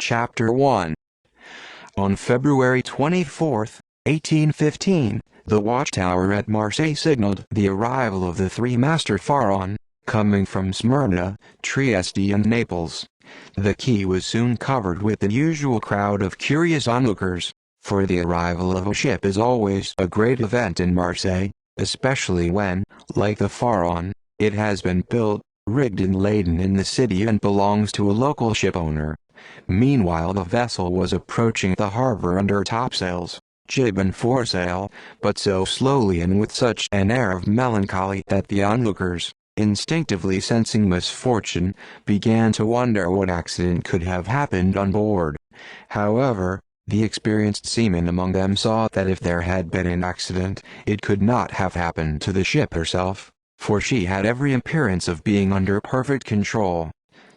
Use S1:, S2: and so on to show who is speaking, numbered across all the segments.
S1: Chapter 1. On February 24, 1815, the watchtower at Marseille signaled the arrival of the three master pharaon, coming from Smyrna, Trieste and Naples. The quay was soon covered with the usual crowd of curious onlookers, for the arrival of a ship is always a great event in Marseille, especially when, like the pharaon, it has been built, rigged and laden in the city and belongs to a local shipowner. Meanwhile the vessel was approaching the harbor under topsails, jib and foresail, but so slowly and with such an air of melancholy that the onlookers, instinctively sensing misfortune, began to wonder what accident could have happened on board. However, the experienced seamen among them saw that if there had been an accident, it could not have happened to the ship herself, for she had every appearance of being under perfect control.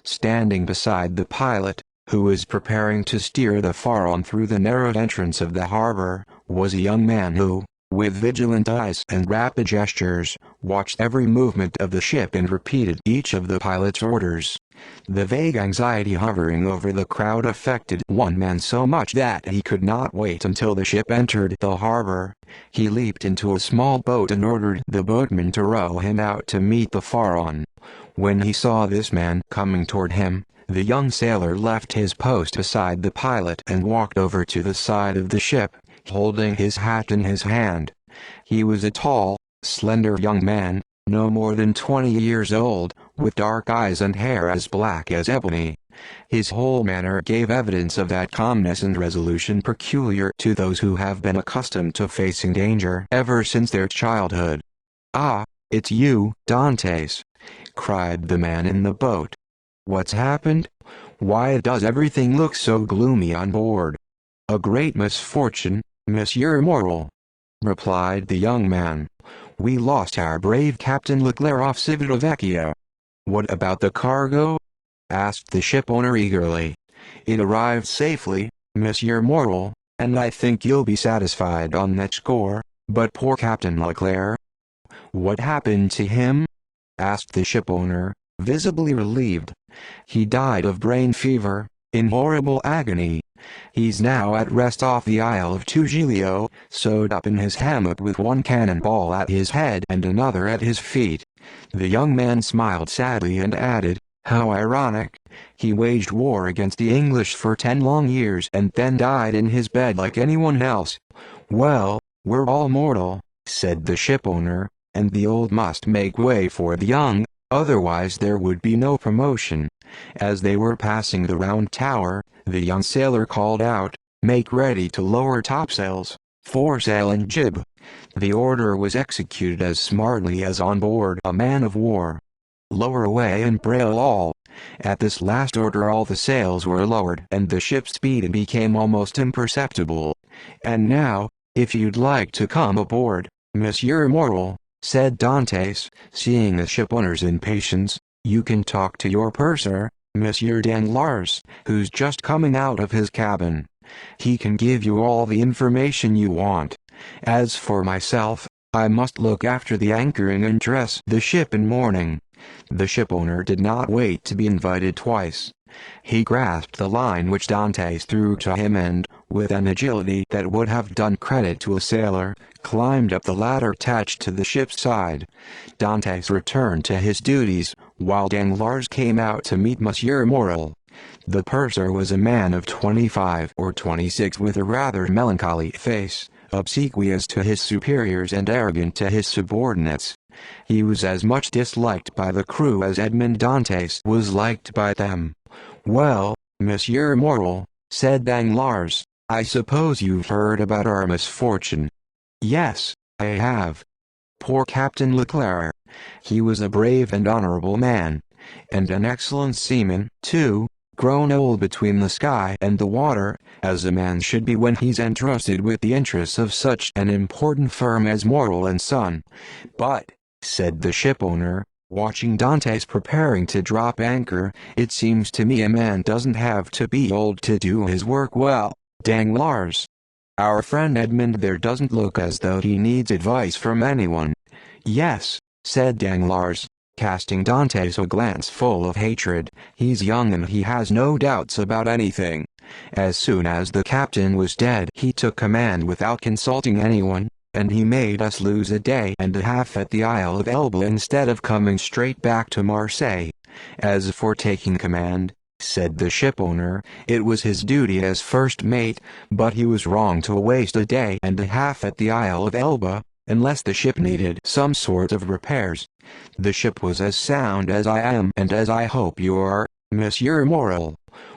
S1: Standing beside the pilot, who was preparing to steer the pharaon through the narrow entrance of the harbor, was a young man who, with vigilant eyes and rapid gestures, watched every movement of the ship and repeated each of the pilot's orders. The vague anxiety hovering over the crowd affected one man so much that he could not wait until the ship entered the harbor. He leaped into a small boat and ordered the boatman to row him out to meet the pharaon. When he saw this man coming toward him, the young sailor left his post beside the pilot and walked over to the side of the ship, holding his hat in his hand. He was a tall, slender young man, no more than 20 years old, with dark eyes and hair as black as ebony. His whole manner gave evidence of that calmness and resolution peculiar to those who have been accustomed to facing danger ever since their childhood. "Ah, it's you, Dantes!" cried the man in the boat. "What's happened? Why does everything look so gloomy on board?" "A great misfortune, Monsieur Morel," replied the young man. "We lost our brave Captain Leclerc off Civitavecchia." "What about the cargo?" asked the shipowner eagerly. "It arrived safely, Monsieur Morel, and I think you'll be satisfied on that score, but poor Captain Leclerc." "What happened to him?" asked the shipowner, visibly relieved. "He died of brain fever, in horrible agony. He's now at rest off the Isle of Trujillo, sewed up in his hammock with one cannonball at his head and another at his feet." The young man smiled sadly and added, "How ironic. He waged war against the English for 10 long years and then died in his bed like anyone else." "Well, we're all mortal," said the shipowner, "and the old must make way for the young, otherwise there would be no promotion." As they were passing the round tower, the young sailor called out, "Make ready to lower topsails, foresail and jib." The order was executed as smartly as on board a man of war. "Lower away and brail all." At this last order all the sails were lowered and the ship's speed became almost imperceptible. "And now, if you'd like to come aboard, Monsieur Morel," said Dantes, seeing the shipowner's impatience, "you can talk to your purser, Monsieur Danglars, who's just coming out of his cabin. He can give you all the information you want. As for myself, I must look after the anchoring and dress the ship in mourning." The shipowner did not wait to be invited twice. He grasped the line which Dantes threw to him and, with an agility that would have done credit to a sailor, climbed up the ladder attached to the ship's side. Dantes returned to his duties, while Danglars came out to meet Monsieur Morel. The purser was a man of 25 or 26 with a rather melancholy face, obsequious to his superiors and arrogant to his subordinates. He was as much disliked by the crew as Edmond Dantes was liked by them. "Well, Monsieur Morel," said Danglars, "I suppose you've heard about our misfortune." "Yes, I have. Poor Captain Leclerc. He was a brave and honorable man, and an excellent seaman, too, grown old between the sky and the water, as a man should be when he's entrusted with the interests of such an important firm as Morel and Son. But," said the shipowner, watching Dantes preparing to drop anchor, "it seems to me a man doesn't have to be old to do his work well, Danglars. Our friend Edmond there doesn't look as though he needs advice from anyone." "Yes," said Danglars, casting Dantes a glance full of hatred, "he's young and he has no doubts about anything, As soon as the captain was dead, he took command without consulting anyone, and he made us lose a day and a half at the Isle of Elba instead of coming straight back to Marseille. As for taking command, said the shipowner, it was his duty as first mate, but he was wrong to waste a day and a half at the Isle of Elba, unless the ship needed some sort of repairs. The ship was as sound as I am and as I hope you are, Monsieur Morel.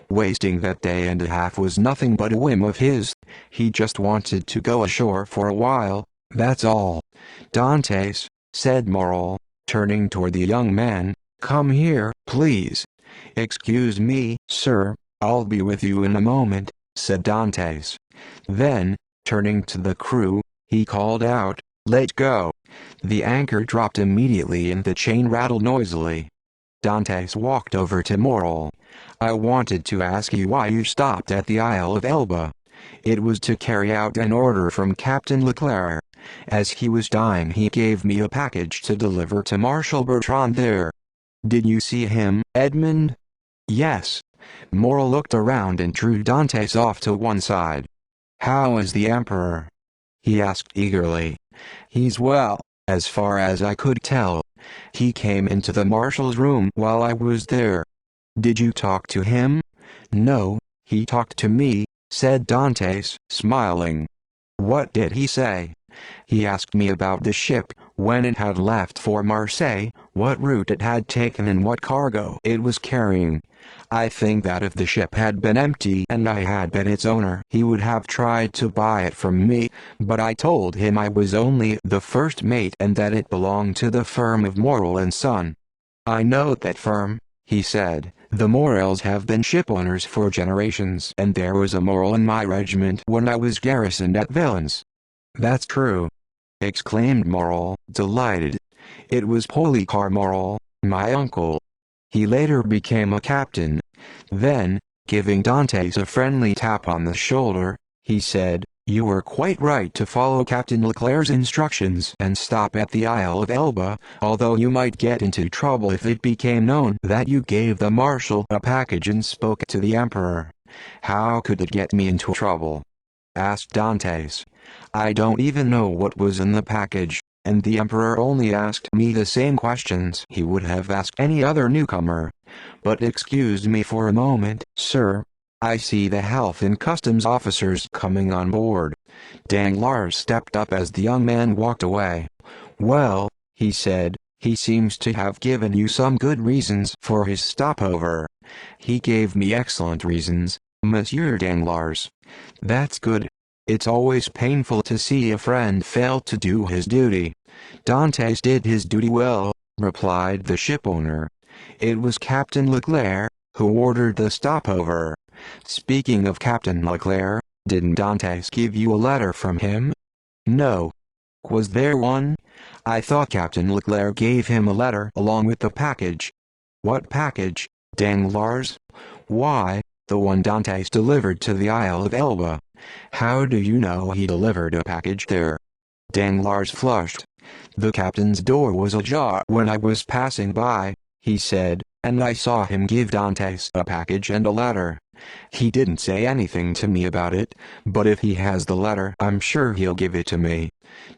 S1: Wasting that day and a half was nothing but a whim of his. He just wanted to go ashore for a while, that's all. Dantes, said Morel, turning toward the young man, come here, please. Excuse me, sir, I'll be with you in a moment, said Dantes. Then, turning to the crew, he called out, let go. The anchor dropped immediately and the chain rattled noisily. Dantes walked over to Morel. I wanted to ask you why you stopped at the Isle of Elba. It was to carry out an order from Captain Leclerc. As he was dying he gave me a package to deliver to Marshal Bertrand there. Did you see him, Edmund? Yes. Morel looked around and drew Dantes off to one side. How is the Emperor? He asked eagerly. He's well, as far as I could tell. He came into the Marshal's room while I was there. Did you talk to him? No, he talked to me, said Dantes, smiling. What did he say? He asked me about the ship, when it had left for Marseille, what route it had taken and what cargo it was carrying. I think that if the ship had been empty and I had been its owner, he would have tried to buy it from me, but I told him I was only the first mate and that it belonged to the firm of Morel and Son. I know that firm, he said. The Morels have been shipowners for generations and there was a Morel in my regiment when I was garrisoned at Valence. That's true, exclaimed Morel, delighted. It was Policar Morel, my uncle. He later became a captain. Then, giving Dantes a friendly tap on the shoulder, he said, you were quite right to follow Captain Leclerc's instructions and stop at the Isle of Elba, although you might get into trouble if it became known that you gave the Marshal a package and spoke to the Emperor. How could it get me into trouble? Asked Dantes. I don't even know what was in the package, and the Emperor only asked me the same questions he would have asked any other newcomer. But excuse me for a moment, sir. I see the Health and Customs officers coming on board. Danglars stepped up as the young man walked away. Well, he said, he seems to have given you some good reasons for his stopover. He gave me excellent reasons, Monsieur Danglars. That's good. It's always painful to see a friend fail to do his duty. Dantes did his duty well, replied the shipowner. It was Captain Leclerc who ordered the stopover. Speaking of Captain Leclerc, didn't Dantes give you a letter from him? No. Was there one? I thought Captain Leclerc gave him a letter along with the package. What package, Danglars? Why, the one Dantes delivered to the Isle of Elba. How do you know he delivered a package there? Danglars flushed. The captain's door was ajar when I was passing by, he said, and I saw him give Dantes a package and a letter. He didn't say anything to me about it, but if he has the letter I'm sure he'll give it to me.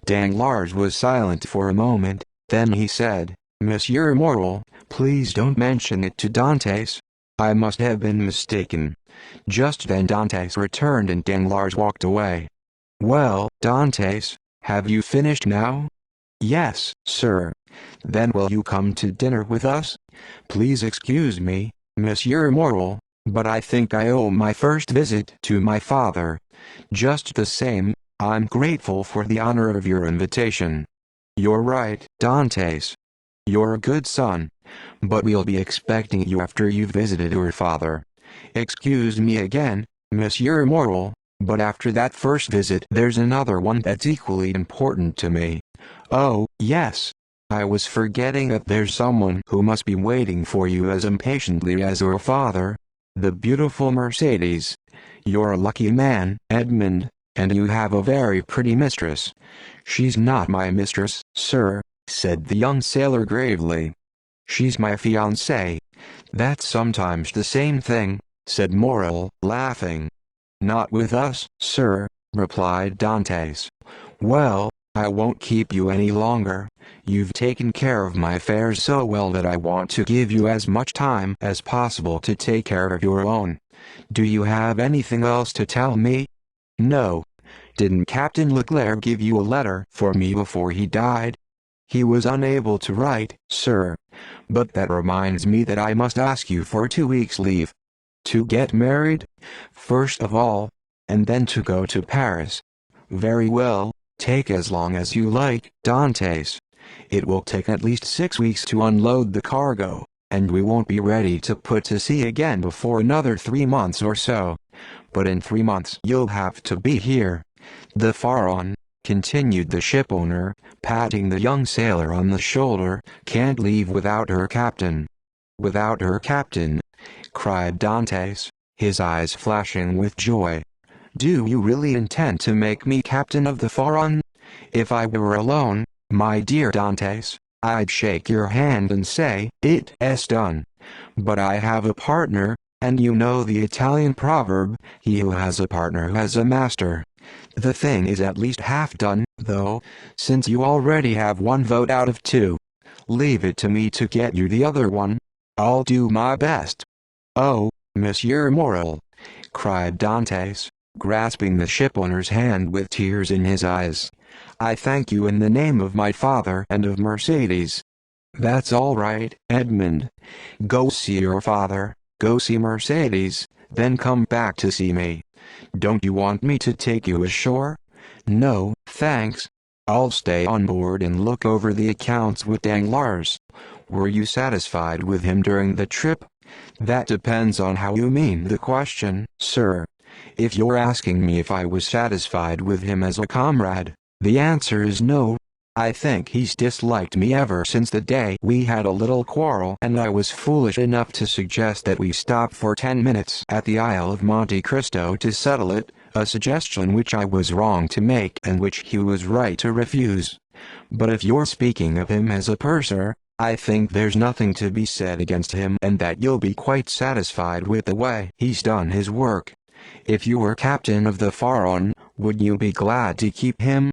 S1: Danglars was silent for a moment, then he said, Monsieur Morel, please don't mention it to Dantes. I must have been mistaken. Just then Dantes returned and Danglars walked away. Well, Dantes, have you finished now? Yes, sir. Then will you come to dinner with us? Please excuse me, Monsieur Morel, but I think I owe my first visit to my father. Just the same, I'm grateful for the honor of your invitation. You're right, Dantes. You're a good son. But we'll be expecting you after you've visited your father. Excuse me again, Monsieur Morel, but after that first visit there's another one that's equally important to me. Oh, yes. I was forgetting that there's someone who must be waiting for you as impatiently as your father. The beautiful Mercedes. You're a lucky man, Edmund, and you have a very pretty mistress. She's not my mistress, sir, said the young sailor gravely. She's my fiancée. That's sometimes the same thing. said Morrel, laughing. "Not with us, sir," replied Dantes. "Well, I won't keep you any longer. You've taken care of my affairs so well that I want to give you as much time as possible to take care of your own. Do you have anything else to tell me?" "No. Didn't Captain Leclerc give you a letter for me before he died?" "He was unable to write, sir. But that reminds me that I must ask you for 2 weeks' leave. To get married, first of all, and then to go to Paris." "Very well, take as long as you like, Dantes. It will take at least 6 weeks to unload the cargo, and we won't be ready to put to sea again before another 3 months or so. But in 3 months you'll have to be here. The Pharaon," continued the shipowner, patting the young sailor on the shoulder, "can't leave without her captain." "Without her captain?" cried Dantes, his eyes flashing with joy. "Do you really intend to make me captain of the Pharaon? If I were alone, my dear Dantes, I'd shake your hand and say, 'It's done.' But I have a partner, and you know the Italian proverb, 'He who has a partner has a master.' The thing is at least half done, though, since you already have one vote out of 2. Leave it to me to get you the other one. I'll do my best." "Oh, Monsieur Morrel," cried Dantes, grasping the shipowner's hand with tears in his eyes, "I thank you in the name of my father and of Mercedes." "That's all right, Edmund. Go see your father, go see Mercedes, then come back to see me. Don't you want me to take you ashore?" "No, thanks. I'll stay on board and look over the accounts with Danglars." "Were you satisfied with him during the trip?" "That depends on how you mean the question, sir. If you're asking me if I was satisfied with him as a comrade, the answer is no. I think he's disliked me ever since the day we had a little quarrel and I was foolish enough to suggest that we stop for 10 minutes at the Isle of Monte Cristo to settle it, a suggestion which I was wrong to make and which he was right to refuse. But if you're speaking of him as a purser, I think there's nothing to be said against him and that you'll be quite satisfied with the way he's done his work. If you were captain of the Pharaon, would you be glad to keep him?"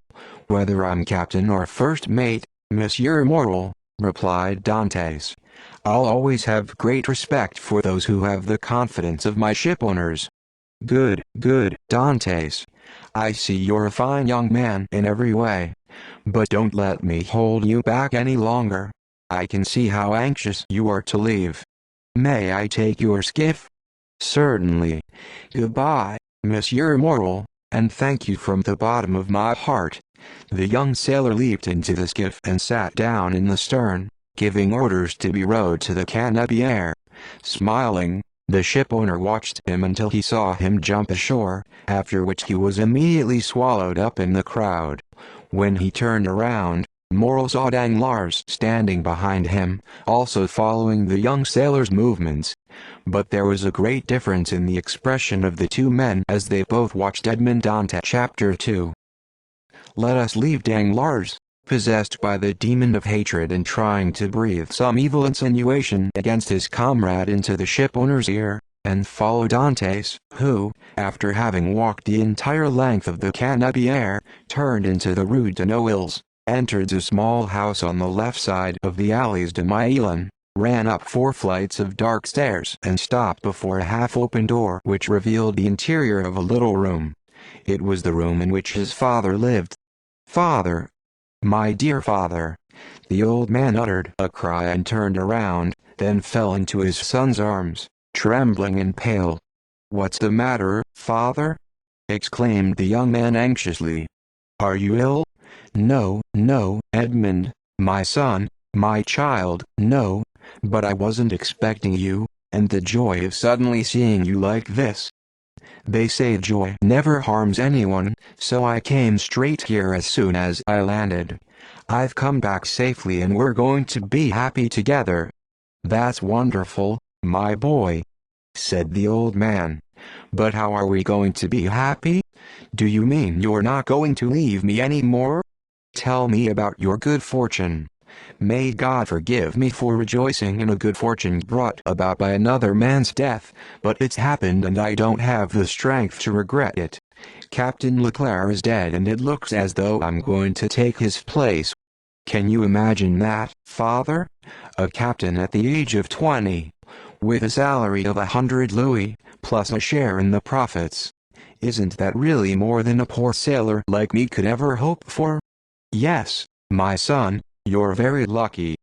S1: "Whether I'm captain or first mate, Monsieur Morrel," replied Dantes, "I'll always have great respect for those who have the confidence of my shipowners." Good, Dantes. I see you're a fine young man in every way. But don't let me hold you back any longer. I can see how anxious you are to leave. May I take your skiff?" "Certainly. Goodbye, Monsieur Morrel, and thank you from the bottom of my heart." The young sailor leaped into the skiff and sat down in the stern, giving orders to be rowed to the Cannebière. Smiling, the shipowner watched him until he saw him jump ashore, after which he was immediately swallowed up in the crowd. When he turned around, Morrel saw Danglars standing behind him, also following the young sailor's movements. But there was a great difference in the expression of the two men as they both watched Edmond Dantès. Chapter 2. Let us leave Danglars, possessed by the demon of hatred and trying to breathe some evil insinuation against his comrade into the shipowner's ear, and follow Dantes, who, after having walked the entire length of the Cannebière, turned into the Rue de Noailles, entered the small house on the left side of the Allées de Meilhan, ran up 4 flights of dark stairs and stopped before a half-open door which revealed the interior of a little room. It was the room in which his father lived. "Father! My dear father!" The old man uttered a cry and turned around, then fell into his son's arms, trembling and pale. "What's the matter, father?" exclaimed the young man anxiously. "Are you ill?" No, Edmund, my son, my child, no, but I wasn't expecting you, and the joy of suddenly seeing you like this. They say joy never harms anyone, so I came straight here as soon as I landed. I've come back safely and we're going to be happy together." "That's wonderful, my boy," said the old man. "But how are we going to be happy? Do you mean you're not going to leave me any more? Tell me about your good fortune." May God forgive me for rejoicing in a good fortune brought about by another man's death, but it's happened and I don't have the strength to regret it. Captain Leclerc is dead and it looks as though I'm going to take his place. Can you imagine that, father? A captain at the age of 20, with a salary of 100 louis, plus a share in the profits. Isn't that really more than a poor sailor like me could ever hope for? Yes, my son, you're very lucky.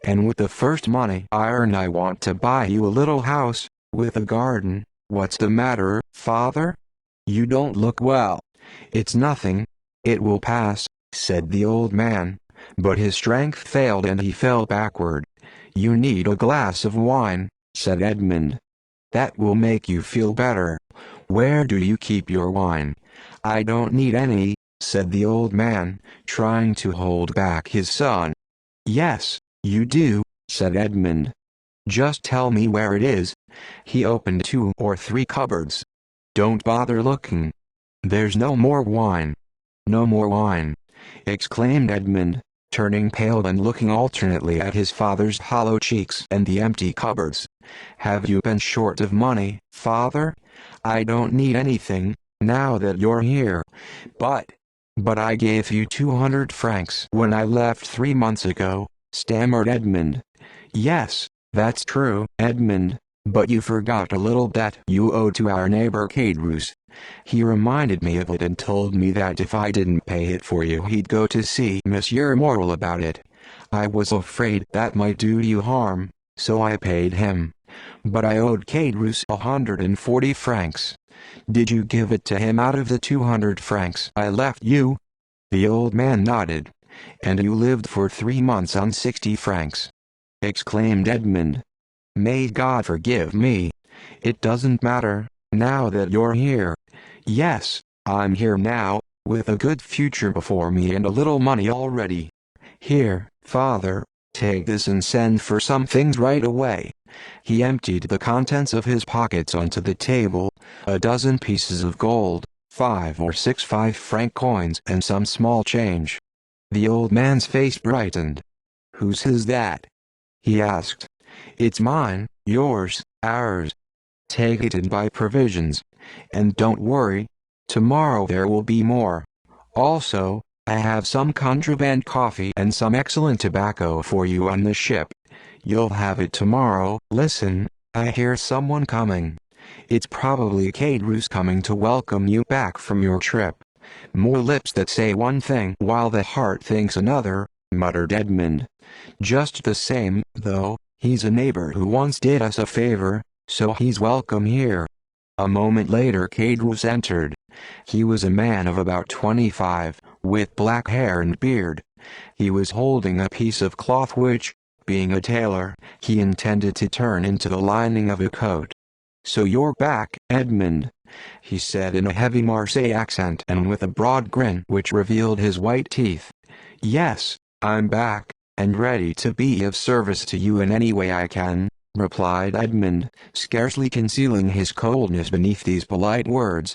S1: And with the first money I earn I want to buy you a little house, with a garden. What's the matter, father? You don't look well. It's nothing. It will pass, said the old man. But his strength failed and he fell backward. You need a glass of wine, said Edmund. That will make you feel better. Where do you keep your wine? I don't need any, said the old man, trying to hold back his son. Yes, you do, said Edmund. Just tell me where it is. He opened 2 or 3 cupboards. Don't bother looking. There's no more wine. No more wine, exclaimed Edmund, turning pale and looking alternately at his father's hollow cheeks and the empty cupboards. Have you been short of money, father? I don't need anything, now that you're here. But I gave you 200 francs when I left 3 months ago, stammered Edmund. Yes, that's true, Edmund, but you forgot a little debt you owed to our neighbor Caderousse. He reminded me of it and told me that if I didn't pay it for you he'd go to see Monsieur Morel about it. I was afraid that might do you harm, so I paid him. But I owed Caderousse 140 francs. Did you give it to him out of the 200 francs I left you? The old man nodded. And you lived for 3 months on 60 francs, exclaimed Edmund. May God forgive me. It doesn't matter, now that you're here. Yes, I'm here now, with a good future before me and a little money already. Here, father, take this and send for some things right away. He emptied the contents of his pockets onto the table, a dozen pieces of gold, 5 or 6 5-franc coins and some small change. The old man's face brightened. Whose is that? He asked. It's mine, yours, ours. Take it and buy provisions. And don't worry. Tomorrow there will be more. Also, I have some contraband coffee and some excellent tobacco for you on the ship. You'll have it tomorrow. Listen, I hear someone coming. It's probably Caderousse coming to welcome you back from your trip. More lips that say one thing while the heart thinks another, muttered Edmund. Just the same, though, he's a neighbor who once did us a favor, so he's welcome here. A moment later Caderousse entered. He was a man of about 25, with black hair and beard. He was holding a piece of cloth which, being a tailor, he intended to turn into the lining of a coat. So you're back, Edmund, he said in a heavy Marseille accent and with a broad grin which revealed his white teeth. Yes, I'm back, and ready to be of service to you in any way I can, replied Edmund, scarcely concealing his coldness beneath these polite words.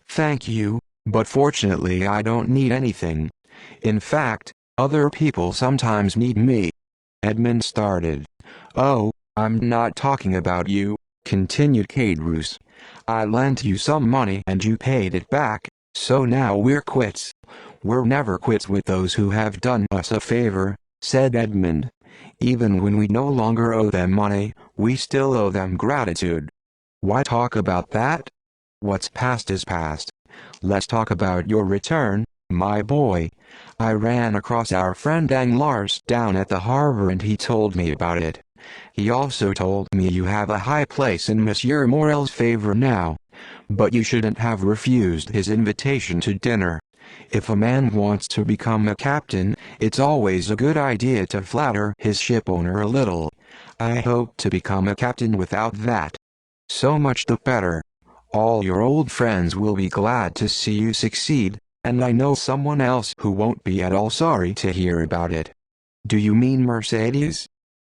S1: Thank you, but fortunately I don't need anything. In fact, other people sometimes need me. Edmund started. Oh, I'm not talking about you, continued Caderousse. I lent you some money and you paid it back, so now we're quits. We're never quits with those who have done us a favor, said Edmund. Even when we no longer owe them money, we still owe them gratitude. Why talk about that? What's past is past. Let's talk about your return, my boy. I ran across our friend Danglars down at the harbor and he told me about it. He also told me you have a high place in Monsieur Morel's favor now. But you shouldn't have refused his invitation to dinner. If a man wants to become a captain, it's always a good idea to flatter his shipowner a little. I hope to become a captain without that. So much the better. All your old friends will be glad to see you succeed, and I know someone else who won't be at all sorry to hear about it. Do you mean Mercedes?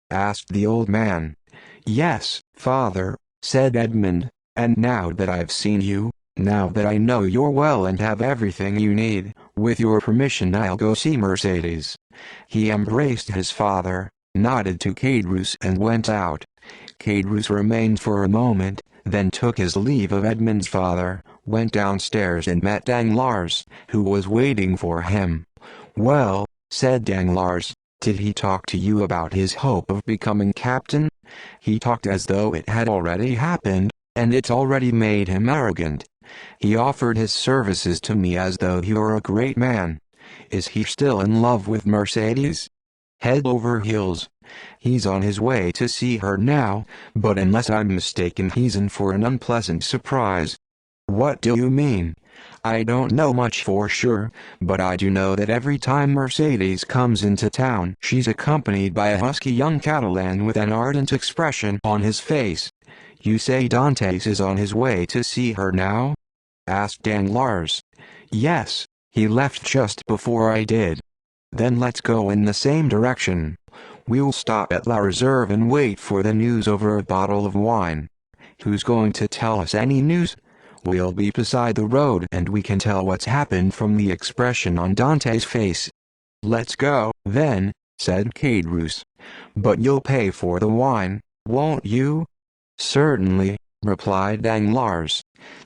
S1: Asked the old man. Yes, father, said Edmund, and now that I've seen you, now that I know you're well and have everything you need, with your permission I'll go see Mercedes. He embraced his father, nodded to Cadrus and went out. Cadrus remained for a moment, then took his leave of Edmund's father, went downstairs and met Danglars, who was waiting for him. "Well," said Danglars, "did he talk to you about his hope of becoming captain?" "He talked as though it had already happened, and it's already made him arrogant. He offered his services to me as though he were a great man. Is he still in love with Mercedes?" "Head over heels. He's on his way to see her now, but unless I'm mistaken he's in for an unpleasant surprise." "What do you mean?" "I don't know much for sure, but I do know that every time Mercedes comes into town she's accompanied by a husky young Catalan with an ardent expression on his face." "You say Dantes is on his way to see her now?" asked Danglars. "Yes, he left just before I did." "Then let's go in the same direction. We'll stop at La Reserve and wait for the news over a bottle of wine." "Who's going to tell us any news?" "We'll be beside the road and we can tell what's happened from the expression on Dante's face." "Let's go, then," said Cadrus. "But you'll pay for the wine, won't you?" "Certainly," replied Danglars.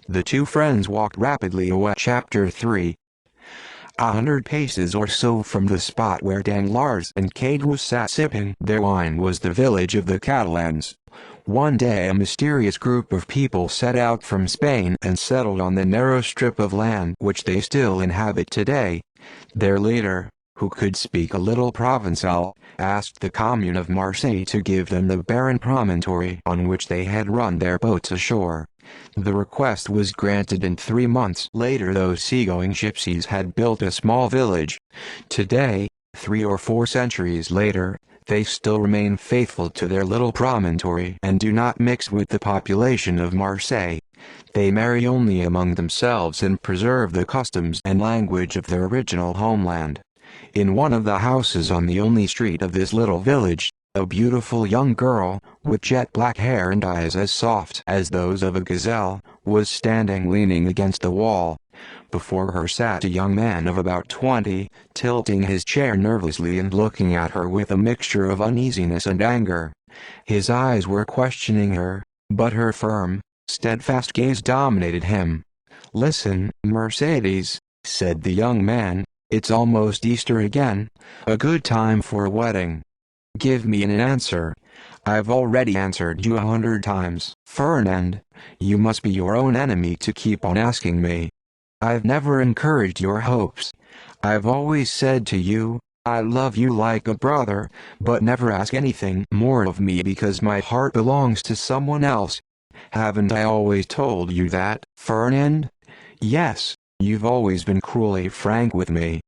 S1: The two friends walked rapidly away. Chapter 3. 100 paces or so from the spot where Danglars and Cadrus sat sipping their wine was the village of the Catalans. One day a mysterious group of people set out from Spain and settled on the narrow strip of land which they still inhabit today. Their leader, who could speak a little Provençal, asked the commune of Marseille to give them the barren promontory on which they had run their boats ashore. The request was granted, and 3 months later those seagoing gypsies had built a small village. Today, 3 or 4 centuries later, they still remain faithful to their little promontory and do not mix with the population of Marseille. They marry only among themselves and preserve the customs and language of their original homeland. In one of the houses on the only street of this little village, a beautiful young girl, with jet black hair and eyes as soft as those of a gazelle, was standing leaning against the wall. Before her sat a young man of about 20, tilting his chair nervously and looking at her with a mixture of uneasiness and anger. His eyes were questioning her, but her firm, steadfast gaze dominated him. "Listen, Mercedes," said the young man, "it's almost Easter again, a good time for a wedding. Give me an answer." "I've already answered you 100 times. Fernand, you must be your own enemy to keep on asking me. I've never encouraged your hopes. I've always said to you, I love you like a brother, but never ask anything more of me because my heart belongs to someone else. Haven't I always told you that, Fernand?" "Yes, you've always been cruelly frank with me.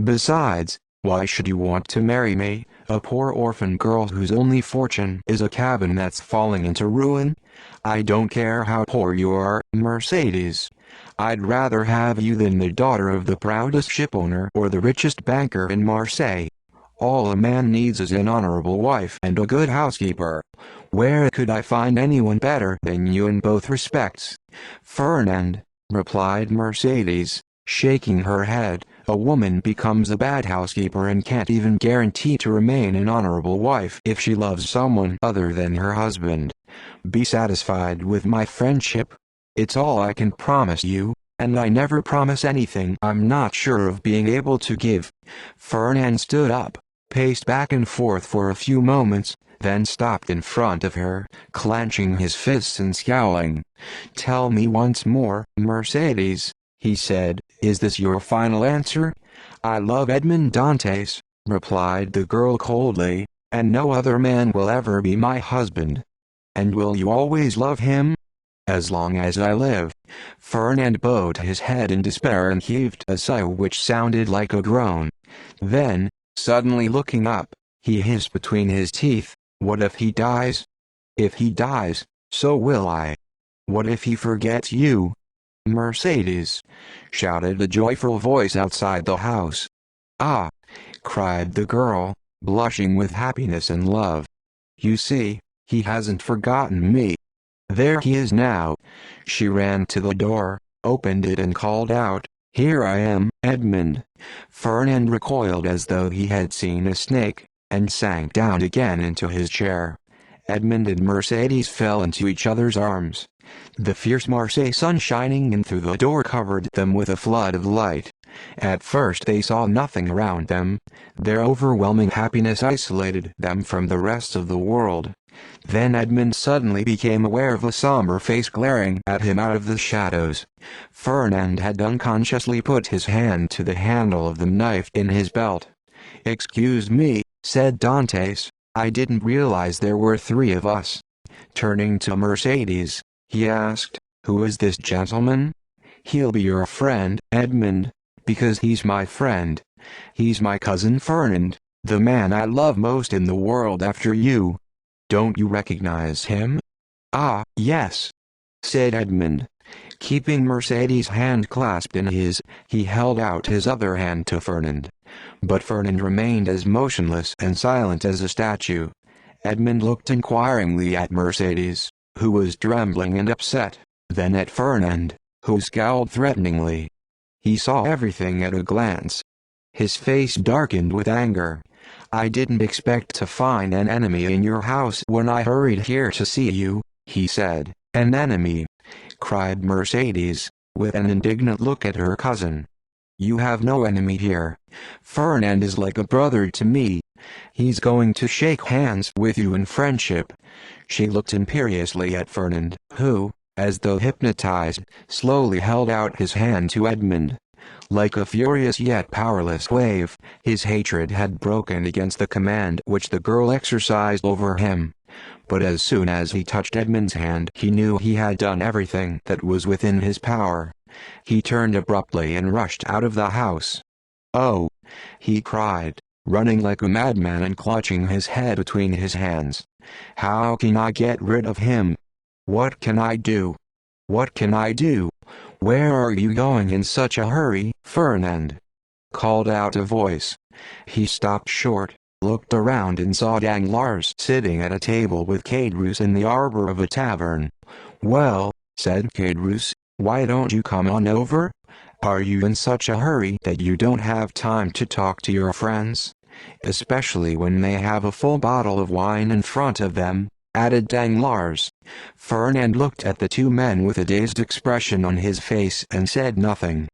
S1: Besides, why should you want to marry me, a poor orphan girl whose only fortune is a cabin that's falling into ruin? I don't care how poor you are, Mercedes. I'd rather have you than the daughter of the proudest shipowner or the richest banker in Marseille. All a man needs is an honorable wife and a good housekeeper. Where could I find anyone better than you in both respects?" "Fernand," replied Mercedes, shaking her head, "a woman becomes a bad housekeeper and can't even guarantee to remain an honorable wife if she loves someone other than her husband. Be satisfied with my friendship. It's all I can promise you, and I never promise anything I'm not sure of being able to give." Fernand stood up, paced back and forth for a few moments, then stopped in front of her, clenching his fists and scowling. "Tell me once more, Mercedes," he said, "is this your final answer?" "I love Edmond Dantes," replied the girl coldly, "and no other man will ever be my husband." "And will you always love him?" "As long as I live." Fernand bowed his head in despair and heaved a sigh which sounded like a groan. Then, suddenly looking up, he hissed between his teeth, "What if he dies?" "If he dies, so will I." "What if he forgets you?" "Mercedes!" shouted a joyful voice outside the house. "Ah!" cried the girl, blushing with happiness and love. "You see, he hasn't forgotten me. There he is now." She ran to the door, opened it and called out, Here I am, Edmund. Fernand recoiled as though he had seen a snake, and sank down again into his chair. Edmund and Mercedes fell into each other's arms. The fierce Marseille sun shining in through the door covered them with a flood of light. At first they saw nothing around them. Their overwhelming happiness isolated them from the rest of the world. Then Edmund suddenly became aware of a somber face glaring at him out of the shadows. Fernand had unconsciously put his hand to the handle of the knife in his belt. "Excuse me," said Dantes, "I didn't realize there were three of us." Turning to Mercedes, he asked, "Who is this gentleman?" "He'll be your friend, Edmund, because he's my friend. He's my cousin Fernand, the man I love most in the world after you. Don't you recognize him?" "Ah, yes," said Edmund. Keeping Mercedes' hand clasped in his, he held out his other hand to Fernand. But Fernand remained as motionless and silent as a statue. Edmund looked inquiringly at Mercedes, who was trembling and upset, then at Fernand, who scowled threateningly. He saw everything at a glance. His face darkened with anger. "I didn't expect to find an enemy in your house when I hurried here to see you," he said. "An enemy?" cried Mercedes, with an indignant look at her cousin. "You have no enemy here. Fernand is like a brother to me. He's going to shake hands with you in friendship." She looked imperiously at Fernand, who, as though hypnotized, slowly held out his hand to Edmund. Like a furious yet powerless wave, his hatred had broken against the command which the girl exercised over him. But as soon as he touched Edmund's hand, he knew he had done everything that was within his power. He turned abruptly and rushed out of the house. "Oh!" he cried, running like a madman and clutching his head between his hands. "How can I get rid of him? What can I do? What can I do?" "Where are you going in such a hurry, Fernand?" called out a voice. He stopped short, looked around and saw Danglars sitting at a table with Caderousse in the arbor of a tavern. "Well," said Caderousse, "why don't you come on over? Are you in such a hurry that you don't have time to talk to your friends? Especially when they have a full bottle of wine in front of them," added Danglars. Fernand looked at the two men with a dazed expression on his face and said nothing.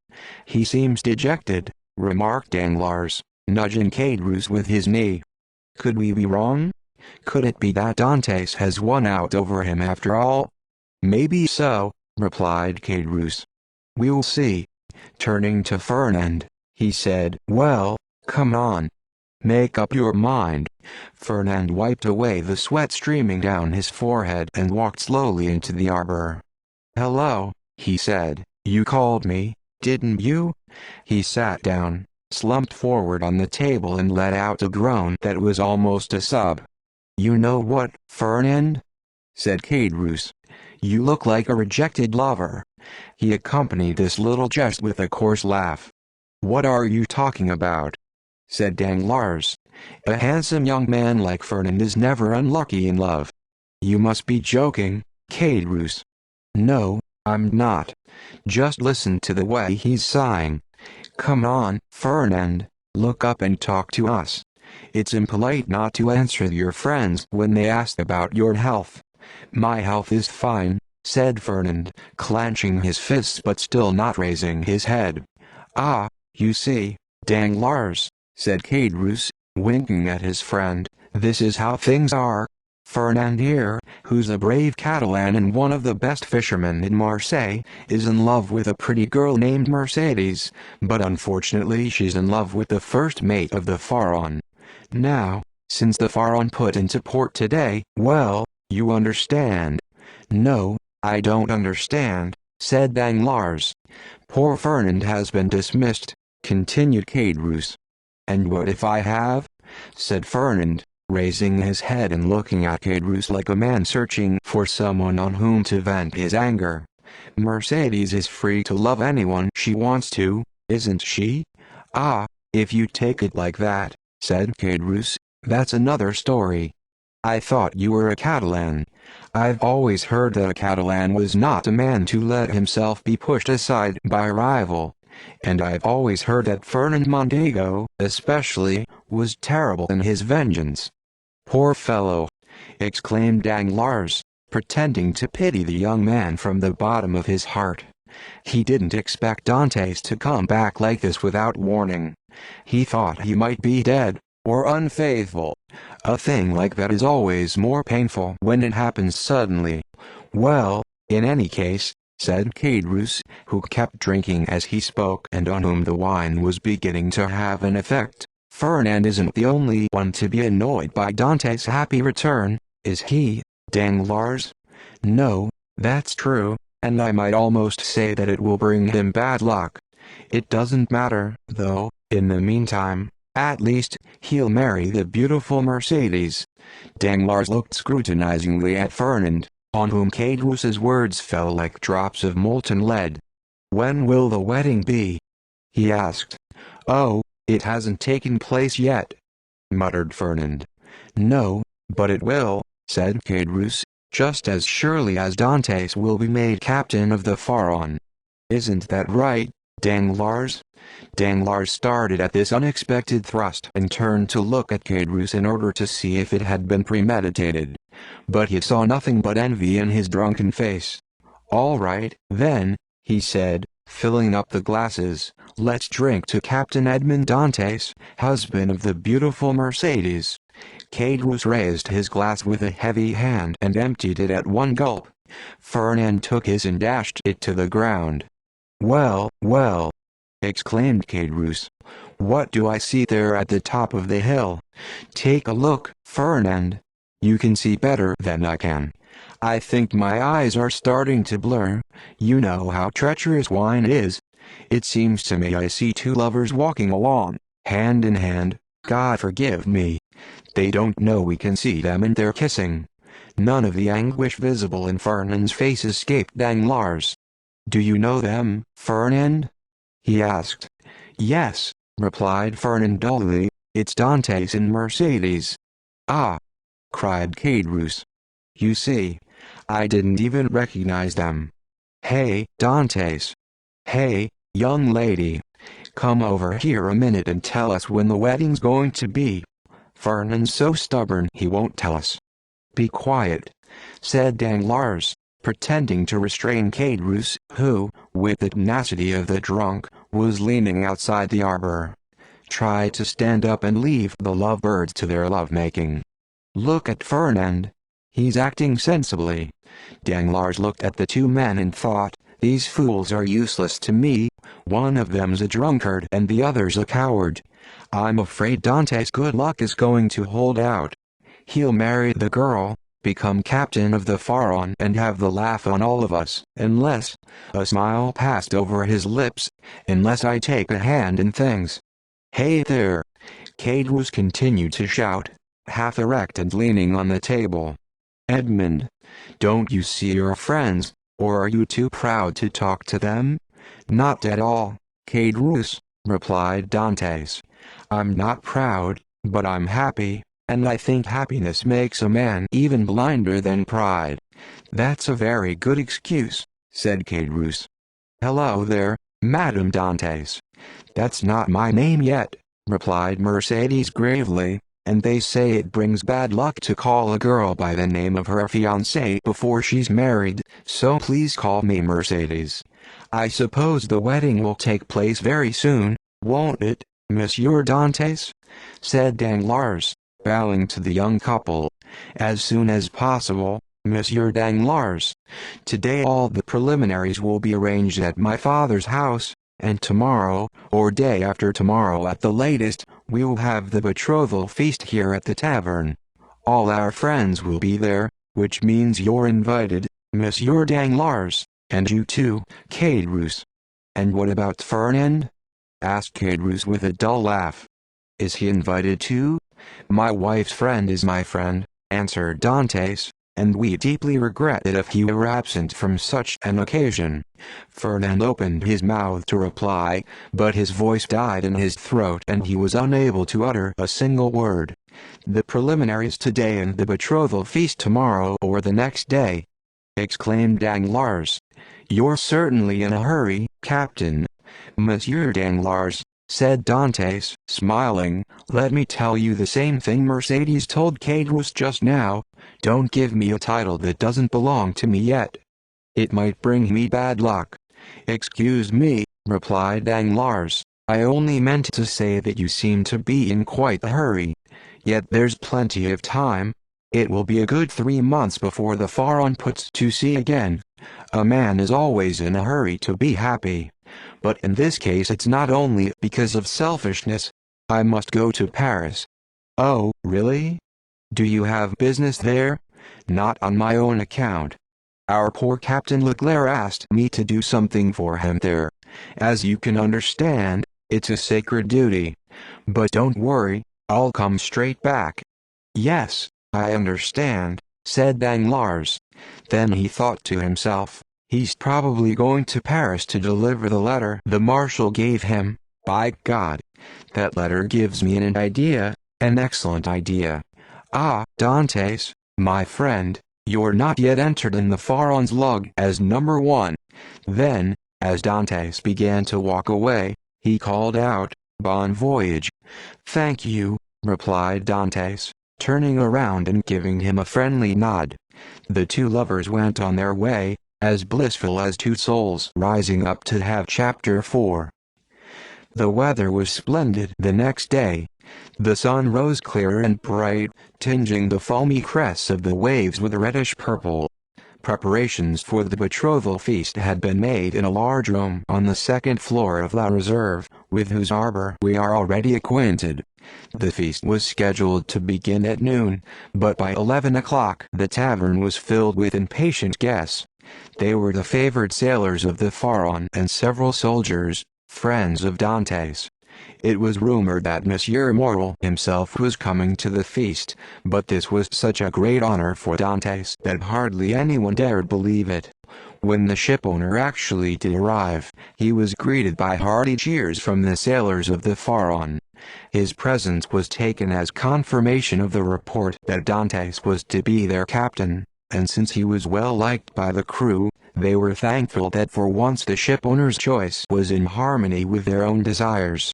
S1: "He seems dejected," remarked Danglars, nudging Caderousse with his knee. "Could we be wrong? Could it be that Dantes has won out over him after all?" "Maybe so," replied Caderousse. "We'll see." Turning to Fernand, he said, "Well, come on. Make up your mind." Fernand wiped away the sweat streaming down his forehead and walked slowly into the arbor. "Hello," he said, "you called me, didn't you?" He sat down, slumped forward on the table and let out a groan that was almost a sob. "You know what, Fernand?" said Caderousse. "You look like a rejected lover." He accompanied this little jest with a coarse laugh. "What are you talking about?" said Danglars. "A handsome young man like Fernand is never unlucky in love." "You must be joking, Caderousse." "No, I'm not. Just listen to the way he's sighing. Come on, Fernand, look up and talk to us. It's impolite not to answer your friends when they ask about your health." "My health is fine," said Fernand, clenching his fists but still not raising his head. "Ah, you see, Danglars," said Caderousse, winking at his friend, "this is how things are. Fernand here, who's a brave Catalan and one of the best fishermen in Marseille, is in love with a pretty girl named Mercedes, but unfortunately she's in love with the first mate of the Pharaon. Now, since the Pharaon put into port today, well, you understand." "No, I don't understand," said Danglars. "Poor Fernand has been dismissed," continued Caderousse. "And what if I have?" said Fernand, raising his head and looking at Caderousse like a man searching for someone on whom to vent his anger. "Mercedes is free to love anyone she wants to, isn't she?" "Ah, if you take it like that," said Caderousse, "that's another story. I thought you were a Catalan. I've always heard that a Catalan was not a man to let himself be pushed aside by a rival. and I've always heard that Fernand Mondego, especially, was terrible in his vengeance." "Poor fellow!" exclaimed Danglars, pretending to pity the young man from the bottom of his heart. He didn't expect Dantes to come back like this without warning. He thought he might be dead, or unfaithful. A thing like that is always more painful when it happens suddenly. "Well, in any case," said Caderousse, who kept drinking as he spoke and on whom the wine was beginning to have an effect, "Fernand isn't the only one to be annoyed by Dante's happy return, is he, Danglars?" "No, that's true, and I might almost say that it will bring him bad luck. It doesn't matter, though, in the meantime, at least, he'll marry the beautiful Mercedes." Danglars looked scrutinizingly at Fernand, on whom Caderousse's words fell like drops of molten lead. "When will the wedding be?" he asked. "Oh, it hasn't taken place yet," muttered Fernand. "No, but it will," said Caderousse, "just as surely as Dantes will be made captain of the Pharaon. Isn't that right, Danglars?" Danglars started at this unexpected thrust and turned to look at Caderousse in order to see if it had been premeditated. But he saw nothing but envy in his drunken face. "All right, then," he said, filling up the glasses, "let's drink to Captain Edmond Dantes, husband of the beautiful Mercedes." Caderousse raised his glass with a heavy hand and emptied it at one gulp. Fernand took his and dashed it to the ground. "Well, well!" exclaimed Caderousse. "What do I see there at the top of the hill? Take a look, Fernand. You can see better than I can. I think my eyes are starting to blur. You know how treacherous wine is. It seems to me I see two lovers walking along, hand in hand. God forgive me. They don't know we can see them and they're kissing." None of the anguish visible in Fernand's face escaped Danglars. "Do you know them, Fernand?" he asked. "Yes," replied Fernand dully, "it's Dantes and Mercedes." "Ah!" cried Caderousse. "You see, I didn't even recognize them. Hey, Dantes! Hey, young lady! Come over here a minute and tell us when the wedding's going to be. Fernand's so stubborn he won't tell us." "Be quiet," said Danglars, pretending to restrain Caderousse, who, with the tenacity of the drunk, was leaning outside the arbor. "Try to stand up and leave the lovebirds to their love-making. Look at Fernand. He's acting sensibly." Danglars looked at the two men and thought, "These fools are useless to me. One of them's a drunkard and the other's a coward. I'm afraid Dante's good luck is going to hold out. He'll marry the girl, become captain of the Pharaon and have the laugh on all of us, unless," a smile passed over his lips, "unless I take a hand in things. Hey there!" Caderousse continued to shout, half erect and leaning on the table. "Edmond, don't you see your friends, or are you too proud to talk to them?" "Not at all, Caderousse," replied Dantes. "I'm not proud, but I'm happy, and I think happiness makes a man even blinder than pride." "That's a very good excuse," said Caderousse. "Hello there, Madame Dantes." "That's not my name yet," replied Mercedes gravely, "and they say it brings bad luck to call a girl by the name of her fiancé before she's married, so please call me Mercedes. I suppose the wedding will take place very soon, won't it, Monsieur Dantes?" said Danglars, bowing to the young couple. "As soon as possible, Monsieur Danglars. Today all the preliminaries will be arranged at my father's house, and tomorrow, or day after tomorrow at the latest, we will have the betrothal feast here at the tavern. All our friends will be there, which means you're invited, Monsieur Danglars, and you too, Caderousse." "And what about Fernand?" asked Caderousse with a dull laugh. "Is he invited too?" "My wife's friend is my friend," answered Dantes, "and we deeply regret it if he were absent from such an occasion." Fernand opened his mouth to reply, but his voice died in his throat and he was unable to utter a single word. "The preliminaries today and the betrothal feast tomorrow or the next day!" exclaimed Danglars. "You're certainly in a hurry, Captain. "Monsieur Danglars," said Dantes, smiling, "let me tell you the same thing Mercedes told Caderousse just now. Don't give me a title that doesn't belong to me yet. It might bring me bad luck." "Excuse me," replied Danglars, "I only meant to say that you seem to be in quite a hurry. Yet there's plenty of time. It will be a good 3 months before the Pharaon puts to sea again. A man is always in a hurry to be happy. But in this case it's not only because of selfishness. I must go to Paris." "Oh, really? Do you have business there?" "Not on my own account. Our poor Captain Leclerc asked me to do something for him there. As you can understand, it's a sacred duty. But don't worry, I'll come straight back." "Yes, I understand," said Danglars. Then he thought to himself, "He's probably going to Paris to deliver the letter the marshal gave him. By God! That letter gives me an idea, an excellent idea. Ah, Dantes, my friend, you're not yet entered in the Pharaon's log as number 1. Then, as Dantes began to walk away, he called out, "Bon voyage." "Thank you," replied Dantes, turning around and giving him a friendly nod. The two lovers went on their way, as blissful as two souls rising up to have chapter 4. The weather was splendid the next day. The sun rose clear and bright, tinging the foamy crests of the waves with reddish purple. Preparations for the betrothal feast had been made in a large room on the second floor of La Reserve, with whose arbor we are already acquainted. The feast was scheduled to begin at noon, but by 11 o'clock the tavern was filled with impatient guests. They were the favored sailors of the Pharaon and several soldiers, friends of Dantes. It was rumored that Monsieur Morel himself was coming to the feast, but this was such a great honor for Dantes that hardly anyone dared believe it. When the shipowner actually did arrive, he was greeted by hearty cheers from the sailors of the Pharaon. His presence was taken as confirmation of the report that Dantes was to be their captain, and since he was well liked by the crew, they were thankful that for once the shipowner's choice was in harmony with their own desires.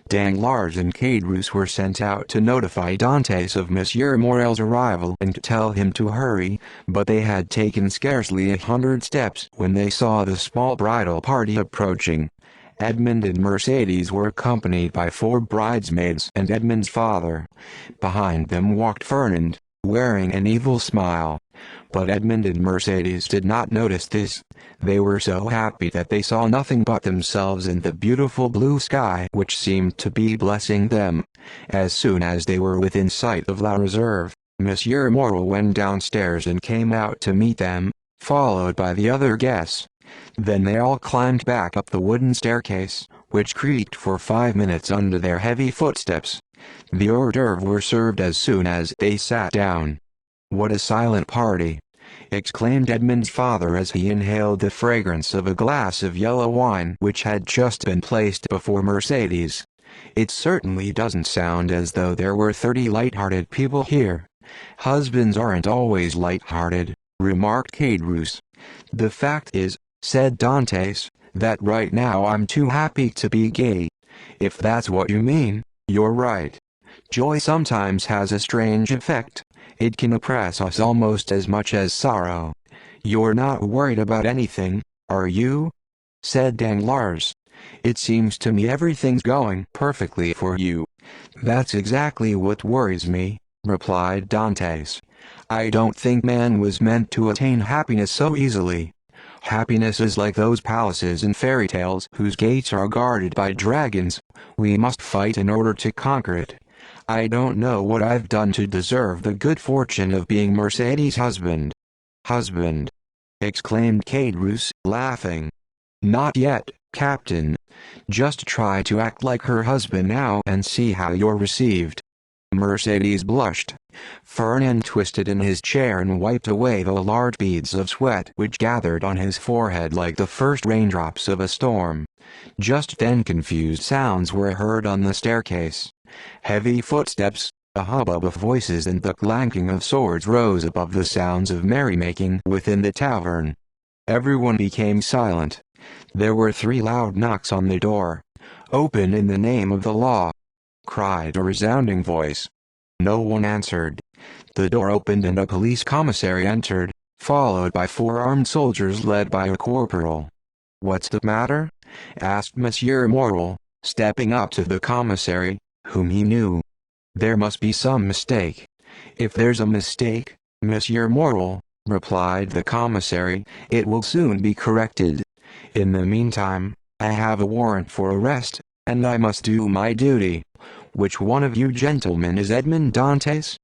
S1: Danglars and Caderousse were sent out to notify Dantes of Monsieur Morel's arrival and to tell him to hurry, but they had taken scarcely 100 steps when they saw the small bridal party approaching. Edmond and Mercedes were accompanied by 4 bridesmaids and Edmond's father. Behind them walked Fernand, wearing an evil smile. But Edmond and Mercedes did not notice this. They were so happy that they saw nothing but themselves in the beautiful blue sky which seemed to be blessing them. As soon as they were within sight of La Reserve, Monsieur Morel went downstairs and came out to meet them, followed by the other guests. Then they all climbed back up the wooden staircase, which creaked for 5 minutes under their heavy footsteps. The hors d'oeuvres were served as soon as they sat down. "What a silent party!" exclaimed Edmond's father as he inhaled the fragrance of a glass of yellow wine which had just been placed before Mercedes. "It certainly doesn't sound as though there were 30 light-hearted people here." "Husbands aren't always light-hearted," remarked Caderousse. "The fact is," said Dantes, "that right now I'm too happy to be gay." "If that's what you mean, you're right. Joy sometimes has a strange effect. It can oppress us almost as much as sorrow." "You're not worried about anything, are you?" said Danglars. "It seems to me everything's going perfectly for you." "That's exactly what worries me," replied Dantes. "I don't think man was meant to attain happiness so easily. Happiness is like those palaces in fairy tales whose gates are guarded by dragons. We must fight in order to conquer it. I don't know what I've done to deserve the good fortune of being Mercedes' husband." "Husband!" exclaimed Caderousse, laughing. "Not yet, Captain. Just try to act like her husband now and see how you're received." Mercedes blushed. Fernand twisted in his chair and wiped away the large beads of sweat which gathered on his forehead like the first raindrops of a storm. Just then confused sounds were heard on the staircase. Heavy footsteps, a hubbub of voices and the clanking of swords rose above the sounds of merrymaking within the tavern. Everyone became silent. There were 3 loud knocks on the door. "Open in the name of the law!" cried a resounding voice. No one answered. The door opened and a police commissary entered, followed by 4 armed soldiers led by a corporal. "What's the matter?" asked Monsieur Morel, stepping up to the commissary, whom he knew. "There must be some mistake." "If there's a mistake, Monsieur Morel," replied the commissary, "it will soon be corrected. In the meantime, I have a warrant for arrest, and I must do my duty. Which one of you gentlemen is Edmond Dantes?"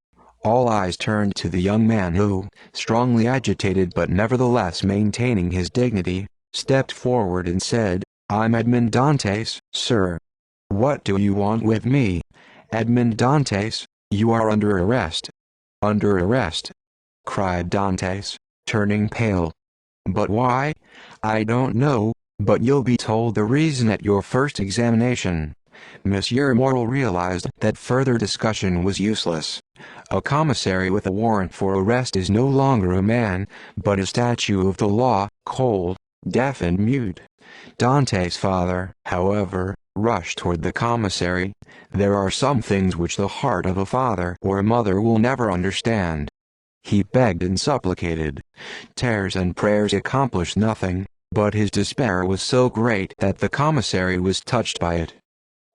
S1: All eyes turned to the young man who, strongly agitated but nevertheless maintaining his dignity, stepped forward and said, "I'm Edmond Dantes, sir." "What do you want with me?" "Edmond Dantes, you are under arrest." "Under arrest?" cried Dantes, turning pale. "But why?" "I don't know, but you'll be told the reason at your first examination." Monsieur Morel realized that further discussion was useless. A commissary with a warrant for arrest is no longer a man, but a statue of the law, cold, deaf and mute. Dante's father, however, rushed toward the commissary. There are some things which the heart of a father or a mother will never understand. He begged and supplicated. Tears and prayers accomplished nothing, but his despair was so great that the commissary was touched by it.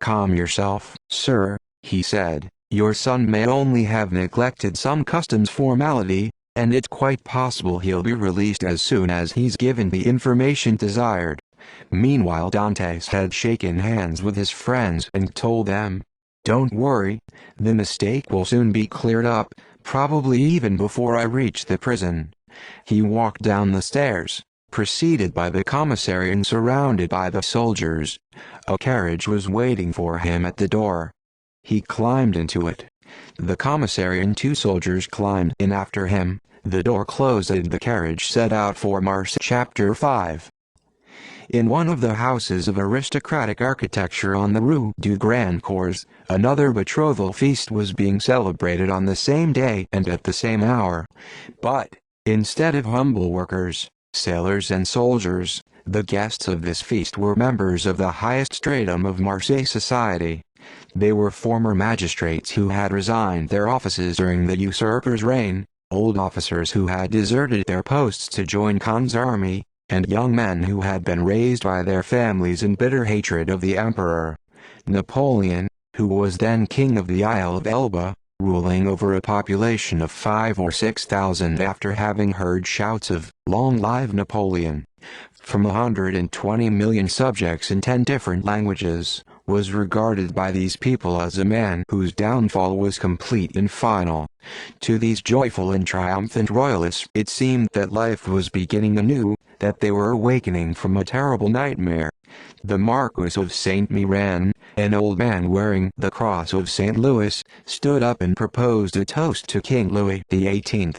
S1: "Calm yourself, sir," he said. "Your son may only have neglected some customs formality, and it's quite possible he'll be released as soon as he's given the information desired." Meanwhile Dantes had shaken hands with his friends and told them, "Don't worry, the mistake will soon be cleared up, probably even before I reach the prison." He walked down the stairs, preceded by the commissary and surrounded by the soldiers. A carriage was waiting for him at the door. He climbed into it. The commissary and 2 soldiers climbed in after him. The door closed and the carriage set out for Marseille. Chapter 5. In one of the houses of aristocratic architecture on the Rue du Grand Cours, another betrothal feast was being celebrated on the same day and at the same hour. But, instead of humble workers, sailors and soldiers, the guests of this feast were members of the highest stratum of Marseille society. They were former magistrates who had resigned their offices during the usurper's reign, old officers who had deserted their posts to join Khan's army, and young men who had been raised by their families in bitter hatred of the emperor. Napoleon, who was then king of the Isle of Elba, ruling over a population of 5 or 6,000 after having heard shouts of "Long live Napoleon" from 120 million subjects in 10 different languages, was regarded by these people as a man whose downfall was complete and final. To these joyful and triumphant royalists it seemed that life was beginning anew, that they were awakening from a terrible nightmare. The Marquis of Saint Méran, an old man wearing the cross of St. Louis, stood up and proposed a toast to King Louis XVIII.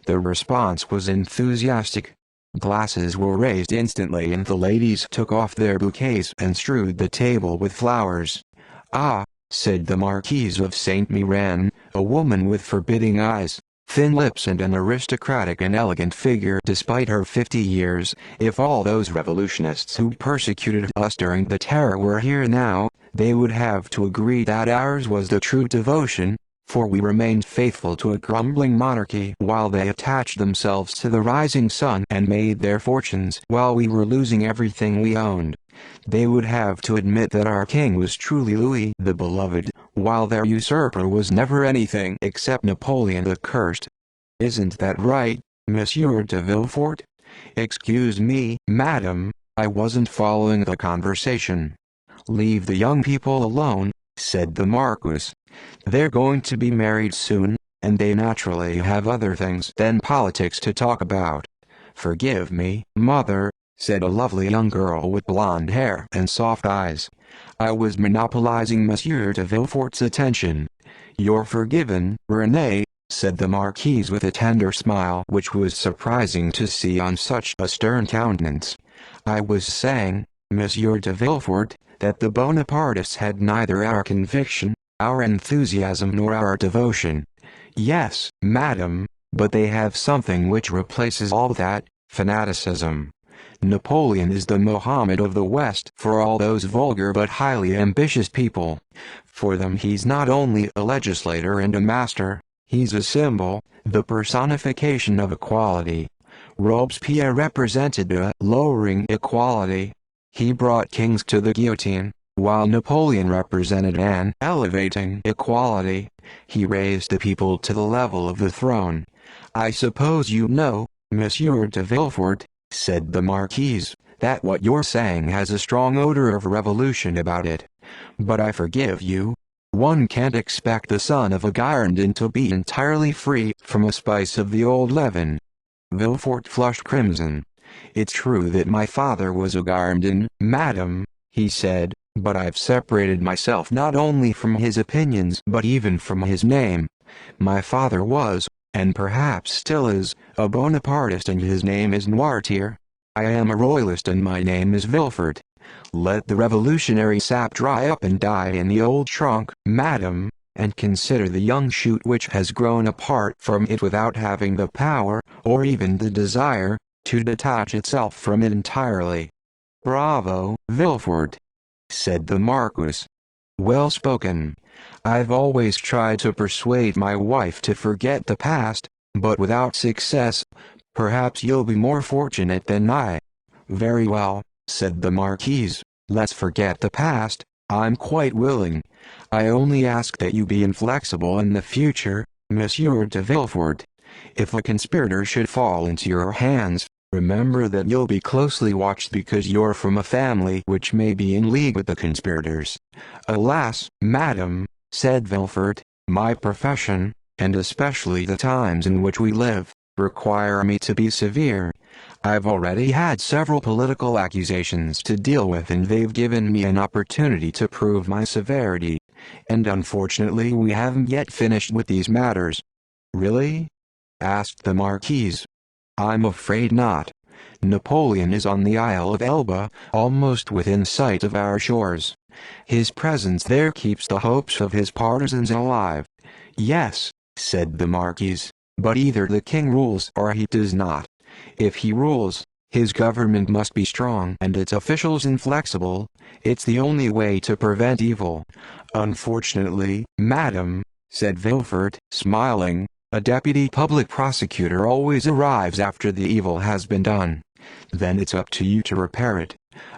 S1: The response was enthusiastic. Glasses were raised instantly and the ladies took off their bouquets and strewed the table with flowers. "Ah," said the Marquise of Saint Méran, a woman with forbidding eyes, thin lips and an aristocratic and elegant figure despite her 50 years, "if all those revolutionists who persecuted us during the terror were here now, they would have to agree that ours was the true devotion, for we remained faithful to a crumbling monarchy while they attached themselves to the rising sun and made their fortunes while we were losing everything we owned. They would have to admit that our king was truly Louis the Beloved, while their usurper was never anything except Napoleon the Cursed. Isn't that right, Monsieur de Villefort?" "Excuse me, madam, I wasn't following the conversation." "Leave the young people alone," said the Marquis. "They're going to be married soon, and they naturally have other things than politics to talk about." "Forgive me, mother," said a lovely young girl with blonde hair and soft eyes. "I was monopolizing Monsieur de Villefort's attention." "You're forgiven, Renee," said the Marquise with a tender smile which was surprising to see on such a stern countenance. "I was saying, Monsieur de Villefort, that the Bonapartists had neither our conviction, our enthusiasm nor our devotion." "Yes, madam, but they have something which replaces all that, fanaticism." Napoleon is the Mohammed of the West for all those vulgar but highly ambitious people. For them he's not only a legislator and a master, he's a symbol, the personification of equality. Robespierre represented a lowering equality. He brought kings to the guillotine, while Napoleon represented an elevating equality. He raised the people to the level of the throne. I suppose you know, Monsieur de Villefort, said the Marquise, that what you're saying has a strong odor of revolution about it. But I forgive you. One can't expect the son of a Girondin to be entirely free from a spice of the old leaven. Villefort flushed crimson. It's true that my father was a Girondin, madame, he said, but I've separated myself not only from his opinions but even from his name. My father was, and perhaps still is, a Bonapartist and his name is Noirtier. I am a royalist and my name is Villefort. Let the revolutionary sap dry up and die in the old trunk, madame, and consider the young shoot which has grown apart from it without having the power, or even the desire, to detach itself from it entirely. Bravo, Villefort, said the Marquis. Well spoken. I've always tried to persuade my wife to forget the past, but without success. Perhaps you'll be more fortunate than I. Very well, said the Marquise, let's forget the past. I'm quite willing. I only ask that you be inflexible in the future, Monsieur de Villefort. If a conspirator should fall into your hands, remember that you'll be closely watched because you're from a family which may be in league with the conspirators. Alas, madame, said Villefort, my profession, and especially the times in which we live, require me to be severe. I've already had several political accusations to deal with and they've given me an opportunity to prove my severity. And unfortunately we haven't yet finished with these matters. Really? Asked the Marquise. I'm afraid not. Napoleon is on the Isle of Elba, almost within sight of our shores. His presence there keeps the hopes of his partisans alive. Yes, said the Marquise, but either the king rules or he does not. If he rules, his government must be strong and its officials inflexible. It's the only way to prevent evil. Unfortunately, madame, said Villefort, smiling, a deputy public prosecutor always arrives after the evil has been done. Then it's up to you to repair it.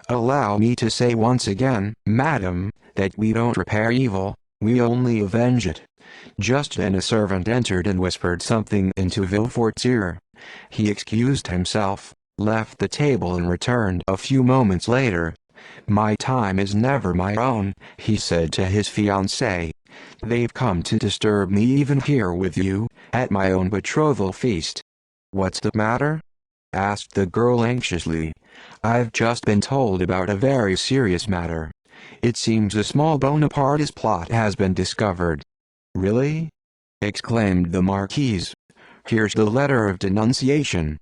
S1: Allow me to say once again, madame, that we don't repair evil, we only avenge it. Just then a servant entered and whispered something into Villefort's ear. He excused himself, left the table and returned a few moments later. My time is never my own, he said to his fiancée. They've come to disturb me even here with you, at my own betrothal feast. What's the matter? Asked the girl anxiously. I've just been told about a very serious matter. It seems a small Bonapartist plot has been discovered. Really? Exclaimed the Marquise. Here's the letter of denunciation.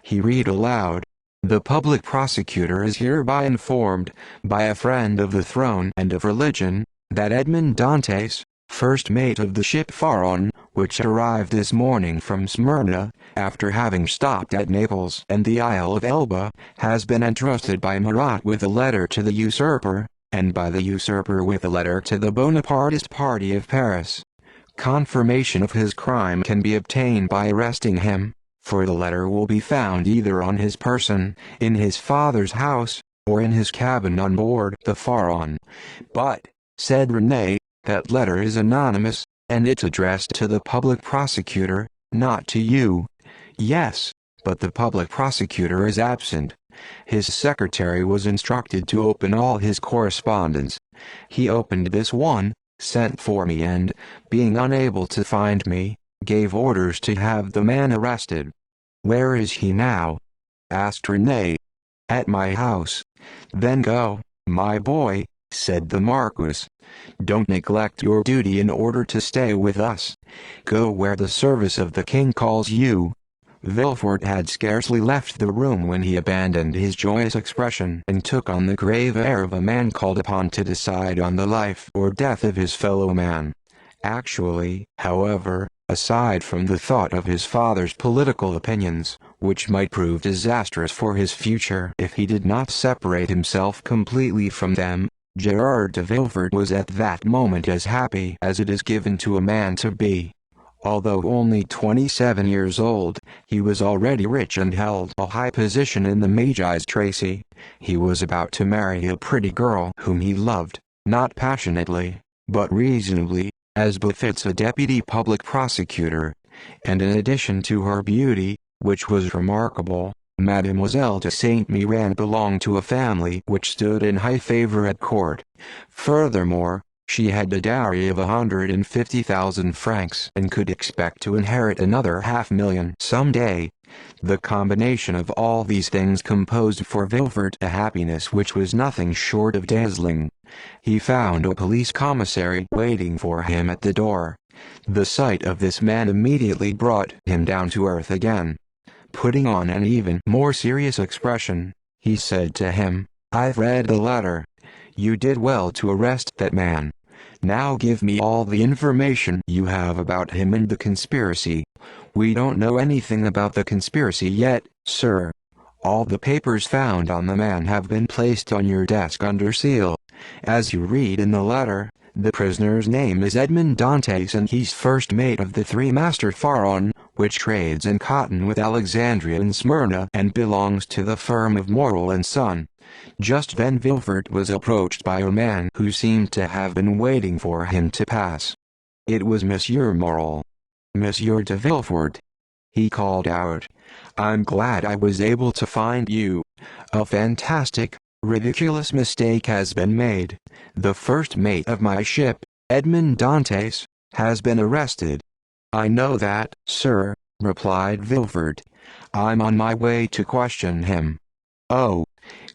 S1: He read aloud. The public prosecutor is hereby informed, by a friend of the throne and of religion, that Edmond Dantes, first mate of the ship Pharaon, which arrived this morning from Smyrna, after having stopped at Naples and the Isle of Elba, has been entrusted by Marat with a letter to the usurper, and by the usurper with a letter to the Bonapartist party of Paris. Confirmation of his crime can be obtained by arresting him, for the letter will be found either on his person, in his father's house, or in his cabin on board the Pharaon. But, said René, that letter is anonymous, and it's addressed to the public prosecutor, not to you. Yes, but the public prosecutor is absent. His secretary was instructed to open all his correspondence. He opened this one, sent for me and, being unable to find me, gave orders to have the man arrested. Where is he now? Asked René. At my house. Then go, my boy, said the Marquis. Don't neglect your duty in order to stay with us. Go where the service of the king calls you. Villefort had scarcely left the room when he abandoned his joyous expression and took on the grave air of a man called upon to decide on the life or death of his fellow man. Actually, however, aside from the thought of his father's political opinions, which might prove disastrous for his future if he did not separate himself completely from them. Gerard de Villefort was at that moment as happy as it is given to a man to be. Although only 27 years old, he was already rich and held a high position in the Magi's Tracy. He was about to marry a pretty girl whom he loved, not passionately, but reasonably, as befits a deputy public prosecutor. And in addition to her beauty, which was remarkable, Mademoiselle de Saint Méran belonged to a family which stood in high favor at court. Furthermore, she had a dowry of 150,000 francs and could expect to inherit another 500,000 someday. The combination of all these things composed for Villefort a happiness which was nothing short of dazzling. He found a police commissary waiting for him at the door. The sight of this man immediately brought him down to earth again. Putting on an even more serious expression, he said to him, "I've read the letter. You did well to arrest that man. Now give me all the information you have about him and the conspiracy." "We don't know anything about the conspiracy yet, sir. All the papers found on the man have been placed on your desk under seal. As you read in the letter, the prisoner's name is Edmond Dantes and he's first mate of the Three Master Pharaon, which trades in cotton with Alexandria and Smyrna and belongs to the firm of Morel and Son." Just then Villefort was approached by a man who seemed to have been waiting for him to pass. It was Monsieur Morel. "Monsieur de Villefort," he called out, "I'm glad I was able to find you. A fantastic, ridiculous mistake has been made. The first mate of my ship, Edmond Dantes, has been arrested." "I know that, sir," replied Villefort. "I'm on my way to question him." "Oh,"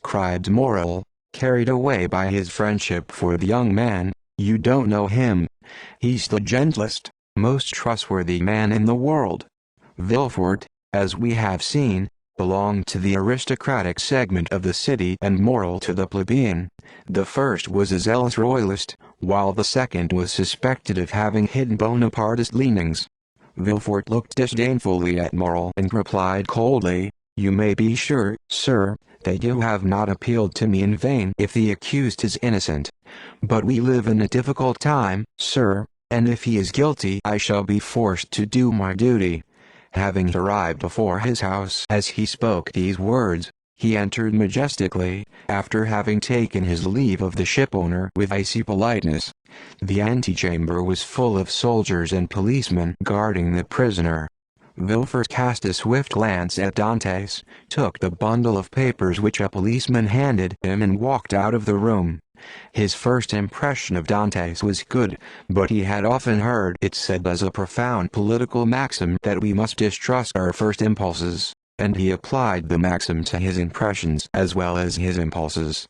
S1: cried Morel, carried away by his friendship for the young man, "you don't know him. He's the gentlest, most trustworthy man in the world." Villefort, as we have seen, belonged to the aristocratic segment of the city and Morel to the plebeian. The first was a zealous royalist, while the second was suspected of having hidden Bonapartist leanings. Villefort looked disdainfully at Morel and replied coldly, "You may be sure, sir, that you have not appealed to me in vain if the accused is innocent. But we live in a difficult time, sir, and if he is guilty I shall be forced to do my duty." Having arrived before his house as he spoke these words, he entered majestically, after having taken his leave of the shipowner with icy politeness. The antechamber was full of soldiers and policemen guarding the prisoner. Villefort cast a swift glance at Dantes, took the bundle of papers which a policeman handed him and walked out of the room. His first impression of Dantes was good, but he had often heard it said as a profound political maxim that we must distrust our first impulses, and he applied the maxim to his impressions as well as his impulses.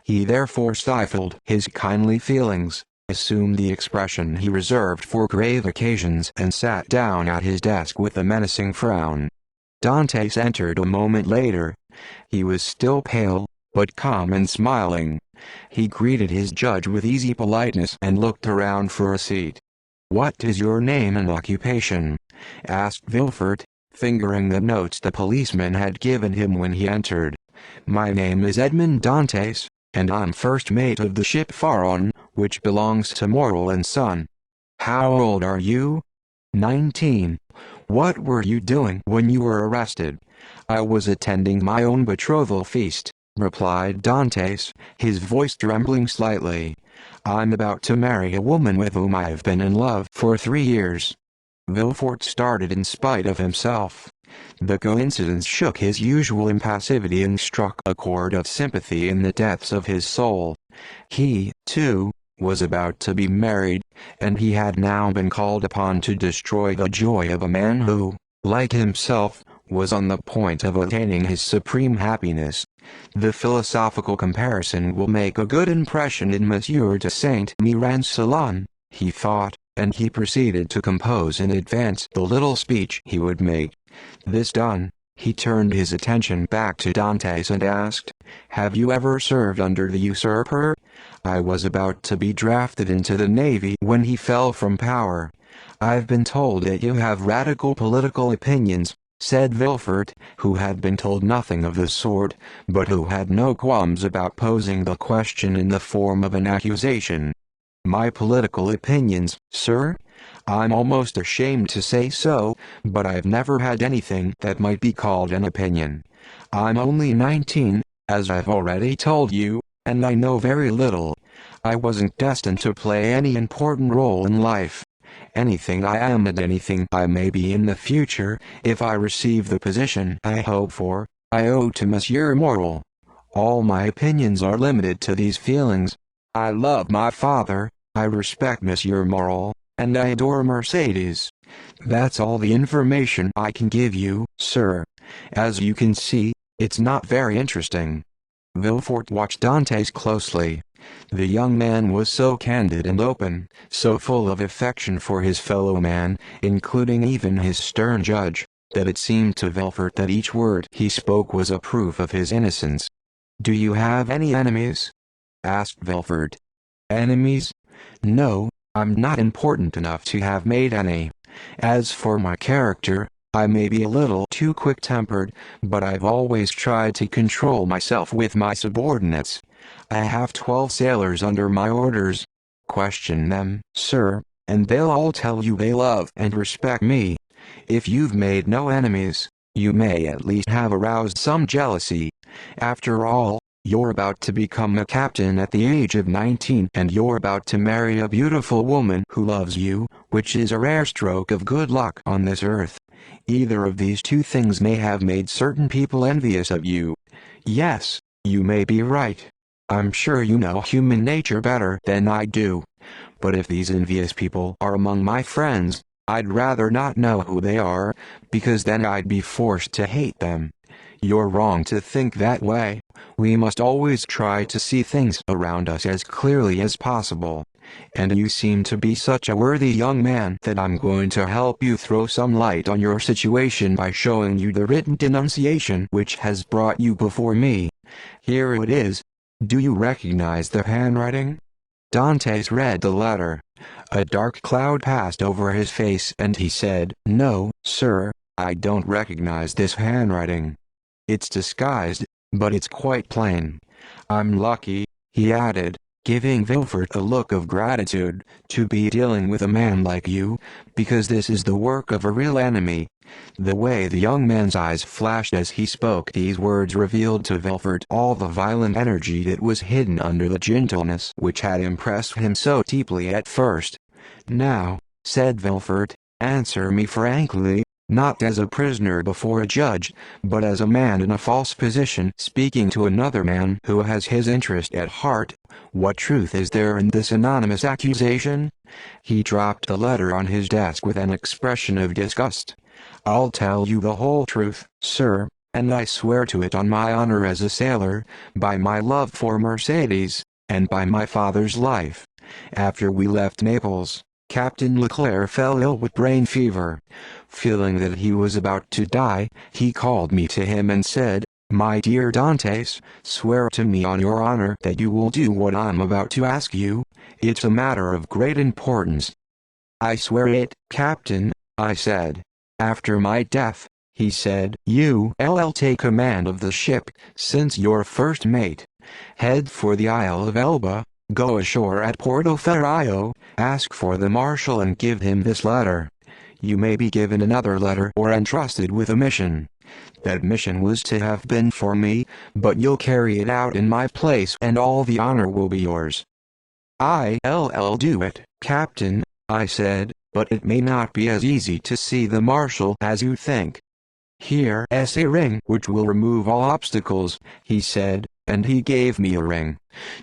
S1: He therefore stifled his kindly feelings, assumed the expression he reserved for grave occasions and sat down at his desk with a menacing frown. Dantes entered a moment later. He was still pale, but calm and smiling. He greeted his judge with easy politeness and looked around for a seat. "What is your name and occupation?" asked Villefort, fingering the notes the policeman had given him when he entered. "My name is Edmond Dantes, and I'm first mate of the ship Pharaon, which belongs to Morel and Son." "How old are you?" 19. "What were you doing when you were arrested?" "I was attending my own betrothal feast," replied Dantes, his voice trembling slightly. "I'm about to marry a woman with whom I have been in love for 3 years." Villefort started in spite of himself. The coincidence shook his usual impassivity and struck a chord of sympathy in the depths of his soul. He, too, was about to be married, and he had now been called upon to destroy the joy of a man who, like himself, was on the point of attaining his supreme happiness. The philosophical comparison will make a good impression in Monsieur de Saint Méran's salon, he thought, and he proceeded to compose in advance the little speech he would make. This done, he turned his attention back to Dantes and asked, "Have you ever served under the usurper?" "I was about to be drafted into the navy when he fell from power." "I've been told that you have radical political opinions," said Vilfort, who had been told nothing of the sort, but who had no qualms about posing the question in the form of an accusation. My political opinions, sir? I'm almost ashamed to say so, but I've never had anything that might be called an opinion. I'm only 19, as I've already told you, and I know very little. I wasn't destined to play any important role in life. Anything I am and anything I may be in the future, if I receive the position I hope for, I owe to Monsieur Morel. All my opinions are limited to these feelings. I love my father, I respect Monsieur Morel, and I adore Mercedes. That's all the information I can give you, sir. As you can see, it's not very interesting. Villefort watched Dantes closely. The young man was so candid and open, so full of affection for his fellow man, including even his stern judge, that it seemed to Villefort that each word he spoke was a proof of his innocence. "Do you have any enemies?" asked Villefort. "Enemies? No, I'm not important enough to have made any. As for my character, I may be a little too quick-tempered, but I've always tried to control myself with my subordinates. I have 12 sailors under my orders. Question them, sir, and they'll all tell you they love and respect me. If you've made no enemies, you may at least have aroused some jealousy. After all, you're about to become a captain at the age of 19 and you're about to marry a beautiful woman who loves you, which is a rare stroke of good luck on this earth. Either of these two things may have made certain people envious of you. Yes, you may be right. I'm sure you know human nature better than I do. But if these envious people are among my friends, I'd rather not know who they are, because then I'd be forced to hate them. You're wrong to think that way. We must always try to see things around us as clearly as possible. And you seem to be such a worthy young man that I'm going to help you throw some light on your situation by showing you the written denunciation which has brought you before me. Here it is. Do you recognize the handwriting? Dantes read the letter. A dark cloud passed over his face and he said, "No, sir, I don't recognize this handwriting. It's disguised, but it's quite plain. I'm lucky," he added, giving Villefort a look of gratitude, "to be dealing with a man like you, because this is the work of a real enemy." The way the young man's eyes flashed as he spoke these words revealed to Villefort all the violent energy that was hidden under the gentleness which had impressed him so deeply at first. "Now," said Villefort, "answer me frankly, not as a prisoner before a judge, but as a man in a false position speaking to another man who has his interest at heart. What truth is there in this anonymous accusation?" He dropped the letter on his desk with an expression of disgust. "I'll tell you the whole truth, sir, and I swear to it on my honor as a sailor, by my love for Mercedes, and by my father's life. After we left Naples, Captain Leclerc fell ill with brain fever. Feeling that he was about to die, he called me to him and said, 'My dear Dantes, swear to me on your honor that you will do what I'm about to ask you. It's a matter of great importance.' 'I swear it, Captain,' I said. 'After my death,' he said, "you'll take command of the ship, since you're first mate. Head for the Isle of Elba, go ashore at Portoferraio, ask for the marshal and give him this letter. You may be given another letter or entrusted with a mission. That mission was to have been for me, but you'll carry it out in my place and all the honor will be yours.' 'I'll do it, Captain,' I said, 'but it may not be as easy to see the marshal as you think.' 'Here's a ring which will remove all obstacles,' he said, and he gave me a ring.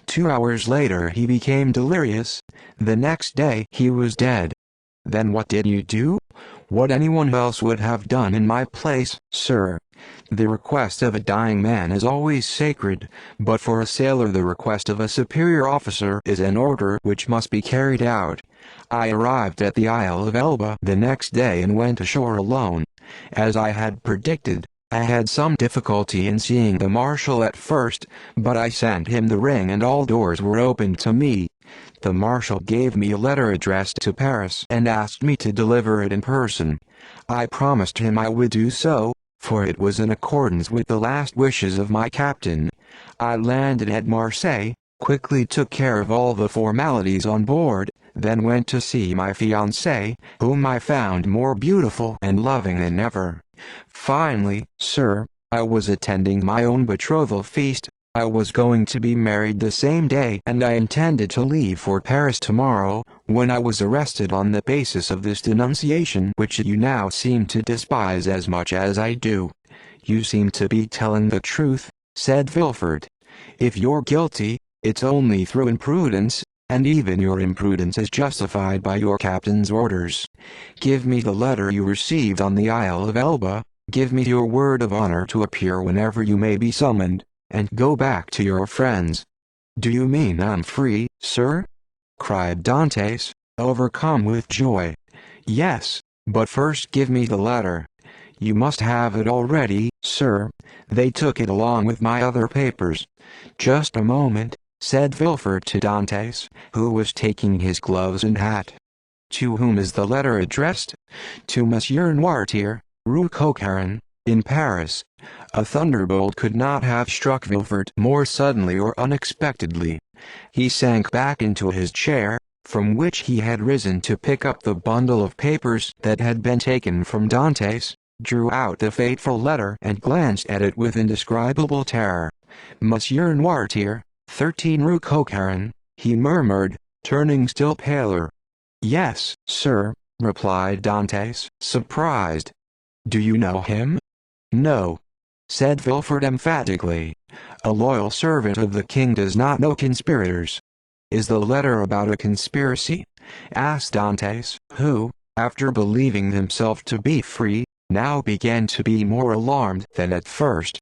S1: 2 hours later he became delirious. The next day he was dead. Then what did you do? What anyone else would have done in my place, sir. The request of a dying man is always sacred, but for a sailor the request of a superior officer is an order which must be carried out. I arrived at the Isle of Elba the next day and went ashore alone. As I had predicted, I had some difficulty in seeing the marshal at first, but I sent him the ring and all doors were open to me. The marshal gave me a letter addressed to Paris and asked me to deliver it in person. I promised him I would do so, for it was in accordance with the last wishes of my captain. I landed at Marseille, quickly took care of all the formalities on board, then went to see my fiancée, whom I found more beautiful and loving than ever. Finally, sir, I was attending my own betrothal feast. I was going to be married the same day and I intended to leave for Paris tomorrow, when I was arrested on the basis of this denunciation which you now seem to despise as much as I do. You seem to be telling the truth, said Villefort. If you're guilty, it's only through imprudence, and even your imprudence is justified by your captain's orders. Give me the letter you received on the Isle of Elba, give me your word of honor to appear whenever you may be summoned, and go back to your friends. Do you mean I'm free, sir? Cried Dantès, overcome with joy. Yes, but first give me the letter. You must have it already, sir. They took it along with my other papers. Just a moment, said Villefort to Dantès, who was taking his gloves and hat. To whom is the letter addressed? To Monsieur Noirtier, Rue Coquerin, in Paris. A thunderbolt could not have struck Villefort more suddenly or unexpectedly. He sank back into his chair, from which he had risen to pick up the bundle of papers that had been taken from Dantès, drew out the fateful letter and glanced at it with indescribable terror. Monsieur Noirtier, 13 Rue Coquerin, he murmured, turning still paler. Yes, sir, replied Dantès, surprised. Do you know him? No, said Villefort emphatically. A loyal servant of the king does not know conspirators. Is the letter about a conspiracy? Asked Dantès, who, after believing himself to be free, now began to be more alarmed than at first.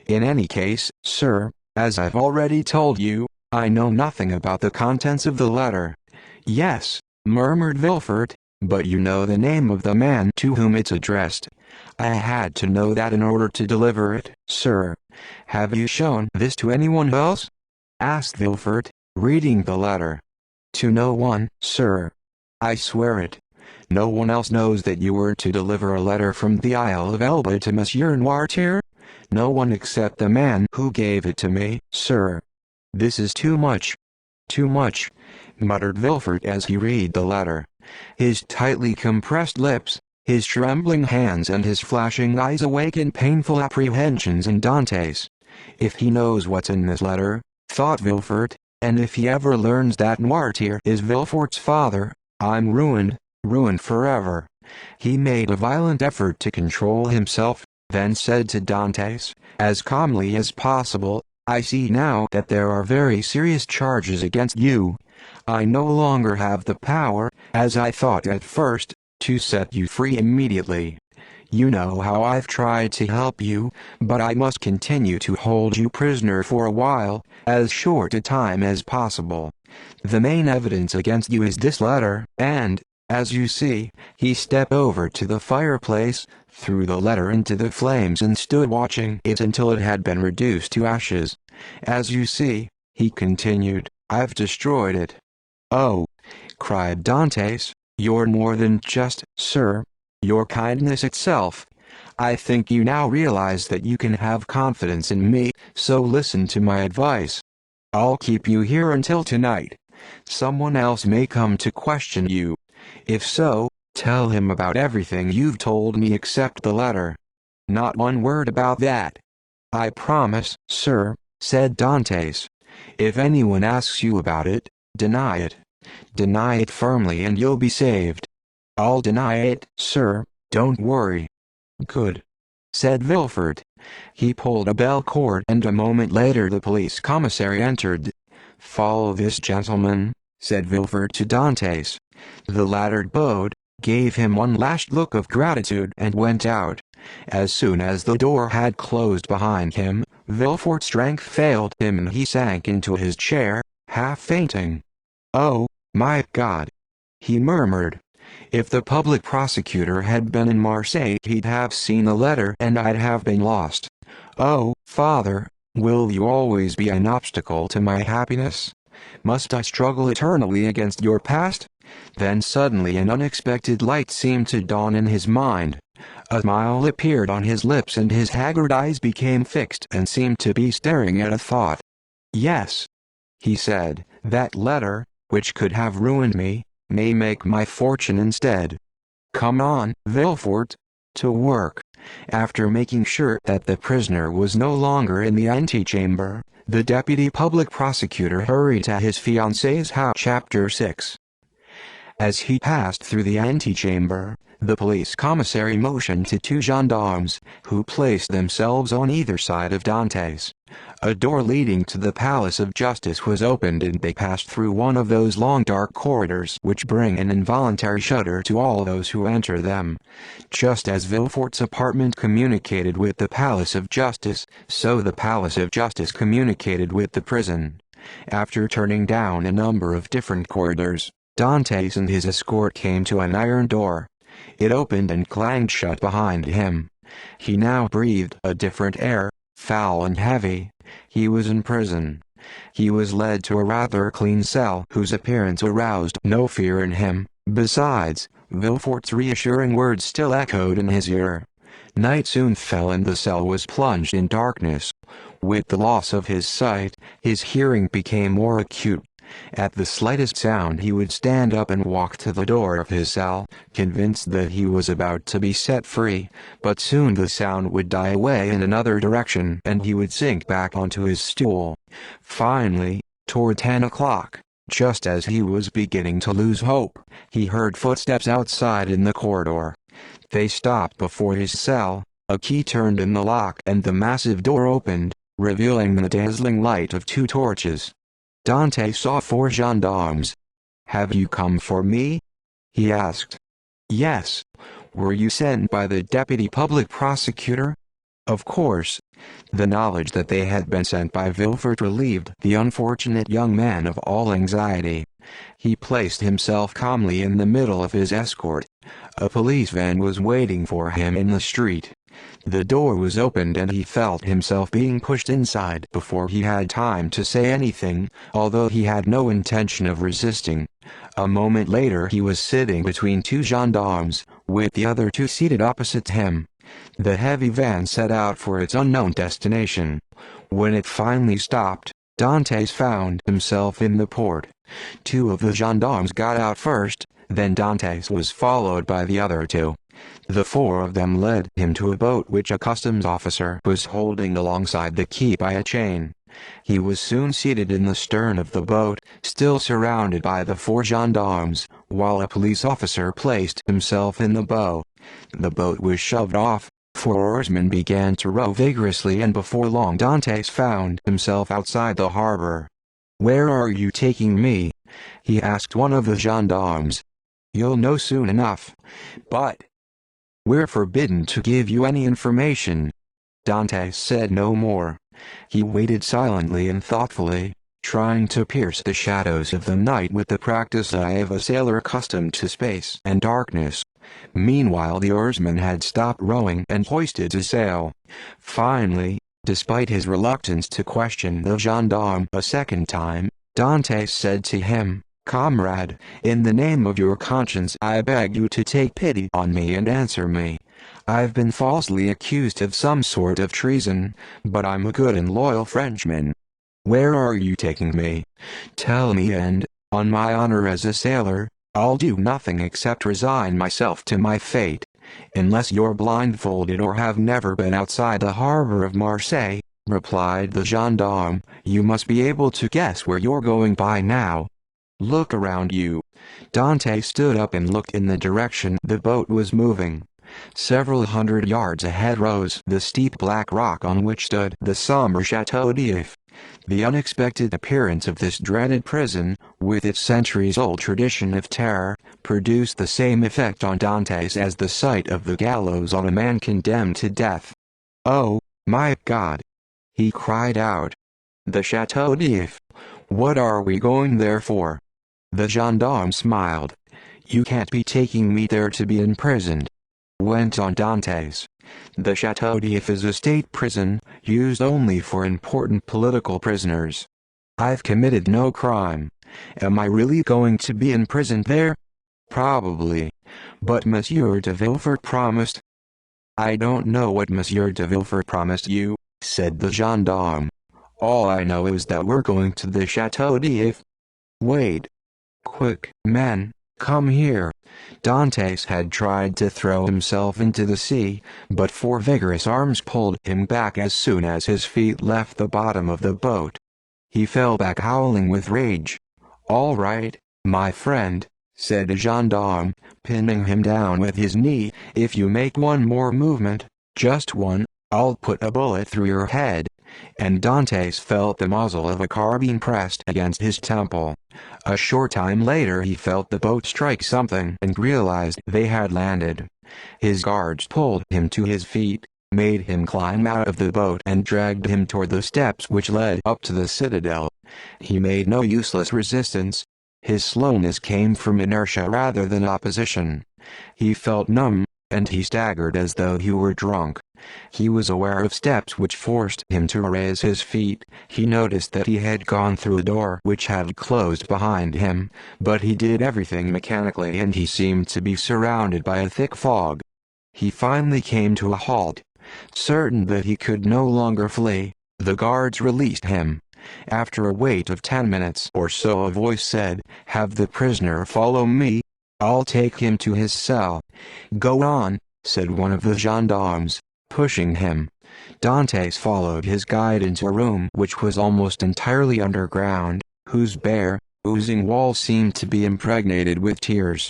S1: In any case, sir, as I've already told you, I know nothing about the contents of the letter. Yes, murmured Villefort, but you know the name of the man to whom it's addressed. I had to know that in order to deliver it, sir. Have you shown this to anyone else? Asked Villefort, reading the letter. To no one, sir. I swear it. No one else knows that you were to deliver a letter from the Isle of Elba to Monsieur Noirtier? No one except the man who gave it to me, sir. This is too much. Too much, muttered Villefort as he read the letter. His tightly compressed lips, his trembling hands and his flashing eyes awakened painful apprehensions in Dantès. If he knows what's in this letter, thought Villefort, and if he ever learns that Noirtier is Villefort's father, I'm ruined, ruined forever. He made a violent effort to control himself, then said to Dantès, as calmly as possible, I see now that there are very serious charges against you. I no longer have the power, as I thought at first, to set you free immediately. You know how I've tried to help you, but I must continue to hold you prisoner for a while, as short a time as possible. The main evidence against you is this letter, and, as you see, he stepped over to the fireplace, threw the letter into the flames and stood watching it until it had been reduced to ashes. As you see, he continued, I've destroyed it. Oh, cried Dantès, you're more than just, sir. Your kindness itself. I think you now realize that you can have confidence in me, so listen to my advice. I'll keep you here until tonight. Someone else may come to question you. If so, tell him about everything you've told me except the letter. Not one word about that. I promise, sir, said Dantès. If anyone asks you about it, deny it. Deny it firmly and you'll be saved. I'll deny it, sir, don't worry. Good, said Villefort. He pulled a bell cord and a moment later the police commissary entered. Follow this gentleman, said Villefort to Dantès. The latter bowed, gave him one last look of gratitude and went out. As soon as the door had closed behind him, Villefort's strength failed him and he sank into his chair, half fainting. Oh, my God, he murmured. If the public prosecutor had been in Marseille he'd have seen the letter and I'd have been lost. Oh, Father, will you always be an obstacle to my happiness? Must I struggle eternally against your past? Then suddenly an unexpected light seemed to dawn in his mind. A smile appeared on his lips and his haggard eyes became fixed and seemed to be staring at a thought. Yes, he said, that letter, which could have ruined me, may make my fortune instead. Come on, Villefort, to work. After making sure that the prisoner was no longer in the antechamber, the deputy public prosecutor hurried to his fiancée's house. Chapter 6. As he passed through the antechamber, the police commissary motioned to two gendarmes, who placed themselves on either side of Dantes. A door leading to the Palace of Justice was opened and they passed through one of those long dark corridors which bring an involuntary shudder to all those who enter them. Just as Villefort's apartment communicated with the Palace of Justice, so the Palace of Justice communicated with the prison. After turning down a number of different corridors, Dantes and his escort came to an iron door. It opened and clanged shut behind him. He now breathed a different air, foul and heavy. He was in prison. He was led to a rather clean cell whose appearance aroused no fear in him. Besides, Villefort's reassuring words still echoed in his ear. Night soon fell and the cell was plunged in darkness. With the loss of his sight, his hearing became more acute. At the slightest sound he would stand up and walk to the door of his cell, convinced that he was about to be set free, but soon the sound would die away in another direction and he would sink back onto his stool. Finally, toward 10 o'clock, just as he was beginning to lose hope, he heard footsteps outside in the corridor. They stopped before his cell, a key turned in the lock and the massive door opened, revealing the dazzling light of two torches. Dante saw four gendarmes. "Have you come for me?" he asked. "Yes. Were you sent by the deputy public prosecutor?" Of course. The knowledge that they had been sent by Villefort relieved the unfortunate young man of all anxiety. He placed himself calmly in the middle of his escort. A police van was waiting for him in the street. The door was opened and he felt himself being pushed inside before he had time to say anything, although he had no intention of resisting. A moment later he was sitting between two gendarmes, with the other two seated opposite him. The heavy van set out for its unknown destination. When it finally stopped, Dantes found himself in the port. Two of the gendarmes got out first, then Dantes was followed by the other two. The four of them led him to a boat which a customs officer was holding alongside the quay by a chain. He was soon seated in the stern of the boat, still surrounded by the four gendarmes, while a police officer placed himself in the bow. The boat was shoved off. Four oarsmen began to row vigorously and before long Dantes found himself outside the harbor. "Where are you taking me?" he asked one of the gendarmes. "You'll know soon enough. But we're forbidden to give you any information." Dantes said no more. He waited silently and thoughtfully, trying to pierce the shadows of the night with the practiced eye of a sailor accustomed to space and darkness. Meanwhile the oarsman had stopped rowing and hoisted his sail. Finally, despite his reluctance to question the gendarme a second time, Dantes said to him, "Comrade, in the name of your conscience I beg you to take pity on me and answer me. I've been falsely accused of some sort of treason, but I'm a good and loyal Frenchman. Where are you taking me? Tell me and, on my honor as a sailor, I'll do nothing except resign myself to my fate. Unless you're blindfolded or have never been outside the harbor of Marseille," replied the gendarme, "you must be able to guess where you're going by now. Look around you." Dante stood up and looked in the direction the boat was moving. Several hundred yards ahead rose the steep black rock on which stood the somber Château d'If. The unexpected appearance of this dreaded prison, with its centuries-old tradition of terror, produced the same effect on Dantes as the sight of the gallows on a man condemned to death. "Oh, my God!" he cried out. "The Château d'If! What are we going there for?" The gendarme smiled. "You can't be taking me there to be imprisoned," went on Dantes. "The Château d'If is a state prison, used only for important political prisoners. I've committed no crime. Am I really going to be imprisoned there? Probably. But Monsieur de Villefort promised. I don't know what Monsieur de Villefort promised you, said the gendarme. All I know is that we're going to the Chateau d'If. Wait. Quick, men, come here. Dantes had tried to throw himself into the sea, but four vigorous arms pulled him back as soon as his feet left the bottom of the boat. He fell back howling with rage. All right, my friend, said a gendarme, pinning him down with his knee, if you make one more movement, just one, I'll put a bullet through your head. And Dantes felt the muzzle of a carbine pressed against his temple. A short time later he felt the boat strike something and realized they had landed. His guards pulled him to his feet, made him climb out of the boat and dragged him toward the steps which led up to the citadel. He made no useless resistance. His slowness came from inertia rather than opposition. He felt numb, and he staggered as though he were drunk. He was aware of steps which forced him to raise his feet. He noticed that he had gone through a door which had closed behind him, but he did everything mechanically and he seemed to be surrounded by a thick fog. He finally came to a halt. Certain that he could no longer flee, the guards released him. After a wait of 10 minutes or so a voice said, "Have the prisoner follow me. I'll take him to his cell." "Go on," said one of the gendarmes, pushing him. Dantes followed his guide into a room which was almost entirely underground, whose bare, oozing walls seemed to be impregnated with tears.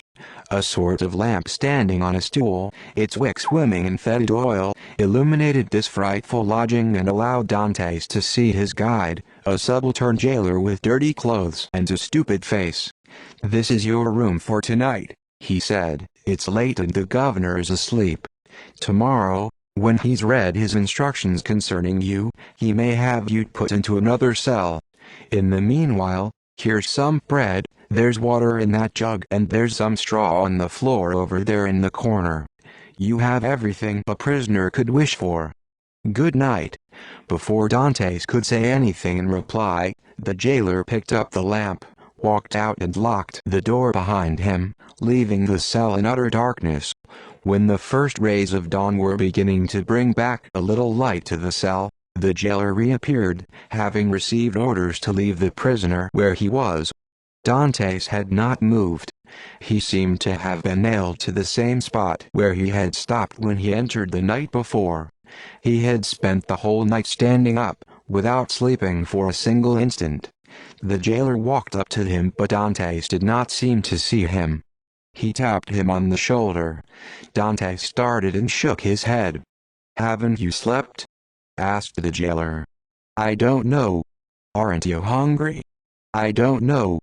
S1: A sort of lamp standing on a stool, its wick swimming in fetid oil, illuminated this frightful lodging and allowed Dantes to see his guide, a subaltern jailer with dirty clothes and a stupid face. "This is your room for tonight," he said. "It's late and the governor is asleep. Tomorrow, when he's read his instructions concerning you, he may have you put into another cell. In the meanwhile, here's some bread, there's water in that jug and there's some straw on the floor over there in the corner. You have everything a prisoner could wish for. Good night." Before Dantes could say anything in reply, the jailer picked up the lamp, walked out and locked the door behind him, leaving the cell in utter darkness. When the first rays of dawn were beginning to bring back a little light to the cell, the jailer reappeared, having received orders to leave the prisoner where he was. Dantes had not moved. He seemed to have been nailed to the same spot where he had stopped when he entered the night before. He had spent the whole night standing up, without sleeping for a single instant. The jailer walked up to him but Dantes did not seem to see him. He tapped him on the shoulder. Dantes started and shook his head. "Haven't you slept?" asked the jailer. "I don't know." "Aren't you hungry?" "I don't know."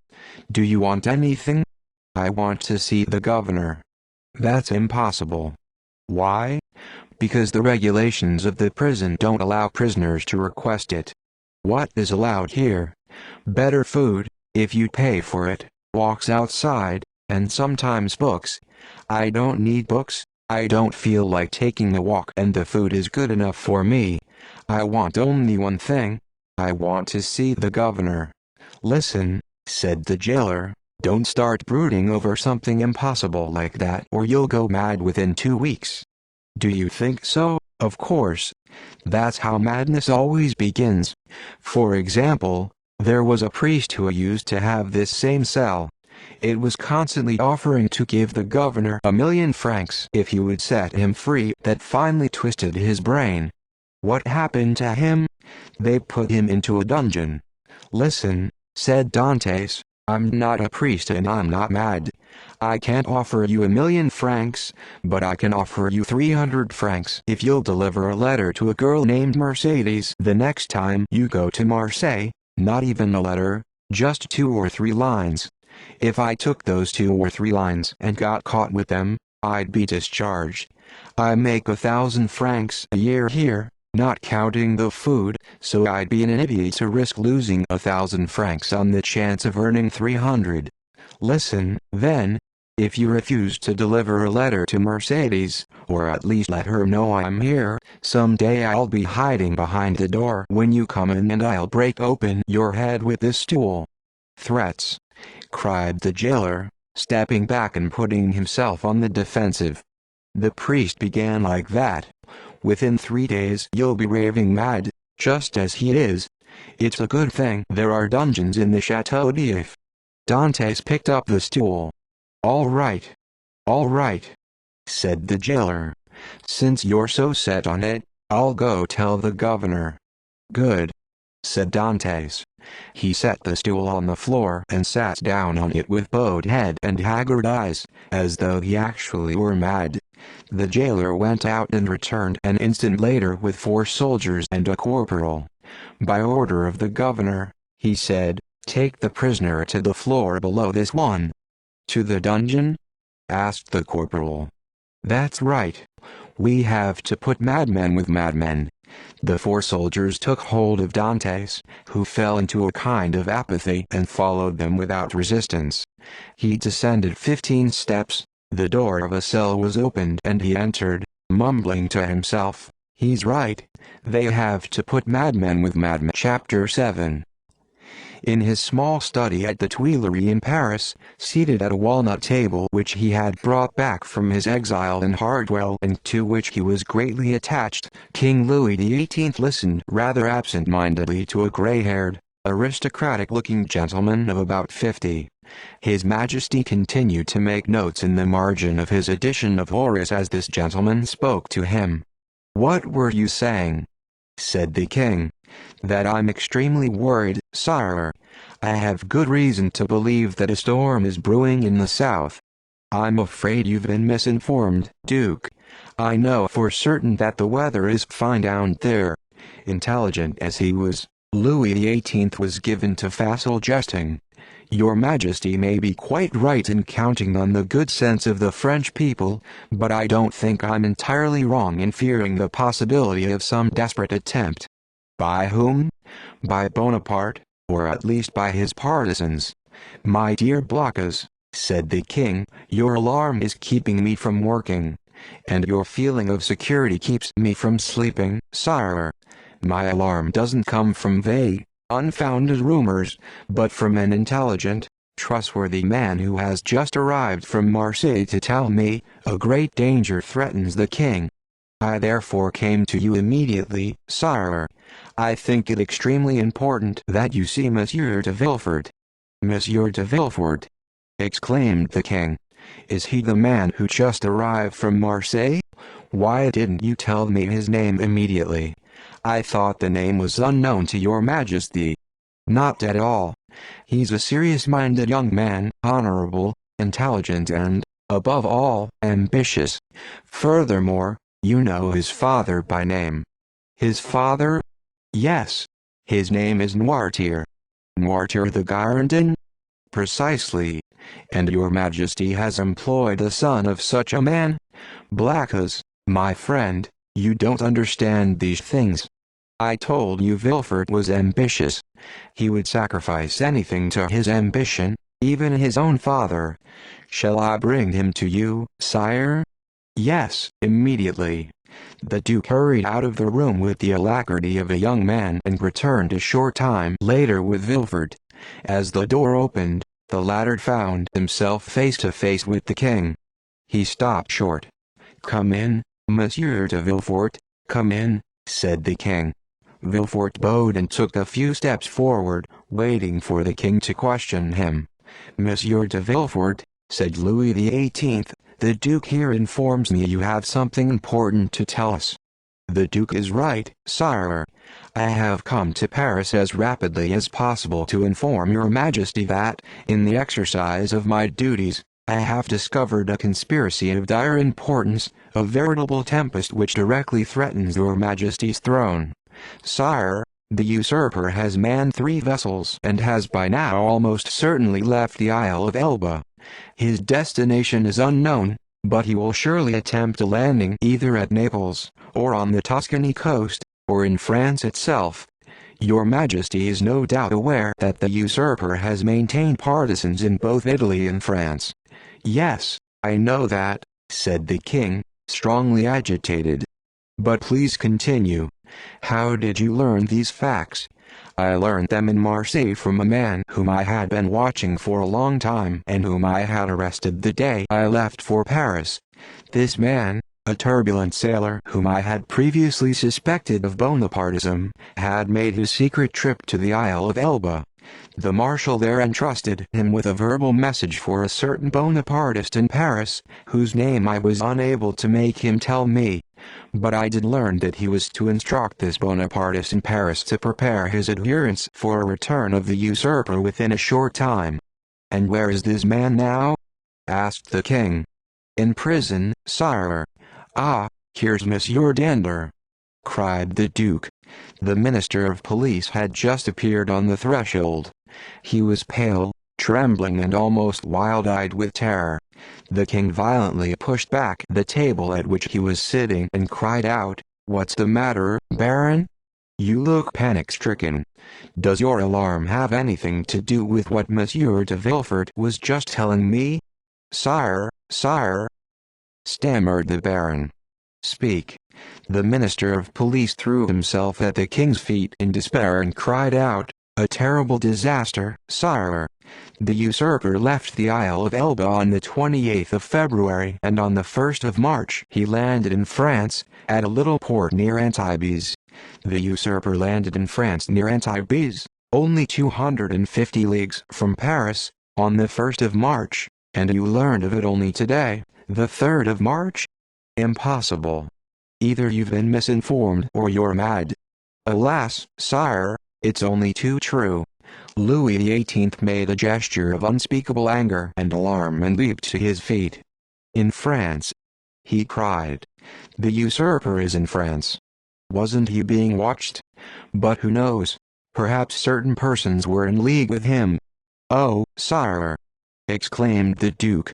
S1: "Do you want anything?" "I want to see the governor." "That's impossible." "Why?" "Because the regulations of the prison don't allow prisoners to request it." "What is allowed here?" "Better food, if you pay for it, walks outside, and sometimes books." "I don't need books. I don't feel like taking a walk and the food is good enough for me. I want only one thing. I want to see the governor." "Listen," said the jailer, "don't start brooding over something impossible like that or you'll go mad within 2 weeks." "Do you think so?" "Of course. That's how madness always begins. For example, there was a priest who used to have this same cell. It was constantly offering to give the governor 1,000,000 francs if he would set him free. That finally twisted his brain. What happened to him? They put him into a dungeon." "Listen," said Dantes, "I'm not a priest and I'm not mad. I can't offer you 1,000,000 francs, but I can offer you 300 francs if you'll deliver a letter to a girl named Mercedes the next time you go to Marseille. Not even a letter, just 2 or 3 lines. If I took those 2 or 3 lines and got caught with them, I'd be discharged. I make 1,000 francs a year here, not counting the food, so I'd be an idiot to risk losing 1,000 francs on the chance of earning 300. Listen, then, If you refuse to deliver a letter to Mercedes, or at least let her know I'm here, someday I'll be hiding behind the door when you come in and I'll break open your head with this stool." "Threats!" cried the jailer, stepping back and putting himself on the defensive. The priest began like that. "Within 3 days you'll be raving mad, just as he is. It's a good thing there are dungeons in the Chateau d'If." Dantes picked up the stool. All right, said the jailer. "Since you're so set on it, I'll go tell the governor." "Good," said Dantes. He set the stool on the floor and sat down on it with bowed head and haggard eyes, as though he actually were mad. The jailer went out and returned an instant later with 4 soldiers and a corporal. "By order of the governor," he said, "take the prisoner to the floor below this one." "To the dungeon?" asked the corporal. "That's right. We have to put madmen with madmen." The 4 soldiers took hold of Dantes, who fell into a kind of apathy and followed them without resistance. He descended 15 steps, the door of a cell was opened and he entered, mumbling to himself, "He's right, they have to put madmen with madmen." Chapter 7. In his small study at the Tuileries in Paris, seated at a walnut table which he had brought back from his exile in Hardwell and to which he was greatly attached, King Louis XVIII listened rather absent-mindedly to a gray-haired, aristocratic-looking gentleman of about 50. His Majesty continued to make notes in the margin of his edition of Horace as this gentleman spoke to him. "What were you saying?" said the king. "That I'm extremely worried, sire. I have good reason to believe that a storm is brewing in the south." "I'm afraid you've been misinformed, Duke. I know for certain that the weather is fine down there." Intelligent as he was, Louis XVIII was given to facile jesting. "Your Majesty may be quite right in counting on the good sense of the French people, but I don't think I'm entirely wrong in fearing the possibility of some desperate attempt." "By whom?" "By Bonaparte, or at least by his partisans." "My dear Blocas," said the king, "your alarm is keeping me from working. And your feeling of security keeps me from sleeping, sire. My alarm doesn't come from vague, unfounded rumors, but from an intelligent, trustworthy man who has just arrived from Marseille to tell me, a great danger threatens the king. I therefore came to you immediately, sire. I think it extremely important that you see Monsieur de Villefort." "Monsieur de Villefort?" exclaimed the king. "Is he the man who just arrived from Marseille? Why didn't you tell me his name immediately? I thought the name was unknown to your Majesty." "Not at all. He's a serious-minded young man, honorable, intelligent and, above all, ambitious. Furthermore, you know his father by name." "His father?" "Yes. His name is Noirtier." "Noirtier the Girondin?" "Precisely. And your Majesty has employed the son of such a man? Blacas, my friend, you don't understand these things. I told you Villefort was ambitious. He would sacrifice anything to his ambition, even his own father. Shall I bring him to you, sire?" "Yes, immediately." The Duke hurried out of the room with the alacrity of a young man and returned a short time later with Villefort. As the door opened, the latter found himself face to face with the king. He stopped short. "Come in, Monsieur de Villefort, come in," said the king. Villefort bowed and took a few steps forward, waiting for the king to question him. "Monsieur de Villefort," said Louis XVIII, "the Duke here informs me you have something important to tell us." "The Duke is right, sire. I have come to Paris as rapidly as possible to inform your Majesty that, in the exercise of my duties, I have discovered a conspiracy of dire importance, a veritable tempest which directly threatens your Majesty's throne. Sire, the usurper has manned 3 vessels and has by now almost certainly left the Isle of Elba. His destination is unknown, but he will surely attempt a landing either at Naples, or on the Tuscany coast, or in France itself. Your Majesty is no doubt aware that the usurper has maintained partisans in both Italy and France. Yes, I know that, said the king, strongly agitated. But please continue. How did you learn these facts? I learned them in Marseille from a man whom I had been watching for a long time and whom I had arrested the day I left for Paris. This man, a turbulent sailor whom I had previously suspected of Bonapartism, had made his secret trip to the Isle of Elba. The marshal there entrusted him with a verbal message for a certain Bonapartist in Paris, whose name I was unable to make him tell me. But I did learn that he was to instruct this Bonapartist in Paris to prepare his adherents for a return of the usurper within a short time. And where is this man now? Asked the king. In prison, sire. Ah, here's Monsieur Dander, cried the duke. The minister of police had just appeared on the threshold. He was pale, trembling and almost wild-eyed with terror. The king violently pushed back the table at which he was sitting and cried out, "What's the matter, Baron? You look panic-stricken. Does your alarm have anything to do with what Monsieur de Villefort was just telling me?" "Sire, sire," stammered the Baron. "Speak." The minister of police threw himself at the king's feet in despair and cried out, "A terrible disaster, sire. The usurper left the Isle of Elba on the 28th of February and on the 1st of March he landed in France, at a little port near Antibes. The usurper landed in France near Antibes, only 250 leagues from Paris, on the 1st of March, and you learned of it only today, the 3rd of March? Impossible. Either you've been misinformed or you're mad." "Alas, sire, it's only too true." Louis XVIII made a gesture of unspeakable anger and alarm and leaped to his feet. "In France!" he cried. "The usurper is in France. Wasn't he being watched? But who knows? Perhaps certain persons were in league with him." "Oh, sire!" exclaimed the duke.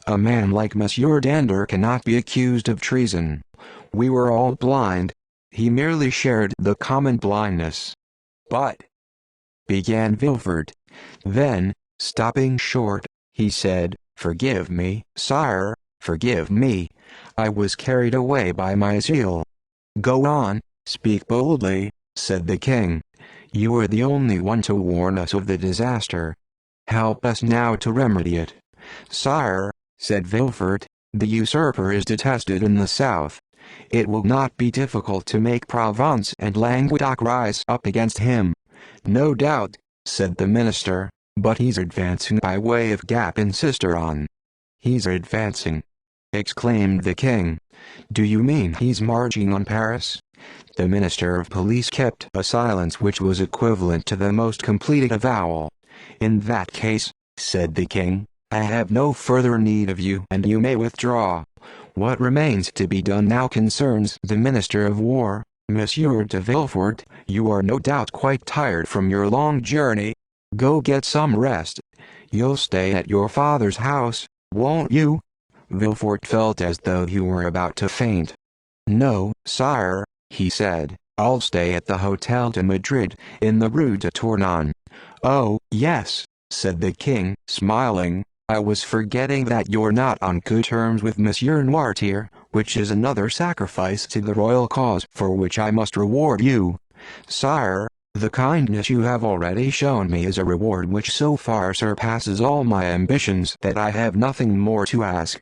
S1: "A man like Monsieur Dander cannot be accused of treason. We were all blind. He merely shared the common blindness." "But," began Villefort. Then, stopping short, he said, "Forgive me, sire, forgive me. I was carried away by my zeal." "Go on, speak boldly," said the king. "You are the only one to warn us of the disaster. Help us now to remedy it." "Sire," said Villefort, "the usurper is detested in the south. It will not be difficult to make Provence and Languedoc rise up against him." "No doubt," said the minister, "but he's advancing by way of Gap and Sisteron." "He's advancing!" exclaimed the king. "Do you mean he's marching on Paris?" The minister of police kept a silence which was equivalent to the most complete avowal. "In that case," said the king, "I have no further need of you and you may withdraw. What remains to be done now concerns the Minister of War. Monsieur de Villefort, you are no doubt quite tired from your long journey. Go get some rest. You'll stay at your father's house, won't you?" Villefort felt as though he were about to faint. "No, sire," he said, "I'll stay at the Hotel de Madrid, in the Rue de Tournon." "Oh, yes," said the king, smiling, "I was forgetting that you're not on good terms with Monsieur Noirtier, which is another sacrifice to the royal cause for which I must reward you." "Sire, the kindness you have already shown me is a reward which so far surpasses all my ambitions that I have nothing more to ask.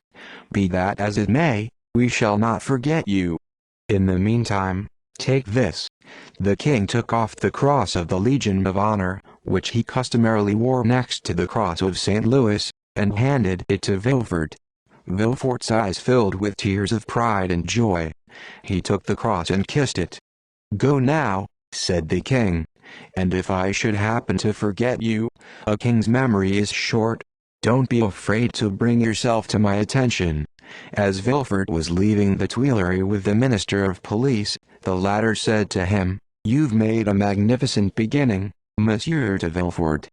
S1: Be that as it may, we shall not forget you. In the meantime, take this." The king took off the cross of the Legion of Honor, which he customarily wore next to the cross of St. Louis, and handed it to Villefort. Villefort's eyes filled with tears of pride and joy. He took the cross and kissed it. "Go now," said the king, "and if I should happen to forget you, a king's memory is short, don't be afraid to bring yourself to my attention." As Villefort was leaving the Tuileries with the minister of police, the latter said to him, "You've made a magnificent beginning, Monsieur de Villefort.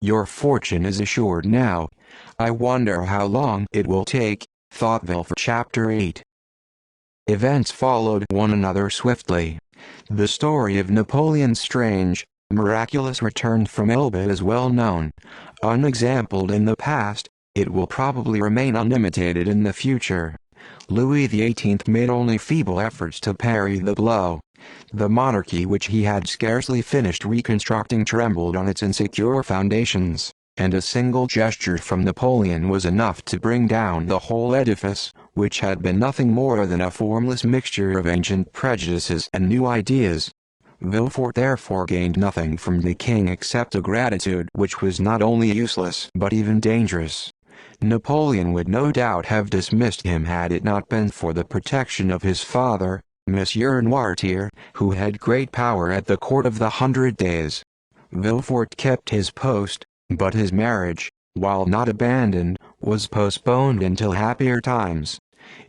S1: Your fortune is assured now. I wonder how long it will take," thought Villefort. Chapter 8. Events followed one another swiftly. The story of Napoleon's strange, miraculous return from Elba is well known. Unexampled in the past, It will probably remain unimitated in the future. Louis XVIII made only feeble efforts to parry the blow. The monarchy which he had scarcely finished reconstructing trembled on its insecure foundations, and a single gesture from Napoleon was enough to bring down the whole edifice, which had been nothing more than a formless mixture of ancient prejudices and new ideas. Villefort therefore gained nothing from the king except a gratitude which was not only useless but even dangerous. Napoleon would no doubt have dismissed him had it not been for the protection of his father, Monsieur Noirtier, who had great power at the court of the 100 Days. Villefort kept his post, but his marriage, while not abandoned, was postponed until happier times.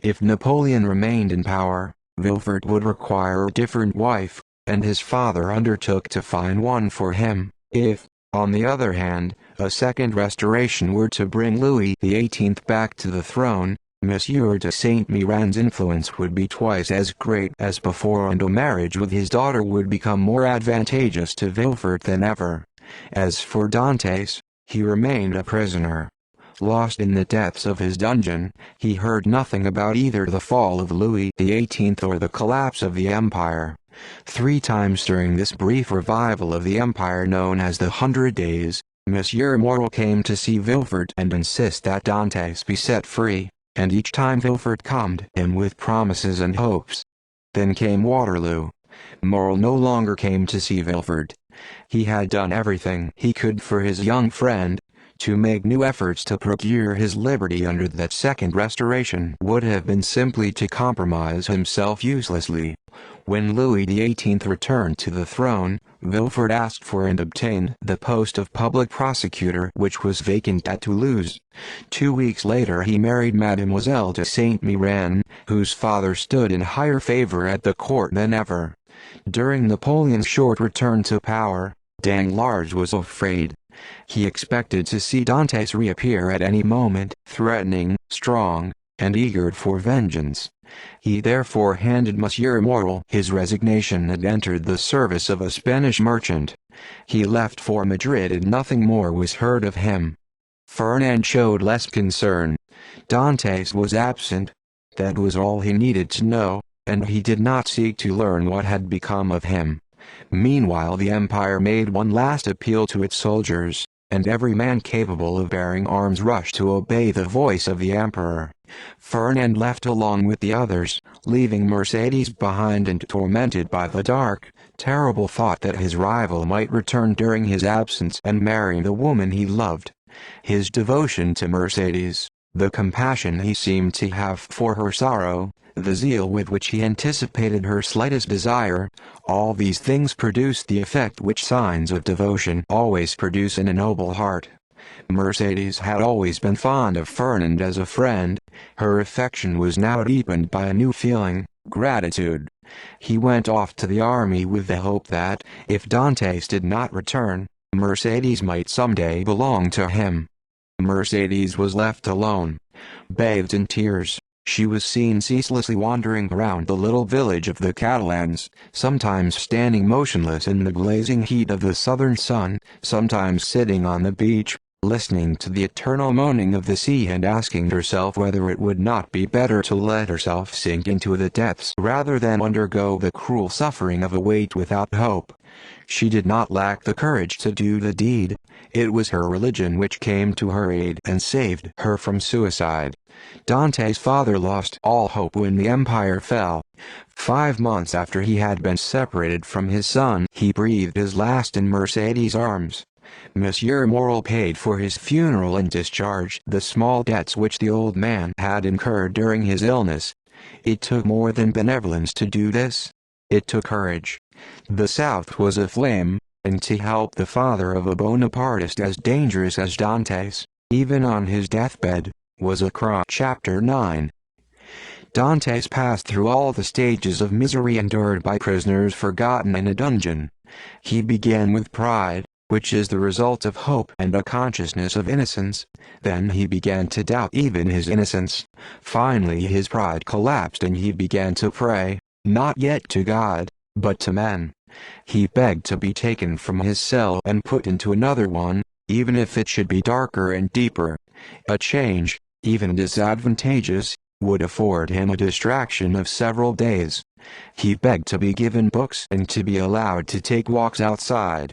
S1: If Napoleon remained in power, Villefort would require a different wife, and his father undertook to find one for him. If, on the other hand, a second restoration were to bring Louis XVIII back to the throne, Monsieur de Saint-Méran's influence would be twice as great as before, and a marriage with his daughter would become more advantageous to Villefort than ever. As for Dantes, he remained a prisoner. Lost in the depths of his dungeon, he heard nothing about either the fall of Louis XVIII or the collapse of the empire. 3 times during this brief revival of the empire known as the 100 Days, Monsieur Morel came to see Villefort and insist that Dantes be set free, and each time Villefort calmed him with promises and hopes. Then came Waterloo. Morel no longer came to see Villefort. He had done everything he could for his young friend. To make new efforts to procure his liberty under that second restoration would have been simply to compromise himself uselessly. When Louis XVIII returned to the throne, Villefort asked for and obtained the post of public prosecutor which was vacant at Toulouse. 2 weeks later he married Mademoiselle de Saint-Méran, whose father stood in higher favor at the court than ever. During Napoleon's short return to power, Danglars was afraid. He expected to see Dantes reappear at any moment, threatening, strong, and eager for vengeance. He therefore handed Monsieur Morel his resignation and entered the service of a Spanish merchant. He left for Madrid and nothing more was heard of him. Fernand showed less concern. Dantes was absent. That was all he needed to know, and he did not seek to learn what had become of him. Meanwhile the empire made one last appeal to its soldiers, and every man capable of bearing arms rushed to obey the voice of the emperor. Fernand left along with the others, leaving Mercedes behind and tormented by the dark, terrible thought that his rival might return during his absence and marry the woman he loved. His devotion to Mercedes, the compassion he seemed to have for her sorrow, the zeal with which he anticipated her slightest desire, all these things produced the effect which signs of devotion always produce in a noble heart. Mercedes had always been fond of Fernand as a friend. Her affection was now deepened by a new feeling, gratitude. He went off to the army with the hope that, if Dantes did not return, Mercedes might someday belong to him. Mercedes was left alone. Bathed in tears, she was seen ceaselessly wandering around the little village of the Catalans, sometimes standing motionless in the blazing heat of the southern sun, sometimes sitting on the beach, listening to the eternal moaning of the sea and asking herself whether it would not be better to let herself sink into the depths rather than undergo the cruel suffering of a weight without hope. She did not lack the courage to do the deed. It was her religion which came to her aid and saved her from suicide. Dante's father lost all hope when the empire fell. 5 months after he had been separated from his son, he breathed his last in Mercedes' arms. Monsieur Morel paid for his funeral and discharged the small debts which the old man had incurred during his illness. It took more than benevolence to do this. It took courage. The South was aflame, and to help the father of a Bonapartist as dangerous as Dantes, even on his deathbed, was a crime. Chapter 9. Dantes passed through all the stages of misery endured by prisoners forgotten in a dungeon. He began with pride, which is the result of hope and a consciousness of innocence. Then he began to doubt even his innocence. Finally his pride collapsed and he began to pray, not yet to God, but to men. He begged to be taken from his cell and put into another one, even if it should be darker and deeper. A change, even disadvantageous, would afford him a distraction of several days. He begged to be given books and to be allowed to take walks outside.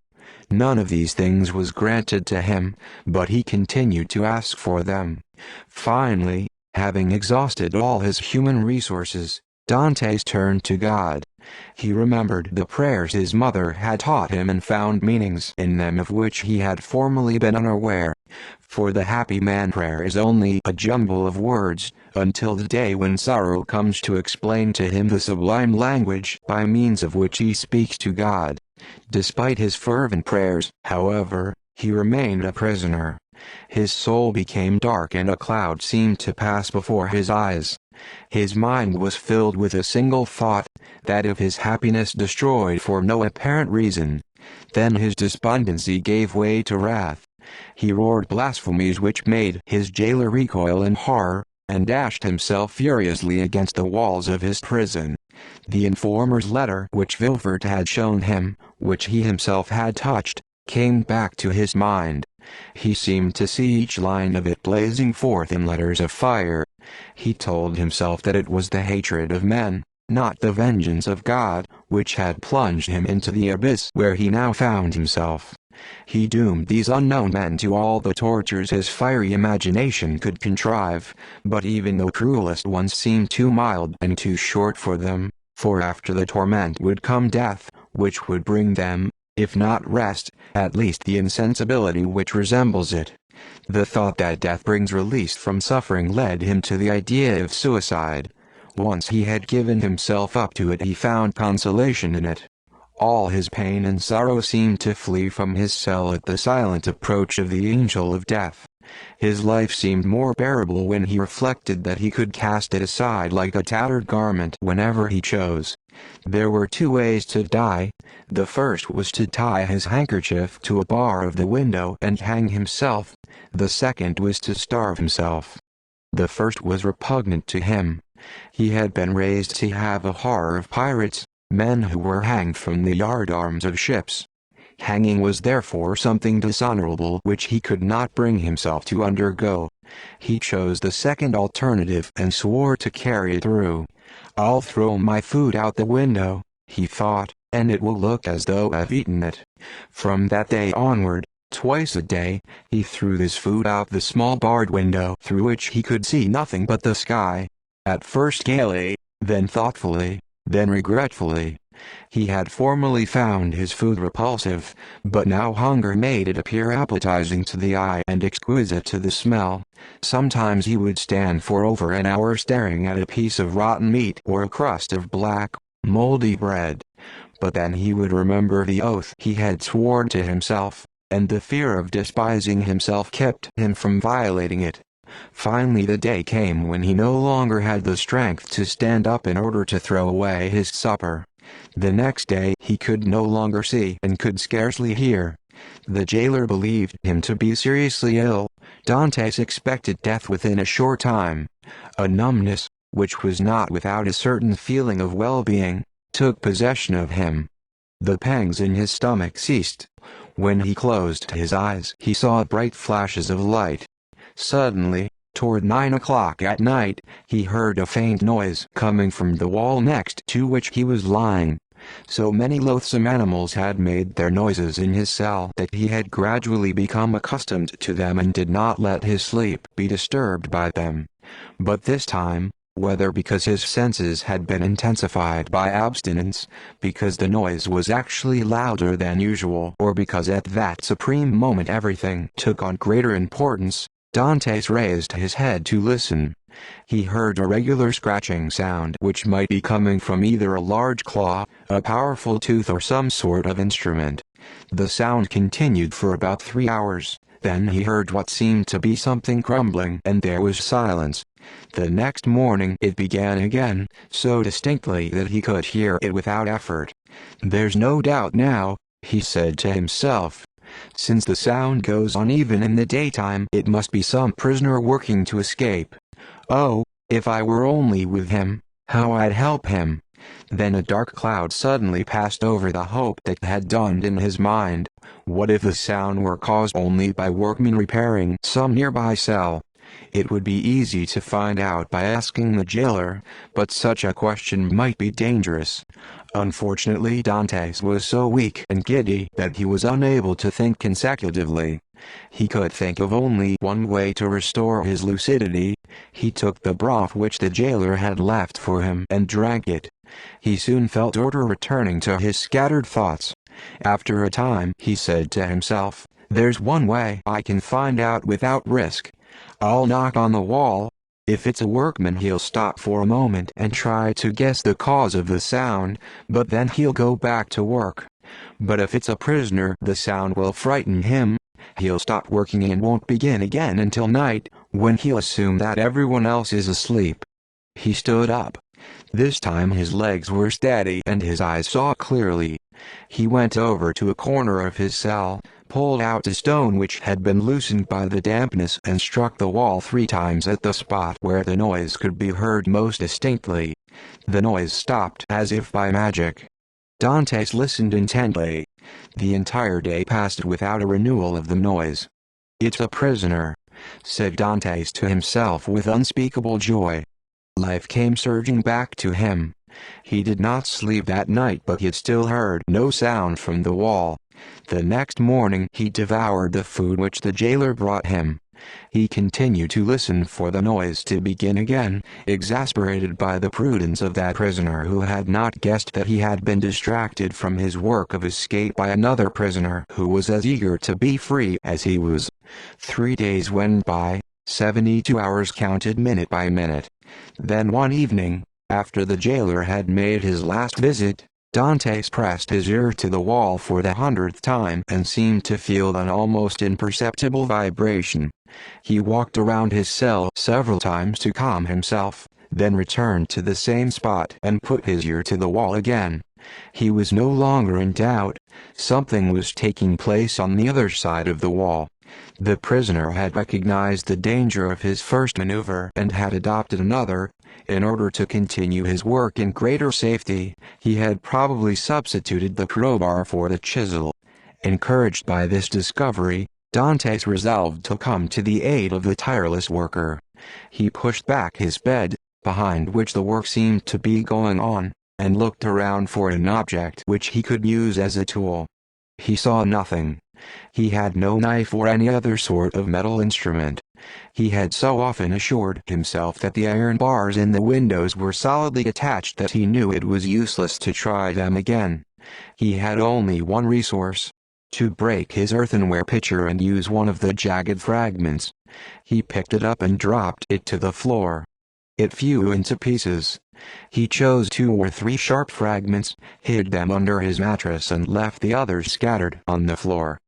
S1: None of these things was granted to him, but he continued to ask for them. Finally, having exhausted all his human resources, Dantes turned to God. He remembered the prayers his mother had taught him and found meanings in them of which he had formerly been unaware. For the happy man, prayer is only a jumble of words, until the day when sorrow comes to explain to him the sublime language by means of which he speaks to God. Despite his fervent prayers, however, he remained a prisoner. His soul became dark and a cloud seemed to pass before his eyes. His mind was filled with a single thought, that of his happiness destroyed for no apparent reason. Then his despondency gave way to wrath. He roared blasphemies which made his jailer recoil in horror, and dashed himself furiously against the walls of his prison. The informer's letter which Vilfort had shown him, which he himself had touched, came back to his mind. He seemed to see each line of it blazing forth in letters of fire. He told himself that it was the hatred of men, not the vengeance of God, which had plunged him into the abyss where he now found himself. He doomed these unknown men to all the tortures his fiery imagination could contrive, but even the cruelest ones seemed too mild and too short for them, for after the torment would come death, which would bring them, if not rest, at least the insensibility which resembles it. The thought that death brings release from suffering led him to the idea of suicide. Once he had given himself up to it, he found consolation in it. All his pain and sorrow seemed to flee from his cell at the silent approach of the angel of death. His life seemed more bearable when he reflected that he could cast it aside like a tattered garment whenever he chose. There were two ways to die. The first was to tie his handkerchief to a bar of the window and hang himself. The second was to starve himself. The first was repugnant to him. He had been raised to have a horror of pirates, men who were hanged from the yardarms of ships. Hanging was therefore something dishonorable which he could not bring himself to undergo. He chose the second alternative and swore to carry it through. "I'll throw my food out the window," he thought, "and it will look as though I've eaten it." From that day onward, twice a day, he threw his food out the small barred window through which he could see nothing but the sky. At first gaily, then thoughtfully, then regretfully. He had formerly found his food repulsive, but now hunger made it appear appetizing to the eye and exquisite to the smell. Sometimes he would stand for over an hour staring at a piece of rotten meat or a crust of black, moldy bread. But then he would remember the oath he had sworn to himself, and the fear of despising himself kept him from violating it. Finally the day came when he no longer had the strength to stand up in order to throw away his supper. The next day he could no longer see and could scarcely hear. The jailer believed him to be seriously ill. Dantes expected death within a short time. A numbness, which was not without a certain feeling of well-being, took possession of him. The pangs in his stomach ceased. When he closed his eyes, he saw bright flashes of light. Suddenly, toward 9 o'clock at night, he heard a faint noise coming from the wall next to which he was lying. So many loathsome animals had made their noises in his cell that he had gradually become accustomed to them and did not let his sleep be disturbed by them. But this time, whether because his senses had been intensified by abstinence, because the noise was actually louder than usual, or because at that supreme moment everything took on greater importance, Dantes raised his head to listen. He heard a regular scratching sound which might be coming from either a large claw, a powerful tooth or some sort of instrument. The sound continued for about 3 hours, then he heard what seemed to be something crumbling and there was silence. The next morning it began again, so distinctly that he could hear it without effort. "There's no doubt now," he said to himself. "Since the sound goes on even in the daytime, it must be some prisoner working to escape. Oh, if I were only with him, how I'd help him." Then a dark cloud suddenly passed over the hope that had dawned in his mind. What if the sound were caused only by workmen repairing some nearby cell? It would be easy to find out by asking the jailer, but such a question might be dangerous. Unfortunately, Dantes was so weak and giddy that he was unable to think consecutively. He could think of only one way to restore his lucidity. He took the broth which the jailer had left for him and drank it. He soon felt order returning to his scattered thoughts. After a time, he said to himself, "There's one way I can find out without risk. I'll knock on the wall. If it's a workman, he'll stop for a moment and try to guess the cause of the sound, but then he'll go back to work. But if it's a prisoner, the sound will frighten him. He'll stop working and won't begin again until night, when he'll assume that everyone else is asleep." He stood up. This time his legs were steady and his eyes saw clearly. He went over to a corner of his cell, pulled out a stone which had been loosened by the dampness and struck the wall 3 times at the spot where the noise could be heard most distinctly. The noise stopped as if by magic. Dantes listened intently. The entire day passed without a renewal of the noise. "It's a prisoner," said Dantes to himself with unspeakable joy. Life came surging back to him. He did not sleep that night, but he still heard no sound from the wall. The next morning he devoured the food which the jailer brought him. He continued to listen for the noise to begin again, exasperated by the prudence of that prisoner who had not guessed that he had been distracted from his work of escape by another prisoner who was as eager to be free as he was. 3 days went by, 72 hours counted minute by minute. Then one evening, after the jailer had made his last visit, Dantes pressed his ear to the wall for the 100th time and seemed to feel an almost imperceptible vibration. He walked around his cell several times to calm himself, then returned to the same spot and put his ear to the wall again. He was no longer in doubt. Something was taking place on the other side of the wall. The prisoner had recognized the danger of his first maneuver and had adopted another. In order to continue his work in greater safety, he had probably substituted the crowbar for the chisel. Encouraged by this discovery, Dantes resolved to come to the aid of the tireless worker. He pushed back his bed, behind which the work seemed to be going on, and looked around for an object which he could use as a tool. He saw nothing. He had no knife or any other sort of metal instrument. He had so often assured himself that the iron bars in the windows were solidly attached that he knew it was useless to try them again. He had only one resource: to break his earthenware pitcher and use one of the jagged fragments. He picked it up and dropped it to the floor. It flew into pieces. He chose 2 or 3 sharp fragments, hid them under his mattress and left the others scattered on the floor.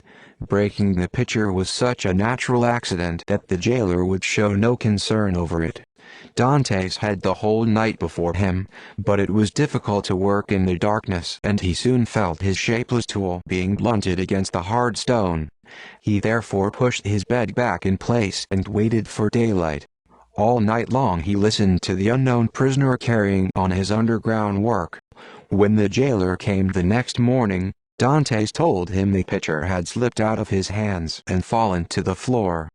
S1: Breaking the pitcher was such a natural accident that the jailer would show no concern over it. Dantes had the whole night before him, but it was difficult to work in the darkness and he soon felt his shapeless tool being blunted against the hard stone. He therefore pushed his bed back in place and waited for daylight. All night long he listened to the unknown prisoner carrying on his underground work. When the jailer came the next morning, Dantes told him the pitcher had slipped out of his hands and fallen to the floor.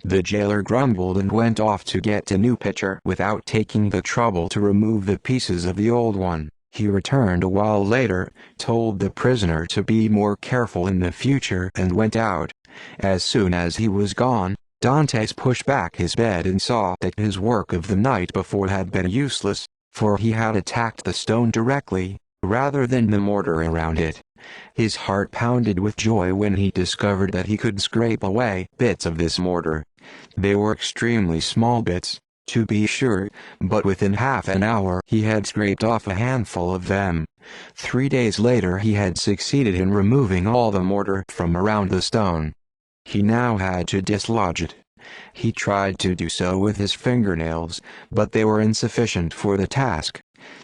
S1: The jailer grumbled and went off to get a new pitcher without taking the trouble to remove the pieces of the old one. He returned a while later, told the prisoner to be more careful in the future and went out. As soon as he was gone, Dantes pushed back his bed and saw that his work of the night before had been useless, for he had attacked the stone directly, rather than the mortar around it. His heart pounded with joy when he discovered that he could scrape away bits of this mortar. They were extremely small bits, to be sure, but within half an hour he had scraped off a handful of them. 3 days later he had succeeded in removing all the mortar from around the stone. He now had to dislodge it. He tried to do so with his fingernails, but they were insufficient for the task.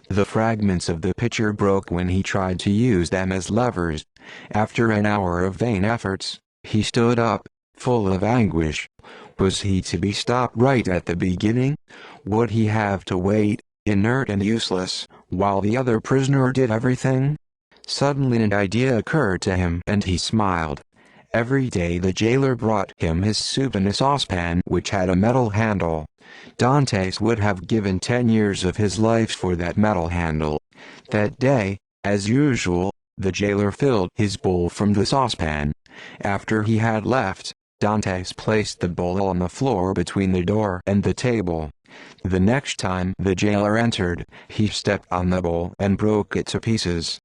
S1: The fragments of the pitcher broke when he tried to use them as levers. After an hour of vain efforts, he stood up, full of anguish. Was he to be stopped right at the beginning? Would he have to wait, inert and useless, while the other prisoner did everything? Suddenly an idea occurred to him and he smiled. Every day the jailer brought him his soup in a saucepan which had a metal handle. Dantes would have given 10 years of his life for that metal handle. That day, as usual, the jailer filled his bowl from the saucepan. After he had left, Dantes placed the bowl on the floor between the door and the table. The next time the jailer entered, he stepped on the bowl and broke it to pieces.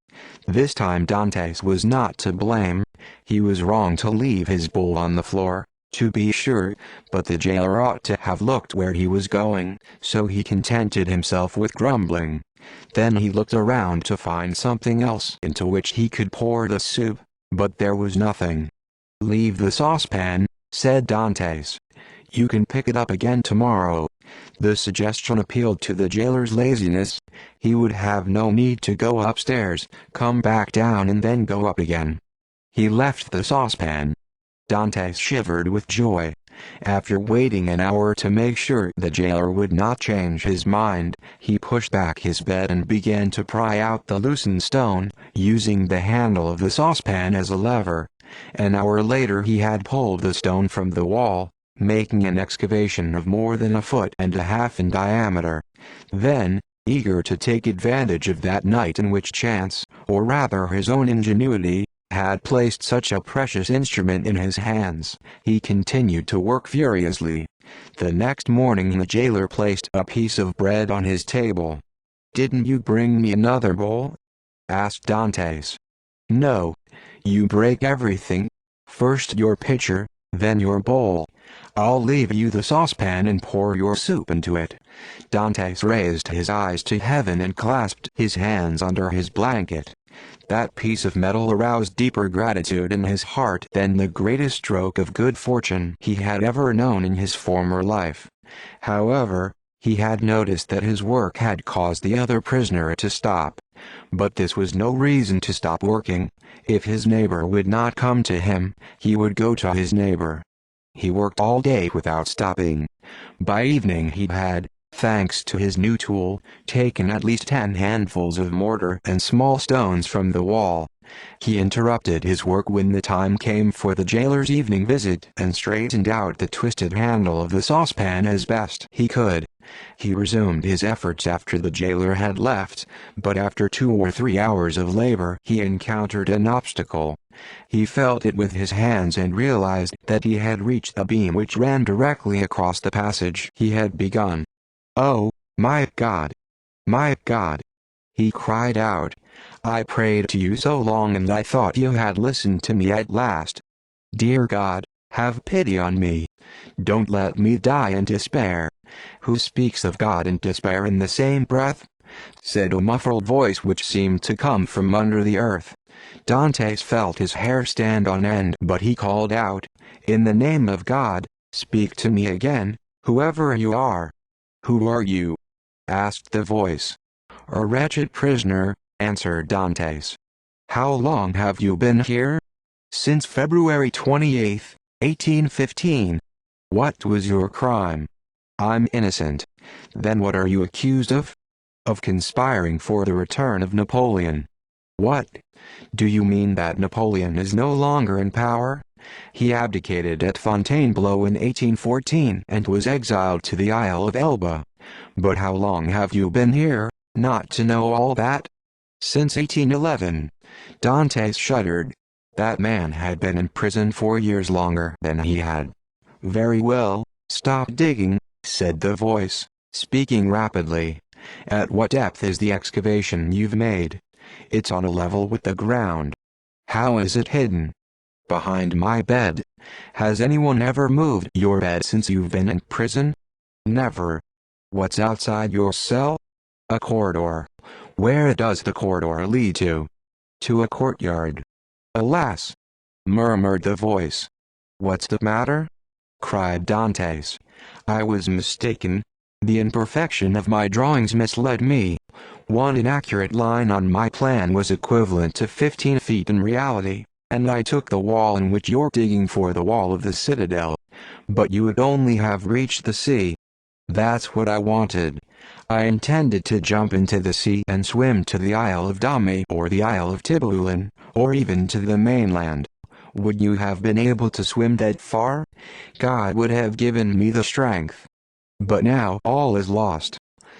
S1: This time Dantes was not to blame. He was wrong to leave his bowl on the floor, to be sure, but the jailer ought to have looked where he was going, so he contented himself with grumbling. Then he looked around to find something else into which he could pour the soup, but there was nothing. "Leave the saucepan," said Dantes. "You can pick it up again tomorrow." The suggestion appealed to the jailer's laziness. He would have no need to go upstairs, come back down and then go up again. He left the saucepan. Dantes shivered with joy. After waiting an hour to make sure the jailer would not change his mind, he pushed back his bed and began to pry out the loosened stone, using the handle of the saucepan as a lever. An hour later he had pulled the stone from the wall, making an excavation of more than 1.5 feet in diameter. Then, eager to take advantage of that night in which chance, or rather his own ingenuity, had placed such a precious instrument in his hands, he continued to work furiously. The next morning the jailer placed a piece of bread on his table. "Didn't you bring me another bowl?" asked Dantes. "No. You break everything. First your pitcher, then your bowl. I'll leave you the saucepan and pour your soup into it." Dantes raised his eyes to heaven and clasped his hands under his blanket. That piece of metal aroused deeper gratitude in his heart than the greatest stroke of good fortune he had ever known in his former life. However, he had noticed that his work had caused the other prisoner to stop. But this was no reason to stop working. If his neighbor would not come to him, he would go to his neighbor. He worked all day without stopping. By evening he had, thanks to his new tool, taken at least 10 handfuls of mortar and small stones from the wall. He interrupted his work when the time came for the jailer's evening visit and straightened out the twisted handle of the saucepan as best he could. He resumed his efforts after the jailer had left, but after 2 or 3 hours of labor he encountered an obstacle. He felt it with his hands and realized that he had reached a beam which ran directly across the passage he had begun. "Oh, my God! My God!" he cried out. "I prayed to you so long and I thought you had listened to me at last. Dear God, have pity on me. Don't let me die in despair." "Who speaks of God and despair in the same breath?" said a muffled voice which seemed to come from under the earth. Dantes felt his hair stand on end, but he called out, "In the name of God, speak to me again, whoever you are." "Who are you?" asked the voice. "A wretched prisoner," answered Dantes. "How long have you been here?" "Since February 28, 1815. "What was your crime?" "I'm innocent." "Then what are you accused of?" "Of conspiring for the return of Napoleon." "What? Do you mean that Napoleon is no longer in power?" "He abdicated at Fontainebleau in 1814 and was exiled to the Isle of Elba." "But how long have you been here, not to know all that?" "Since 1811. Dantes shuddered. That man had been in prison 4 years longer than he had. "Very well, stop digging," said the voice, speaking rapidly. "At what depth is the excavation you've made?" "It's on a level with the ground." "How is it hidden?" "Behind my bed." "Has anyone ever moved your bed since you've been in prison?" "Never." "What's outside your cell?" "A corridor." "Where does the corridor lead to?" "To a courtyard." "Alas!" murmured the voice. "What's the matter?" cried Dantes. "I was mistaken. The imperfection of my drawings misled me. One inaccurate line on my plan was equivalent to 15 feet in reality, and I took the wall in which you're digging for the wall of the citadel. But you would only have reached the sea." That's what I wanted. I intended to jump into the sea and swim to the Isle of Dame or the Isle of Tiburon, or even to the mainland. Would you have been able to swim that far? God would have given me the strength. But now all is lost.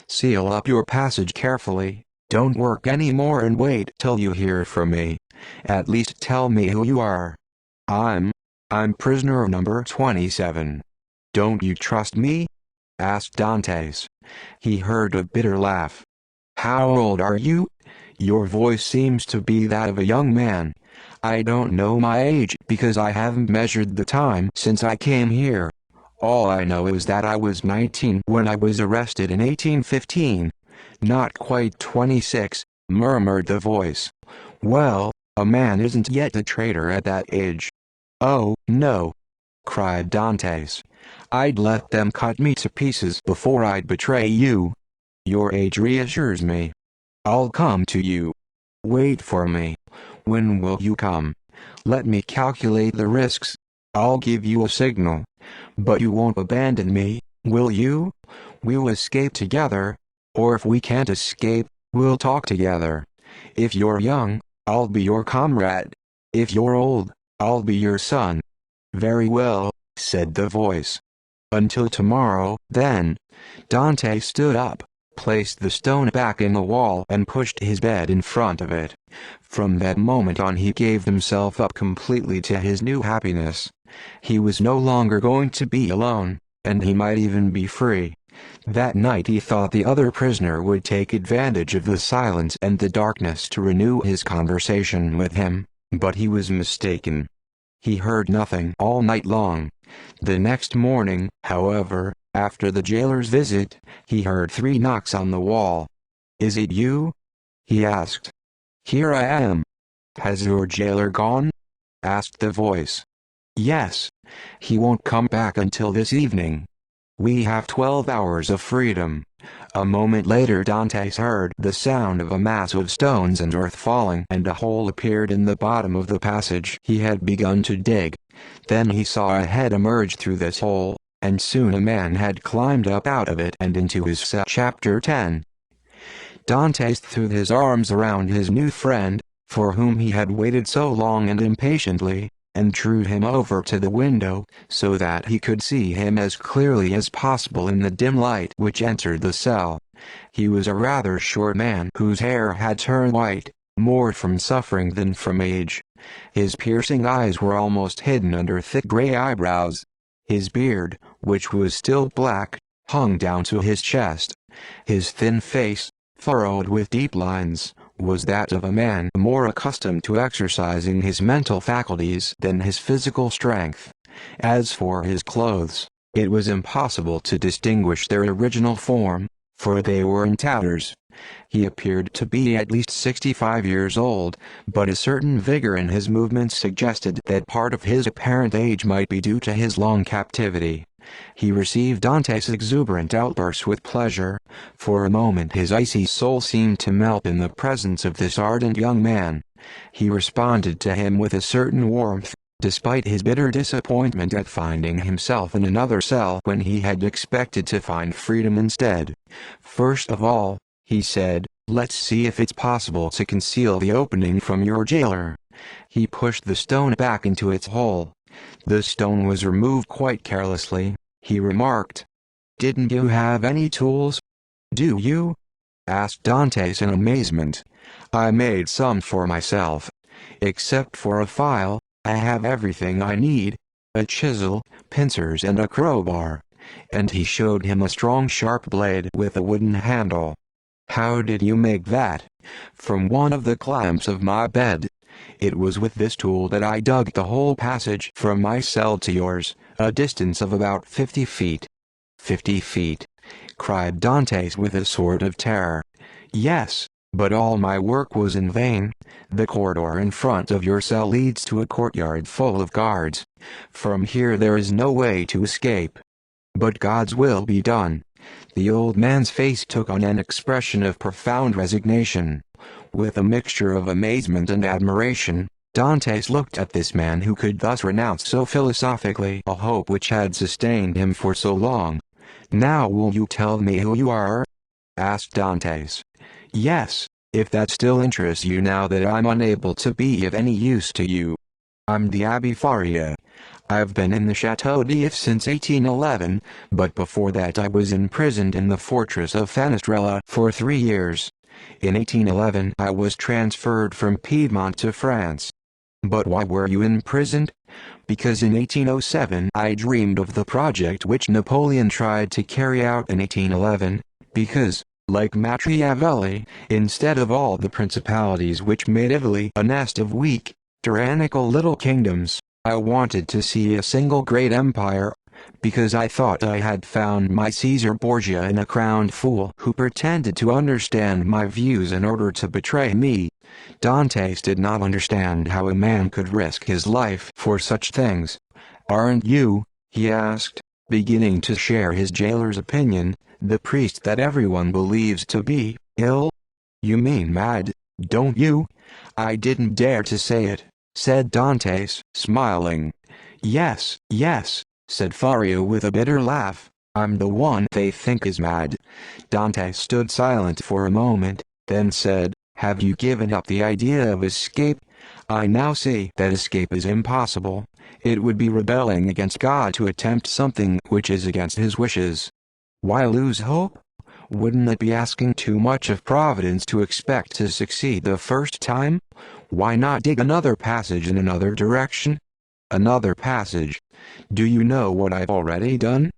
S1: Seal up your passage carefully. Don't work anymore and wait till you hear from me. At least tell me who you are. I'm prisoner number 27. Don't you trust me? Asked Dantes. He heard a bitter laugh. How old are you? Your voice seems to be that of a young man. I don't know my age because I haven't measured the time since I came here. All I know is that I was 19 when I was arrested in 1815. Not quite 26, murmured the voice. Well, a man isn't yet a traitor at that age. Oh, no, cried Dantes. I'd let them cut me to pieces before I'd betray you. Your age reassures me. I'll come to you. Wait for me. When will you come? Let me calculate the risks. I'll give you a signal. But you won't abandon me, will you? We'll escape together. Or if we can't escape, we'll talk together. If you're young, I'll be your comrade. If you're old, I'll be your son. Very well, said the voice. Until tomorrow, then. Dante stood up, placed the stone back in the wall and pushed his bed in front of it. From that moment on he gave himself up completely to his new happiness. He was no longer going to be alone, and he might even be free. That night he thought the other prisoner would take advantage of the silence and the darkness to renew his conversation with him, but he was mistaken. He heard nothing all night long. The next morning, however, after the jailer's visit, he heard 3 knocks on the wall. Is it you? He asked. Here I am. Has your jailer gone? Asked the voice. Yes. He won't come back until this evening. We have 12 hours of freedom. A moment later Dantes heard the sound of a mass of stones and earth falling, and a hole appeared in the bottom of the passage he had begun to dig. Then he saw a head emerge through this hole, and soon a man had climbed up out of it and into his cell. Chapter 10. Dantes threw his arms around his new friend, for whom he had waited so long and impatiently, and drew him over to the window, so that he could see him as clearly as possible in the dim light which entered the cell. He was a rather short man whose hair had turned white, more from suffering than from age. His piercing eyes were almost hidden under thick gray eyebrows. His beard, which was still black, hung down to his chest. His thin face, furrowed with deep lines, was that of a man more accustomed to exercising his mental faculties than his physical strength. As for his clothes, it was impossible to distinguish their original form, for they were in tatters. He appeared to be at least 65 years old, but a certain vigor in his movements suggested that part of his apparent age might be due to his long captivity. He received Dante's exuberant outbursts with pleasure. For a moment his icy soul seemed to melt in the presence of this ardent young man. He responded to him with a certain warmth, despite his bitter disappointment at finding himself in another cell when he had expected to find freedom instead. First of all, he said, let's see if it's possible to conceal the opening from your jailer. He pushed the stone back into its hole. The stone was removed quite carelessly. He remarked, Didn't you have any tools? Do you? Asked Dantes in amazement. I made some for myself. Except for a file, I have everything I need. A chisel, pincers and a crowbar. And he showed him a strong sharp blade with a wooden handle. How did you make that? From one of the clamps of my bed. It was with this tool that I dug the whole passage from my cell to yours, a distance of about 50 feet. 50 feet, cried Dantes with a sort of terror. Yes, but all my work was in vain. The corridor in front of your cell leads to a courtyard full of guards. From here there is no way to escape. But God's will be done. The old man's face took on an expression of profound resignation. With a mixture of amazement and admiration, Dantes looked at this man who could thus renounce so philosophically a hope which had sustained him for so long. Now will you tell me who you are? Asked Dantes. Yes, if that still interests you now that I'm unable to be of any use to you. I'm the Abbé Faria. I've been in the Chateau d'If since 1811, but before that I was imprisoned in the fortress of Finistrella for 3 years. In 1811 I was transferred from Piedmont to France. But why were you imprisoned? Because in 1807 I dreamed of the project which Napoleon tried to carry out in 1811, because, like Machiavelli, instead of all the principalities which made Italy a nest of weak, tyrannical little kingdoms, I wanted to see a single great empire, because I thought I had found my Caesar Borgia in a crowned fool who pretended to understand my views in order to betray me. Dantes did not understand how a man could risk his life for such things. Aren't you, he asked, beginning to share his jailer's opinion, the priest that everyone believes to be ill? You mean mad, don't you? I didn't dare to say it, said Dantes, smiling. Yes, yes, said Faria with a bitter laugh. I'm the one they think is mad. Dantes stood silent for a moment, then said, have you given up the idea of escape? I now see that escape is impossible. It would be rebelling against God to attempt something which is against his wishes. Why lose hope? Wouldn't it be asking too much of Providence to expect to succeed the first time? Why not dig another passage in another direction? Another passage. Do you know what I've already done?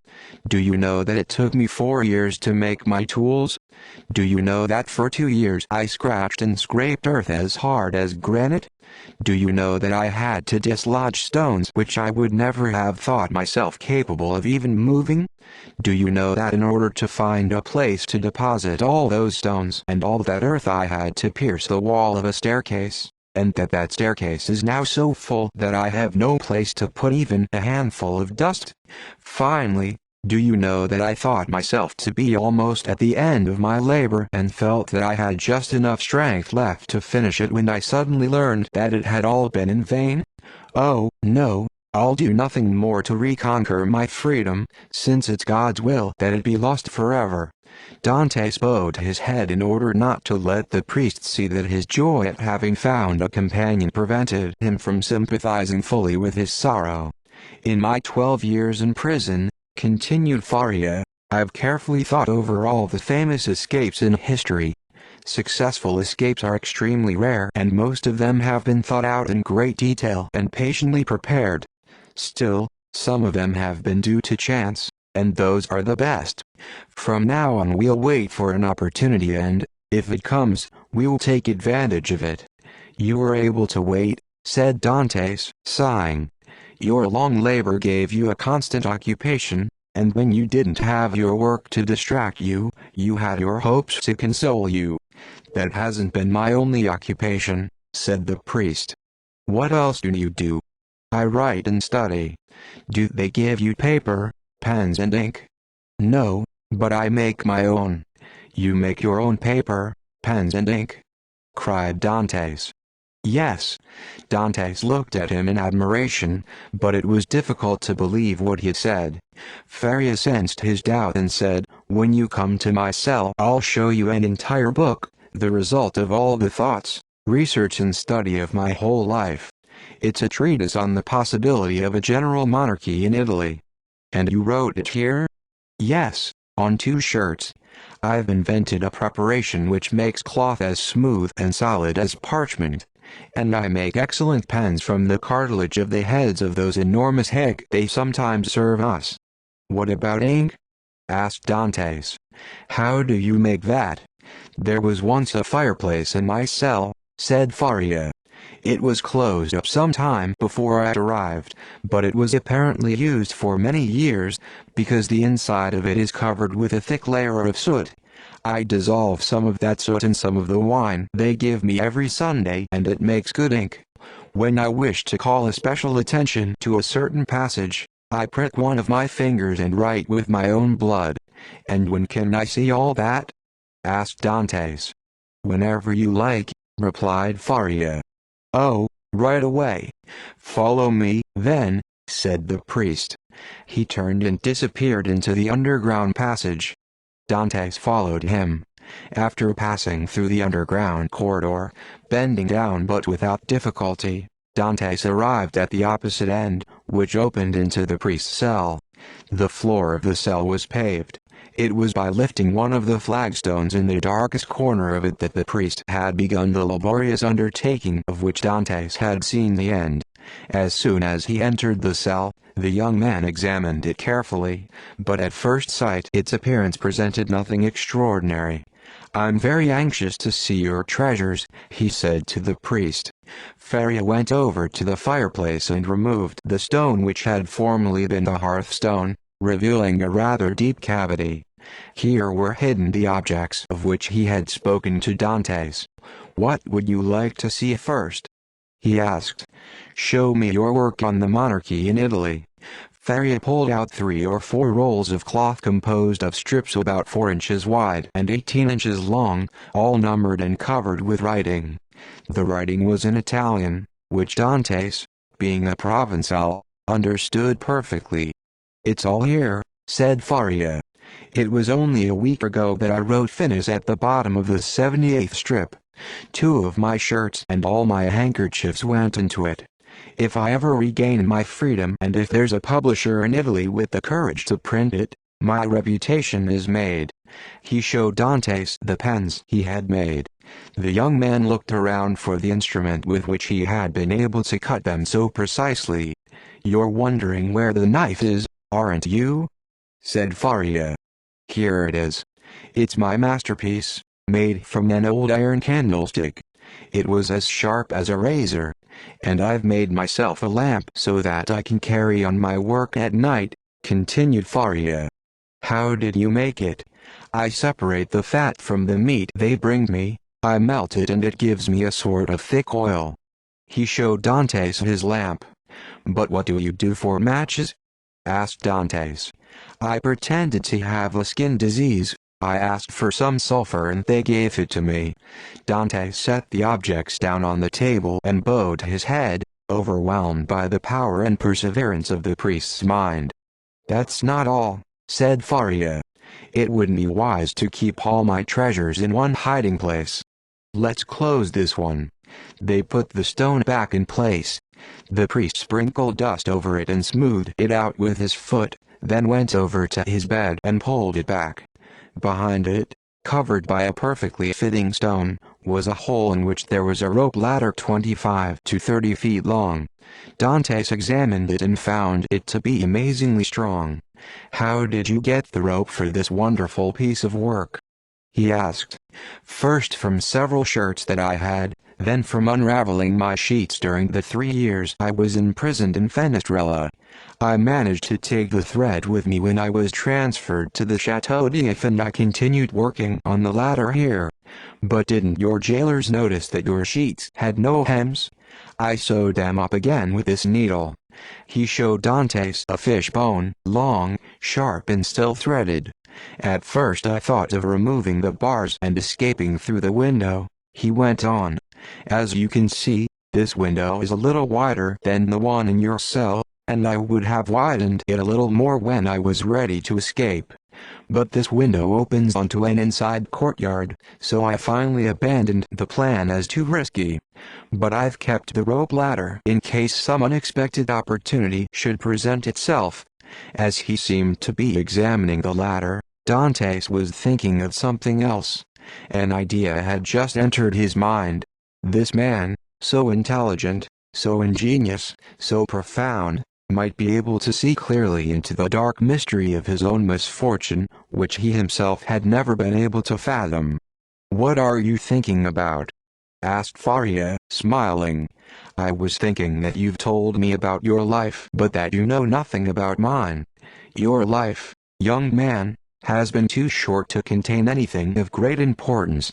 S1: Do you know that it took me 4 years to make my tools? Do you know that for 2 years I scratched and scraped earth as hard as granite? Do you know that I had to dislodge stones which I would never have thought myself capable of even moving? Do you know that in order to find a place to deposit all those stones and all that earth I had to pierce the wall of a staircase, and that staircase is now so full that I have no place to put even a handful of dust? Finally, do you know that I thought myself to be almost at the end of my labor and felt that I had just enough strength left to finish it when I suddenly learned that it had all been in vain? Oh, no, I'll do nothing more to reconquer my freedom, since it's God's will that it be lost forever. Dantes bowed his head in order not to let the priest see that his joy at having found a companion prevented him from sympathizing fully with his sorrow. In my 12 years in prison, continued Faria, I've carefully thought over all the famous escapes in history. Successful escapes are extremely rare and most of them have been thought out in great detail and patiently prepared. Still, some of them have been due to chance, and those are the best. From now on we'll wait for an opportunity and, if it comes, we'll take advantage of it. You were able to wait, said Dantes, sighing. Your long labor gave you a constant occupation, and when you didn't have your work to distract you, you had your hopes to console you. That hasn't been my only occupation, said the priest. What else do you do? I write and study. Do they give you paper, pens and ink? No, but I make my own. You make your own paper, pens and ink? Cried Dantes. Yes. Dantes looked at him in admiration, but it was difficult to believe what he said. Faria sensed his doubt and said, when you come to my cell I'll show you an entire book, the result of all the thoughts, research and study of my whole life. It's a treatise on the possibility of a general monarchy in Italy. And you wrote it here? Yes, on 2 shirts. I've invented a preparation which makes cloth as smooth and solid as parchment. And I make excellent pens from the cartilage of the heads of those enormous heg they sometimes serve us. What about ink? Asked Dantes. How do you make that? There was once a fireplace in my cell, said Faria. It was closed up some time before I arrived, but it was apparently used for many years, because the inside of it is covered with a thick layer of soot. I dissolve some of that soot in some of the wine they give me every Sunday and it makes good ink. When I wish to call especial attention to a certain passage, I prick one of my fingers and write with my own blood. And when can I see all that? Asked Dantes. Whenever you like, replied Faria. Oh, right away. Follow me, then, said the priest. He turned and disappeared into the underground passage. Dantes followed him. After passing through the underground corridor, bending down but without difficulty, Dantes arrived at the opposite end, which opened into the priest's cell. The floor of the cell was paved. It was by lifting one of the flagstones in the darkest corner of it that the priest had begun the laborious undertaking of which Dantes had seen the end. As soon as he entered the cell, the young man examined it carefully, but at first sight its appearance presented nothing extraordinary. "I'm very anxious to see your treasures," he said to the priest. Faria went over to the fireplace and removed the stone which had formerly been the hearthstone, revealing a rather deep cavity. Here were hidden the objects of which he had spoken to Dantes. "What would you like to see first?" he asked. "Show me your work on the monarchy in Italy." Faria pulled out 3 or 4 rolls of cloth composed of strips about 4 inches wide and 18 inches long, all numbered and covered with writing. The writing was in Italian, which Dantes, being a Provençal, understood perfectly. "It's all here," said Faria. "It was only a week ago that I wrote finis at the bottom of the 78th strip. 2 of my shirts and all my handkerchiefs went into it. If I ever regain my freedom and if there's a publisher in Italy with the courage to print it, my reputation is made." He showed Dantes the pens he had made. The young man looked around for the instrument with which he had been able to cut them so precisely. "You're wondering where the knife is, aren't you?" said Faria. "Here it is. It's my masterpiece, made from an old iron candlestick. It was as sharp as a razor. And I've made myself a lamp so that I can carry on my work at night," continued Faria. "How did you make it?" "I separate the fat from the meat they bring me, I melt it and it gives me a sort of thick oil." He showed Dantes his lamp. "But what do you do for matches?" asked Dantes. "I pretended to have a skin disease. I asked for some sulfur and they gave it to me." Dante set the objects down on the table and bowed his head, overwhelmed by the power and perseverance of the priest's mind. "That's not all," said Faria. "It wouldn't be wise to keep all my treasures in one hiding place. Let's close this one." They put the stone back in place. The priest sprinkled dust over it and smoothed it out with his foot, then went over to his bed and pulled it back. Behind it, covered by a perfectly fitting stone, was a hole in which there was a rope ladder 25 to 30 feet long. Dantes examined it and found it to be amazingly strong. "How did you get the rope for this wonderful piece of work?" he asked. "First from several shirts that I had, then from unraveling my sheets during the 3 years I was imprisoned in Fenestrella. I managed to take the thread with me when I was transferred to the Chateau d'If and I continued working on the ladder here." "But didn't your jailers notice that your sheets had no hems?" "I sewed them up again with this needle." He showed Dantes a fishbone, long, sharp and still threaded. "At first I thought of removing the bars and escaping through the window," he went on. "As you can see, this window is a little wider than the one in your cell, and I would have widened it a little more when I was ready to escape. But this window opens onto an inside courtyard, so I finally abandoned the plan as too risky. But I've kept the rope ladder in case some unexpected opportunity should present itself." As he seemed to be examining the ladder, Dantes was thinking of something else. An idea had just entered his mind. This man, so intelligent, so ingenious, so profound, might be able to see clearly into the dark mystery of his own misfortune, which he himself had never been able to fathom. "What are you thinking about?" asked Faria, smiling. "I was thinking that you've told me about your life but that you know nothing about mine. Your life, young man, has been too short to contain anything of great importance.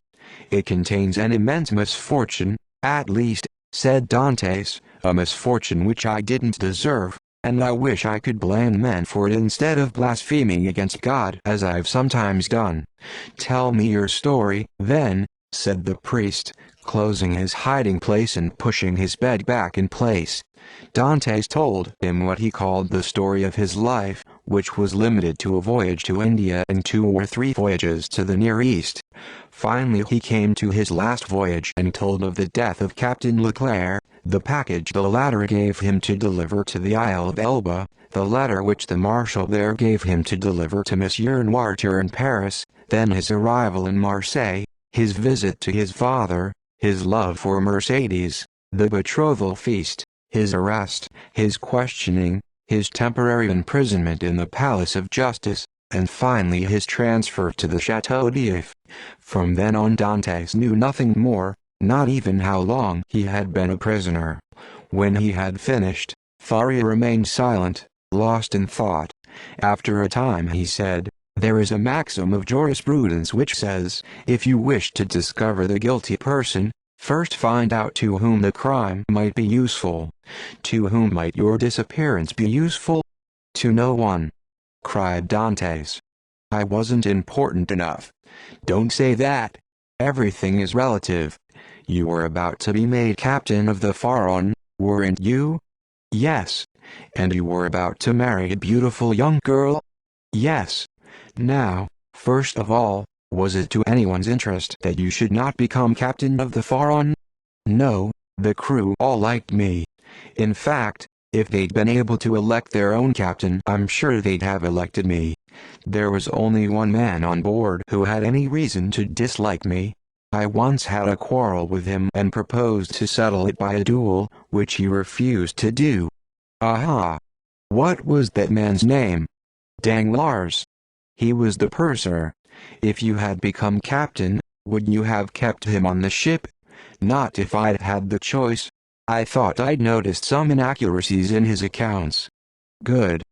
S1: It contains an immense misfortune, at least," said Dantes, "a misfortune which I didn't deserve, and I wish I could blame men for it instead of blaspheming against God as I've sometimes done." "Tell me your story, then," said the priest, closing his hiding place and pushing his bed back in place. Dantes told him what he called the story of his life, which was limited to a voyage to India and 2 or 3 voyages to the Near East. Finally he came to his last voyage and told of the death of Captain Leclerc, the package the latter gave him to deliver to the Isle of Elba, the letter which the Marshal there gave him to deliver to Monsieur Noirtier in Paris, then his arrival in Marseille, his visit to his father, his love for Mercedes, the betrothal feast, his arrest, his questioning, his temporary imprisonment in the Palace of Justice, and finally his transfer to the Château d'If. From then on Dantes knew nothing more, not even how long he had been a prisoner. When he had finished, Faria remained silent, lost in thought. After a time he said, "There is a maxim of jurisprudence which says, if you wish to discover the guilty person, first find out to whom the crime might be useful. To whom might your disappearance be useful?" "To no one," cried Dantes. "I wasn't important enough." "Don't say that. Everything is relative. You were about to be made captain of the Pharaon, weren't you?" "Yes." "And you were about to marry a beautiful young girl?" "Yes." "Now, first of all, was it to anyone's interest that you should not become captain of the Pharaon?" "No, the crew all liked me. In fact, if they'd been able to elect their own captain, I'm sure they'd have elected me. There was only one man on board who had any reason to dislike me. I once had a quarrel with him and proposed to settle it by a duel, which he refused to do." "Aha! What was that man's name?" "Danglars. He was the purser. If you had become captain, would you have kept him on the ship?" "Not if I'd had the choice. I thought I'd noticed some inaccuracies in his accounts." "Good.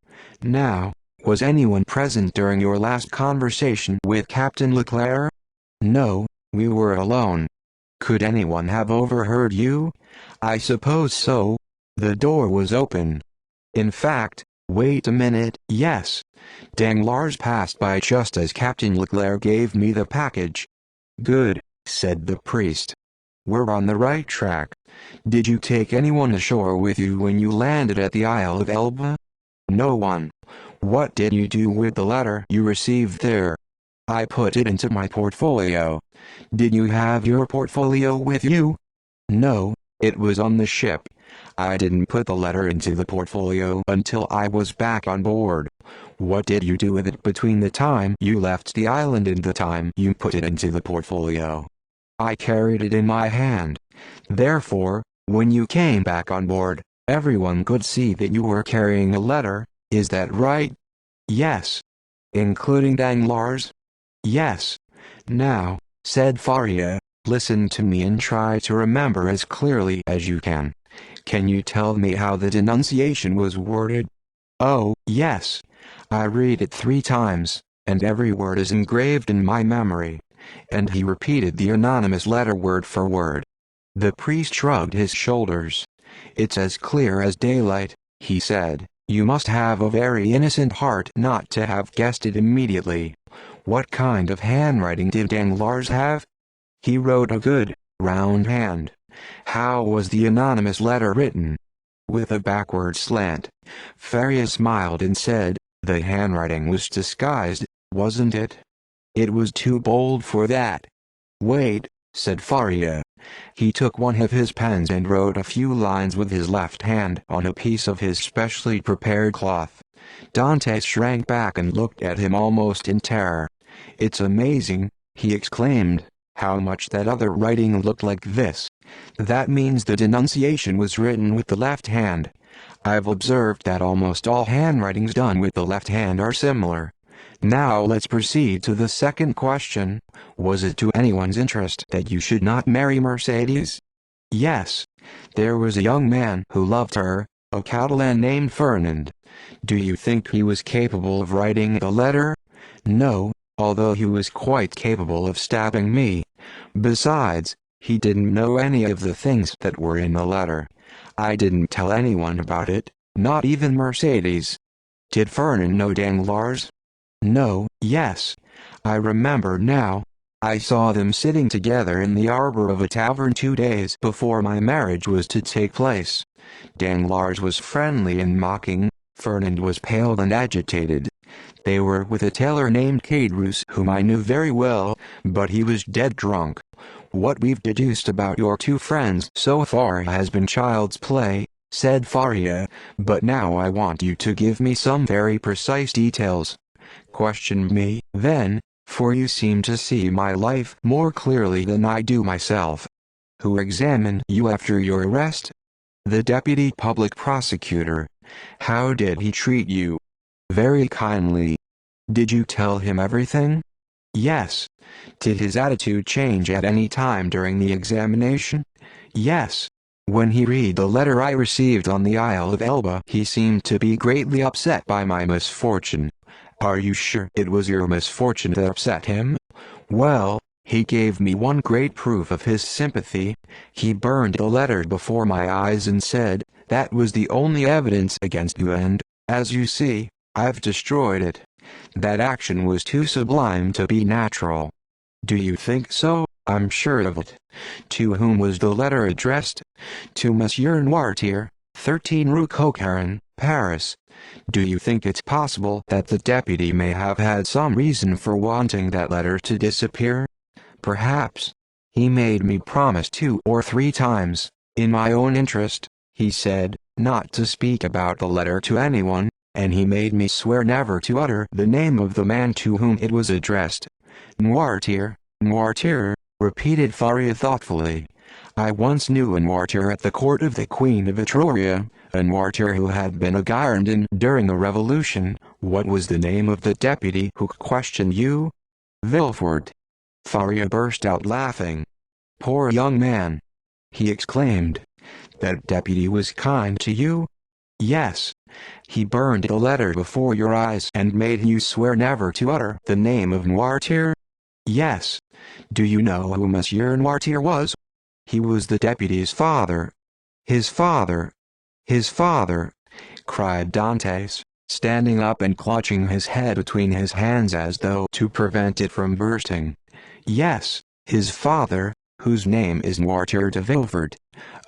S1: Now, was anyone present during your last conversation with Captain Leclerc?" "No, we were alone." "Could anyone have overheard you?" "I suppose so. The door was open. In fact, wait a minute, yes. Danglars passed by just as Captain Leclerc gave me the package." "Good," said the priest. "We're on the right track. Did you take anyone ashore with you when you landed at the Isle of Elba?" "No one." "What did you do with the letter you received there?" "I put it into my portfolio." "Did you have your portfolio with you?" "No, it was on the ship. I didn't put the letter into the portfolio until I was back on board." "What did you do with it between the time you left the island and the time you put it into the portfolio?" "I carried it in my hand. Therefore, when you came back on board, everyone could see that you were carrying a letter, is that right?" "Yes." "Including Danglars?" "Yes." "Now," said Faria, "listen to me and try to remember as clearly as you can. Can you tell me how the denunciation was worded?" "Oh, yes. I read it 3 times, and every word is engraved in my memory." And he repeated the anonymous letter word for word. The priest shrugged his shoulders. "It's as clear as daylight," he said. "You must have a very innocent heart not to have guessed it immediately. What kind of handwriting did Danglars have?" "He wrote a good, round hand." "How was the anonymous letter written?" "With a backward slant." Faria smiled and said, "The handwriting was disguised, wasn't it?" "It was too bold for that." "Wait," said Faria. He took one of his pens and wrote a few lines with his left hand on a piece of his specially prepared cloth. Dantes shrank back and looked at him almost in terror. "It's amazing," he exclaimed, "how much that other writing looked like this. That means the denunciation was written with the left hand. I've observed that almost all handwritings done with the left hand are similar. Now let's proceed to the second question. Was it to anyone's interest that you should not marry Mercedes?" "Yes. There was a young man who loved her, a Catalan named Fernand. Do you think he was capable of writing the letter?" "No, although he was quite capable of stabbing me. Besides, he didn't know any of the things that were in the letter. I didn't tell anyone about it, not even Mercedes." "Did Fernand know Danglars?" "No, yes. I remember now. I saw them sitting together in the arbor of a tavern 2 days before my marriage was to take place. Danglars was friendly and mocking, Fernand was pale and agitated. They were with a tailor named Caderousse whom I knew very well, but he was dead drunk. What we've deduced about your two friends so far has been child's play, said Faria, but now I want you to give me some very precise details. Question me, then, for you seem to see my life more clearly than I do myself. Who examined you after your arrest? The deputy public prosecutor. How did he treat you? Very kindly. Did you tell him everything? Yes. Did his attitude change at any time during the examination? Yes. When he read the letter I received on the Isle of Elba, he seemed to be greatly upset by my misfortune. Are you sure it was your misfortune that upset him? Well, he gave me one great proof of his sympathy. He burned the letter before my eyes and said, that was the only evidence against you and, as you see, I've destroyed it. That action was too sublime to be natural. Do you think so? I'm sure of it. To whom was the letter addressed? To Monsieur Noirtier, 13 Rue Coquelin, Paris. Do you think it's possible that the deputy may have had some reason for wanting that letter to disappear? Perhaps. He made me promise 2 or 3 times, in my own interest, he said, not to speak about the letter to anyone, and he made me swear never to utter the name of the man to whom it was addressed. Noirtier, Noirtier, repeated Faria thoughtfully. I once knew a Noirtier at the court of the Queen of Etruria, a Noirtier who had been a Girondin during the Revolution. What was the name of the deputy who questioned you? Villefort. Faria burst out laughing. Poor young man! He exclaimed. That deputy was kind to you? Yes. He burned the letter before your eyes and made you swear never to utter the name of Noirtier? Yes. Do you know who Monsieur Noirtier was? He was the deputy's father. His father! His father! Cried Dantes, standing up and clutching his head between his hands as though to prevent it from bursting. Yes, his father, whose name is Noirtier de Villefort.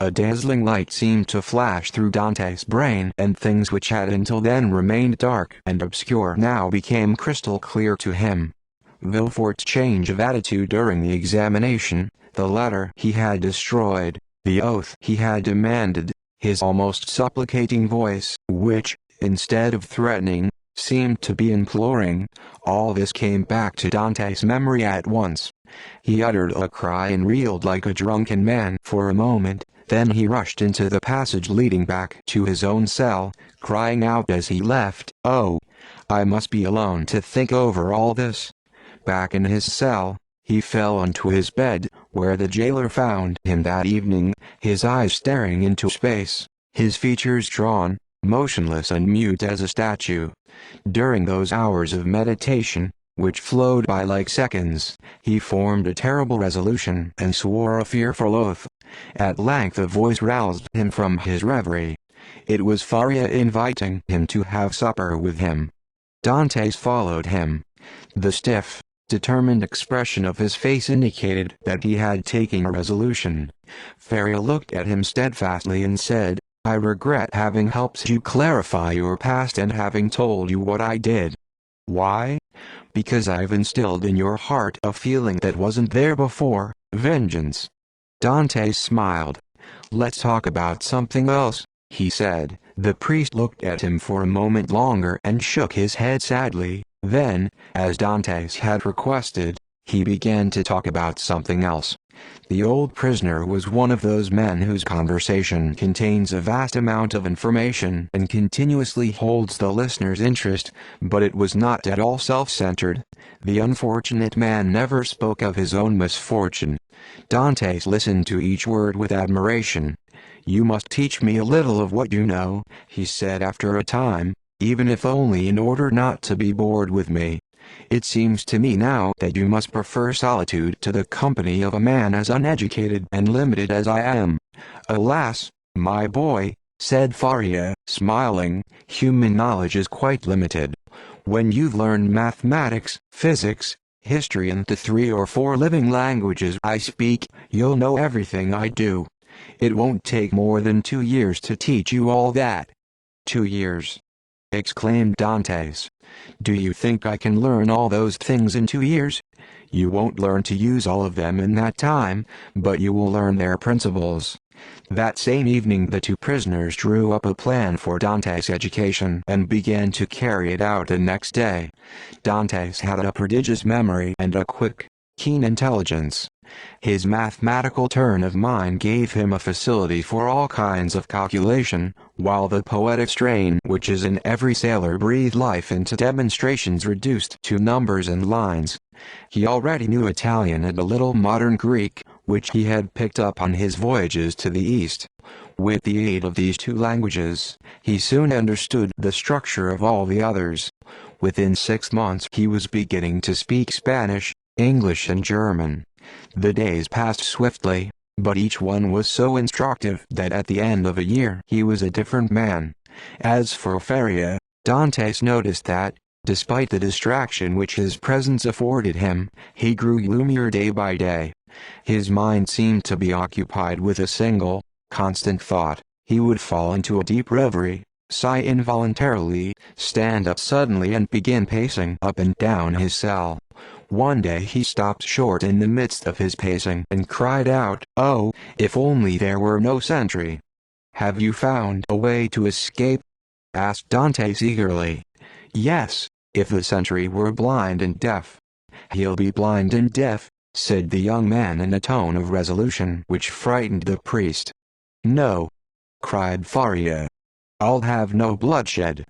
S1: A dazzling light seemed to flash through Dante's brain, and things which had until then remained dark and obscure now became crystal clear to him. Villefort's change of attitude during the examination, the letter he had destroyed, the oath he had demanded, his almost supplicating voice, which, instead of threatening, seemed to be imploring, all this came back to Dante's memory at once. He uttered a cry and reeled like a drunken man for a moment, then he rushed into the passage leading back to his own cell, crying out as he left, "Oh, I must be alone to think over all this." Back in his cell, he fell onto his bed, where the jailer found him that evening, his eyes staring into space, his features drawn, motionless and mute as a statue. During those hours of meditation, which flowed by like seconds, he formed a terrible resolution and swore a fearful oath. At length a voice roused him from his reverie. It was Faria inviting him to have supper with him. Dantes followed him. The stiff, determined expression of his face indicated that he had taken a resolution. Faria looked at him steadfastly and said, "I regret having helped you clarify your past and having told you what I did. Why? Because I've instilled in your heart a feeling that wasn't there before, vengeance." Dantes smiled. "Let's talk about something else," he said. The priest looked at him for a moment longer and shook his head sadly. Then, as Dantes had requested, he began to talk about something else. The old prisoner was one of those men whose conversation contains a vast amount of information and continuously holds the listener's interest, but it was not at all self-centered. The unfortunate man never spoke of his own misfortune. Dantes listened to each word with admiration. "You must teach me a little of what you know," he said after a time, "even if only in order not to be bored with me. It seems to me now that you must prefer solitude to the company of a man as uneducated and limited as I am." "Alas, my boy," said Faria, smiling, "human knowledge is quite limited. When you've learned mathematics, physics, history and the 3 or 4 living languages I speak, you'll know everything I do. It won't take more than 2 years to teach you all that." 2 years! Exclaimed Dantes. "Do you think I can learn all those things in 2 years? You won't learn to use all of them in that time, but you will learn their principles." That same evening the two prisoners drew up a plan for Dante's education and began to carry it out the next day. Dantes had a prodigious memory and a quick, keen intelligence. His mathematical turn of mind gave him a facility for all kinds of calculation, while the poetic strain which is in every sailor breathed life into demonstrations reduced to numbers and lines. He already knew Italian and a little modern Greek, which he had picked up on his voyages to the East. With the aid of these 2 languages, he soon understood the structure of all the others. Within 6 months he was beginning to speak Spanish, English and German. The days passed swiftly, but each one was so instructive that at the end of a year he was a different man. As for Faria, Dantes noticed that, despite the distraction which his presence afforded him, he grew gloomier day by day. His mind seemed to be occupied with a single, constant thought. He would fall into a deep reverie, sigh involuntarily, stand up suddenly and begin pacing up and down his cell. One day he stopped short in the midst of his pacing and cried out, "Oh, if only there were no sentry!" "Have you found a way to escape?" asked Dantes eagerly. "Yes, if the sentry were blind and deaf." "He'll be blind and deaf," said the young man in a tone of resolution which frightened the priest. "No!" cried Faria. "I'll have no bloodshed."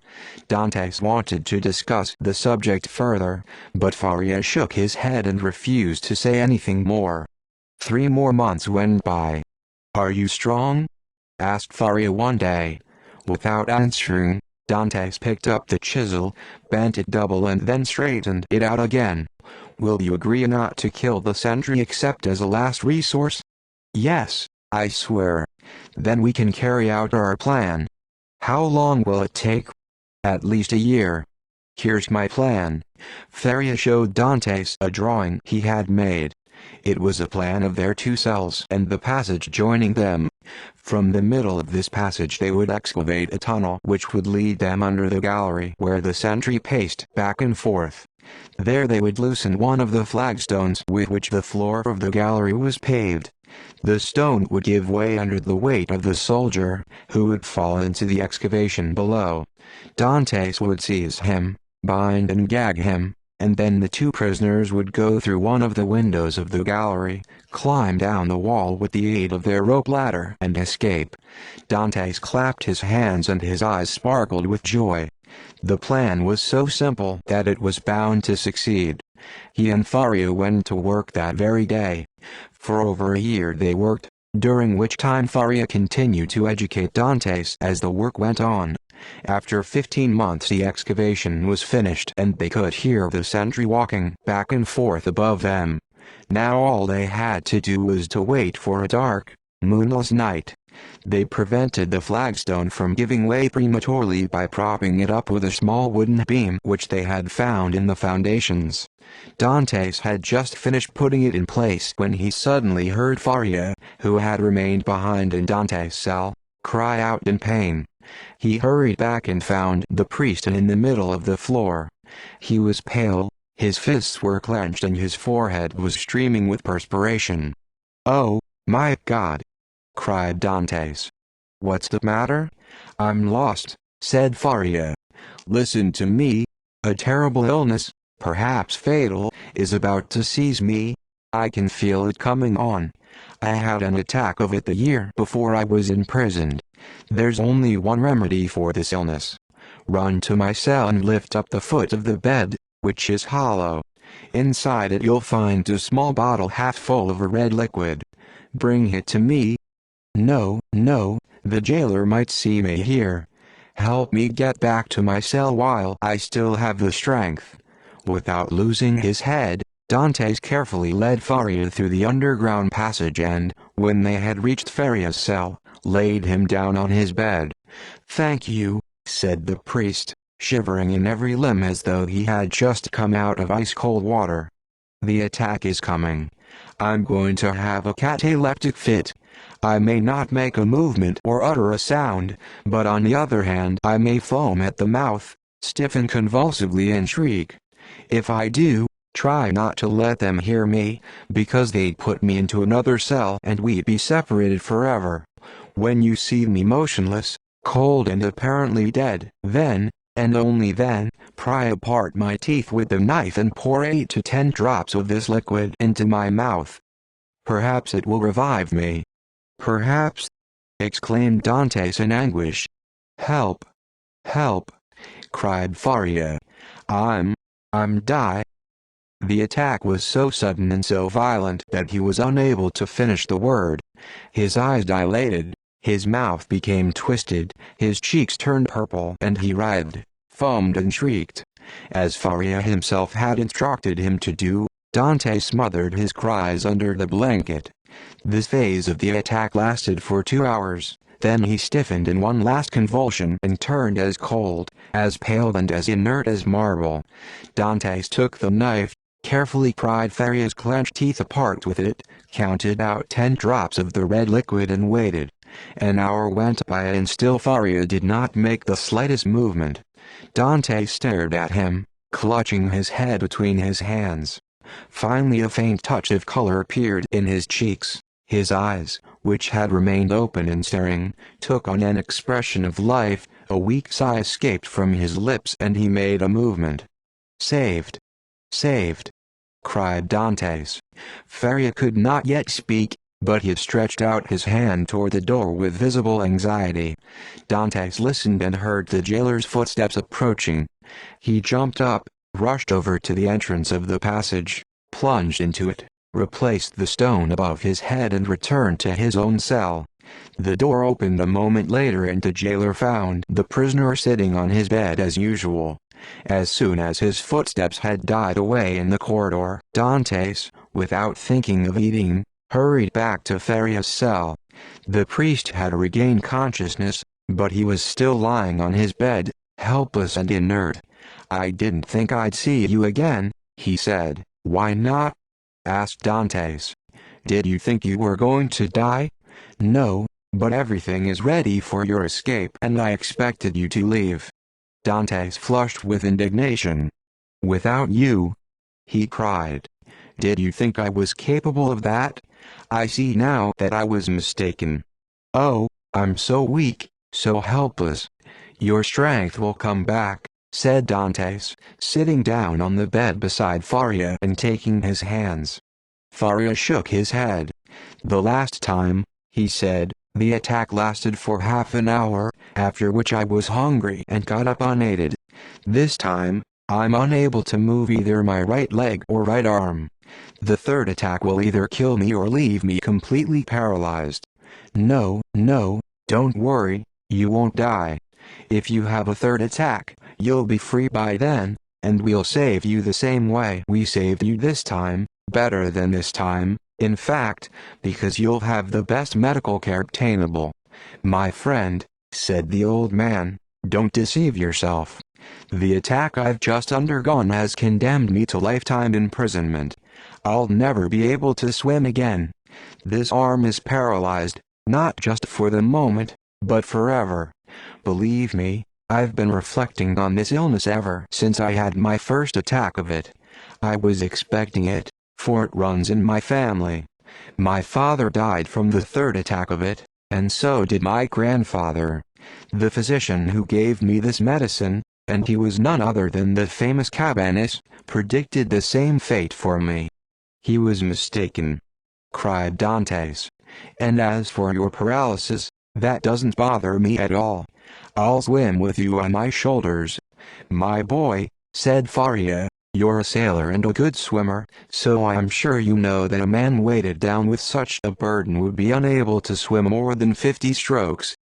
S1: Dantes wanted to discuss the subject further, but Faria shook his head and refused to say anything more. 3 more months went by. "Are you strong?" asked Faria one day. Without answering, Dantes picked up the chisel, bent it double and then straightened it out again. "Will you agree not to kill the sentry except as a last resource?" "Yes, I swear." "Then we can carry out our plan." "How long will it take?" "At least a year." "Here's my plan." Faria showed Dantes a drawing he had made. It was a plan of their 2 cells and the passage joining them. From the middle of this passage they would excavate a tunnel which would lead them under the gallery where the sentry paced back and forth. There they would loosen one of the flagstones with which the floor of the gallery was paved. The stone would give way under the weight of the soldier, who would fall into the excavation below. Dantes would seize him, bind and gag him, and then the 2 prisoners would go through one of the windows of the gallery, climb down the wall with the aid of their rope ladder and escape. Dantes clapped his hands and his eyes sparkled with joy. The plan was so simple that it was bound to succeed. He and Faria went to work that very day. For over a year they worked, during which time Faria continued to educate Dantes as the work went on. After 15 months the excavation was finished and they could hear the sentry walking back and forth above them. Now all they had to do was to wait for a dark, moonless night. They prevented the flagstone from giving way prematurely by propping it up with a small wooden beam which they had found in the foundations. Dantes had just finished putting it in place when he suddenly heard Faria, who had remained behind in Dantes' cell, cry out in pain. He hurried back and found the priest in the middle of the floor. He was pale, his fists were clenched and his forehead was streaming with perspiration. "Oh, my God!" cried Dantes. "What's the matter?" "I'm lost," said Faria. "Listen to me. A terrible illness, perhaps fatal, is about to seize me. I can feel it coming on. I had an attack of it the year before I was imprisoned. There's only one remedy for this illness. Run to my cell and lift up the foot of the bed, which is hollow. Inside it you'll find a small bottle half full of a red liquid. Bring it to me." "No, no, the jailer might see me here. Help me get back to my cell while I still have the strength." Without losing his head, Dantes carefully led Faria through the underground passage and, when they had reached Faria's cell, laid him down on his bed. "Thank you," said the priest, shivering in every limb as though he had just come out of ice-cold water. The attack is coming. I'm going to have a cataleptic fit. I may not make a movement or utter a sound, but on the other hand I may foam at the mouth, stiffen convulsively and shriek. If I do, try not to let them hear me, because they'd put me into another cell and we'd be separated forever. When you see me motionless, cold and apparently dead, then, and only then, pry apart my teeth with the knife and pour 8 to 10 drops of this liquid into my mouth. Perhaps it will revive me. Perhaps, exclaimed Dantes in anguish. Help! Help! Cried Faria. I'm die. The attack was so sudden and so violent that he was unable to finish the word. His eyes dilated, his mouth became twisted, his cheeks turned purple, and he writhed, foamed and shrieked. As Faria himself had instructed him to do, Dante smothered his cries under the blanket. This phase of the attack lasted for 2 hours, then he stiffened in one last convulsion and turned as cold, as pale and as inert as marble. Dantes took the knife, carefully pried Faria's clenched teeth apart with it, counted out 10 drops of the red liquid and waited. An hour went by and still Faria did not make the slightest movement. Dante stared at him, clutching his head between his hands. Finally a faint touch of color appeared in his cheeks. His eyes, which had remained open and staring, took on an expression of life. A weak sigh escaped from his lips and he made a movement. Saved! Saved! Cried Dantes. Faria could not yet speak, but he stretched out his hand toward the door with visible anxiety. Dantes listened and heard the jailer's footsteps approaching. He jumped up, rushed over to the entrance of the passage, plunged into it, replaced the stone above his head and returned to his own cell. The door opened a moment later and the jailer found the prisoner sitting on his bed as usual. As soon as his footsteps had died away in the corridor, Dantes, without thinking of eating, hurried back to Faria's cell. The priest had regained consciousness, but he was still lying on his bed, helpless and inert. "I didn't think I'd see you again," he said. "Why not?" asked Dantes. "Did you think you were going to die?" "No, but everything is ready for your escape and I expected you to leave." Dantes flushed with indignation. "Without you?" he cried. "Did you think I was capable of that? I see now that I was mistaken. Oh, I'm so weak, so helpless." "Your strength will come back," said Dantes, sitting down on the bed beside Faria and taking his hands. Faria shook his head. "The last time," he said, "the attack lasted for half an hour, after which I was hungry and got up unaided. This time, I'm unable to move either my right leg or right arm. The third attack will either kill me or leave me completely paralyzed." "No, don't worry, you won't die. If you have a third attack, you'll be free by then, and we'll save you the same way we saved you this time, better than this time, in fact, because you'll have the best medical care obtainable." "My friend," said the old man, "don't deceive yourself. The attack I've just undergone has condemned me to lifetime imprisonment. I'll never be able to swim again. This arm is paralyzed, not just for the moment, but forever. Believe me, I've been reflecting on this illness ever since I had my first attack of it. I was expecting it, for it runs in my family. My father died from the third attack of it, and so did my grandfather. The physician who gave me this medicine, and he was none other than the famous Cabanis, predicted the same fate for me." "He was mistaken," cried Dantes. "And as for your paralysis, that doesn't bother me at all. I'll swim with you on my shoulders." "My boy," said Faria, "you're a sailor and a good swimmer, so I'm sure you know that a man weighted down with such a burden would be unable to swim more than 50 strokes.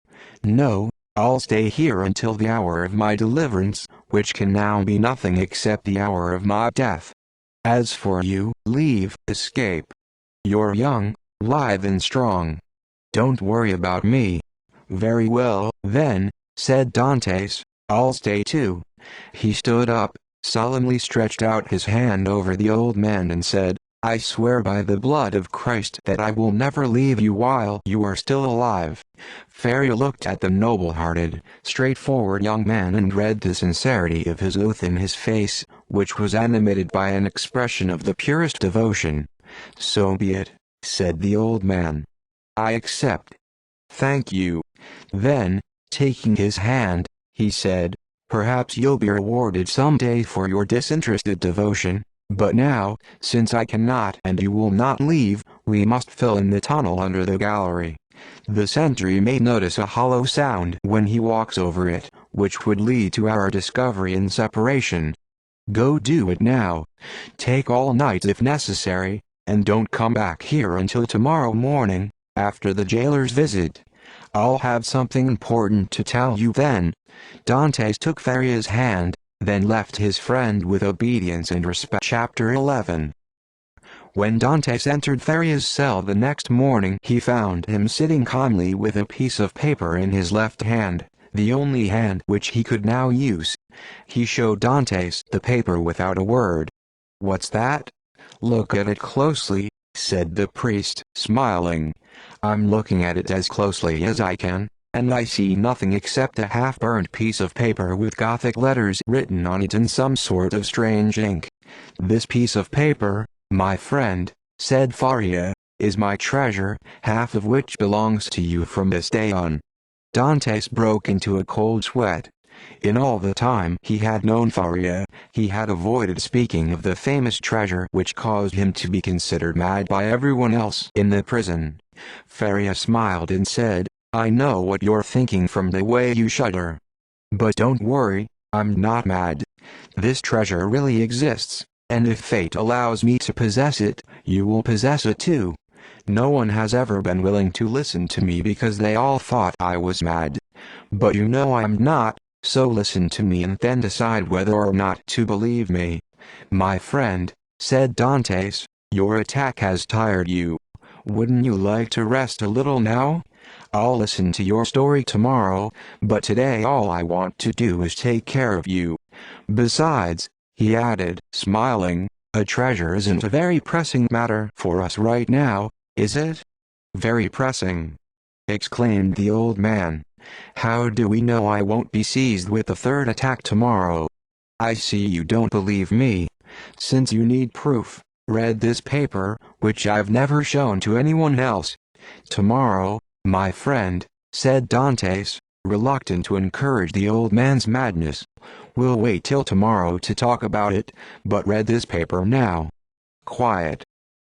S1: No, I'll stay here until the hour of my deliverance, which can now be nothing except the hour of my death. As for you, leave, escape. You're young, lithe and strong. Don't worry about me." "Very well, then," said Dantes, "I'll stay too." He stood up, solemnly stretched out his hand over the old man and said, "I swear by the blood of Christ that I will never leave you while you are still alive." Faria looked at the noble-hearted, straightforward young man and read the sincerity of his oath in his face, which was animated by an expression of the purest devotion. "So be it," said the old man. "I accept." "Thank you." Then, taking his hand, he said, "Perhaps you'll be rewarded someday for your disinterested devotion. But now, since I cannot and you will not leave, we must fill in the tunnel under the gallery. The sentry may notice a hollow sound when he walks over it, which would lead to our discovery and separation. Go do it now. Take all night if necessary, and don't come back here until tomorrow morning, after the jailer's visit. I'll have something important to tell you then." Dantes took Faria's hand, then left his friend with obedience and respect. Chapter 11. When Dantes entered Faria's cell the next morning, he found him sitting calmly with a piece of paper in his left hand, the only hand which he could now use. He showed Dantes the paper without a word. "What's that?" "Look at it closely," said the priest, smiling. "I'm looking at it as closely as I can, and I see nothing except a half-burned piece of paper with Gothic letters written on it in some sort of strange ink. This piece of paper, my friend," said Faria, "is my treasure, half of which belongs to you from this day on." Dantes broke into a cold sweat. In all the time he had known Faria, he had avoided speaking of the famous treasure which caused him to be considered mad by everyone else in the prison. Faria smiled and said, "I know what you're thinking from the way you shudder. But don't worry, I'm not mad. This treasure really exists, and if fate allows me to possess it, you will possess it too. No one has ever been willing to listen to me because they all thought I was mad. But you know I'm not, so listen to me and then decide whether or not to believe me." "My friend," said Dantes, "your attack has tired you. Wouldn't you like to rest a little now? I'll listen to your story tomorrow, but today all I want to do is take care of you. Besides," he added, smiling, "a treasure isn't a very pressing matter for us right now, is it?" "Very pressing," exclaimed the old man. "How do we know I won't be seized with a third attack tomorrow?" "I see you don't believe me. Since you need proof, read this paper, which I've never shown to anyone else." "Tomorrow, my friend," said Dantes, reluctant to encourage the old man's madness. "We'll wait till tomorrow to talk about it, but read this paper now." "Quiet!"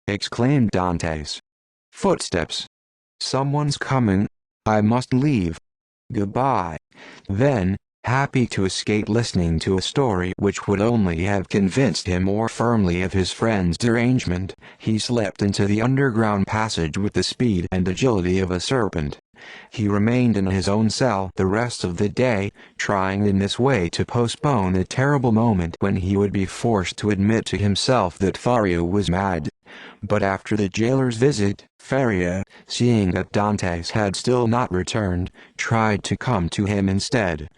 S1: exclaimed Dantes. "Footsteps. Someone's coming. I must leave. Goodbye." Then, happy to escape listening to a story which would only have convinced him more firmly of his friend's derangement, he slipped into the underground passage with the speed and agility of a serpent. He remained in his own cell the rest of the day, trying in this way to postpone the terrible moment when he would be forced to admit to himself that Faria was mad. But after the jailer's visit, Faria, seeing that Dantes had still not returned, tried to come to him instead.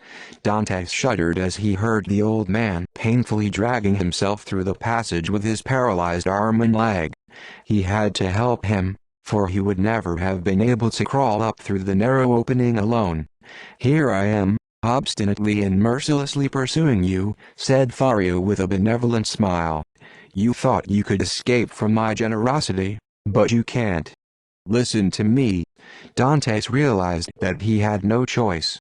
S1: Dantes shuddered as he heard the old man painfully dragging himself through the passage with his paralyzed arm and leg. He had to help him, for he would never have been able to crawl up through the narrow opening alone. "Here I am, obstinately and mercilessly pursuing you," said Faria with a benevolent smile. "You thought you could escape from my generosity, but you can't. Listen to me." Dantes realized that he had no choice.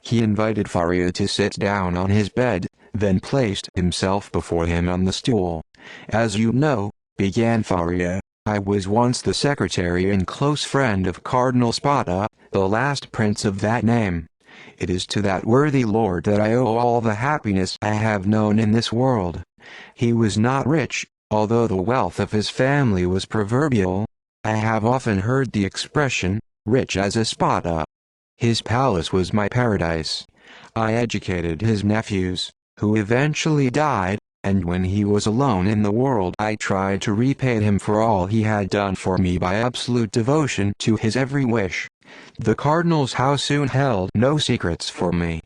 S1: He invited Faria to sit down on his bed, then placed himself before him on the stool. "As you know," began Faria, "I was once the secretary and close friend of Cardinal Spada, the last prince of that name. It is to that worthy lord that I owe all the happiness I have known in this world. He was not rich, although the wealth of his family was proverbial. I have often heard the expression, 'rich as a Spada.' His palace was my paradise. I educated his nephews, who eventually died, and when he was alone in the world I tried to repay him for all he had done for me by absolute devotion to his every wish. The cardinal's house soon held no secrets for me.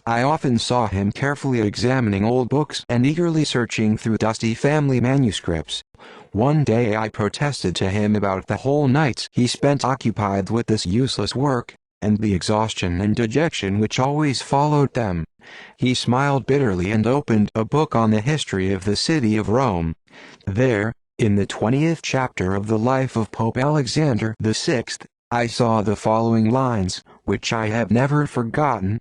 S1: I often saw him carefully examining old books and eagerly searching through dusty family manuscripts. One day I protested to him about the whole nights he spent occupied with this useless work, and the exhaustion and dejection which always followed them. He smiled bitterly and opened a book on the history of the city of Rome. There, in the 20th chapter of the life of Pope Alexander VI, I saw the following lines, which I have never forgotten.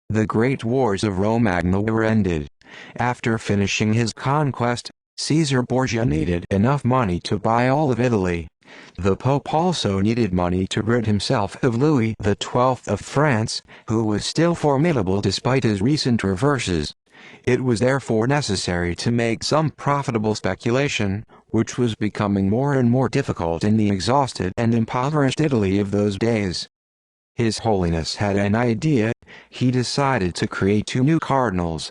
S1: The great wars of Romagna were ended. After finishing his conquest, Caesar Borgia needed enough money to buy all of Italy. The Pope also needed money to rid himself of Louis XII of France, who was still formidable despite his recent reverses. It was therefore necessary to make some profitable speculation, which was becoming more and more difficult in the exhausted and impoverished Italy of those days. His Holiness had an idea. He decided to create 2 new cardinals.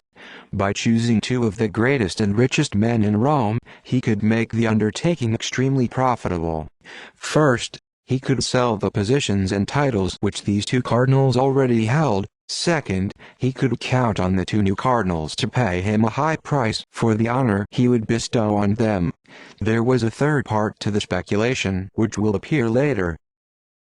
S1: By choosing 2 of the greatest and richest men in Rome, he could make the undertaking extremely profitable. First, he could sell the positions and titles which these 2 cardinals already held. Second, he could count on the 2 new cardinals to pay him a high price for the honor he would bestow on them. There was a third part to the speculation which will appear later.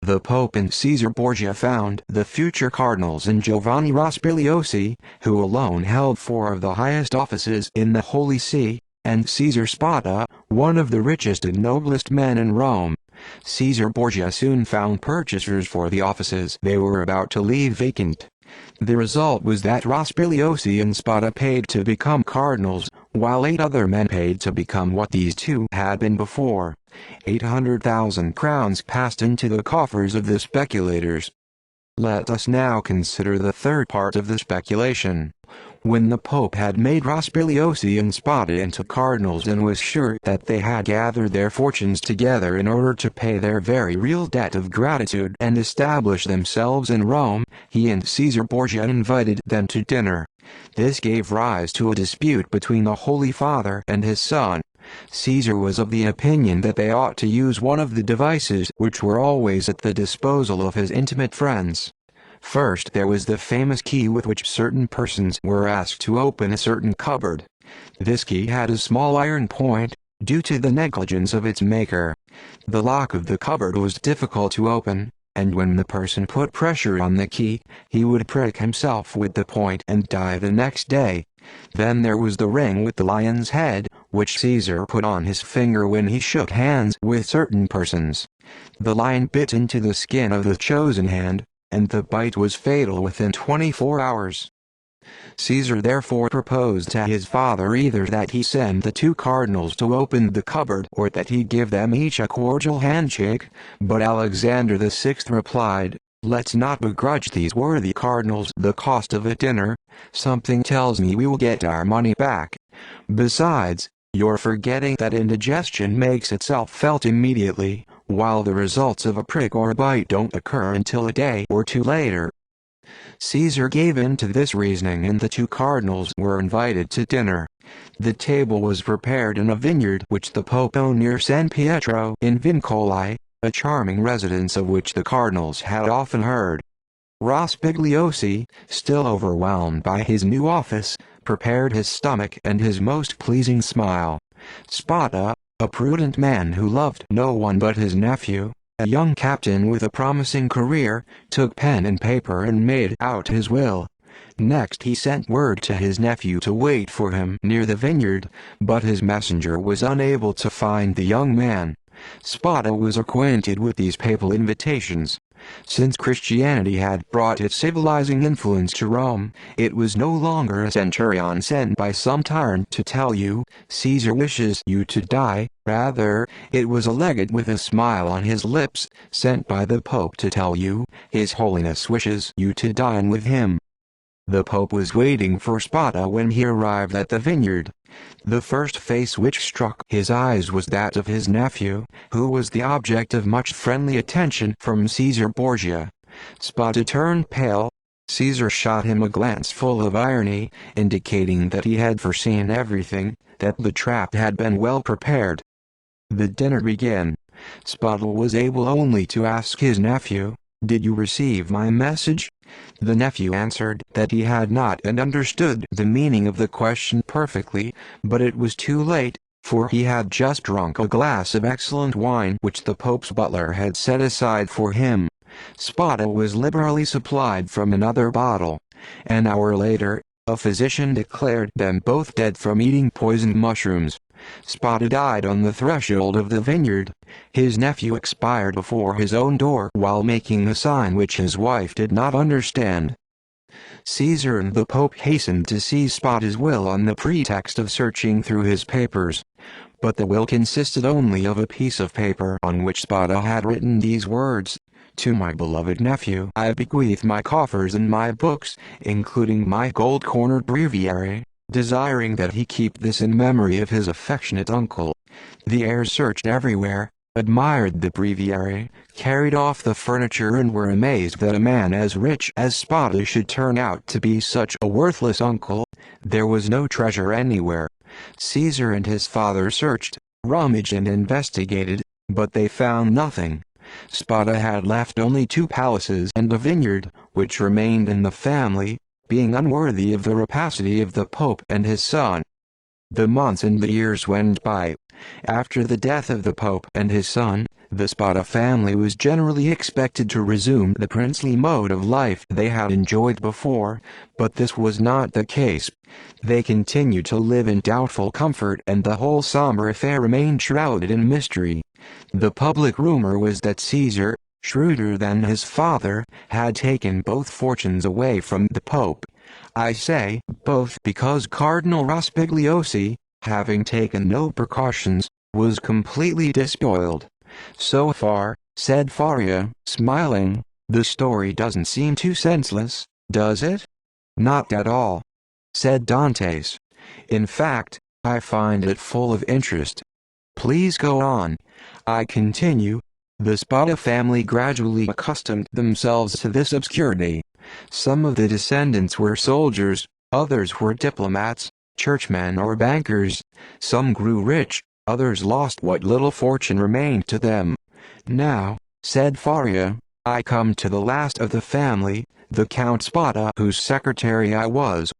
S1: The Pope and Caesar Borgia found the future cardinals in Giovanni Rospigliosi, who alone held 4 of the highest offices in the Holy See, and Caesar Spada, one of the richest and noblest men in Rome. Caesar Borgia soon found purchasers for the offices they were about to leave vacant. The result was that Rospigliosi and Spada paid to become cardinals, while 8 other men paid to become what these 2 had been before. 800,000 crowns passed into the coffers of the speculators. Let us now consider the third part of the speculation. When the Pope had made Rospigliosi and Spada into cardinals and was sure that they had gathered their fortunes together in order to pay their very real debt of gratitude and establish themselves in Rome, he and Caesar Borgia invited them to dinner. This gave rise to a dispute between the Holy Father and his son. Caesar was of the opinion that they ought to use one of the devices which were always at the disposal of his intimate friends. First, there was the famous key with which certain persons were asked to open a certain cupboard. This key had a small iron point, due to the negligence of its maker. The lock of the cupboard was difficult to open, and when the person put pressure on the key, he would prick himself with the point and die the next day. Then there was the ring with the lion's head, which Caesar put on his finger when he shook hands with certain persons. The lion bit into the skin of the chosen hand, and the bite was fatal within 24 hours. Caesar therefore proposed to his father either that he send the 2 cardinals to open the cupboard or that he give them each a cordial handshake, but Alexander VI replied, "Let's not begrudge these worthy cardinals the cost of a dinner. Something tells me we will get our money back. Besides, you're forgetting that indigestion makes itself felt immediately, while the results of a prick or a bite don't occur until a day or 2 later." Caesar gave in to this reasoning and the 2 cardinals were invited to dinner. The table was prepared in a vineyard which the Pope owned near San Pietro in Vincoli, a charming residence of which the cardinals had often heard. Rospigliosi, still overwhelmed by his new office, prepared his stomach and his most pleasing smile. Spada, a prudent man who loved no one but his nephew, a young captain with a promising career, took pen and paper and made out his will. Next he sent word to his nephew to wait for him near the vineyard, but his messenger was unable to find the young man. Spada was acquainted with these papal invitations. Since Christianity had brought its civilizing influence to Rome, it was no longer a centurion sent by some tyrant to tell you, "Caesar wishes you to die." Rather, it was a legate with a smile on his lips, sent by the Pope to tell you, "His Holiness wishes you to dine with him." The Pope was waiting for Spada when he arrived at the vineyard. The first face which struck his eyes was that of his nephew, who was the object of much friendly attention from Caesar Borgia. Spada turned pale. Caesar shot him a glance full of irony, indicating that he had foreseen everything, that the trap had been well prepared. The dinner began. Spada was able only to ask his nephew, "Did you receive my message?" The nephew answered that he had not and understood the meaning of the question perfectly, but it was too late, for he had just drunk a glass of excellent wine which the Pope's butler had set aside for him. Spada was liberally supplied from another bottle. An hour later, a physician declared them both dead from eating poisoned mushrooms. Spada died on the threshold of the vineyard. His nephew expired before his own door while making a sign which his wife did not understand. Caesar and the Pope hastened to seize Spada's will on the pretext of searching through his papers. But the will consisted only of a piece of paper on which Spada had written these words: "To my beloved nephew I bequeath my coffers and my books, including my gold-cornered breviary, desiring that he keep this in memory of his affectionate uncle." The heirs searched everywhere, admired the breviary, carried off the furniture and were amazed that a man as rich as Spada should turn out to be such a worthless uncle. There was no treasure anywhere. Caesar and his father searched, rummaged and investigated, but they found nothing. Spada had left only 2 palaces and a vineyard, which remained in the family, being unworthy of the rapacity of the Pope and his son. The months and the years went by. After the death of the Pope and his son, the Spada family was generally expected to resume the princely mode of life they had enjoyed before, but this was not the case. They continued to live in doubtful comfort and the whole somber affair remained shrouded in mystery. The public rumor was that Caesar, shrewder than his father, had taken both fortunes away from the Pope. I say both because Cardinal Rospigliosi, having taken no precautions, was completely despoiled. "So far," said Faria, smiling, "the story doesn't seem too senseless, does it?" "Not at all," said Dantes. "In fact, I find it full of interest. Please go on." I continue. The Spada family gradually accustomed themselves to this obscurity. Some of the descendants were soldiers, others were diplomats, churchmen or bankers. Some grew rich, others lost what little fortune remained to them. "Now," said Faria, "I come to the last of the family, the Count Spada, whose secretary I was.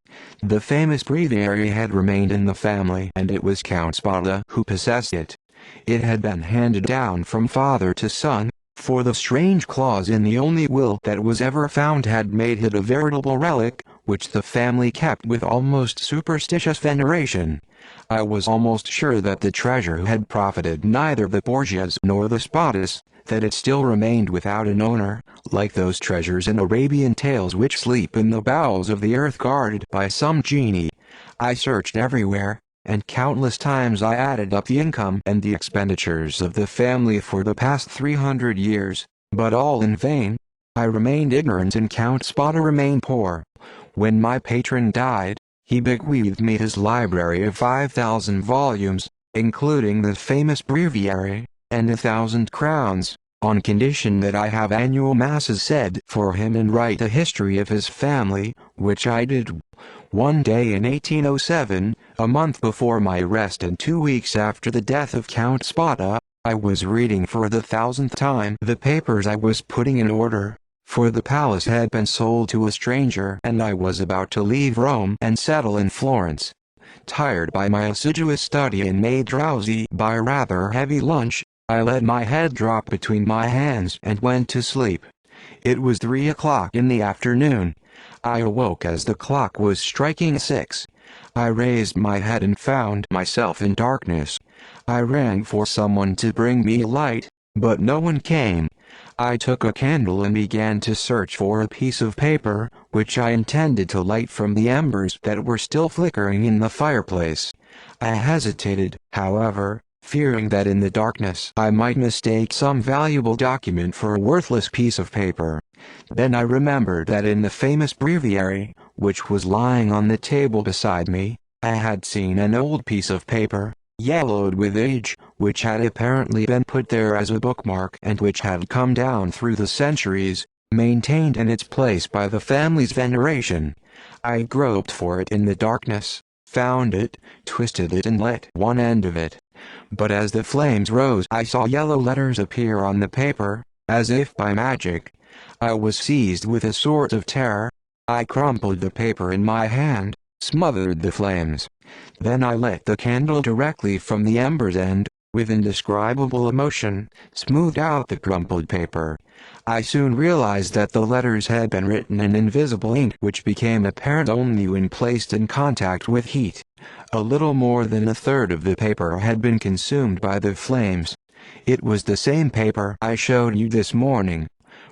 S1: The famous breviary had remained in the family and it was Count Spada who possessed it. It had been handed down from father to son, for the strange clause in the only will that was ever found had made it a veritable relic, which the family kept with almost superstitious veneration. I was almost sure that the treasure had profited neither the Borgias nor the Spadas, that it still remained without an owner, like those treasures in Arabian tales which sleep in the bowels of the earth guarded by some genie. I searched everywhere, and countless times I added up the income and the expenditures of the family for the past 300 years, but all in vain. I remained ignorant and Count Spada remained poor. When my patron died, he bequeathed me his library of 5,000 volumes, including the famous breviary, and 1,000 crowns, on condition that I have annual masses said for him and write a history of his family, which I did. One day in 1807, a month before my arrest and 2 weeks after the death of Count Spada, I was reading for the 1,000th time the papers I was putting in order, for the palace had been sold to a stranger and I was about to leave Rome and settle in Florence. Tired by my assiduous study and made drowsy by a rather heavy lunch, I let my head drop between my hands and went to sleep. It was 3 o'clock in the afternoon. I awoke as the clock was striking 6. I raised my head and found myself in darkness. I rang for someone to bring me a light, but no one came. I took a candle and began to search for a piece of paper, which I intended to light from the embers that were still flickering in the fireplace. I hesitated, however, fearing that in the darkness I might mistake some valuable document for a worthless piece of paper. Then I remembered that in the famous breviary, which was lying on the table beside me, I had seen an old piece of paper, yellowed with age, which had apparently been put there as a bookmark and which had come down through the centuries, maintained in its place by the family's veneration. I groped for it in the darkness, found it, twisted it and lit one end of it. But as the flames rose I saw yellow letters appear on the paper, as if by magic. I was seized with a sort of terror. I crumpled the paper in my hand, smothered the flames. Then I lit the candle directly from the embers and, with indescribable emotion, smoothed out the crumpled paper. I soon realized that the letters had been written in invisible ink which became apparent only when placed in contact with heat. A little more than a third of the paper had been consumed by the flames. It was the same paper I showed you this morning.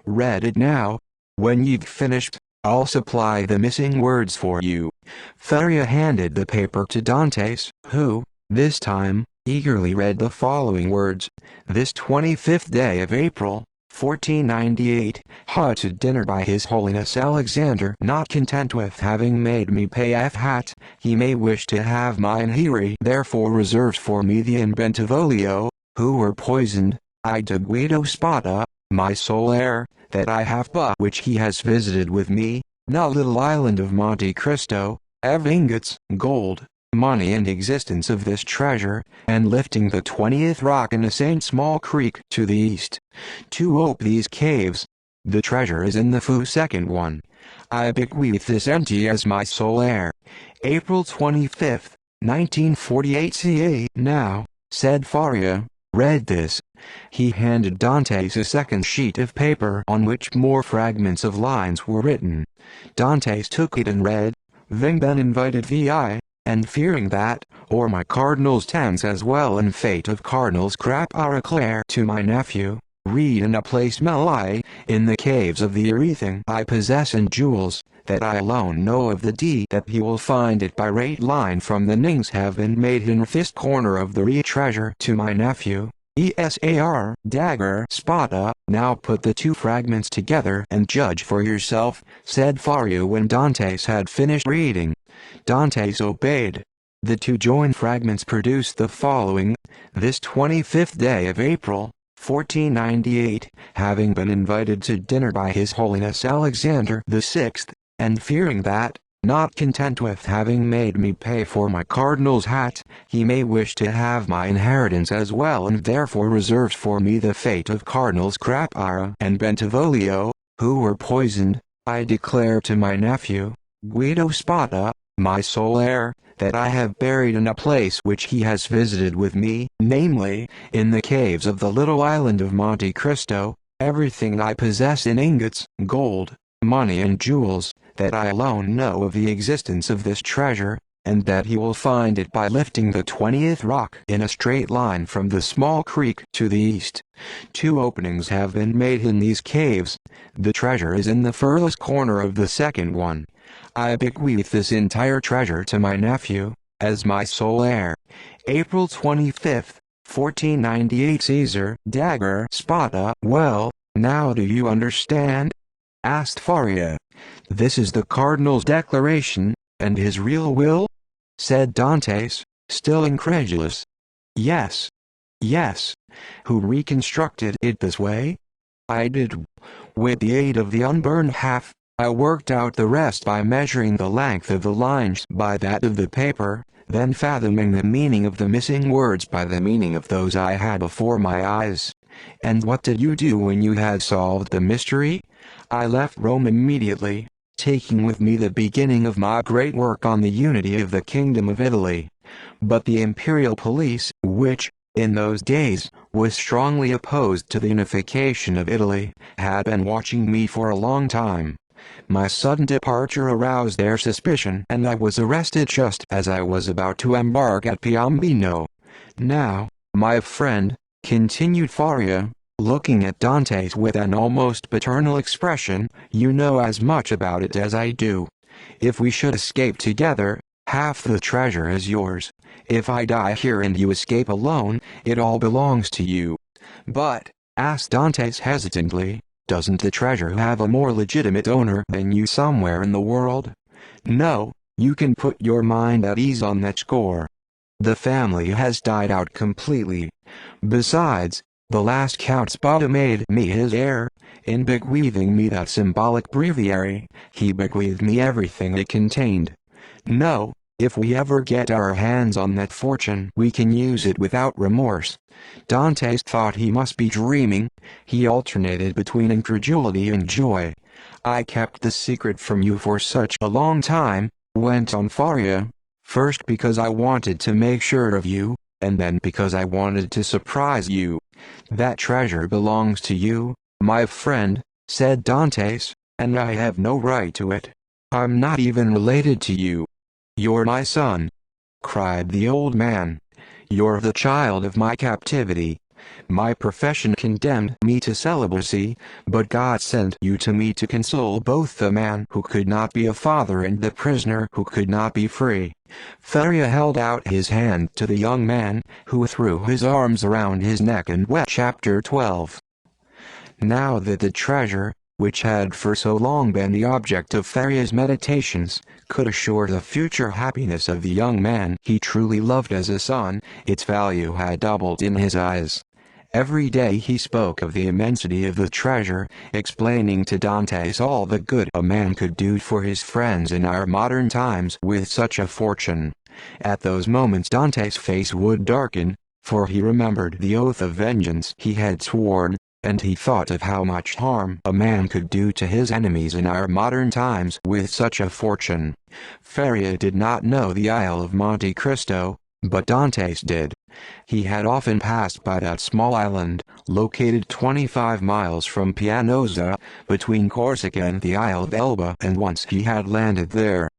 S1: Read it now. When you've finished, I'll supply the missing words for you. Faria handed the paper to Dantes, who, this time, eagerly read the following words. This 25th day of April, 1498, to dinner by His Holiness Alexander. Not content with having made me pay hat, he may wish to have mine He therefore reserves for me the in Bentivoglio, who were poisoned, I de Guido Spada, my sole heir, that I have but which he has visited with me, na little island of Monte Cristo, of ingots, gold, money and existence of this treasure, and lifting the 20th rock in a Saint Small Creek to the east. To ope these caves. The treasure is in the second one. I bequeath this ente as my sole heir. April 25, 1948 CA. Now, said Faria, read this. He handed Dantes a second sheet of paper on which more fragments of lines were written. Dantes took it and read, Ving ben invited vi, and fearing that, or my cardinal's tens as well and fate of cardinals crap are Claire to my nephew, read in a place Melai, in the caves of the everything I possess in jewels, that I alone know of the deed that he will find it by rate line from the nings have been made in this corner of the treasure to my nephew. ESAR, dagger, spada. Now put the two fragments together and judge for yourself, said Faria when Dantes had finished reading. Dantes obeyed. The two joined fragments produced the following. This 25th day of April, 1498, having been invited to dinner by His Holiness Alexander VI, and fearing that, not content with having made me pay for my cardinal's hat, he may wish to have my inheritance as well and therefore reserves for me the fate of Cardinals Crapara and Bentivoglio, who were poisoned, I declare to my nephew, Guido Spada, my sole heir, that I have buried in a place which he has visited with me, namely, in the caves of the little island of Monte Cristo, everything I possess in ingots, gold, money and jewels, that I alone know of the existence of this treasure, and that he will find it by lifting the 20th rock in a straight line from the small creek to the east. Two openings have been made in these caves. The treasure is in the furthest corner of the second one. I bequeath this entire treasure to my nephew, as my sole heir. April 25, 1498 Caesar, dagger, spada. Well, now do you understand? Asked Faria. This is the cardinal's declaration, and his real will? Said Dantes, still incredulous. Yes. Yes. Who reconstructed it this way? I did. With the aid of the unburned half, I worked out the rest by measuring the length of the lines by that of the paper, then fathoming the meaning of the missing words by the meaning of those I had before my eyes. And what did you do when you had solved the mystery? I left Rome immediately, taking with me the beginning of my great work on the unity of the Kingdom of Italy. But the imperial police, which, in those days, was strongly opposed to the unification of Italy, had been watching me for a long time. My sudden departure aroused their suspicion and I was arrested just as I was about to embark at Piombino. Now, my friend, continued Faria, looking at Dantes with an almost paternal expression, you know as much about it as I do. If we should escape together, half the treasure is yours. If I die here and you escape alone, it all belongs to you. But, asked Dantes hesitantly, doesn't the treasure have a more legitimate owner than you somewhere in the world? No, you can put your mind at ease on that score. The family has died out completely. Besides, the last Count Spada made me his heir. In bequeathing me that symbolic breviary, he bequeathed me everything it contained. No, If we ever get our hands on that fortune, we can use it without remorse." Dante thought he must be dreaming. He alternated between incredulity and joy. "I kept the secret from you for such a long time," went on Faria. "First because I wanted to make sure of you, and then because I wanted to surprise you. That treasure belongs to you, my friend," said Dantes, "and I have no right to it. I'm not even related to you." "You're my son," cried the old man. "You're the child of my captivity. My profession condemned me to celibacy, but God sent you to me to console both the man who could not be a father and the prisoner who could not be free." Faria held out his hand to the young man, who threw his arms around his neck and wept. Chapter 12. Now that the treasure, which had for so long been the object of Faria's meditations, could assure the future happiness of the young man he truly loved as a son, its value had doubled in his eyes. Every day he spoke of the immensity of the treasure, explaining to Dantes all the good a man could do for his friends in our modern times with such a fortune. At those moments Dante's face would darken, for he remembered the oath of vengeance he had sworn, and he thought of how much harm a man could do to his enemies in our modern times with such a fortune. Faria did not know the Isle of Monte Cristo, but Dantes did. He had often passed by that small island, located 25 miles from Pianosa, between Corsica and the Isle of Elba, and once he had landed there.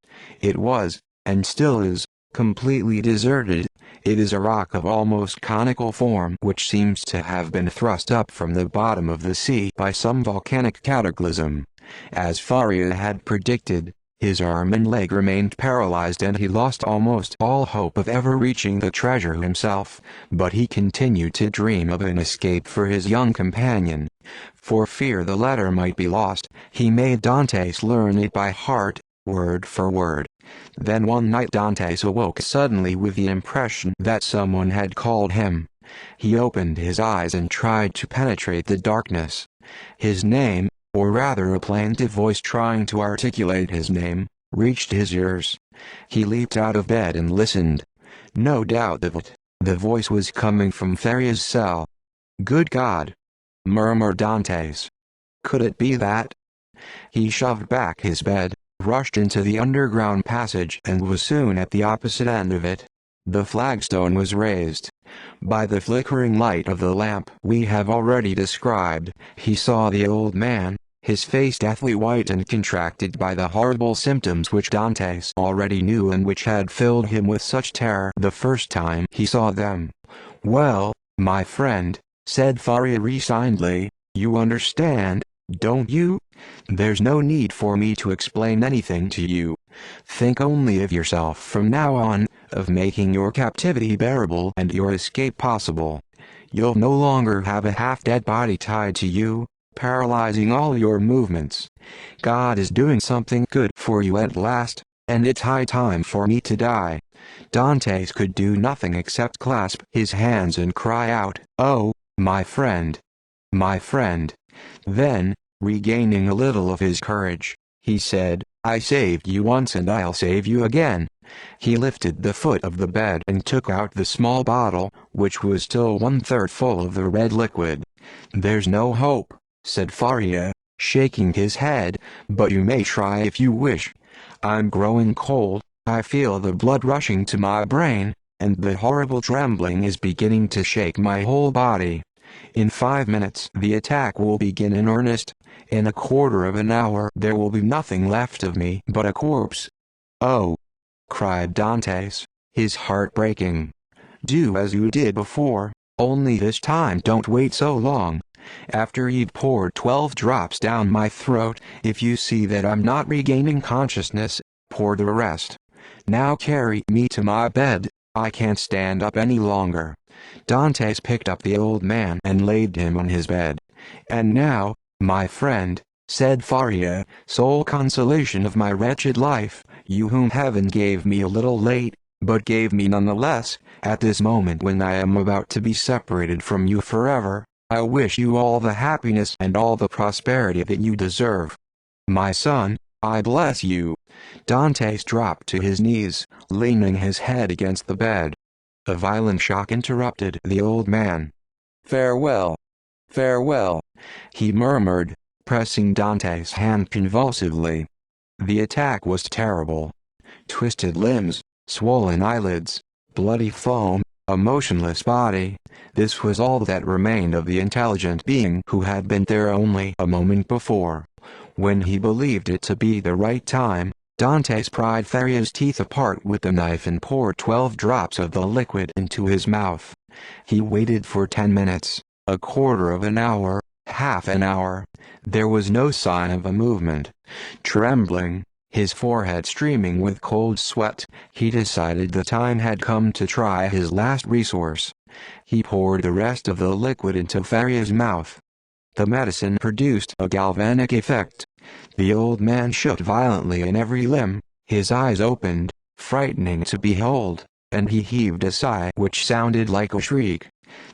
S1: It was, and still is, completely deserted. It is a rock of almost conical form which seems to have been thrust up from the bottom of the sea by some volcanic cataclysm. As Faria had predicted, his arm and leg remained paralyzed and he lost almost all hope of ever reaching the treasure himself, but he continued to dream of an escape for his young companion. For fear the letter might be lost, he made Dantes learn it by heart, word for word. Then one night Dantes awoke suddenly with the impression that someone had called him. He opened his eyes and tried to penetrate the darkness. His name, or rather a plaintive voice trying to articulate his name, reached his ears. He leaped out of bed and listened. No doubt of it, the voice was coming from Faria's cell. "Good God!" murmured Dantes. Could it be that? He shoved back his bed, rushed into the underground passage and was soon at the opposite end of it. The flagstone was raised. By the flickering light of the lamp we have already described, he saw the old man, his face deathly white and contracted by the horrible symptoms which Dantes already knew and which had filled him with such terror the first time he saw them. "Well, my friend," said Faria resignedly, "you understand, don't you? There's no need for me to explain anything to you. Think only of yourself from now on, of making your captivity bearable and your escape possible. You'll no longer have a half-dead body tied to you, paralyzing all your movements. God is doing something good for you at last, and it's high time for me to die." Dantes could do nothing except clasp his hands and cry out, "Oh, my friend! My friend!" Then, regaining a little of his courage, he said, "I saved you once and I'll save you again." He lifted the foot of the bed and took out the small bottle, which was still 1/3 full of the red liquid. "There's no hope," said Faria, shaking his head, "but you may try if you wish. I'm growing cold, I feel the blood rushing to my brain, and the horrible trembling is beginning to shake my whole body. In 5 minutes the attack will begin in earnest. In a quarter of an hour there will be nothing left of me but a corpse." "Oh!" cried Dantes, his heart breaking. "Do as you did before, only this time don't wait so long. After you've poured 12 drops down my throat, if you see that I'm not regaining consciousness, pour the rest. Now carry me to my bed, I can't stand up any longer." Dantes picked up the old man and laid him on his bed. "And now, my friend," said Faria, "sole consolation of my wretched life, you whom heaven gave me a little late, but gave me nonetheless, at this moment when I am about to be separated from you forever, I wish you all the happiness and all the prosperity that you deserve. My son, I bless you. Dantes dropped to his knees, leaning his head against the bed. A violent shock interrupted the old man. "Farewell. Farewell," he murmured, pressing Dante's hand convulsively. The attack was terrible. Twisted limbs, swollen eyelids, bloody foam, a motionless body. This was all that remained of the intelligent being who had been there only a moment before. When he believed it to be the right time, Dantes pried Faria's teeth apart with the knife and poured 12 drops of the liquid into his mouth. He waited for 10 minutes, a quarter of an hour, half an hour. There was no sign of a movement. Trembling, his forehead streaming with cold sweat, he decided the time had come to try his last resource. He poured the rest of the liquid into Faria's mouth. The medicine produced a galvanic effect. The old man shook violently in every limb, his eyes opened, frightening to behold, and he heaved a sigh which sounded like a shriek.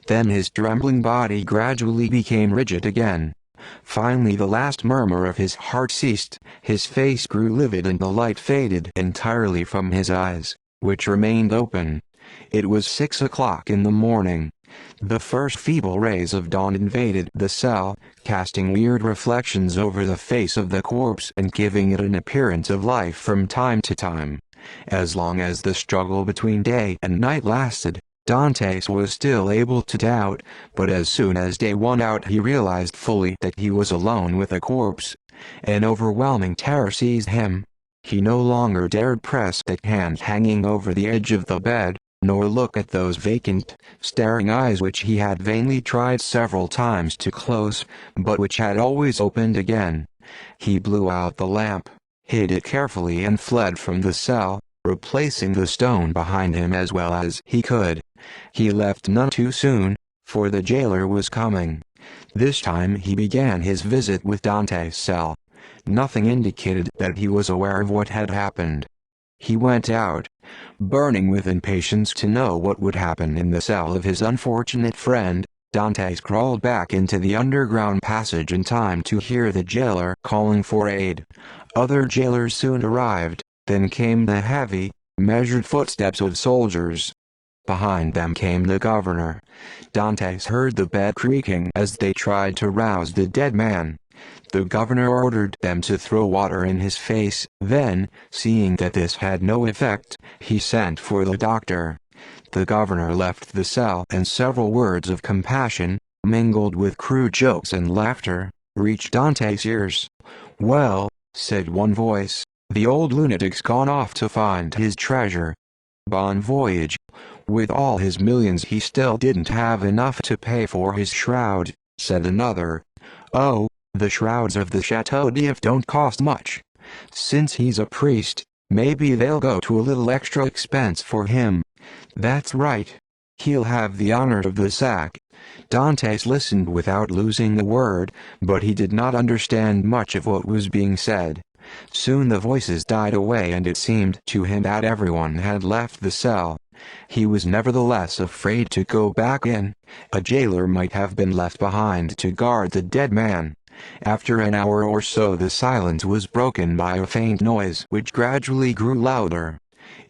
S1: Then his trembling body gradually became rigid again. Finally the last murmur of his heart ceased, his face grew livid and the light faded entirely from his eyes, which remained open. It was 6 o'clock in the morning. The first feeble rays of dawn invaded the cell, casting weird reflections over the face of the corpse and giving it an appearance of life from time to time. As long as the struggle between day and night lasted, Dantes was still able to doubt, but as soon as day won out he realized fully that he was alone with a corpse. An overwhelming terror seized him. He no longer dared press that hand hanging over the edge of the bed, nor look at those vacant, staring eyes which he had vainly tried several times to close, but which had always opened again. He blew out the lamp, hid it carefully and fled from the cell, replacing the stone behind him as well as he could. He left none too soon, for the jailer was coming. This time he began his visit with Dante's cell. Nothing indicated that he was aware of what had happened. He went out, burning with impatience to know what would happen in the cell of his unfortunate friend. Dantes crawled back into the underground passage in time to hear the jailer calling for aid. Other jailers soon arrived, then came the heavy, measured footsteps of soldiers. Behind them came the governor. Dantes heard the bed creaking as they tried to rouse the dead man. The governor ordered them to throw water in his face. Then, seeing that this had no effect, he sent for the doctor. The governor left the cell and several words of compassion, mingled with crude jokes and laughter, reached Dante's ears. "Well," said one voice, "the old lunatic's gone off to find his treasure. Bon voyage. With all his millions he still didn't have enough to pay for his shroud," said another. "Oh, the shrouds of the Chateau d'If don't cost much. Since he's a priest, maybe they'll go to a little extra expense for him." "That's right. He'll have the honor of the sack." Dantes listened without losing a word, but he did not understand much of what was being said. Soon the voices died away and it seemed to him that everyone had left the cell. He was nevertheless afraid to go back in. A jailer might have been left behind to guard the dead man. After an hour or so the silence was broken by a faint noise which gradually grew louder.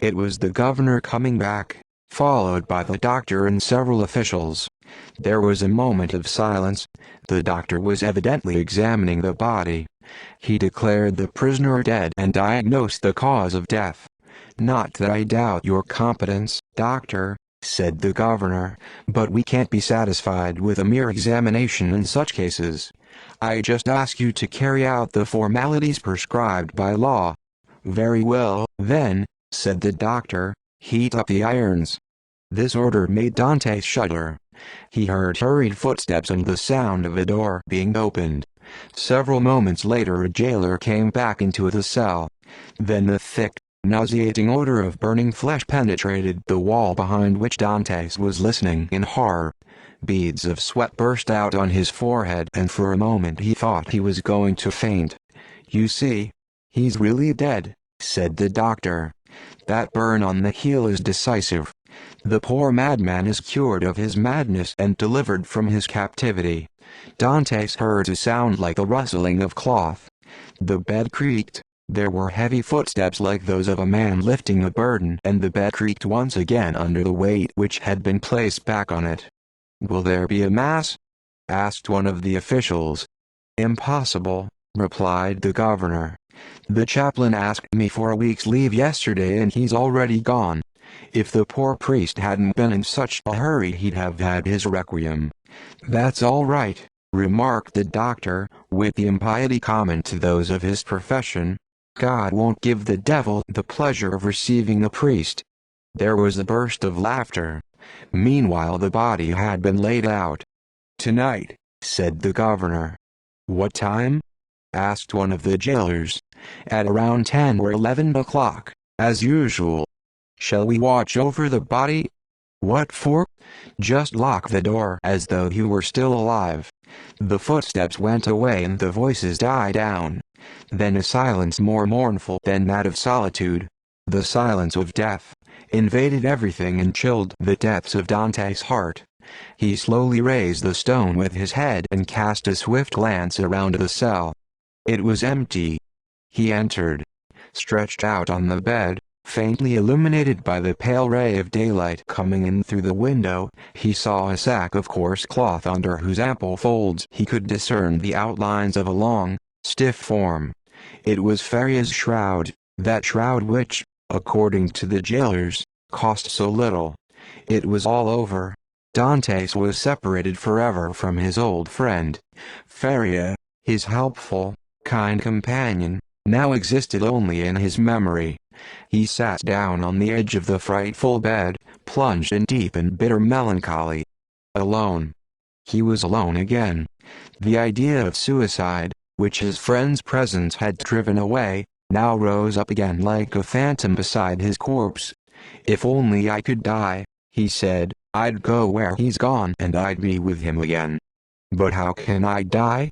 S1: It was the governor coming back, followed by the doctor and several officials. There was a moment of silence. The doctor was evidently examining the body. He declared the prisoner dead and diagnosed the cause of death. "Not that I doubt your competence, doctor," said the governor, "but we can't be satisfied with a mere examination in such cases. I just ask you to carry out the formalities prescribed by law." "Very well, then," said the doctor, "heat up the irons." This order made Dantes shudder. He heard hurried footsteps and the sound of a door being opened. Several moments later a jailer came back into the cell. Then the thick, nauseating odor of burning flesh penetrated the wall behind which Dantes was listening in horror. Beads of sweat burst out on his forehead and for a moment he thought he was going to faint. "You see, he's really dead," said the doctor. "That burn on the heel is decisive. The poor madman is cured of his madness and delivered from his captivity." Dantes heard a sound like the rustling of cloth. The bed creaked, There were heavy footsteps like those of a man lifting a burden, and the bed creaked once again under the weight which had been placed back on it. "Will there be a mass?" asked one of the officials. "Impossible," replied the governor. "The chaplain asked me for a week's leave yesterday and he's already gone. If the poor priest hadn't been in such a hurry he'd have had his requiem." "That's all right," remarked the doctor, with the impiety common to those of his profession. "God won't give the devil the pleasure of receiving a priest." There was a burst of laughter. Meanwhile the body had been laid out. "Tonight," said the governor. "What time?" asked one of the jailers. "At around 10 or 11 o'clock, as usual." "Shall we watch over the body?" "What for?" "Just lock the door as though he were still alive." The footsteps went away and the voices died down. Then a silence more mournful than that of solitude, the silence of death, invaded everything and chilled the depths of Dante's heart. He slowly raised the stone with his head and cast a swift glance around the cell. It was empty. He entered. Stretched out on the bed, faintly illuminated by the pale ray of daylight coming in through the window, he saw a sack of coarse cloth under whose ample folds he could discern the outlines of a long, stiff form. It was Faria's shroud, that shroud which, according to the jailers, cost so little. It was all over. Dantes was separated forever from his old friend. Faria, his helpful, kind companion, now existed only in his memory. He sat down on the edge of the frightful bed, plunged in deep and bitter melancholy. Alone. He was alone again. The idea of suicide, which his friend's presence had driven away, now rose up again like a phantom beside his corpse. "If only I could die," he said, "I'd go where he's gone and I'd be with him again. But how can I die?"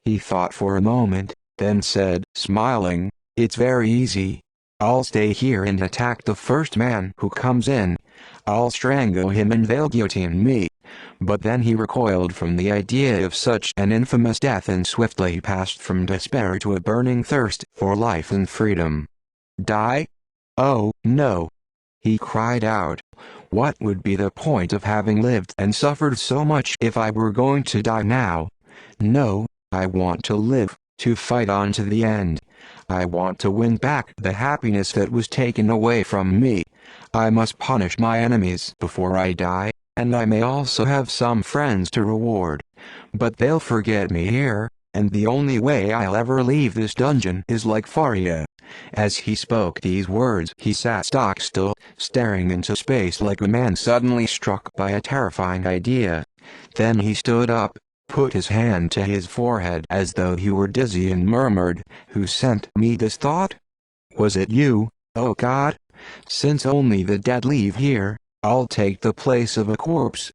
S1: He thought for a moment, then said, smiling, "It's very easy. I'll stay here and attack the first man who comes in. I'll strangle him and they'll guillotine me." But then he recoiled from the idea of such an infamous death and swiftly passed from despair to a burning thirst for life and freedom. "Die? Oh, no!" he cried out. "What would be the point of having lived and suffered so much if I were going to die now? No, I want to live, to fight on to the end. I want to win back the happiness that was taken away from me. I must punish my enemies before I die, and I may also have some friends to reward. But they'll forget me here, and the only way I'll ever leave this dungeon is like Faria." As he spoke these words he sat stock still, staring into space like a man suddenly struck by a terrifying idea. Then he stood up, put his hand to his forehead as though he were dizzy and murmured, "Who sent me this thought? Was it you, oh God? Since only the dead leave here, I'll take the place of a corpse."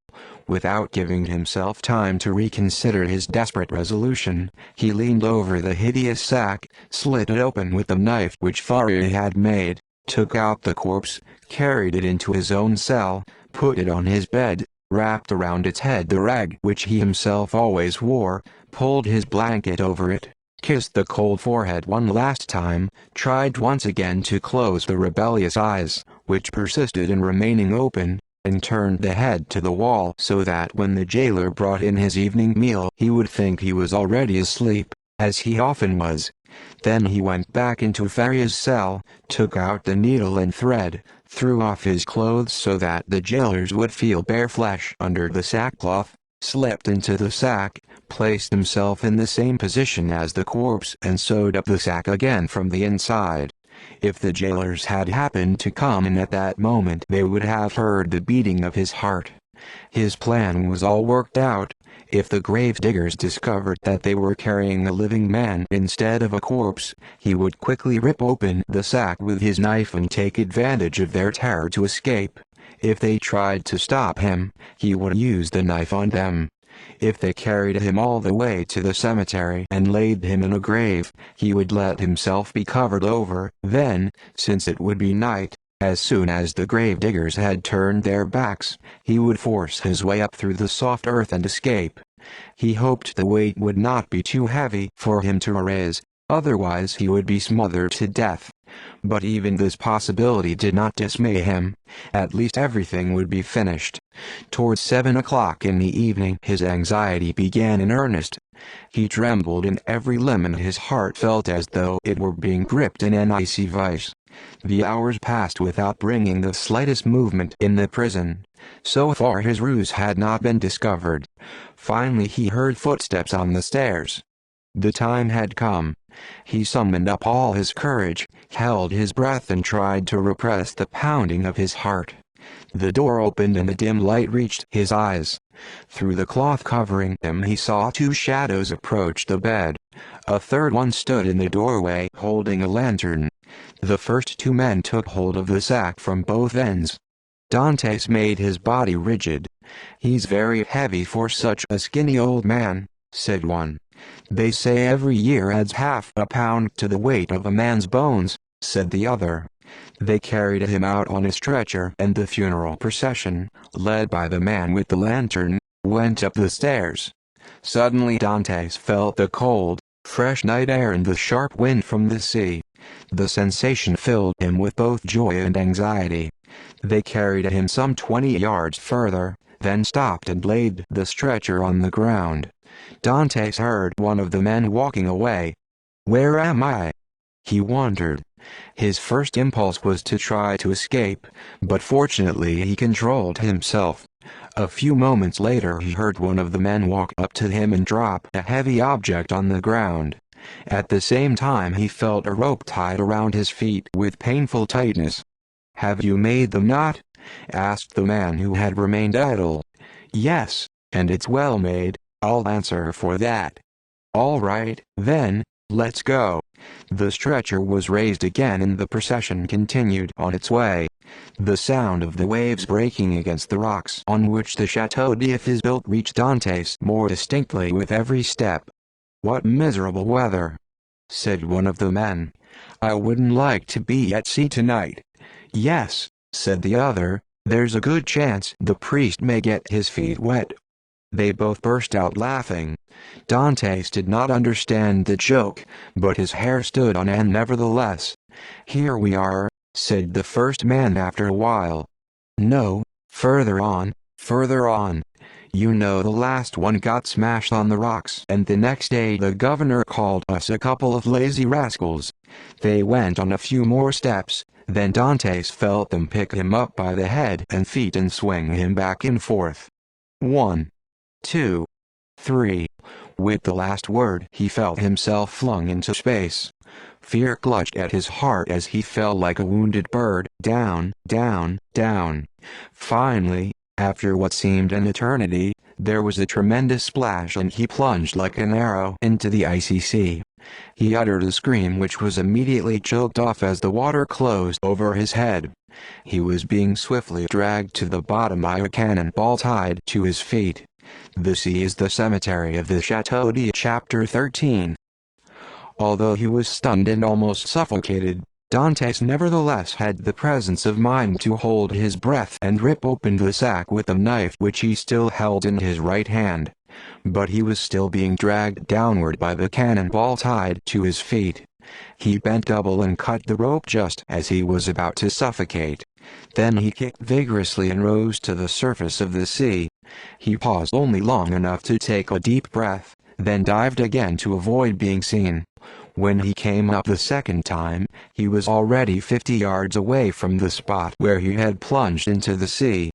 S1: Without giving himself time to reconsider his desperate resolution, he leaned over the hideous sack, slit it open with the knife which Faria had made, took out the corpse, carried it into his own cell, put it on his bed, wrapped around its head the rag which he himself always wore, pulled his blanket over it, kissed the cold forehead one last time, tried once again to close the rebellious eyes, which persisted in remaining open, and turned the head to the wall so that when the jailer brought in his evening meal he would think he was already asleep, as he often was. Then he went back into Faria's cell, took out the needle and thread, threw off his clothes so that the jailers would feel bare flesh under the sackcloth, slipped into the sack, placed himself in the same position as the corpse and sewed up the sack again from the inside. If the jailers had happened to come in at that moment they would have heard the beating of his heart. His plan was all worked out. If the grave diggers discovered that they were carrying a living man instead of a corpse, he would quickly rip open the sack with his knife and take advantage of their terror to escape. If they tried to stop him, he would use the knife on them. If they carried him all the way to the cemetery and laid him in a grave, he would let himself be covered over. Then, since it would be night, as soon as the grave diggers had turned their backs, he would force his way up through the soft earth and escape. He hoped the weight would not be too heavy for him to raise, Otherwise he would be smothered to death. But even this possibility did not dismay him. At least everything would be finished. Towards 7 o'clock in the evening his anxiety began in earnest. He trembled in every limb and his heart felt as though it were being gripped in an icy vice. The hours passed without bringing the slightest movement in the prison. So far his ruse had not been discovered. Finally he heard footsteps on the stairs. The time had come. He summoned up all his courage, held his breath and tried to repress the pounding of his heart. The door opened and the dim light reached his eyes. Through the cloth covering him he saw two shadows approach the bed. A third one stood in the doorway holding a lantern. The first two men took hold of the sack from both ends. Dantes made his body rigid. "He's very heavy for such a skinny old man," said one. "They say every year adds half a pound to the weight of a man's bones," said the other. They carried him out on a stretcher and the funeral procession, led by the man with the lantern, went up the stairs. Suddenly Dantes felt the cold, fresh night air and the sharp wind from the sea. The sensation filled him with both joy and anxiety. They carried him some 20 yards further, then stopped and laid the stretcher on the ground. Dantes heard one of the men walking away. "Where am I?" he wondered. His first impulse was to try to escape, but fortunately he controlled himself. A few moments later he heard one of the men walk up to him and drop a heavy object on the ground. At the same time he felt a rope tied around his feet with painful tightness. "Have you made the knot?" asked the man who had remained idle. "Yes, and it's well made, I'll answer for that." "All right, then, let's go." The stretcher was raised again and the procession continued on its way. The sound of the waves breaking against the rocks on which the Chateau d'If is built reached Dantes more distinctly with every step. "What miserable weather," said one of the men. "I wouldn't like to be at sea tonight." "Yes," said the other, "there's a good chance the priest may get his feet wet." They both burst out laughing. Dantes did not understand the joke, but his hair stood on end nevertheless. "Here we are," said the first man after a while. "No, further on, further on. You know the last one got smashed on the rocks and the next day the governor called us a couple of lazy rascals." They went on a few more steps, then Dantes felt them pick him up by the head and feet and swing him back and forth. 1, 2, 3. With the last word he felt himself flung into space. Fear clutched at his heart as he fell like a wounded bird, down, down, down. Finally, after what seemed an eternity, there was a tremendous splash and he plunged like an arrow into the icy sea. He uttered a scream which was immediately choked off as the water closed over his head. He was being swiftly dragged to the bottom by a cannonball tied to his feet. The sea is the cemetery of the Chateau d'If. Chapter 13. Although he was stunned and almost suffocated, Dantes nevertheless had the presence of mind to hold his breath and rip open the sack with a knife which he still held in his right hand. But he was still being dragged downward by the cannonball tied to his feet. He bent double and cut the rope just as he was about to suffocate. Then he kicked vigorously and rose to the surface of the sea. He paused only long enough to take a deep breath, then dived again to avoid being seen. When he came up the second time, he was already 50 yards away from the spot where he had plunged into the sea.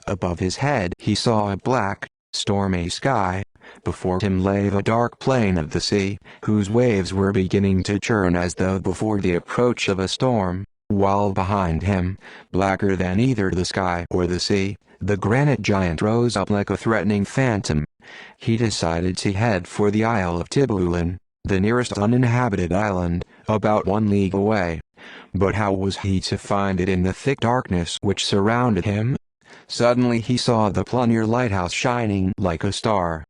S1: Above his head he saw a black, stormy sky. Before him lay the dark plain of the sea, whose waves were beginning to churn as though before the approach of a storm, while behind him, blacker than either the sky or the sea, the granite giant rose up like a threatening phantom. He decided to head for the Isle of Tiburon, the nearest uninhabited island, about 1 league away. But how was he to find it in the thick darkness which surrounded him? Suddenly he saw the Plunier lighthouse shining like a star.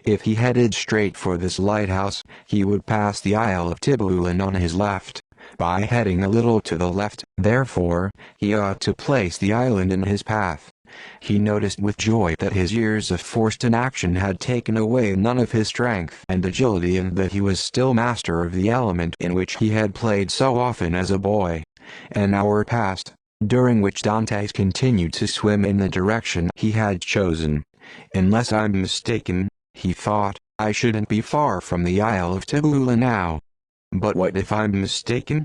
S1: If he headed straight for this lighthouse, he would pass the Isle of Tiburon on his left. By heading a little to the left, therefore, he ought to place the island in his path. He noticed with joy that his years of forced inaction had taken away none of his strength and agility, and that he was still master of the element in which he had played so often as a boy. An hour passed, during which Dante continued to swim in the direction he had chosen. Unless I'm mistaken, he thought, I shouldn't be far from the Isle of Tibula now. But what if I'm mistaken?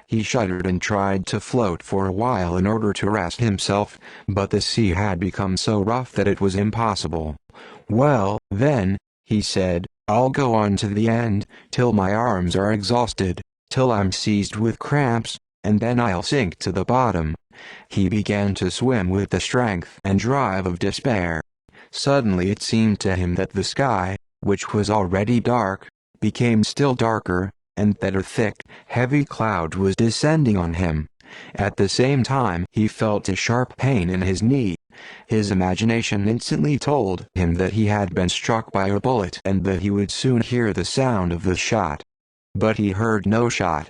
S1: He shuddered and tried to float for a while in order to rest himself, but the sea had become so rough that it was impossible. Well, then, he said, I'll go on to the end, till my arms are exhausted, till I'm seized with cramps, and then I'll sink to the bottom. He began to swim with the strength and drive of despair. Suddenly it seemed to him that the sky, which was already dark, became still darker, and that a thick, heavy cloud was descending on him. At the same time he felt a sharp pain in his knee. His imagination instantly told him that he had been struck by a bullet and that he would soon hear the sound of the shot. But he heard no shot.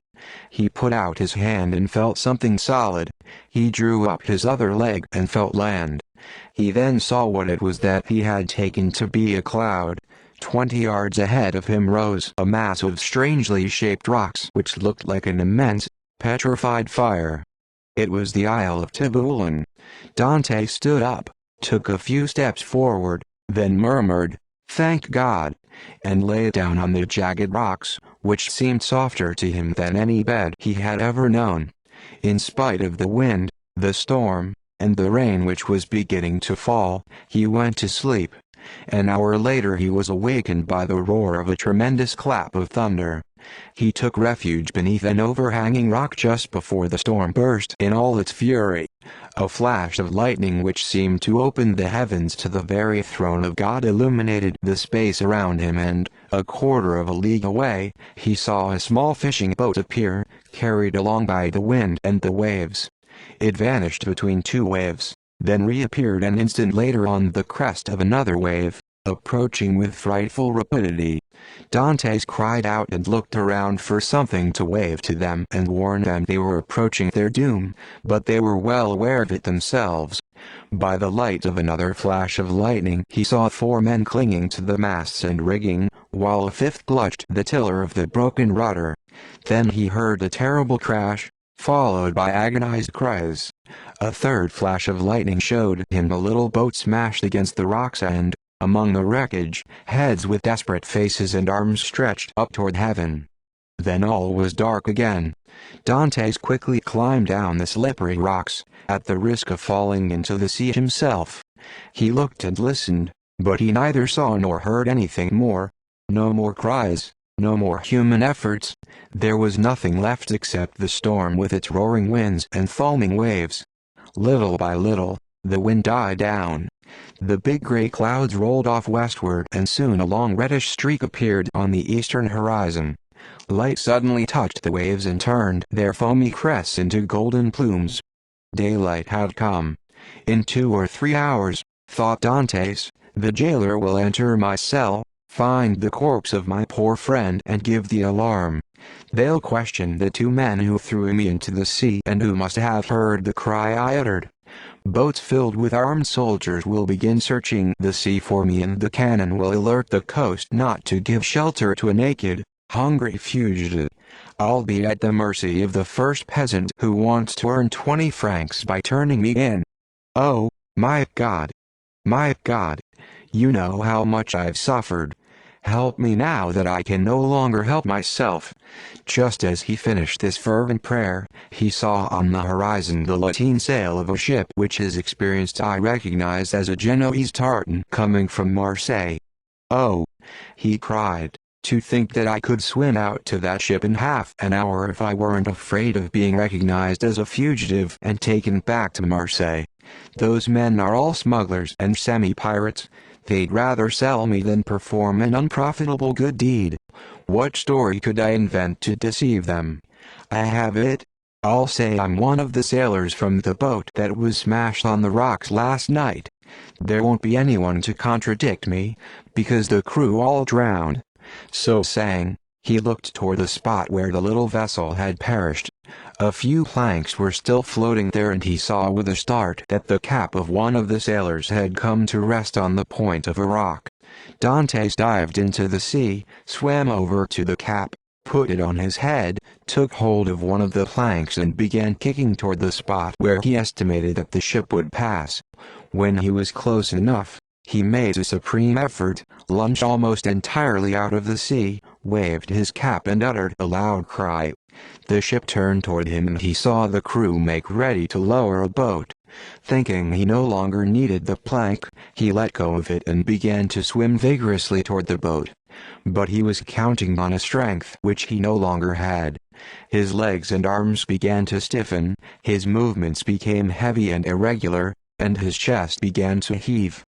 S1: He put out his hand and felt something solid. He drew up his other leg and felt land. He then saw what it was that he had taken to be a cloud. 20 yards ahead of him rose a mass of strangely shaped rocks which looked like an immense, petrified fire. It was the Isle of Tiboulen. Dante stood up, took a few steps forward, then murmured, "Thank God," and lay down on the jagged rocks, which seemed softer to him than any bed he had ever known. In spite of the wind, the storm, and the rain which was beginning to fall, he went to sleep. An hour later he was awakened by the roar of a tremendous clap of thunder. He took refuge beneath an overhanging rock just before the storm burst in all its fury. A flash of lightning which seemed to open the heavens to the very throne of God illuminated the space around him, and, a quarter of a league away, he saw a small fishing boat appear, carried along by the wind and the waves. It vanished between two waves, then reappeared an instant later on the crest of another wave, approaching with frightful rapidity. Dante cried out and looked around for something to wave to them and warn them they were approaching their doom, but they were well aware of it themselves. By the light of another flash of lightning he saw 4 men clinging to the masts and rigging, while a 5th clutched the tiller of the broken rudder. Then he heard a terrible crash, followed by agonized cries. A 3rd flash of lightning showed him the little boat smashed against the rocks and, among the wreckage, heads with desperate faces and arms stretched up toward heaven. Then all was dark again. Dante quickly climbed down the slippery rocks, at the risk of falling into the sea himself. He looked and listened, but he neither saw nor heard anything more. No more cries, no more human efforts. There was nothing left except the storm with its roaring winds and foaming waves. Little by little, the wind died down. The big gray clouds rolled off westward, and soon a long reddish streak appeared on the eastern horizon. Light suddenly touched the waves and turned their foamy crests into golden plumes. Daylight had come. In 2 or 3 hours, thought Dantes, the jailer will enter my cell, find the corpse of my poor friend and give the alarm. They'll question the 2 men who threw me into the sea and who must have heard the cry I uttered. Boats filled with armed soldiers will begin searching the sea for me, and the cannon will alert the coast not to give shelter to a naked, hungry fugitive. I'll be at the mercy of the first peasant who wants to earn 20 francs by turning me in. Oh, my God! My God! You know how much I've suffered. Help me now that I can no longer help myself." Just as he finished this fervent prayer, he saw on the horizon the lateen sail of a ship which his experienced eye recognized as a Genoese tartan coming from Marseille. "Oh," he cried, "to think that I could swim out to that ship in half an hour if I weren't afraid of being recognized as a fugitive and taken back to Marseille. Those men are all smugglers and semi-pirates. They'd rather sell me than perform an unprofitable good deed. What story could I invent to deceive them? I have it. I'll say I'm one of the sailors from the boat that was smashed on the rocks last night. There won't be anyone to contradict me, because the crew all drowned." So saying, he looked toward the spot where the little vessel had perished. A few planks were still floating there, and he saw with a start that the cap of one of the sailors had come to rest on the point of a rock. Dantes dived into the sea, swam over to the cap, put it on his head, took hold of one of the planks and began kicking toward the spot where he estimated that the ship would pass. When he was close enough, he made a supreme effort, lunged almost entirely out of the sea, waved his cap and uttered a loud cry. The ship turned toward him and he saw the crew make ready to lower a boat. Thinking he no longer needed the plank, he let go of it and began to swim vigorously toward the boat. But he was counting on a strength which he no longer had. His legs and arms began to stiffen, his movements became heavy and irregular, and his chest began to heave.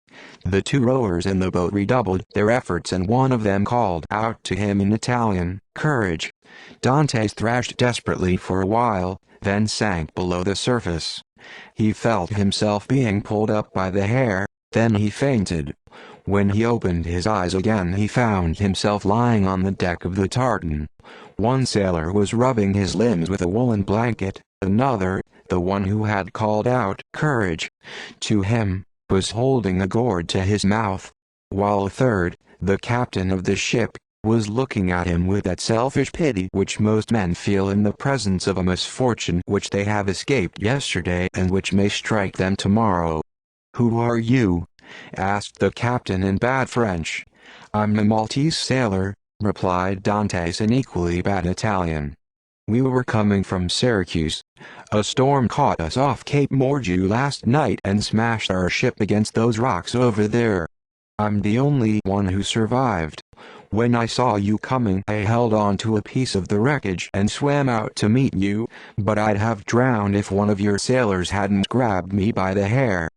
S1: The two rowers in the boat redoubled their efforts, and one of them called out to him in Italian, "Courage!" Dantes thrashed desperately for a while, then sank below the surface. He felt himself being pulled up by the hair, then he fainted. When he opened his eyes again, he found himself lying on the deck of the tartan. One sailor was rubbing his limbs with a woolen blanket, another, the one who had called out "Courage!" to him, was holding a gourd to his mouth, while a third, the captain of the ship, was looking at him with that selfish pity which most men feel in the presence of a misfortune which they have escaped yesterday and which may strike them tomorrow. "Who are you?" asked the captain in bad French. "I'm a Maltese sailor," replied Dantes in equally bad Italian. "We were coming from Syracuse. A storm caught us off Cape Morgiou last night and smashed our ship against those rocks over there. I'm the only one who survived. When I saw you coming, I held on to a piece of the wreckage and swam out to meet you, but I'd have drowned if one of your sailors hadn't grabbed me by the hair."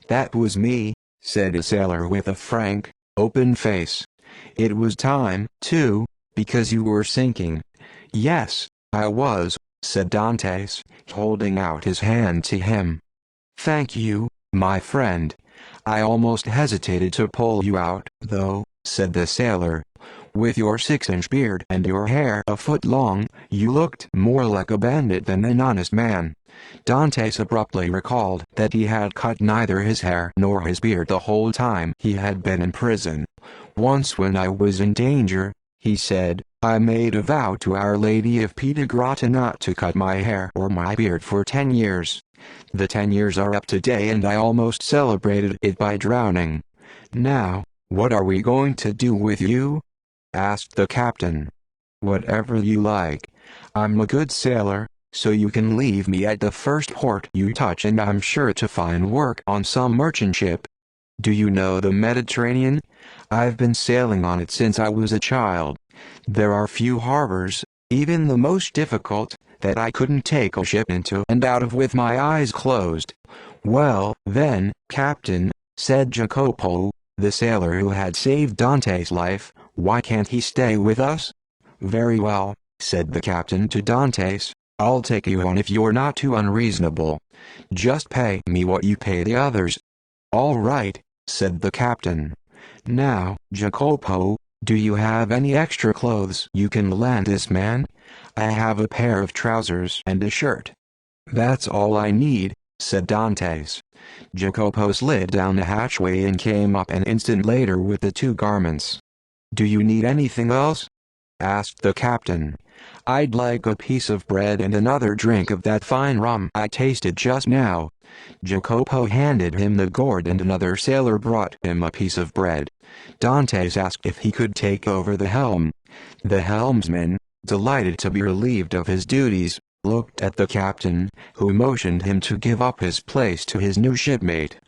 S1: "That was me," said a sailor with a frank, open face. "It was time, too, because you were sinking." "Yes, I was," said Dantes, holding out his hand to him. "Thank you, my friend. I almost hesitated to pull you out, though," said the sailor. "With your 6-inch beard and your hair a foot long, you looked more like a bandit than an honest man." Dantes abruptly recalled that he had cut neither his hair nor his beard the whole time he had been in prison. "Once when I was in danger," he said, "I made a vow to Our Lady of Pietragrata not to cut my hair or my beard for 10 years. The 10 years are up today, and I almost celebrated it by drowning. Now, what are we going to do with you?" asked the captain. "Whatever you like. I'm a good sailor, so you can leave me at the first port you touch, and I'm sure to find work on some merchant ship. Do you know the Mediterranean? I've been sailing on it since I was a child. There are few harbors, even the most difficult, that I couldn't take a ship into and out of with my eyes closed." "Well, then, Captain," said Jacopo, the sailor who had saved Dante's life, "why can't he stay with us?" "Very well," said the captain to Dantes, "I'll take you on if you're not too unreasonable. Just pay me what you pay the others." "All right," said the captain. "Now, Jacopo, do you have any extra clothes you can lend this man? I have a pair of trousers and a shirt." "That's all I need," said Dantes. Jacopo slid down the hatchway and came up an instant later with the 2 garments. "Do you need anything else?" asked the captain. "I'd like a piece of bread and another drink of that fine rum I tasted just now." Jacopo handed him the gourd and another sailor brought him a piece of bread. Dantes asked if he could take over the helm. The helmsman, delighted to be relieved of his duties, looked at the captain, who motioned him to give up his place to his new shipmate.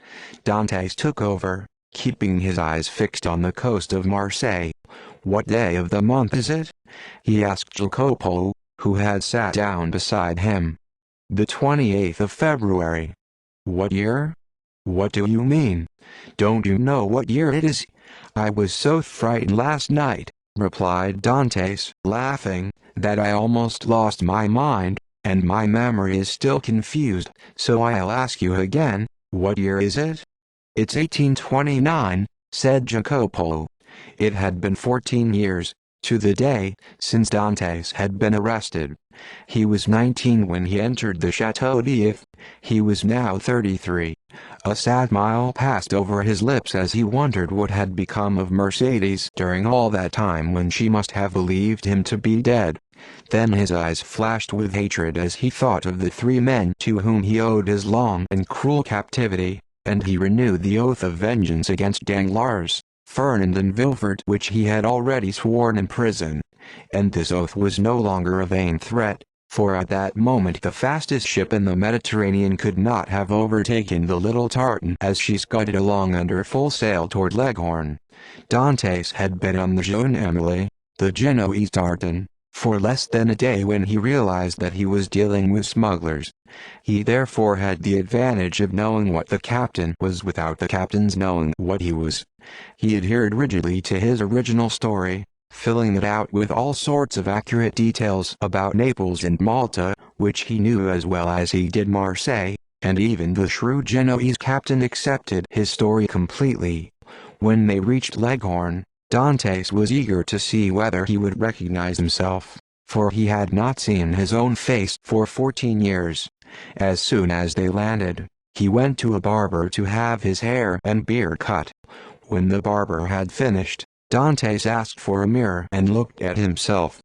S1: Dantes took over, keeping his eyes fixed on the coast of Marseille. "What day of the month is it?" he asked Jacopo, who had sat down beside him. "The 28th of February." "What year?" "What do you mean? Don't you know what year it is?" "I was so frightened last night," replied Dantes, laughing, "that I almost lost my mind, and my memory is still confused, so I'll ask you again, what year is it?" "It's 1829, said Jacopo. It had been 14 years, to the day since Dantes had been arrested. He was 19 when he entered the Chateau d'If. He was now 33. A sad smile passed over his lips as he wondered what had become of Mercedes during all that time when she must have believed him to be dead. Then his eyes flashed with hatred as he thought of the three men to whom he owed his long and cruel captivity, and he renewed the oath of vengeance against Danglars, Fernand and Villefort which he had already sworn in prison. And this oath was no longer a vain threat, for at that moment the fastest ship in the Mediterranean could not have overtaken the little tartan as she scudded along under full sail toward Leghorn. Dantes had been on the Jeune Amélie, the Genoese tartan, for less than a day when he realized that he was dealing with smugglers. He therefore had the advantage of knowing what the captain was without the captain's knowing what he was. He adhered rigidly to his original story, filling it out with all sorts of accurate details about Naples and Malta, which he knew as well as he did Marseille, and even the shrewd Genoese captain accepted his story completely. When they reached Leghorn, Dantes was eager to see whether he would recognize himself, for he had not seen his own face for 14 years. As soon as they landed, he went to a barber to have his hair and beard cut. When the barber had finished, Dantes asked for a mirror and looked at himself.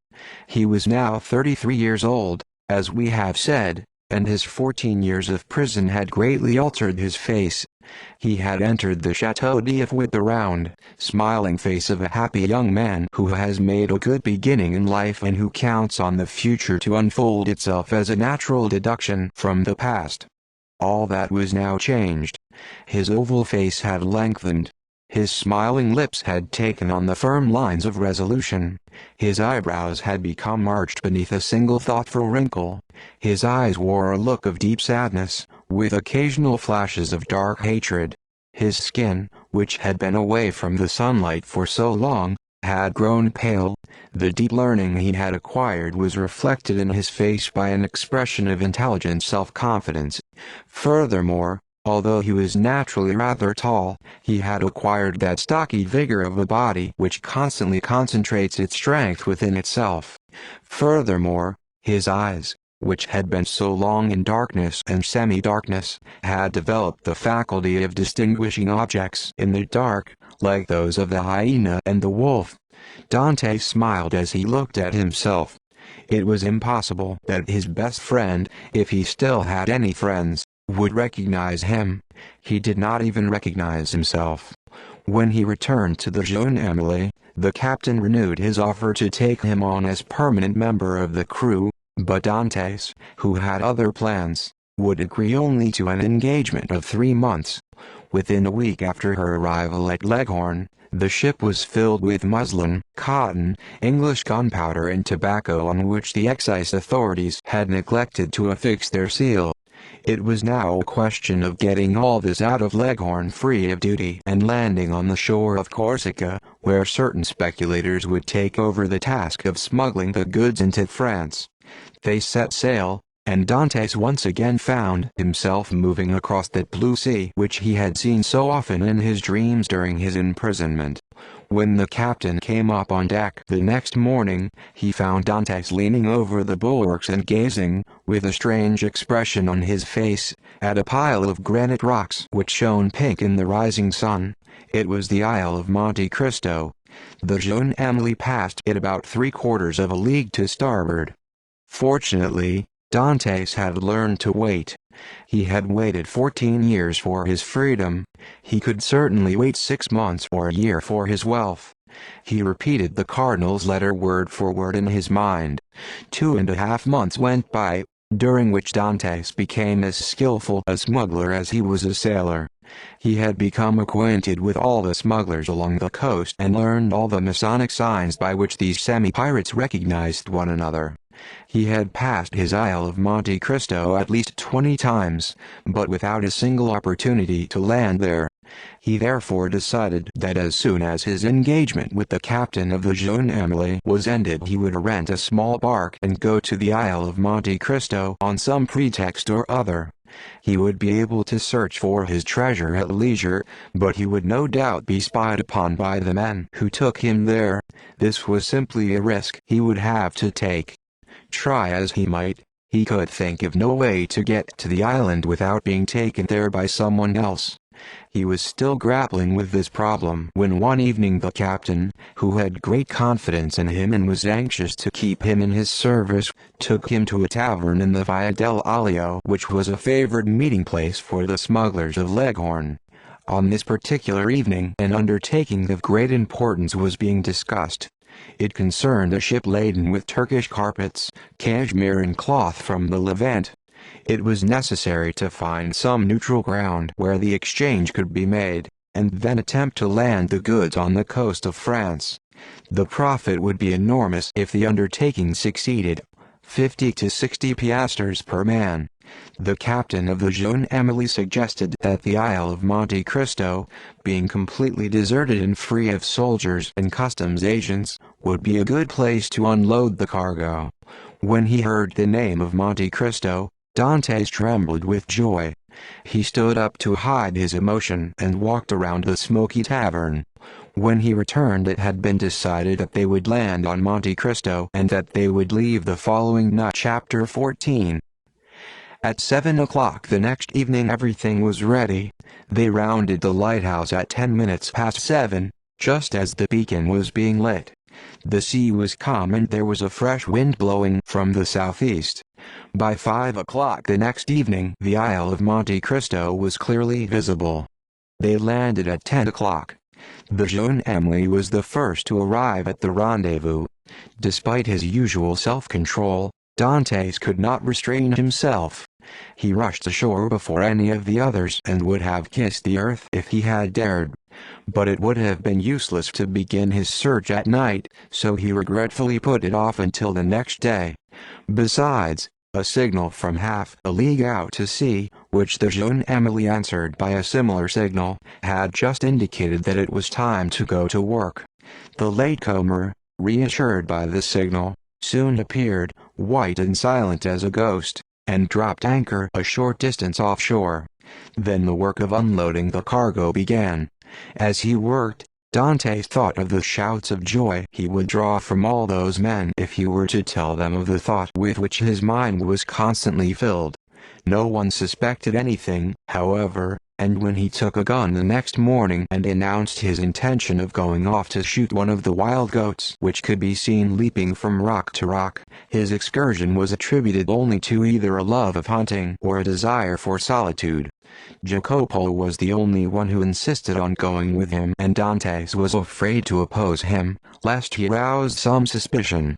S1: He was now 33 years old, as we have said, and his 14 years of prison had greatly altered his face. He had entered the Chateau d'If with the round, smiling face of a happy young man who has made a good beginning in life and who counts on the future to unfold itself as a natural deduction from the past. All that was now changed. His oval face had lengthened. His smiling lips had taken on the firm lines of resolution. His eyebrows had become arched beneath a single thoughtful wrinkle. His eyes wore a look of deep sadness, with occasional flashes of dark hatred. His skin, which had been away from the sunlight for so long, had grown pale. The deep learning he had acquired was reflected in his face by an expression of intelligent self-confidence. Furthermore, although he was naturally rather tall, he had acquired that stocky vigor of a body which constantly concentrates its strength within itself. Furthermore, his eyes, which had been so long in darkness and semi-darkness, had developed the faculty of distinguishing objects in the dark, like those of the hyena and the wolf. Dante smiled as he looked at himself. It was impossible that his best friend, if he still had any friends, would recognize him. He did not even recognize himself. When he returned to the Jeune Amélie, the captain renewed his offer to take him on as permanent member of the crew, but Dantes, who had other plans, would agree only to an engagement of 3 months. Within a week after her arrival at Leghorn, the ship was filled with muslin, cotton, English gunpowder and tobacco on which the excise authorities had neglected to affix their seal. It was now a question of getting all this out of Leghorn free of duty and landing on the shore of Corsica, where certain speculators would take over the task of smuggling the goods into France. They set sail, and Dantes once again found himself moving across that blue sea which he had seen so often in his dreams during his imprisonment. When the captain came up on deck the next morning, he found Dantes leaning over the bulwarks and gazing, with a strange expression on his face, at a pile of granite rocks which shone pink in the rising sun. It was the Isle of Monte Cristo. The Jeune Amélie passed it about 3/4 of a league to starboard. Fortunately, Dantes had learned to wait. He had waited 14 years for his freedom. He could certainly wait 6 months or a year for his wealth. He repeated the cardinal's letter word for word in his mind. 2.5 months went by, during which Dantes became as skillful a smuggler as he was a sailor. He had become acquainted with all the smugglers along the coast and learned all the Masonic signs by which these semi-pirates recognized one another. He had passed his Isle of Monte Cristo at least 20 times, but without a single opportunity to land there. He therefore decided that as soon as his engagement with the captain of the Jeune Amélie was ended he would rent a small bark and go to the Isle of Monte Cristo on some pretext or other. He would be able to search for his treasure at leisure, but he would no doubt be spied upon by the men who took him there. This was simply a risk he would have to take. Try as he might, he could think of no way to get to the island without being taken there by someone else. He was still grappling with this problem when one evening the captain, who had great confidence in him and was anxious to keep him in his service, took him to a tavern in the Via del Olio, which was a favored meeting place for the smugglers of Leghorn. On this particular evening an undertaking of great importance was being discussed. It concerned a ship laden with Turkish carpets, cashmere and cloth from the Levant. It was necessary to find some neutral ground where the exchange could be made, and then attempt to land the goods on the coast of France. The profit would be enormous if the undertaking succeeded, 50 to 60 piastres per man. The captain of the Jeune Amélie suggested that the Isle of Monte Cristo, being completely deserted and free of soldiers and customs agents, would be a good place to unload the cargo. When he heard the name of Monte Cristo, Dantes trembled with joy. He stood up to hide his emotion and walked around the smoky tavern. When he returned it had been decided that they would land on Monte Cristo and that they would leave the following night. Chapter 14. At 7 o'clock the next evening everything was ready. They rounded the lighthouse at 10 minutes past 7, just as the beacon was being lit. The sea was calm and there was a fresh wind blowing from the southeast. By 5 o'clock the next evening the Isle of Monte Cristo was clearly visible. They landed at 10 o'clock. The Jeune Amélie was the first to arrive at the rendezvous. Despite his usual self-control, Dantes could not restrain himself. He rushed ashore before any of the others and would have kissed the earth if he had dared. But it would have been useless to begin his search at night, so he regretfully put it off until the next day. Besides, a signal from half a league out to sea, which the Jeune Amélie answered by a similar signal, had just indicated that it was time to go to work. The latecomer, reassured by the signal, soon appeared, white and silent as a ghost, and dropped anchor a short distance offshore. Then the work of unloading the cargo began. As he worked, Dantes thought of the shouts of joy he would draw from all those men if he were to tell them of the thought with which his mind was constantly filled. No one suspected anything, however, and when he took a gun the next morning and announced his intention of going off to shoot one of the wild goats which could be seen leaping from rock to rock, his excursion was attributed only to either a love of hunting or a desire for solitude. Jacopo was the only one who insisted on going with him, and Dantes was afraid to oppose him, lest he rouse some suspicion.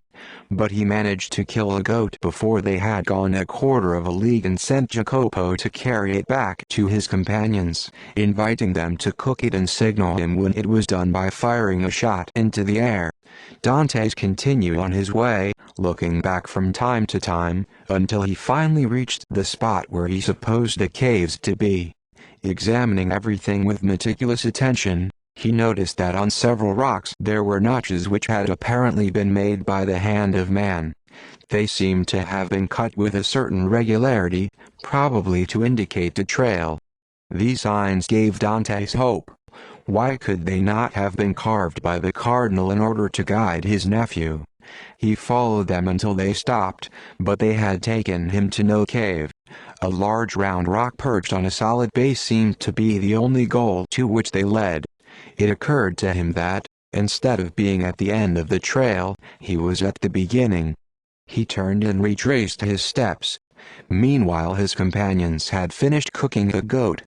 S1: But he managed to kill a goat before they had gone a quarter of a league and sent Jacopo to carry it back to his companions, inviting them to cook it and signal him when it was done by firing a shot into the air. Dantes continued on his way, looking back from time to time, until he finally reached the spot where he supposed the caves to be. Examining everything with meticulous attention, he noticed that on several rocks there were notches which had apparently been made by the hand of man. They seemed to have been cut with a certain regularity, probably to indicate a trail. These signs gave Dantes hope. Why could they not have been carved by the cardinal in order to guide his nephew? He followed them until they stopped, but they had taken him to no cave. A large round rock perched on a solid base seemed to be the only goal to which they led. It occurred to him that, instead of being at the end of the trail, he was at the beginning. He turned and retraced his steps. Meanwhile his companions had finished cooking the goat.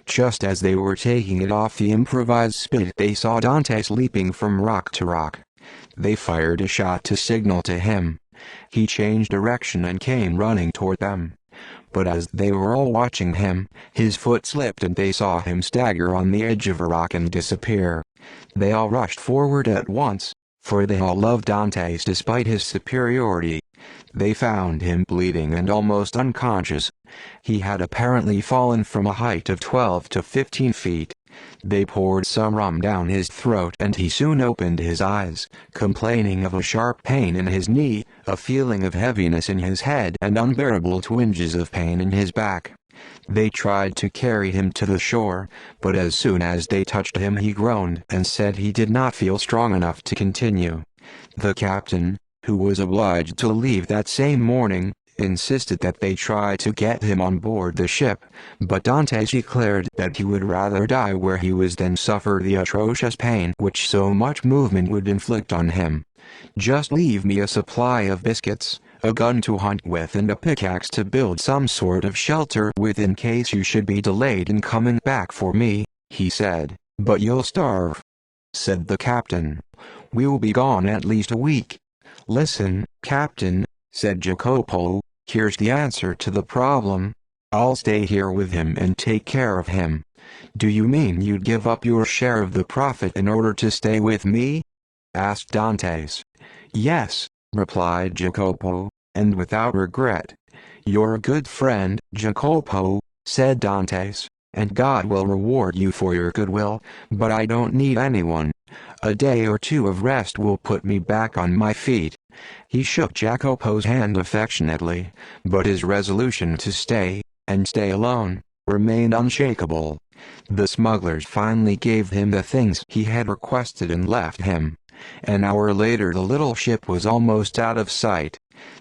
S1: Just as they were taking it off the improvised spit they saw Dantes leaping from rock to rock. They fired a shot to signal to him. He changed direction and came running toward them. But as they were all watching him, his foot slipped and they saw him stagger on the edge of a rock and disappear. They all rushed forward at once, for they all loved Dantes despite his superiority. They found him bleeding and almost unconscious. He had apparently fallen from a height of 12 to 15 feet. They poured some rum down his throat and he soon opened his eyes, complaining of a sharp pain in his knee, a feeling of heaviness in his head and unbearable twinges of pain in his back. They tried to carry him to the shore, but as soon as they touched him he groaned and said he did not feel strong enough to continue. The captain, who was obliged to leave that same morning, insisted that they try to get him on board the ship, but Dante declared that he would rather die where he was than suffer the atrocious pain which so much movement would inflict on him. "Just leave me a supply of biscuits, a gun to hunt with and a pickaxe to build some sort of shelter with in case you should be delayed in coming back for me," he said. "But you'll starve," said the captain. "We'll be gone at least a week." "Listen, Captain," said Jacopo, "here's the answer to the problem. I'll stay here with him and take care of him." "Do you mean you'd give up your share of the profit in order to stay with me?" asked Dantes. "Yes," replied Jacopo, "and without regret." "You're a good friend, Jacopo," said Dantes, "and God will reward you for your goodwill, but I don't need anyone. A day or two of rest will put me back on my feet." He shook Jacopo's hand affectionately, but his resolution to stay, and stay alone, remained unshakable. The smugglers finally gave him the things he had requested and left him. An hour later the little ship was almost out of sight.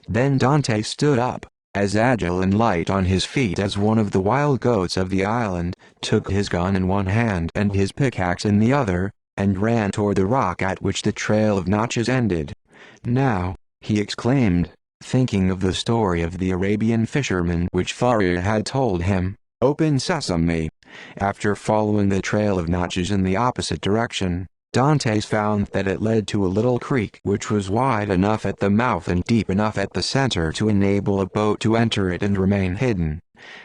S1: Then Dante stood up, as agile and light on his feet as one of the wild goats of the island, took his gun in one hand and his pickaxe in the other, and ran toward the rock at which the trail of notches ended. "Now," he exclaimed, thinking of the story of the Arabian fisherman which Faria had told him, "Open sesame." After following the trail of notches in the opposite direction, Dantes found that it led to a little creek which was wide enough at the mouth and deep enough at the center to enable a boat to enter it and remain hidden.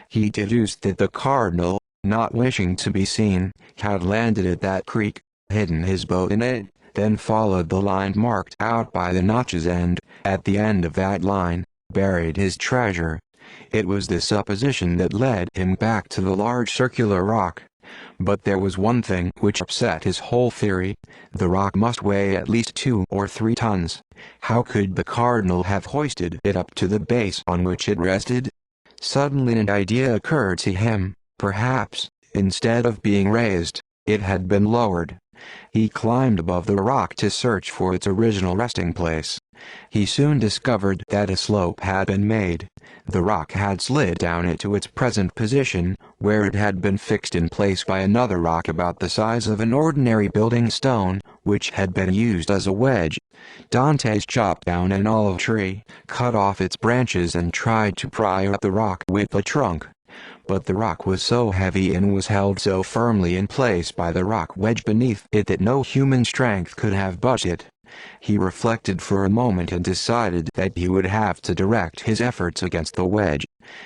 S1: He deduced that the cardinal, not wishing to be seen, had landed at that creek, hidden his boat in it, then followed the line marked out by the notches and, at the end of that line, buried his treasure. It was this supposition that led him back to the large circular rock. But there was one thing which upset his whole theory. The rock must weigh at least 2 or 3 tons. How could the cardinal have hoisted it up to the base on which it rested? Suddenly an idea occurred to him. Perhaps, instead of being raised, it had been lowered. He climbed above the rock to search for its original resting place. He soon discovered that a slope had been made. The rock had slid down into its present position, where it had been fixed in place by another rock about the size of an ordinary building stone, which had been used as a wedge. Dantes chopped down an olive tree, cut off its branches and tried to pry up the rock with the trunk. But the rock was so heavy and was held so firmly in place by the rock wedge beneath it that no human strength could have budged it. He reflected for a moment and decided that he would have to direct his efforts against the wedge.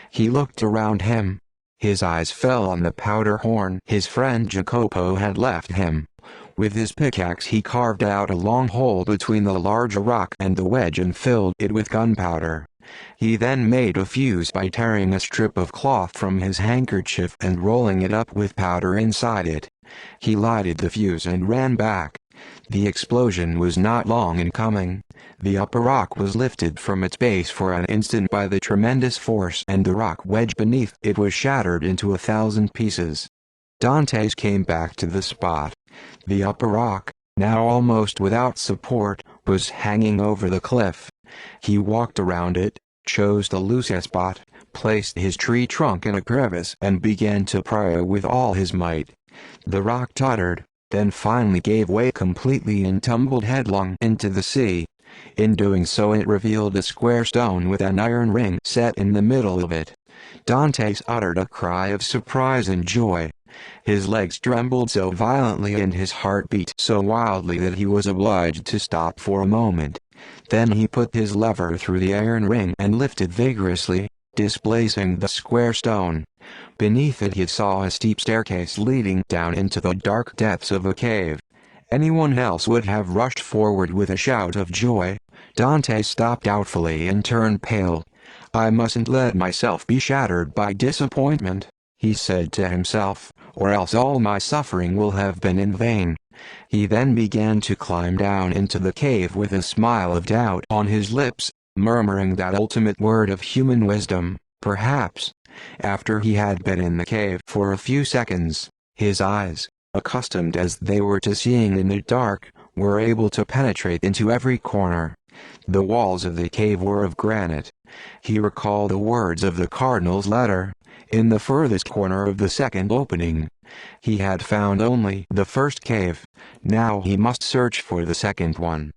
S1: He looked around him. His eyes fell on the powder horn his friend Jacopo had left him. With his pickaxe he carved out a long hole between the larger rock and the wedge and filled it with gunpowder. He then made a fuse by tearing a strip of cloth from his handkerchief and rolling it up with powder inside it. He lighted the fuse and ran back. The explosion was not long in coming. The upper rock was lifted from its base for an instant by the tremendous force and the rock wedge beneath it was shattered into 1,000 pieces. Dantes came back to the spot. The upper rock, now almost without support, was hanging over the cliff. He walked around it, chose the loosest spot, placed his tree trunk in a crevice and began to pry with all his might. The rock tottered, then finally gave way completely and tumbled headlong into the sea. In doing so it revealed a square stone with an iron ring set in the middle of it. Dantes uttered a cry of surprise and joy. His legs trembled so violently and his heart beat so wildly that he was obliged to stop for a moment. Then he put his lever through the iron ring and lifted vigorously, displacing the square stone. Beneath it he saw a steep staircase leading down into the dark depths of a cave. Anyone else would have rushed forward with a shout of joy. Dante stopped doubtfully and turned pale. "I mustn't let myself be shattered by disappointment," he said to himself, "or else all my suffering will have been in vain." He then began to climb down into the cave with a smile of doubt on his lips, murmuring that ultimate word of human wisdom, "Perhaps." After he had been in the cave for a few seconds, his eyes, accustomed as they were to seeing in the dark, were able to penetrate into every corner. The walls of the cave were of granite. He recalled the words of the cardinal's letter, in the furthest corner of the second opening. He had found only the first cave. Now he must search for the second one.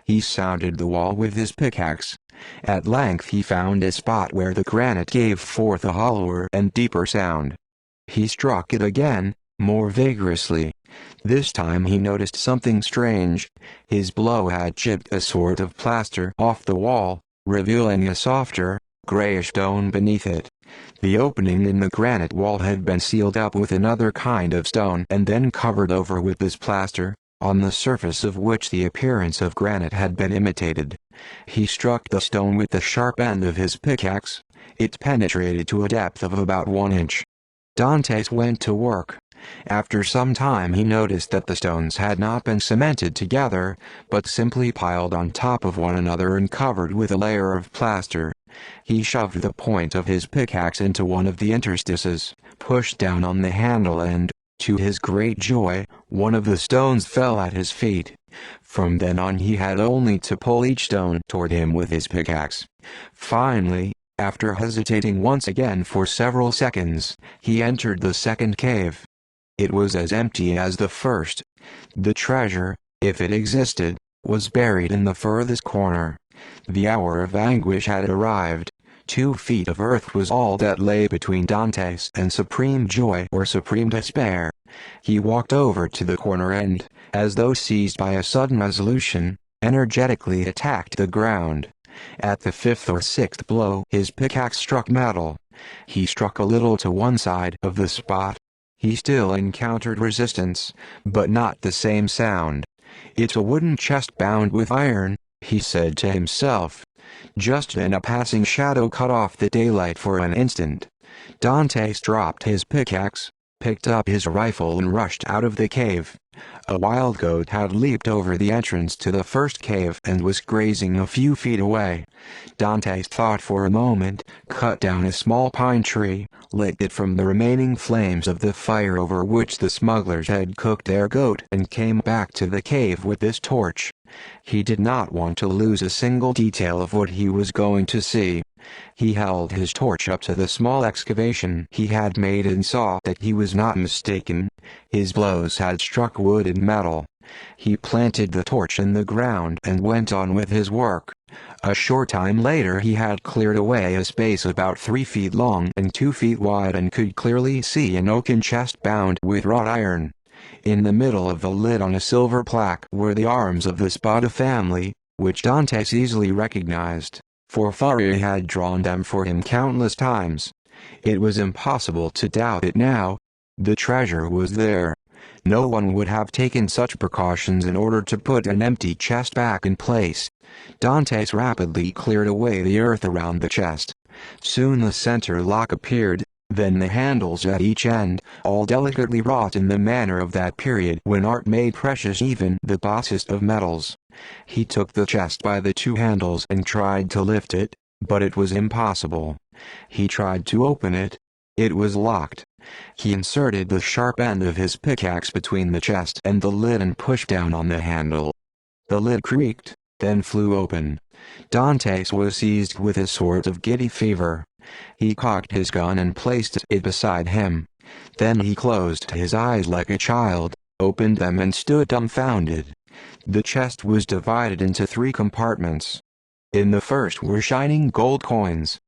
S1: He sounded the wall with his pickaxe. At length he found a spot where the granite gave forth a hollower and deeper sound. He struck it again, more vigorously. This time he noticed something strange. His blow had chipped a sort of plaster off the wall, revealing a softer, grayish stone beneath it. The opening in the granite wall had been sealed up with another kind of stone and then covered over with this plaster, on the surface of which the appearance of granite had been imitated. He struck the stone with the sharp end of his pickaxe. It penetrated to a depth of about 1 inch. Dantes went to work. After some time he noticed that the stones had not been cemented together, but simply piled on top of one another and covered with a layer of plaster. He shoved the point of his pickaxe into one of the interstices, pushed down on the handle and, to his great joy, one of the stones fell at his feet. From then on he had only to pull each stone toward him with his pickaxe. Finally, after hesitating once again for several seconds, he entered the second cave. It was as empty as the first. The treasure, if it existed, was buried in the furthest corner. The hour of anguish had arrived. 2 feet of earth was all that lay between Dantes and supreme joy or supreme despair. He walked over to the corner and, as though seized by a sudden resolution, energetically attacked the ground. At the 5th or 6th blow his pickaxe struck metal. He struck a little to one side of the spot. He still encountered resistance, but not the same sound. "It's a wooden chest bound with iron," he said to himself. Just then a passing shadow cut off the daylight for an instant. Dantes dropped his pickaxe, picked up his rifle and rushed out of the cave. A wild goat had leaped over the entrance to the first cave and was grazing a few feet away. Dantes thought for a moment, cut down a small pine tree, lit it from the remaining flames of the fire over which the smugglers had cooked their goat and came back to the cave with this torch. He did not want to lose a single detail of what he was going to see. He held his torch up to the small excavation he had made and saw that he was not mistaken. His blows had struck wood and metal. He planted the torch in the ground and went on with his work. A short time later he had cleared away a space about 3 feet long and 2 feet wide and could clearly see an oaken chest bound with wrought iron. In the middle of the lid on a silver plaque were the arms of the Spada family, which Dantes easily recognized, for Faria had drawn them for him countless times. It was impossible to doubt it now. The treasure was there. No one would have taken such precautions in order to put an empty chest back in place. Dantes rapidly cleared away the earth around the chest. Soon the center lock appeared, then the handles at each end, all delicately wrought in the manner of that period when art made precious even the basest of metals. He took the chest by the 2 handles and tried to lift it, but it was impossible. He tried to open it. It was locked. He inserted the sharp end of his pickaxe between the chest and the lid and pushed down on the handle. The lid creaked, then flew open. Dantes was seized with a sort of giddy fever. He cocked his gun and placed it beside him. Then he closed his eyes like a child, opened them and stood dumbfounded. The chest was divided into 3 compartments. In the first were shining gold coins.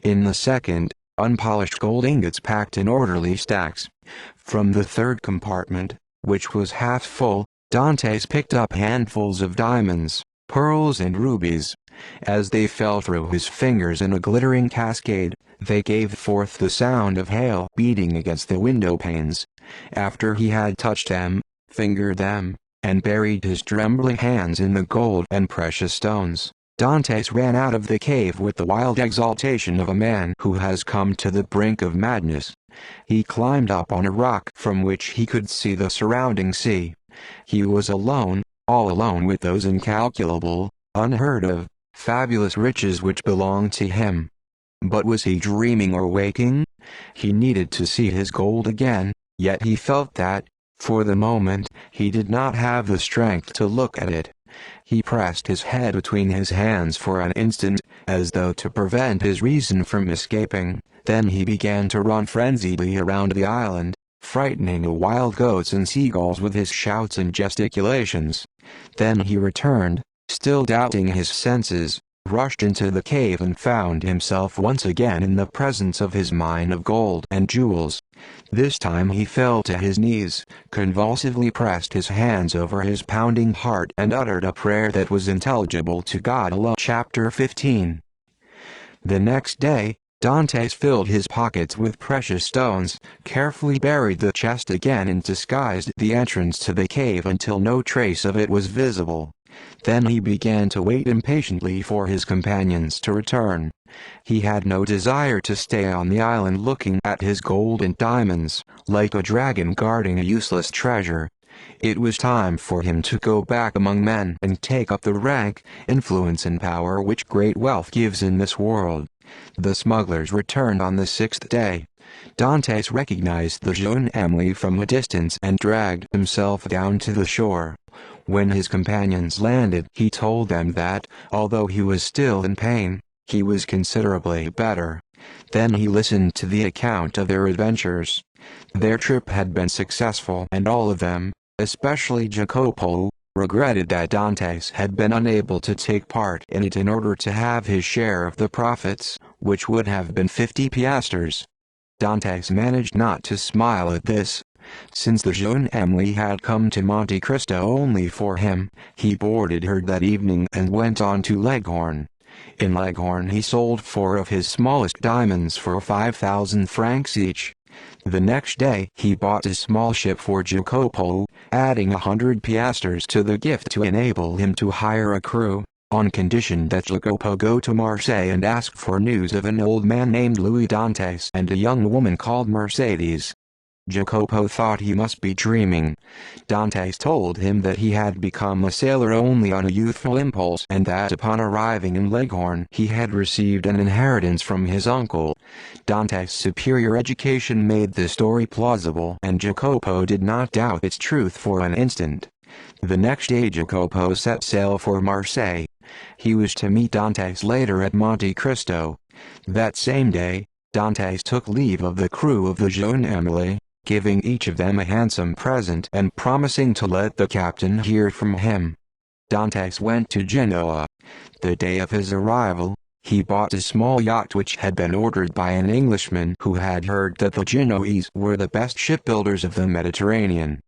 S1: In the second, unpolished gold ingots packed in orderly stacks. From the third compartment, which was half full, Dantes picked up handfuls of diamonds, pearls and rubies. As they fell through his fingers in a glittering cascade, they gave forth the sound of hail beating against the window panes. After he had touched them, fingered them, and buried his trembling hands in the gold and precious stones, Dantes ran out of the cave with the wild exultation of a man who has come to the brink of madness. He climbed up on a rock from which he could see the surrounding sea. He was alone, all alone with those incalculable, unheard of, fabulous riches which belonged to him. But was he dreaming or waking? He needed to see his gold again, yet he felt that, for the moment, he did not have the strength to look at it. He pressed his head between his hands for an instant, as though to prevent his reason from escaping. Then he began to run frenziedly around the island, frightening the wild goats and seagulls with his shouts and gesticulations. Then he returned, still doubting his senses, rushed into the cave and found himself once again in the presence of his mine of gold and jewels. This time he fell to his knees, convulsively pressed his hands over his pounding heart and uttered a prayer that was intelligible to God alone. Chapter 15. The next day, Dantes filled his pockets with precious stones, carefully buried the chest again and disguised the entrance to the cave until no trace of it was visible. Then he began to wait impatiently for his companions to return. He had no desire to stay on the island looking at his gold and diamonds, like a dragon guarding a useless treasure. It was time for him to go back among men and take up the rank, influence and power which great wealth gives in this world. The smugglers returned on the sixth day. Dantes recognized the jeune Emily from a distance and dragged himself down to the shore. When his companions landed, he told them that, although he was still in pain, he was considerably better. Then he listened to the account of their adventures. Their trip had been successful and all of them, especially Jacopo, regretted that Dantes had been unable to take part in it in order to have his share of the profits, which would have been 50 piastres. Dantes managed not to smile at this. Since the jeune Emily had come to Monte Cristo only for him, he boarded her that evening and went on to Leghorn. In Leghorn he sold 4 of his smallest diamonds for 5,000 francs each. The next day he bought a small ship for Jacopo, adding 100 piastres to the gift to enable him to hire a crew, on condition that Jacopo go to Marseille and ask for news of an old man named Louis Dantes and a young woman called Mercedes. Jacopo thought he must be dreaming. Dantes told him that he had become a sailor only on a youthful impulse and that upon arriving in Leghorn he had received an inheritance from his uncle. Dantes' superior education made the story plausible and Jacopo did not doubt its truth for an instant. The next day Jacopo set sail for Marseille. He was to meet Dantes later at Monte Cristo. That same day, Dantes took leave of the crew of the jeune Emily, giving each of them a handsome present and promising to let the captain hear from him. Dantes went to Genoa. The day of his arrival, he bought a small yacht which had been ordered by an Englishman who had heard that the Genoese were the best shipbuilders of the Mediterranean.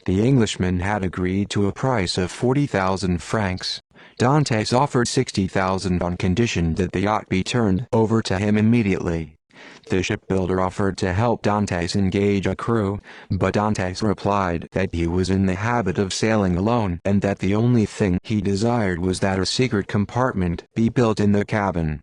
S1: The Englishman had agreed to a price of 40,000 francs. Dantes offered 60,000 on condition that the yacht be turned over to him immediately. The shipbuilder offered to help Dantes engage a crew, but Dantes replied that he was in the habit of sailing alone and that the only thing he desired was that a secret compartment be built in the cabin.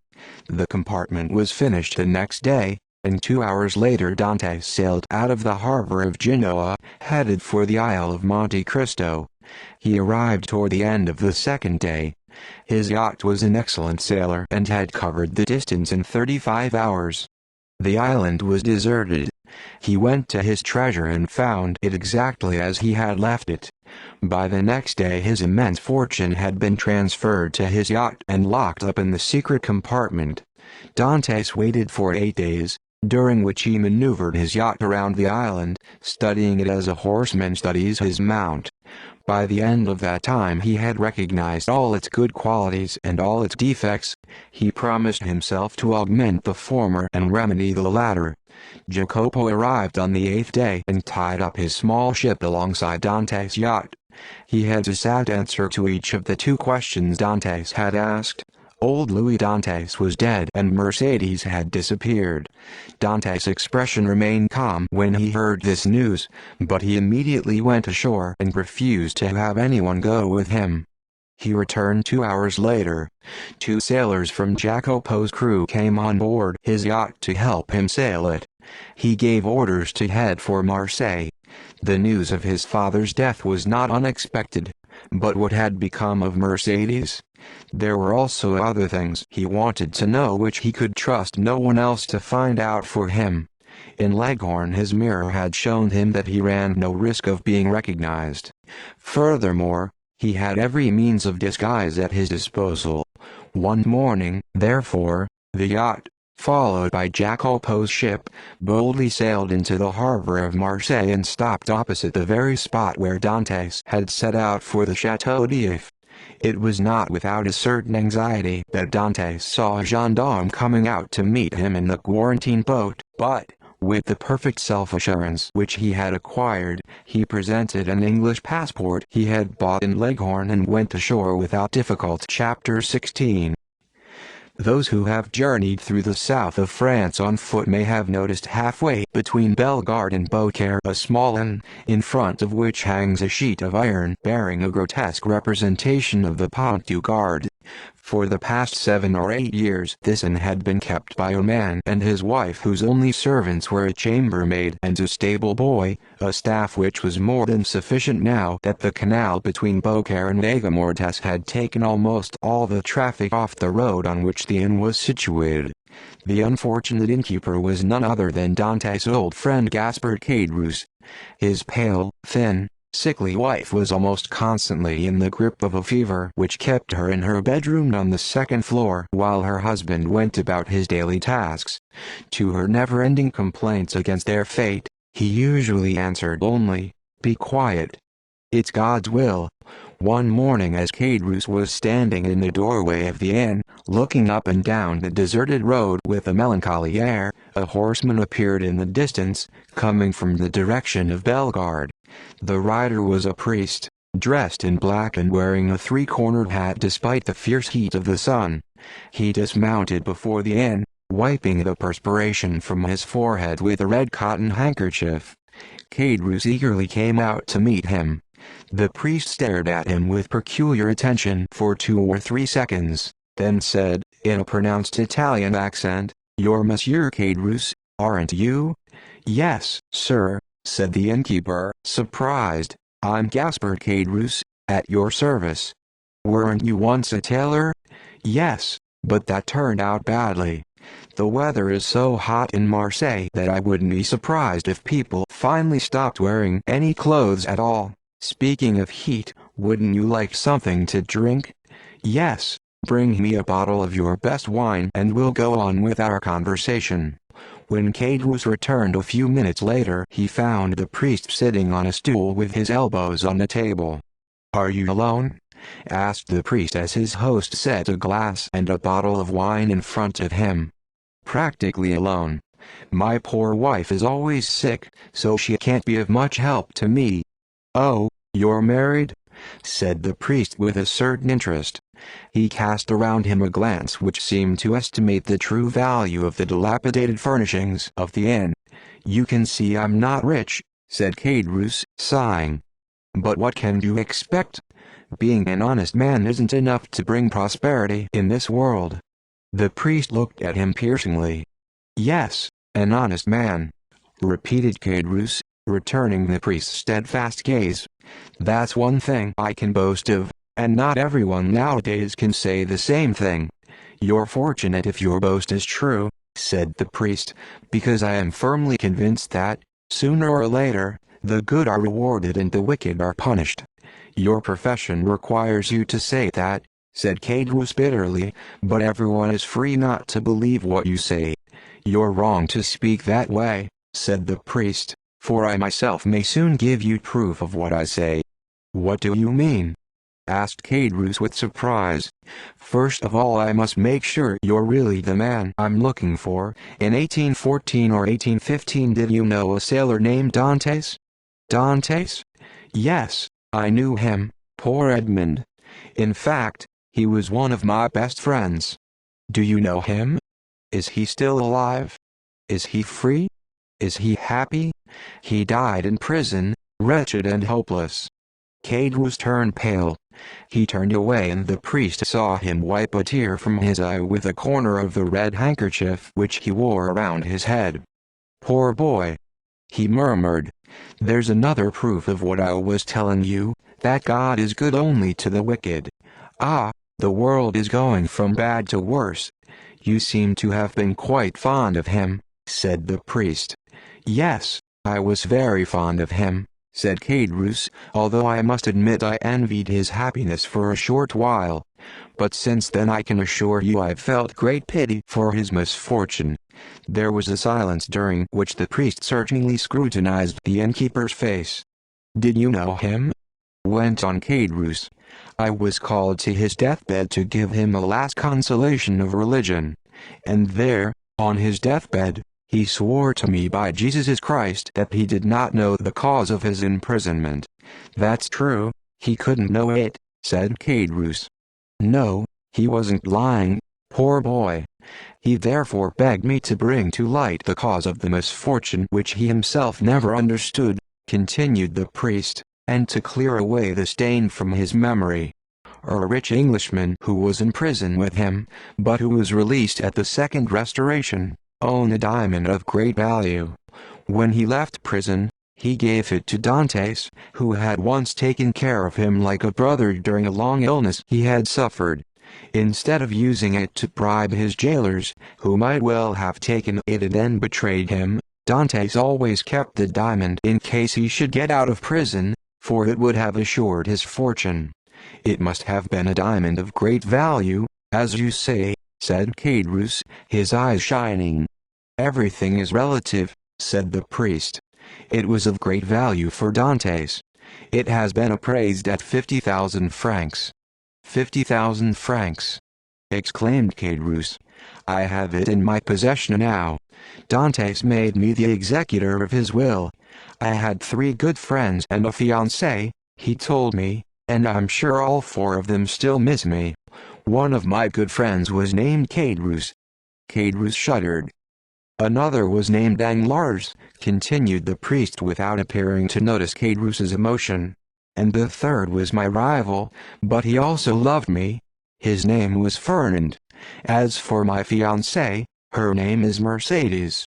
S1: The compartment was finished the next day, and 2 hours later Dantes sailed out of the harbor of Genoa, headed for the Isle of Monte Cristo. He arrived toward the end of the second day. His yacht was an excellent sailor and had covered the distance in 35 hours. The island was deserted. He went to his treasure and found it exactly as he had left it. By the next day his immense fortune had been transferred to his yacht and locked up in the secret compartment. Dantes waited for 8 days, during which he maneuvered his yacht around the island, studying it as a horseman studies his mount. By the end of that time he had recognized all its good qualities and all its defects. He promised himself to augment the former and remedy the latter. Jacopo arrived on the 8th day and tied up his small ship alongside Dantes' yacht. He had to sad answer to each of the 2 questions Dantes had asked. Old Louis Dantes was dead and Mercedes had disappeared. Dantes' expression remained calm when he heard this news, but he immediately went ashore and refused to have anyone go with him. He returned 2 hours later. 2 sailors from Jacopo's crew came on board his yacht to help him sail it. He gave orders to head for Marseille. The news of his father's death was not unexpected, but what had become of Mercedes? There were also other things he wanted to know which he could trust no one else to find out for him. In Leghorn his mirror had shown him that he ran no risk of being recognized. Furthermore, he had every means of disguise at his disposal. One morning, therefore, the yacht, followed by Jacopo's ship, boldly sailed into the harbor of Marseille and stopped opposite the very spot where Dantes had set out for the Château d'If. It was not without a certain anxiety that Dantes saw a gendarme coming out to meet him in the quarantine boat, but, with the perfect self-assurance which he had acquired, he presented an English passport he had bought in Leghorn and went ashore without difficulty. Chapter 16. Those who have journeyed through the south of France on foot may have noticed halfway between Bellegarde and Beaucaire a small inn, in front of which hangs a sheet of iron bearing a grotesque representation of the Pont du Gard. For the past 7 or 8 years this inn had been kept by a man and his wife whose only servants were a chambermaid and a stable boy, a staff which was more than sufficient now that the canal between Beaucaire and Aigues-Mortes had taken almost all the traffic off the road on which the inn was situated. The unfortunate innkeeper was none other than Dante's old friend Gaspard Caderousse. His pale, thin, sickly wife was almost constantly in the grip of a fever which kept her in her bedroom on the second floor while her husband went about his daily tasks. To her never-ending complaints against their fate, he usually answered only, "Be quiet. It's God's will." One morning as Caderousse was standing in the doorway of the inn, looking up and down the deserted road with a melancholy air, a horseman appeared in the distance, coming from the direction of Bellegarde. The rider was a priest, dressed in black and wearing a three-cornered hat despite the fierce heat of the sun. He dismounted before the inn, wiping the perspiration from his forehead with a red cotton handkerchief. Caderousse eagerly came out to meet him. The priest stared at him with peculiar attention for 2 or 3 seconds, then said, in a pronounced Italian accent, "You're Monsieur Caderousse, aren't you?" "Yes, sir," said the innkeeper, surprised. "I'm Gaspard Caderousse, at your service." "Weren't you once a tailor?" "Yes, but that turned out badly. The weather is so hot in Marseille that I wouldn't be surprised if people finally stopped wearing any clothes at all. Speaking of heat, wouldn't you like something to drink?" "Yes, bring me a bottle of your best wine and we'll go on with our conversation." When Caderousse returned a few minutes later he found the priest sitting on a stool with his elbows on the table. "Are you alone?" asked the priest as his host set a glass and a bottle of wine in front of him. "Practically alone. My poor wife is always sick, so she can't be of much help to me." "Oh, you're married?" said the priest with a certain interest. He cast around him a glance which seemed to estimate the true value of the dilapidated furnishings of the inn. "You can see I'm not rich," said Caderousse, sighing. "But what can you expect? Being an honest man isn't enough to bring prosperity in this world." The priest looked at him piercingly. "Yes, an honest man," repeated Caderousse, returning the priest's steadfast gaze. "That's one thing I can boast of, and not everyone nowadays can say the same thing." "You're fortunate if your boast is true," said the priest, "because I am firmly convinced that, sooner or later, the good are rewarded and the wicked are punished." "Your profession requires you to say that," said Caderousse bitterly, "but everyone is free not to believe what you say." "You're wrong to speak that way," said the priest, "for I myself may soon give you proof of what I say." "What do you mean?" asked Caderousse with surprise. "First of all I must make sure you're really the man I'm looking for. In 1814 or 1815 did you know a sailor named Dantes?" "Dantes? Yes, I knew him, poor Edmund. In fact, he was one of my best friends." "Do you know him? Is he still alive? Is he free? Is he happy?" "He died in prison, wretched and hopeless." Caderousse turned pale. He turned away and the priest saw him wipe a tear from his eye with a corner of the red handkerchief which he wore around his head. "Poor boy," he murmured. "There's another proof of what I was telling you, that God is good only to the wicked. Ah, the world is going from bad to worse." "You seem to have been quite fond of him," said the priest. Yes, I was very fond of him, said Caderousse, although I must admit I envied his happiness for a short while. But since then I can assure you I've felt great pity for his misfortune. There was a silence during which the priest searchingly scrutinized the innkeeper's face. Did you know him? Went on Caderousse. I was called to his deathbed to give him a last consolation of religion. And there, on his deathbed, he swore to me by Jesus Christ that he did not know the cause of his imprisonment. That's true, he couldn't know it, said Caderousse. No, he wasn't lying, poor boy. He therefore begged me to bring to light the cause of the misfortune which he himself never understood, continued the priest, and to clear away the stain from his memory. A rich Englishman who was in prison with him, but who was released at the Second Restoration, owned a diamond of great value. When he left prison, he gave it to Dantes, who had once taken care of him like a brother during a long illness he had suffered. Instead of using it to bribe his jailers, who might well have taken it and then betrayed him, Dantes always kept the diamond in case he should get out of prison, for it would have assured his fortune. It must have been a diamond of great value, as you say, said Caderousse, his eyes shining. Everything is relative, said the priest. It was of great value for Dantes. It has been appraised at 50,000 francs. 50,000 francs! Exclaimed Caderousse. I have it in my possession now. Dantes made me the executor of his will. I had 3 good friends and a fiancée, he told me, and I'm sure all 4 of them still miss me. One of my good friends was named Caderousse. Caderousse shuddered. Another was named Danglars, continued the priest without appearing to notice Caderousse's emotion. And the third was my rival, but he also loved me. His name was Fernand. As for my fiancée, her name is Mercedes.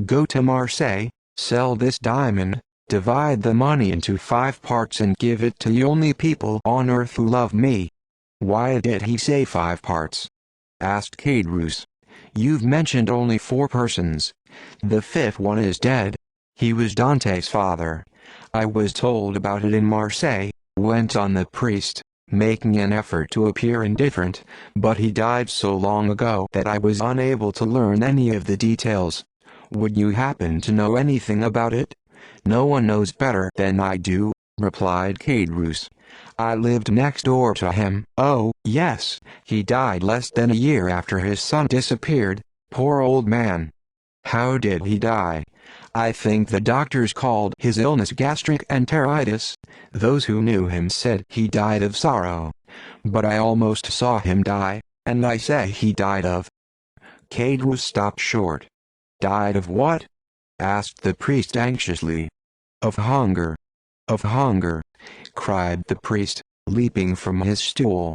S1: Go to Marseille, sell this diamond, divide the money into 5 parts and give it to the only people on earth who love me. Why did he say 5 parts? Asked Caderousse. You've mentioned only 4 persons. The 5th one is dead. He was Dante's father. I was told about it in Marseille, went on the priest, making an effort to appear indifferent, but he died so long ago that I was unable to learn any of the details. Would you happen to know anything about it? No one knows better than I do, replied Caderousse. I lived next door to him. Oh, yes, he died less than a year after his son disappeared, poor old man. How did he die? I think the doctors called his illness gastric enteritis. Those who knew him said he died of sorrow. But I almost saw him die, and I say he died of... Caderousse stopped short. Died of what? Asked the priest anxiously. Of hunger. Of hunger, cried the priest, leaping from his stool.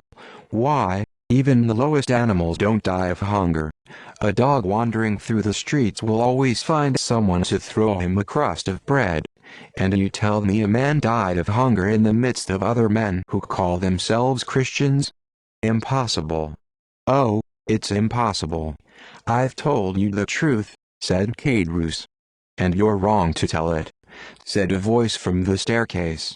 S1: Why, even the lowest animals don't die of hunger. A dog wandering through the streets will always find someone to throw him a crust of bread. And you tell me a man died of hunger in the midst of other men who call themselves Christians? Impossible. Oh, it's impossible. I've told you the truth, said Caderousse. And you're wrong to tell it, said a voice from the staircase.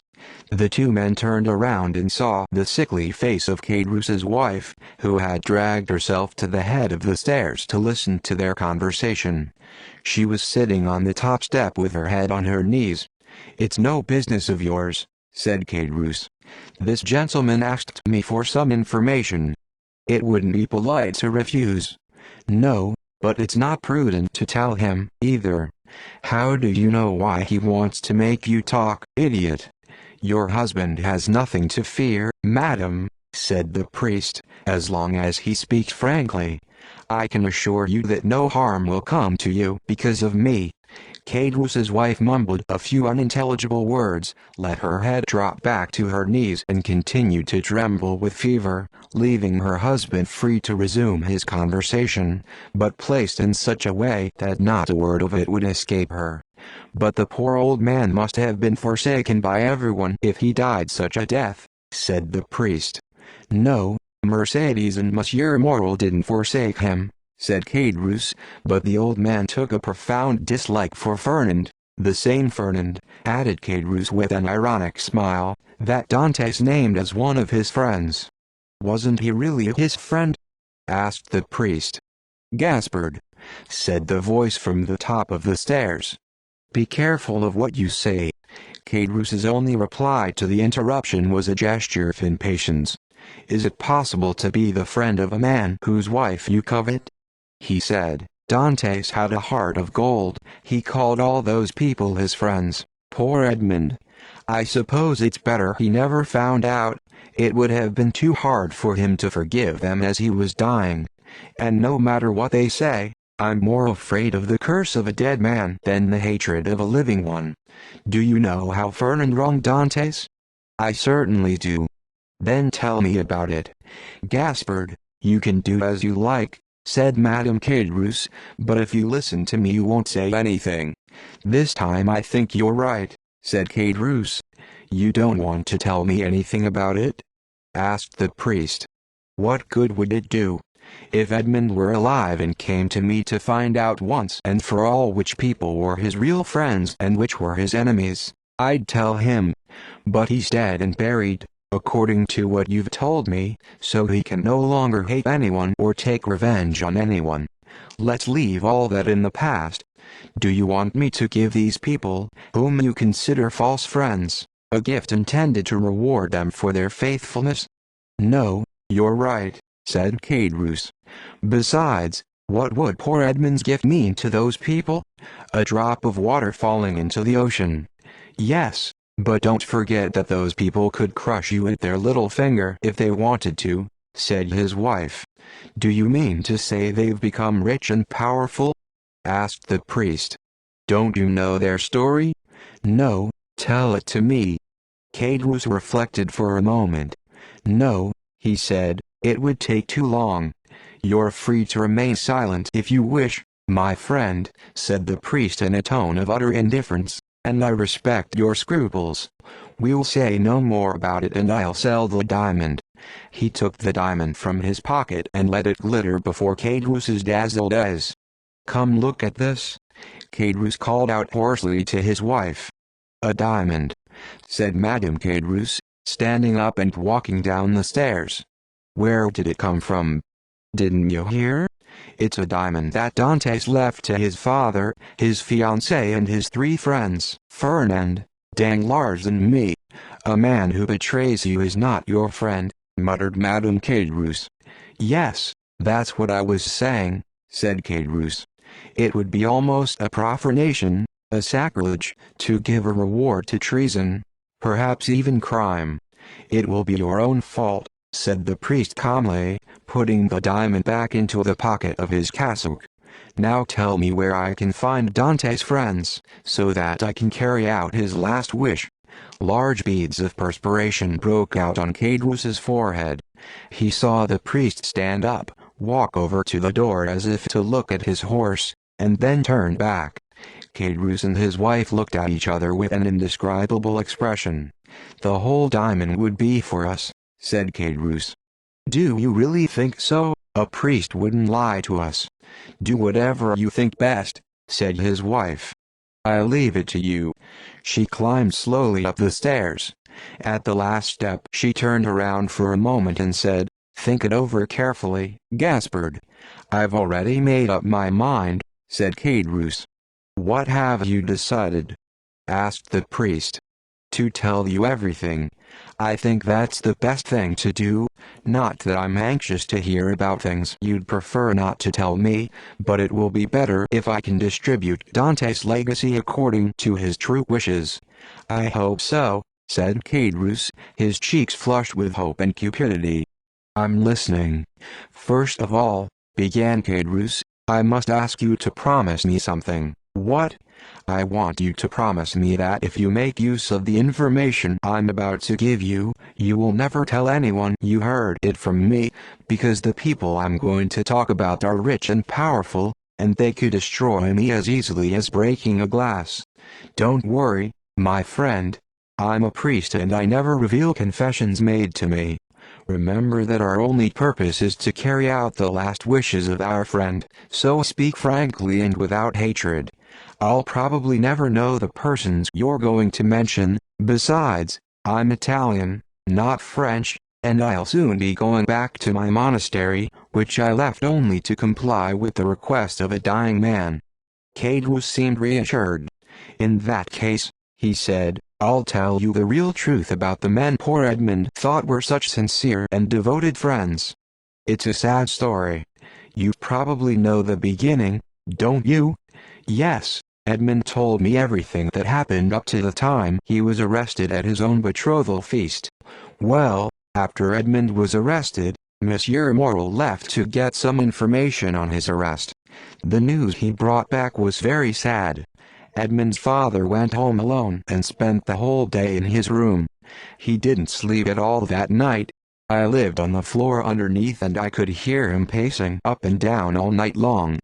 S1: The 2 men turned around and saw the sickly face of Caderousse's wife, who had dragged herself to the head of the stairs to listen to their conversation. She was sitting on the top step with her head on her knees. It's no business of yours, said Caderousse. This gentleman asked me for some information. It wouldn't be polite to refuse. No, but it's not prudent to tell him, either. How do you know why he wants to make you talk, idiot? Your husband has nothing to fear, madam, said the priest, as long as he speaks frankly. I can assure you that no harm will come to you because of me. Caderousse's wife mumbled a few unintelligible words, let her head drop back to her knees and continued to tremble with fever, leaving her husband free to resume his conversation, but placed in such a way that not a word of it would escape her. But the poor old man must have been forsaken by everyone if he died such a death, said the priest. No, Mercedes and Monsieur Morel didn't forsake him. said Cadrus, but the old man took a profound dislike for Fernand, the same Fernand, added Cadrus with an ironic smile, that Dantes named as one of his friends. Wasn't he really his friend? Asked the priest. Gaspard, said the voice from the top of the stairs. Be careful of what you say. Cadrus's only reply to the interruption was a gesture of impatience. Is it possible to be the friend of a man whose wife you covet? He said. Dantes had a heart of gold. He called all those people his friends. Poor Edmund. I suppose it's better he never found out. It would have been too hard for him to forgive them as he was dying. And no matter what they say, I'm more afraid of the curse of a dead man than the hatred of a living one. Do you know how Fernand wronged Dantes? I certainly do. Then tell me about it. Gaspard, you can do as you like, said Madame Cadrus, but if you listen to me you won't say anything. This time I think you're right, said Cadrus. You don't want to tell me anything about it? Asked the priest. What good would it do? If Edmund were alive and came to me to find out once and for all which people were his real friends and which were his enemies, I'd tell him. But he's dead and buried, according to what you've told me, so he can no longer hate anyone or take revenge on anyone. Let's leave all that in the past. Do you want me to give these people, whom you consider false friends, a gift intended to reward them for their faithfulness? No, you're right, said Cadrus. Besides, what would poor Edmund's gift mean to those people? A drop of water falling into the ocean. Yes, but don't forget that those people could crush you with their little finger if they wanted to, said his wife. Do you mean to say they've become rich and powerful? Asked the priest. Don't you know their story? No, tell it to me. Cadrus reflected for a moment. No, he said, it would take too long. You're free to remain silent if you wish, my friend, said the priest in a tone of utter indifference, and I respect your scruples. We'll say no more about it and I'll sell the diamond. He took the diamond from his pocket and let it glitter before Cadrus's dazzled eyes. Come look at this, Cadrus called out hoarsely to his wife. A diamond, said Madame Cadrus, standing up and walking down the stairs. Where did it come from? Didn't you hear? It's a diamond that Dantes left to his father, his fiancée and his 3 friends, Fernand, Danglars and me. A man who betrays you is not your friend, muttered Madame Cadrus. Yes, that's what I was saying, said Cadrus. It would be almost a profanation, a sacrilege, to give a reward to treason, perhaps even crime. It will be your own fault, said the priest calmly, putting the diamond back into the pocket of his cassock. Now tell me where I can find Dante's friends, so that I can carry out his last wish. Large beads of perspiration broke out on Cadrus's forehead. He saw the priest stand up, walk over to the door as if to look at his horse, and then turn back. Cadrus and his wife looked at each other with an indescribable expression. The whole diamond would be for us, said Cadrus. Do you really think so? A priest wouldn't lie to us. Do whatever you think best, said his wife. I leave it to you. She climbed slowly up the stairs. At the last step she turned around for a moment and said, Think it over carefully, Gaspard. I've already made up my mind, said Cadrus. What have you decided? Asked the priest. To tell you everything. I think that's the best thing to do. Not that I'm anxious to hear about things you'd prefer not to tell me, but it will be better if I can distribute Dante's legacy according to his true wishes. I hope so, said Cadrus, his cheeks flushed with hope and cupidity. I'm listening. First of all, began Cadrus, I must ask you to promise me something. What? I want you to promise me that if you make use of the information I'm about to give you, you will never tell anyone you heard it from me, because the people I'm going to talk about are rich and powerful, and they could destroy me as easily as breaking a glass. Don't worry, my friend. I'm a priest and I never reveal confessions made to me. Remember that our only purpose is to carry out the last wishes of our friend, so speak frankly and without hatred. I'll probably never know the persons you're going to mention. Besides, I'm Italian, not French, and I'll soon be going back to my monastery, which I left only to comply with the request of a dying man. Cadmus seemed reassured. In that case, he said, I'll tell you the real truth about the men poor Edmund thought were such sincere and devoted friends. It's a sad story. You probably know the beginning, don't you? Yes, Edmund told me everything that happened up to the time he was arrested at his own betrothal feast. Well, after Edmund was arrested, Monsieur Morel left to get some information on his arrest. The news he brought back was very sad. Edmund's father went home alone and spent the whole day in his room. He didn't sleep at all that night. I lived on the floor underneath and I could hear him pacing up and down all night long.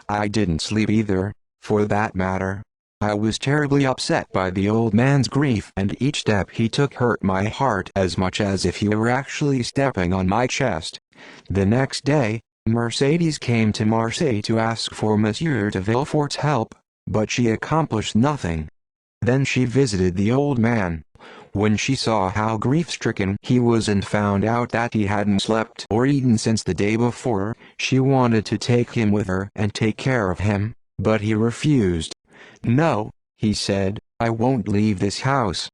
S1: I didn't sleep either, for that matter. I was terribly upset by the old man's grief, and each step he took hurt my heart as much as if he were actually stepping on my chest. The next day, Mercedes came to Marseille to ask for Monsieur de Villefort's help, but she accomplished nothing. Then she visited the old man. When she saw how grief-stricken he was and found out that he hadn't slept or eaten since the day before, she wanted to take him with her and take care of him, but he refused. No, he said, I won't leave this house.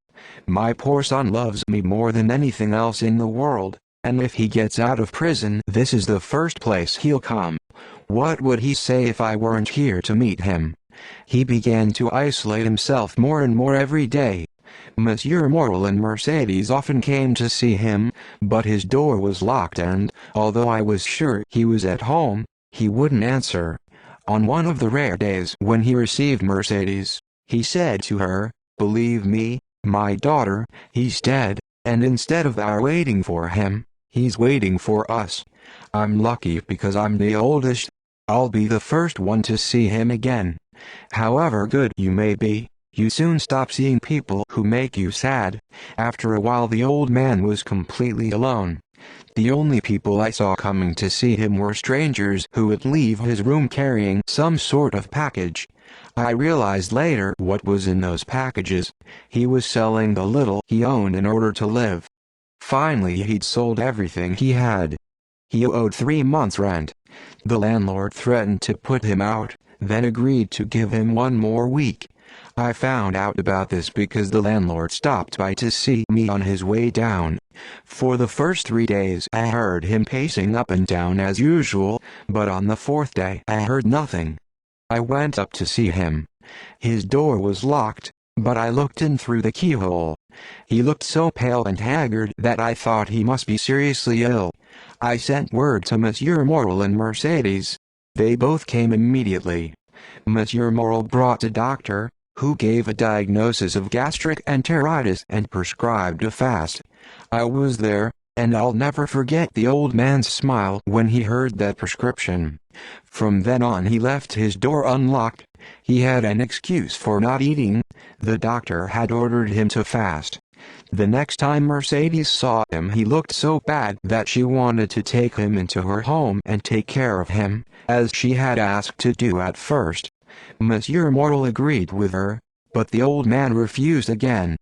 S1: My poor son loves me more than anything else in the world, and if he gets out of prison, this is the first place he'll come. What would he say if I weren't here to meet him? He began to isolate himself more and more every day. Monsieur Morel and Mercedes often came to see him, but his door was locked and, although I was sure he was at home, he wouldn't answer. On one of the rare days when he received Mercedes, he said to her, Believe me, my daughter, he's dead, and instead of our waiting for him, he's waiting for us. I'm lucky because I'm the oldest. I'll be the first one to see him again. However good you may be, you soon stop seeing people who make you sad. After a while the old man was completely alone. The only people I saw coming to see him were strangers who would leave his room carrying some sort of package. I realized later what was in those packages. He was selling the little he owned in order to live. Finally he'd sold everything he had. He owed 3 months' rent. The landlord threatened to put him out, then agreed to give him 1 more week. I found out about this because the landlord stopped by to see me on his way down. For the first 3 days I heard him pacing up and down as usual, but on the 4th day I heard nothing. I went up to see him. His door was locked, but I looked in through the keyhole. He looked so pale and haggard that I thought he must be seriously ill. I sent word to Monsieur Morel and Mercedes. They both came immediately. Monsieur Morel brought a doctor, who gave a diagnosis of gastric enteritis and prescribed a fast. I was there, and I'll never forget the old man's smile when he heard that prescription. From then on he left his door unlocked. He had an excuse for not eating. The doctor had ordered him to fast. The next time Mercedes saw him he looked so bad that she wanted to take him into her home and take care of him, as she had asked to do at first. Monsieur Morel agreed with her, but the old man refused again.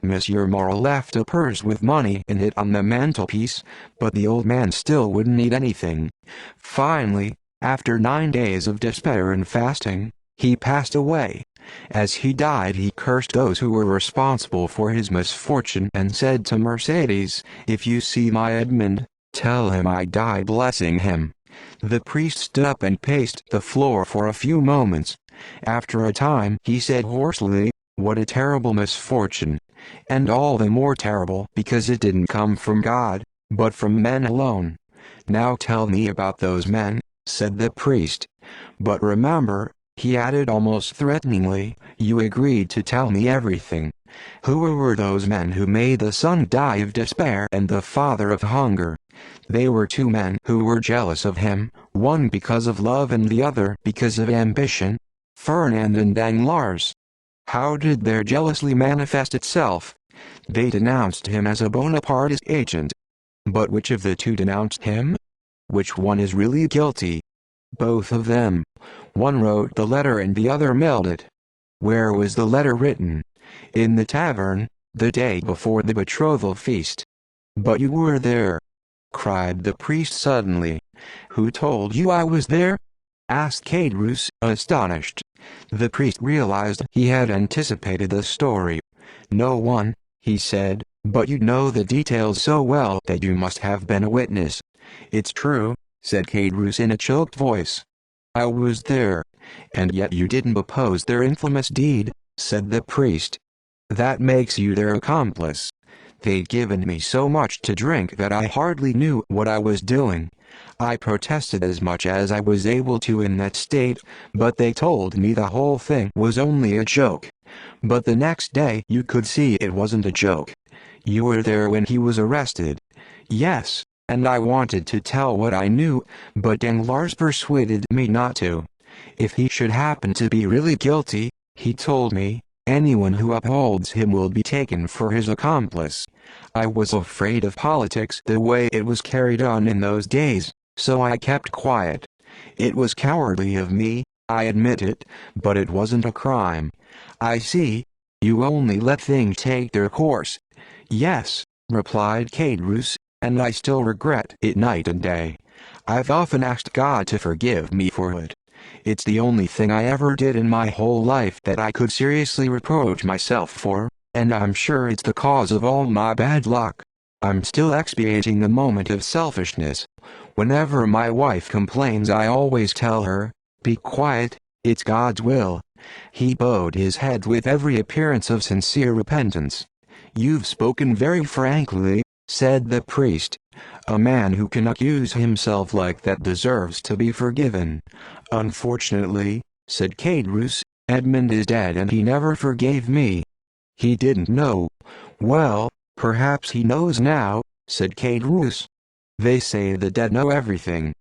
S1: Monsieur Morel left a purse with money in it on the mantelpiece, but the old man still wouldn't eat anything. Finally, after 9 days of despair and fasting, he passed away. As he died he cursed those who were responsible for his misfortune and said to Mercedes, If you see my Edmund, tell him I die blessing him. The priest stood up and paced the floor for a few moments. After a time he said hoarsely, What a terrible misfortune! And all the more terrible because it didn't come from God, but from men alone. Now tell me about those men, said the priest. But remember, he added almost threateningly, you agreed to tell me everything. Who were those men who made the son die of despair and the father of hunger? They were 2 men who were jealous of him, one because of love and the other because of ambition. Fernand and Danglars. How did their jealousy manifest itself? They denounced him as a Bonapartist agent. But which of the two denounced him? Which one is really guilty? Both of them. One wrote the letter and the other mailed it. Where was the letter written? In the tavern, the day before the betrothal feast. But you were there, cried the priest suddenly. Who told you I was there? Asked Cadrus, astonished. The priest realized he had anticipated the story. No one, he said, but you know the details so well that you must have been a witness. It's true, said Cadrus in a choked voice. I was there. And yet you didn't oppose their infamous deed, said the priest. That makes you their accomplice. They'd given me so much to drink that I hardly knew what I was doing. I protested as much as I was able to in that state, but they told me the whole thing was only a joke. But the next day you could see it wasn't a joke. You were there when he was arrested. Yes, and I wanted to tell what I knew, but Danglars persuaded me not to. If he should happen to be really guilty, he told me, anyone who upholds him will be taken for his accomplice. I was afraid of politics the way it was carried on in those days, so I kept quiet. It was cowardly of me, I admit it, but it wasn't a crime. I see. You only let things take their course. Yes, replied Cadrus, and I still regret it night and day. I've often asked God to forgive me for it. It's the only thing I ever did in my whole life that I could seriously reproach myself for, and I'm sure it's the cause of all my bad luck. I'm still expiating the moment of selfishness. Whenever my wife complains I always tell her, be quiet, it's God's will. He bowed his head with every appearance of sincere repentance. You've spoken very frankly, said the priest. A man who can accuse himself like that deserves to be forgiven. Unfortunately, said Cadrus, Edmund is dead and he never forgave me. He didn't know. Well, perhaps he knows now, said Cadrus. They say the dead know everything.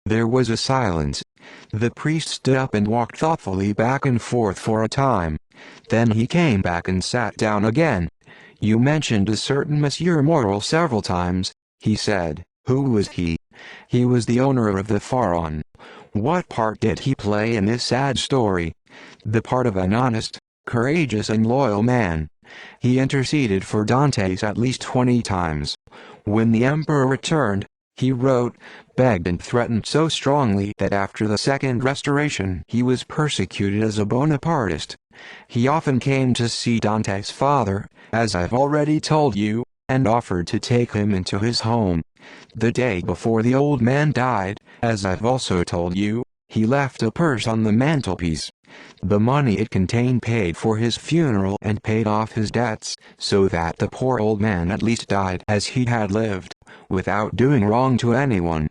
S1: There was a silence. The priest stood up and walked thoughtfully back and forth for a time. Then he came back and sat down again. You mentioned a certain Monsieur Morel several times, he said. Who was he? He was the owner of the Pharaon. What part did he play in this sad story? The part of an honest, courageous and loyal man. He interceded for Dantes at least 20 times. When the emperor returned, he wrote, begged and threatened so strongly that after the Second Restoration he was persecuted as a Bonapartist. He often came to see Dante's father, as I've already told you, and offered to take him into his home. The day before the old man died, as I've also told you, he left a purse on the mantelpiece. The money it contained paid for his funeral and paid off his debts, so that the poor old man at least died as he had lived, without doing wrong to anyone.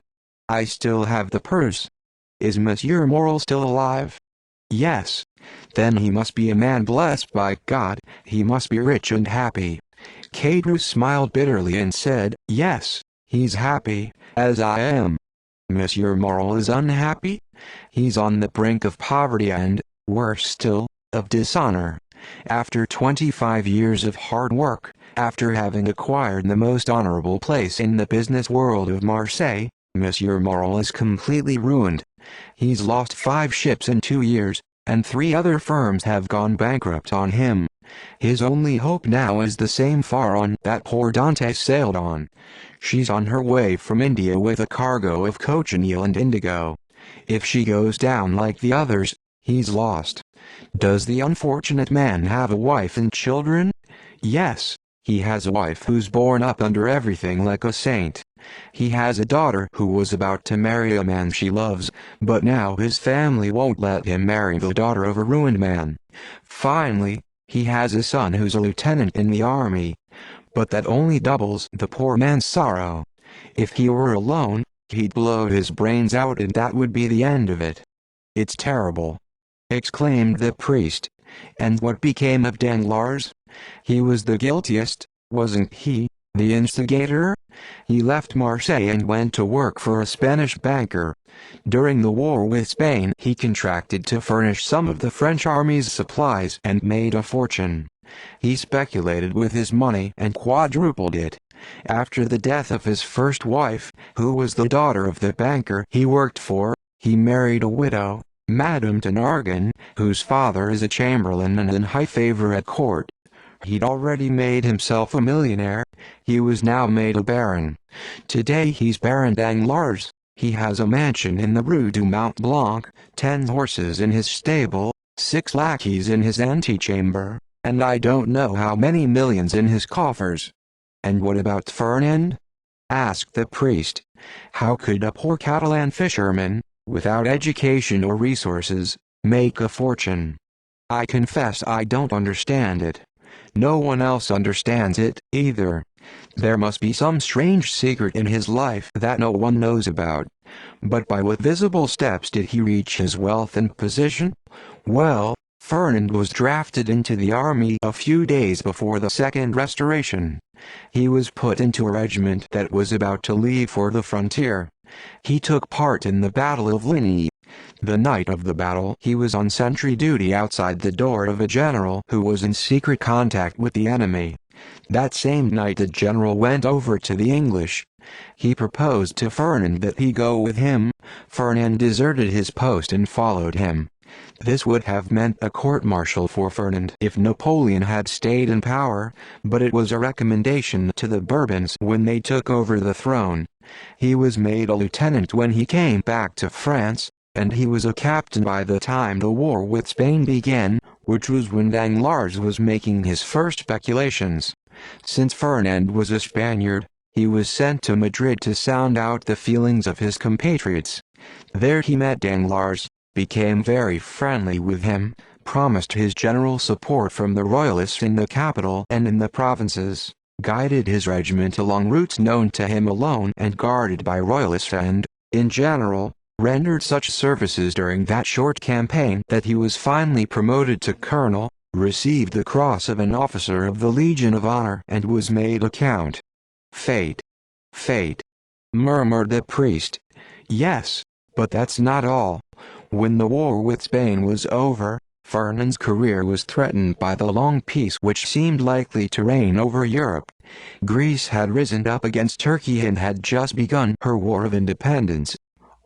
S1: I still have the purse. Is Monsieur Morel still alive? Yes. Then he must be a man blessed by God, he must be rich and happy. Cadrus smiled bitterly and said, yes, he's happy, as I am. Monsieur Morel is unhappy? He's on the brink of poverty and, worse still, of dishonor. After 25 years of hard work, after having acquired the most honorable place in the business world of Marseille, Monsieur Morel is completely ruined. He's lost 5 ships in 2 years, and 3 other firms have gone bankrupt on him. His only hope now is the same Pharaon that poor Dantes sailed on. She's on her way from India with a cargo of cochineal and indigo. If she goes down like the others, he's lost. Does the unfortunate man have a wife and children? Yes, he has a wife who's borne up under everything like a saint. He has a daughter who was about to marry a man she loves, but now his family won't let him marry the daughter of a ruined man. Finally, he has a son who's a lieutenant in the army. But that only doubles the poor man's sorrow. If he were alone, he'd blow his brains out and that would be the end of it. It's terrible, exclaimed the priest. And what became of Danglars? He was the guiltiest, wasn't he, the instigator? He left Marseille and went to work for a Spanish banker. During the war with Spain he contracted to furnish some of the French army's supplies and made a fortune. He speculated with his money and quadrupled it. After the death of his first wife, who was the daughter of the banker he worked for, he married a widow, Madame de Nargon, whose father is a chamberlain and in high favor at court. He'd already made himself a millionaire. He was now made a baron. Today he's Baron Danglars. He has a mansion in the Rue du Mont Blanc, 10 horses in his stable, 6 lackeys in his antechamber, and I don't know how many millions in his coffers. And what about Fernand? Asked the priest. How could a poor Catalan fisherman, without education or resources, make a fortune? I confess I don't understand it. No one else understands it, either. There must be some strange secret in his life that no one knows about. But by what visible steps did he reach his wealth and position? Well, Fernand was drafted into the army a few days before the Second Restoration. He was put into a regiment that was about to leave for the frontier. He took part in the Battle of Ligny. The night of the battle, he was on sentry duty outside the door of a general who was in secret contact with the enemy. That same night the general went over to the English. He proposed to Fernand that he go with him. Fernand deserted his post and followed him. This would have meant a court-martial for Fernand if Napoleon had stayed in power, but it was a recommendation to the Bourbons when they took over the throne. He was made a lieutenant when he came back to France, and he was a captain by the time the war with Spain began, which was when Danglars was making his first speculations. Since Fernand was a Spaniard, he was sent to Madrid to sound out the feelings of his compatriots. There he met Danglars, became very friendly with him, promised his general support from the royalists in the capital and in the provinces, guided his regiment along routes known to him alone and guarded by royalists and, in general, rendered such services during that short campaign that he was finally promoted to colonel, received the cross of an officer of the Legion of Honor and was made a count. Fate. Fate. Murmured the priest. Yes, but that's not all. When the war with Spain was over, Fernand's career was threatened by the long peace which seemed likely to reign over Europe. Greece had risen up against Turkey and had just begun her war of independence.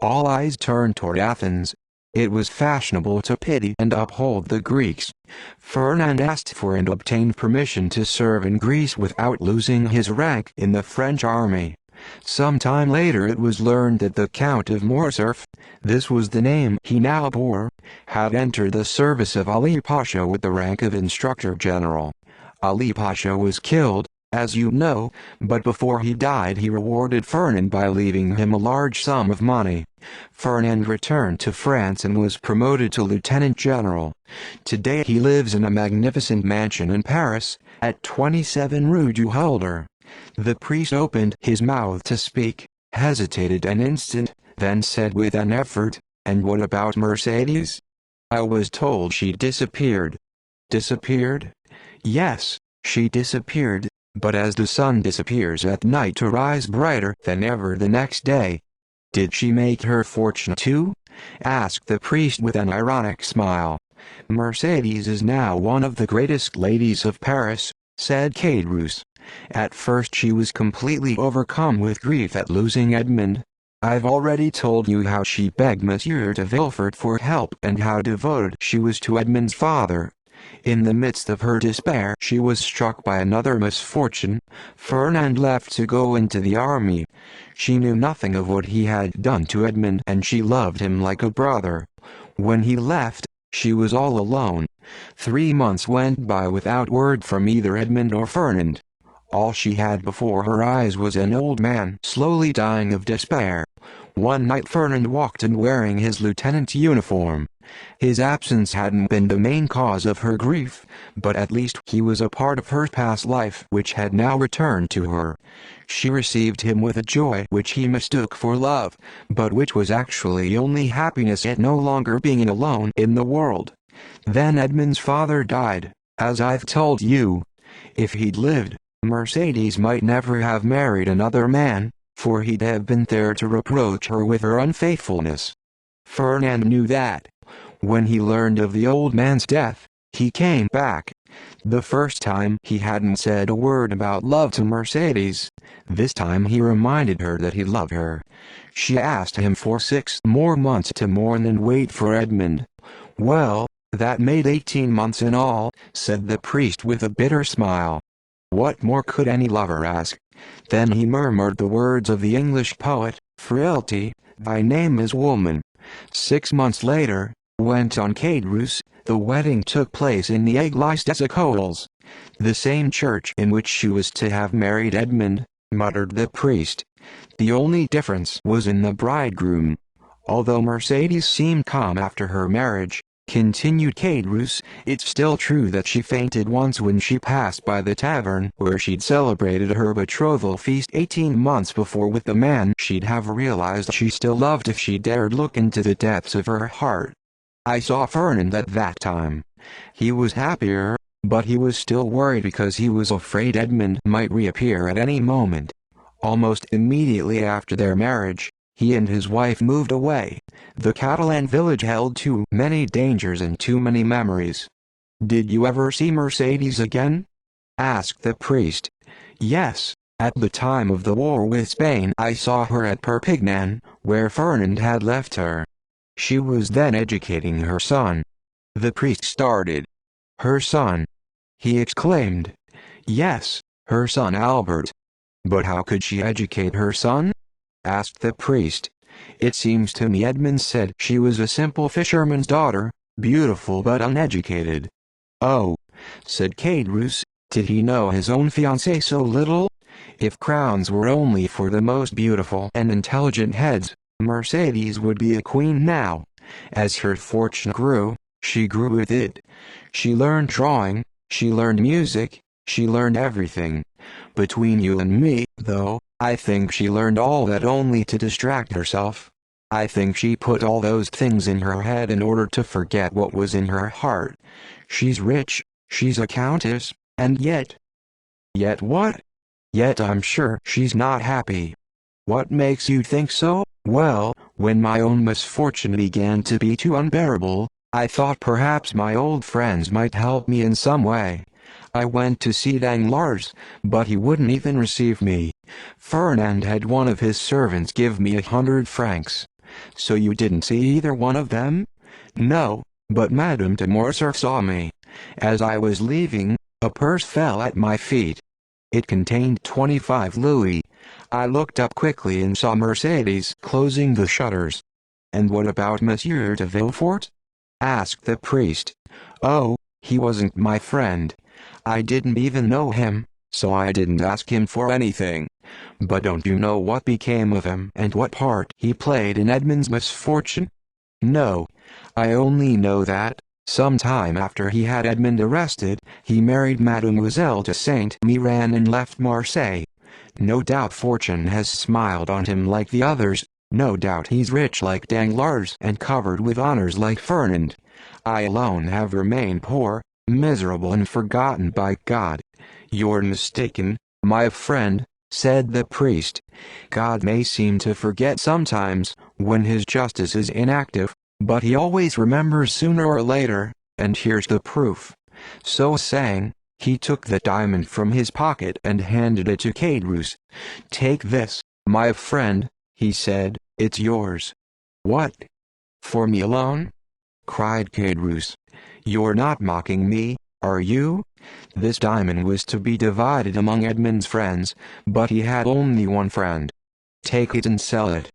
S1: All eyes turned toward Athens. It was fashionable to pity and uphold the Greeks. Fernand asked for and obtained permission to serve in Greece without losing his rank in the French army. Some time later it was learned that the Count of Monte, this was the name he now bore, had entered the service of Ali Pasha with the rank of instructor general. Ali Pasha was killed, as you know, but before he died he rewarded Fernand by leaving him a large sum of money. Fernand returned to France and was promoted to lieutenant general. Today he lives in a magnificent mansion in Paris, at 27 Rue du Helder. The priest opened his mouth to speak, hesitated an instant, then said with an effort, "And what about Mercedes? I was told she disappeared." Disappeared? Yes, she disappeared, but as the sun disappears at night to rise brighter than ever the next day. Did she make her fortune too? Asked the priest with an ironic smile. Mercedes is now one of the greatest ladies of Paris, said Caderousse. At first she was completely overcome with grief at losing Edmond. I've already told you how she begged Monsieur de Villefort for help and how devoted she was to Edmond's father. In the midst of her despair she was struck by another misfortune. Fernand left to go into the army. She knew nothing of what he had done to Edmond and she loved him like a brother. When he left, she was all alone. 3 months went by without word from either Edmond or Fernand. All she had before her eyes was an old man slowly dying of despair. One night Fernand walked in wearing his lieutenant's uniform. His absence hadn't been the main cause of her grief, but at least he was a part of her past life which had now returned to her. She received him with a joy which he mistook for love, but which was actually only happiness at no longer being alone in the world. Then Edmond's father died, as I've told you. If he'd lived, Mercedes might never have married another man, for he'd have been there to reproach her with her unfaithfulness. Fernand knew that. When he learned of the old man's death, he came back, The first time he hadn't said a word about love to Mercedes. This time he reminded her that he loved her. She asked him for 6 more months to mourn and wait for Edmund. Well, that made 18 months in all, said the priest with a bitter smile. What more could any lover ask? Then he murmured the words of the English poet, "Frailty, thy name is woman." 6 months later, went on Cadrus, the wedding took place in the Église des Écoles, the same church in which she was to have married Edmund, muttered the priest. The only difference was in the bridegroom. Although Mercedes seemed calm after her marriage, continued Cadrus, it's still true that she fainted once when she passed by the tavern where she'd celebrated her betrothal feast 18 months before with the man she'd have realized she still loved if she dared look into the depths of her heart. I saw Fernand at that time. He was happier, but he was still worried because he was afraid Edmund might reappear at any moment. Almost immediately after their marriage, he and his wife moved away. The Catalan village held too many dangers and too many memories. "Did you ever see Mercedes again?" asked the priest. "Yes, at the time of the war with Spain I saw her at Perpignan, where Fernand had left her. She was then educating her son." The priest started. "Her son?" he exclaimed. "Yes, her son Albert." "But how could she educate her son?" asked the priest. "It seems to me Edmund said she was a simple fisherman's daughter, beautiful but uneducated." "Oh," said Cadrus, "did he know his own fiancée so little? If crowns were only for the most beautiful and intelligent heads, Mercedes would be a queen now. As her fortune grew, she grew with it. She learned drawing, she learned music, she learned everything. Between you and me, though, I think she learned all that only to distract herself. I think she put all those things in her head in order to forget what was in her heart. She's rich, she's a countess, and yet..." "Yet what?" "Yet I'm sure she's not happy." "What makes you think so?" "Well, when my own misfortune began to be too unbearable, I thought perhaps my old friends might help me in some way. I went to see Danglars, but he wouldn't even receive me. Fernand had one of his servants give me 100 francs. So you didn't see either one of them?" "No, but Madame de Morcerf saw me. As I was leaving, a purse fell at my feet. It contained 25 louis. I looked up quickly and saw Mercedes closing the shutters." "And what about Monsieur de Villefort?" asked the priest. "Oh, he wasn't my friend. I didn't even know him, so I didn't ask him for anything. But don't you know what became of him and what part he played in Edmund's misfortune?" "No. I only know that, some time after he had Edmund arrested, he married Mademoiselle de Saint-Méran and left Marseille. No doubt fortune has smiled on him like the others, no doubt he's rich like Danglars and covered with honors like Fernand. I alone have remained poor, miserable and forgotten by God." "You're mistaken, my friend," said the priest. "God may seem to forget sometimes, when his justice is inactive, but he always remembers sooner or later, and here's the proof." So saying, he took the diamond from his pocket and handed it to Cadrus. "Take this, my friend," he said, "it's yours." "What? For me alone?" cried Cadrus. "You're not mocking me, are you? This diamond was to be divided among Edmund's friends, but he had only one friend. Take it and sell it.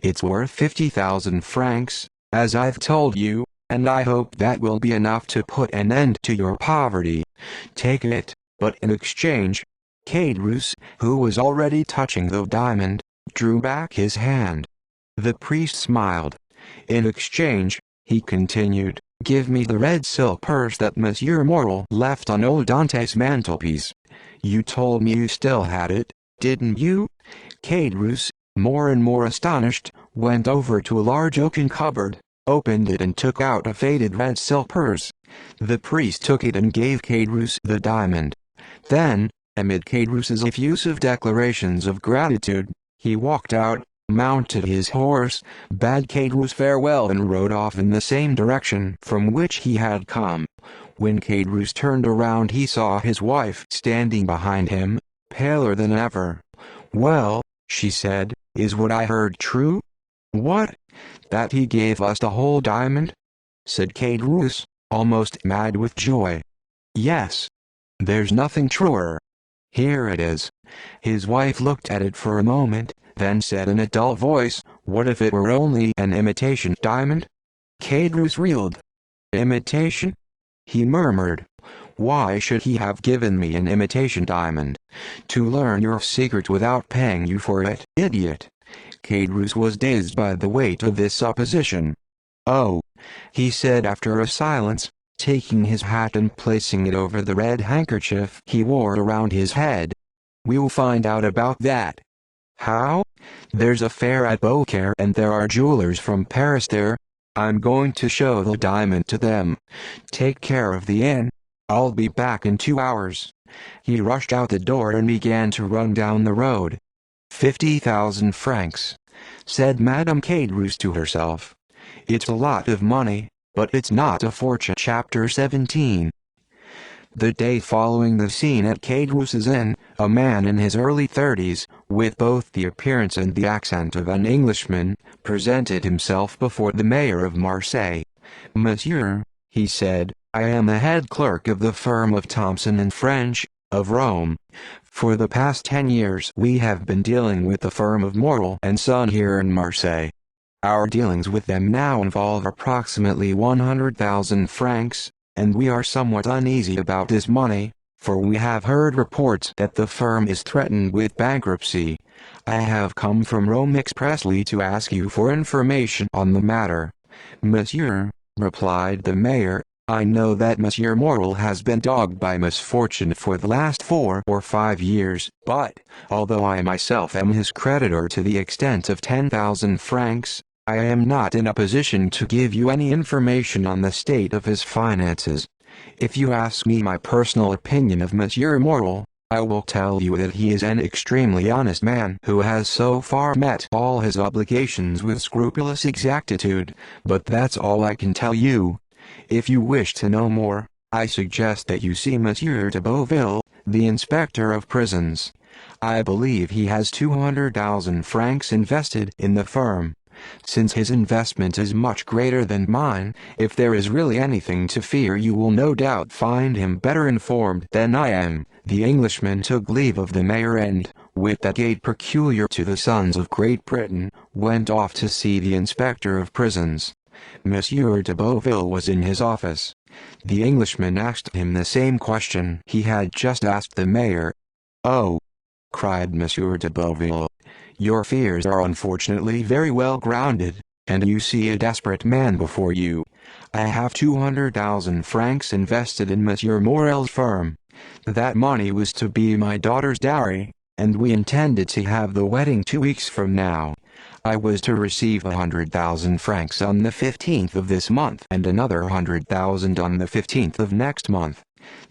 S1: It's worth 50,000 francs, as I've told you, and I hope that will be enough to put an end to your poverty. Take it, but in exchange..." Cadrus, who was already touching the diamond, drew back his hand. The priest smiled. "In exchange," he continued, "give me the red silk purse that Monsieur Morel left on old Dante's mantelpiece. You told me you still had it, didn't you?" Cadrus, more and more astonished, went over to a large oaken cupboard, opened it and took out a faded red silk purse. The priest took it and gave Cadrus the diamond. Then, amid Cadrus's effusive declarations of gratitude, he walked out, mounted his horse, bade Cadrus farewell and rode off in the same direction from which he had come. When Caderousse turned around he saw his wife standing behind him, paler than ever. "Well," she said, "is what I heard true?" "What? That he gave us the whole diamond?" said Caderousse, almost mad with joy. "Yes. There's nothing truer. Here it is." His wife looked at it for a moment, then said in a dull voice, "What if it were only an imitation diamond?" Caderousse reeled. "Imitation?" he murmured. "Why should he have given me an imitation diamond? To learn your secret without paying you for it, idiot." Caderousse was dazed by the weight of this supposition. "Oh," he said after a silence, taking his hat and placing it over the red handkerchief he wore around his head. "We'll find out about that." "How?" "There's a fair at Beaucaire and there are jewelers from Paris there. I'm going to show the diamond to them. Take care of the inn. I'll be back in 2 hours." He rushed out the door and began to run down the road. 50,000 francs, said Madame Caderousse to herself. It's a lot of money, but it's not a fortune. Chapter 17. The day following the scene at Caderousse's inn, a man in his early 30s, with both the appearance and the accent of an Englishman, presented himself before the mayor of Marseille. "Monsieur," he said, "I am the head clerk of the firm of Thomson and French, of Rome. For the past 10 years we have been dealing with the firm of Morel and Son here in Marseille. Our dealings with them now involve approximately 100,000 francs, and we are somewhat uneasy about this money, for we have heard reports that the firm is threatened with bankruptcy. I have come from Rome expressly to ask you for information on the matter." "Monsieur," replied the mayor, "I know that Monsieur Morel has been dogged by misfortune for the last 4 or 5 years, but, although I myself am his creditor to the extent of 10,000 francs, I am not in a position to give you any information on the state of his finances. If you ask me my personal opinion of Monsieur Morel, I will tell you that he is an extremely honest man who has so far met all his obligations with scrupulous exactitude, but that's all I can tell you. If you wish to know more, I suggest that you see Monsieur de Beauville, the inspector of prisons. I believe he has 200,000 francs invested in the firm. Since his investment is much greater than mine, if there is really anything to fear you will no doubt find him better informed than I am." The Englishman took leave of the mayor and, with that gait peculiar to the sons of Great Britain, went off to see the inspector of prisons. Monsieur de Beauville was in his office. The Englishman asked him the same question he had just asked the mayor. "Oh!" cried Monsieur de Beauville. "Your fears are unfortunately very well grounded, and you see a desperate man before you. I have 200,000 francs invested in Monsieur Morel's firm. That money was to be my daughter's dowry, and we intended to have the wedding 2 weeks from now. I was to receive 100,000 francs on the 15th of this month and another 100,000 on the 15th of next month.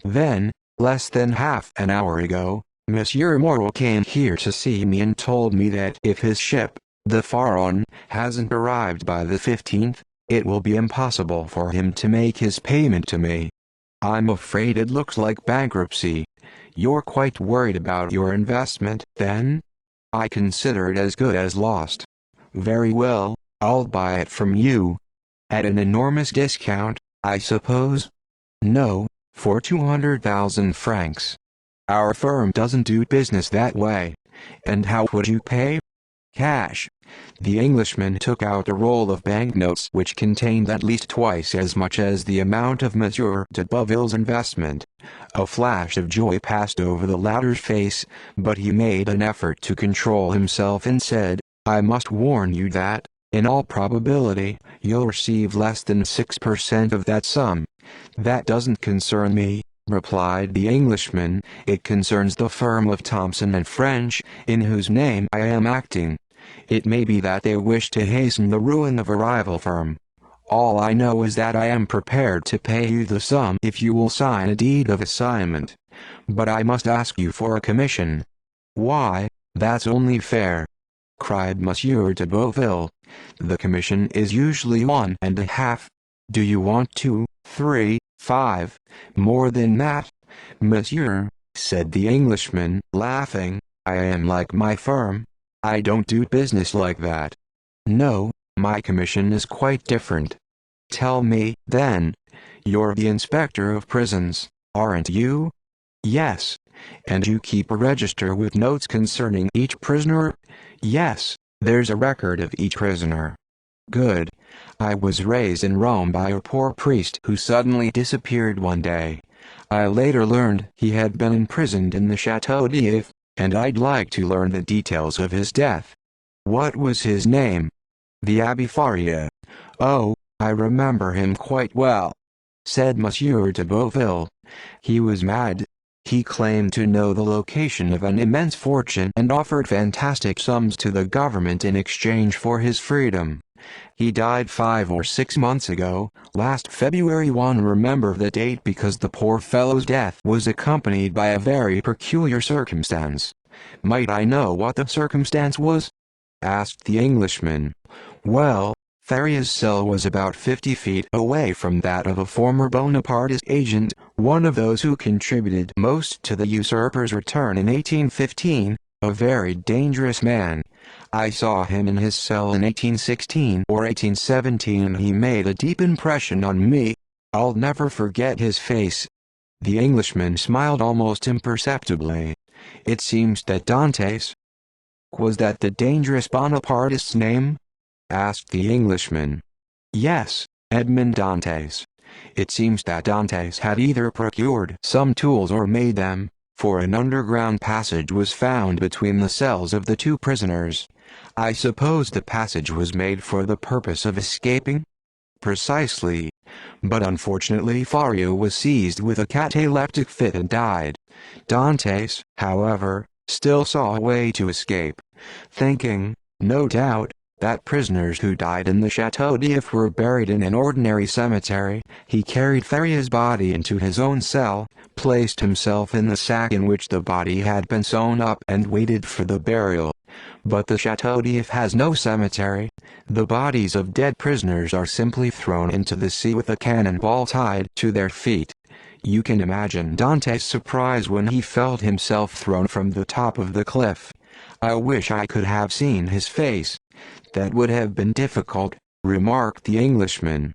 S1: Then, less than half an hour ago, Monsieur Morel came here to see me and told me that if his ship, the Pharaon, hasn't arrived by the 15th, it will be impossible for him to make his payment to me. I'm afraid it looks like bankruptcy. You're quite worried about your investment, then? I consider it as good as lost. Very well, I'll buy it from you. At an enormous discount, I suppose? No, for 200,000 francs. Our firm doesn't do business that way. And how would you pay? Cash." The Englishman took out a roll of banknotes which contained at least twice as much as the amount of Monsieur de Beauville's investment. A flash of joy passed over the latter's face, but he made an effort to control himself and said, "I must warn you that, in all probability, you'll receive less than 6% of that sum." "That doesn't concern me," replied the Englishman. "It concerns the firm of Thomson and French, in whose name I am acting. It may be that they wish to hasten the ruin of a rival firm. All I know is that I am prepared to pay you the sum if you will sign a deed of assignment. But I must ask you for a commission." "Why, that's only fair," cried Monsieur de Beauville. "The commission is usually 1.5. Do you want 2, 3, 5. More than that, monsieur, said the Englishman, laughing. I am like my firm. I don't do business like that. No, my commission is quite different. Tell me, then. You're the inspector of prisons, aren't you? Yes. And you keep a register with notes concerning each prisoner? Yes, there's a record of each prisoner. Good. I was raised in Rome by a poor priest who suddenly disappeared one day. I later learned he had been imprisoned in the Château d'If, and I'd like to learn the details of his death. What was his name? The Abbé Faria. Oh, I remember him quite well, said Monsieur de Beauville. He was mad. He claimed to know the location of an immense fortune and offered fantastic sums to the government in exchange for his freedom. He died 5 or 6 months ago, last February. One remember the date because the poor fellow's death was accompanied by a very peculiar circumstance. Might I know what the circumstance was? Asked the Englishman. Well, Faria's cell was about 50 feet away from that of a former Bonapartist agent, one of those who contributed most to the usurper's return in 1815, a very dangerous man. I saw him in his cell in 1816 or 1817 and he made a deep impression on me. I'll never forget his face. The Englishman smiled almost imperceptibly. It seems that Dantes— Was that the dangerous Bonapartist's name? Asked the Englishman. Yes, Edmond Dantes. It seems that Dantes had either procured some tools or made them, for an underground passage was found between the cells of the two prisoners. I suppose the passage was made for the purpose of escaping? Precisely. But unfortunately Faria was seized with a cataleptic fit and died. Dantes, however, still saw a way to escape. Thinking, no doubt, that prisoners who died in the Château d'If were buried in an ordinary cemetery, he carried Faria's body into his own cell, placed himself in the sack in which the body had been sewn up and waited for the burial. But the Château d'If has no cemetery. The bodies of dead prisoners are simply thrown into the sea with a cannonball tied to their feet. You can imagine Dante's surprise when he felt himself thrown from the top of the cliff. I wish I could have seen his face. That would have been difficult, remarked the Englishman.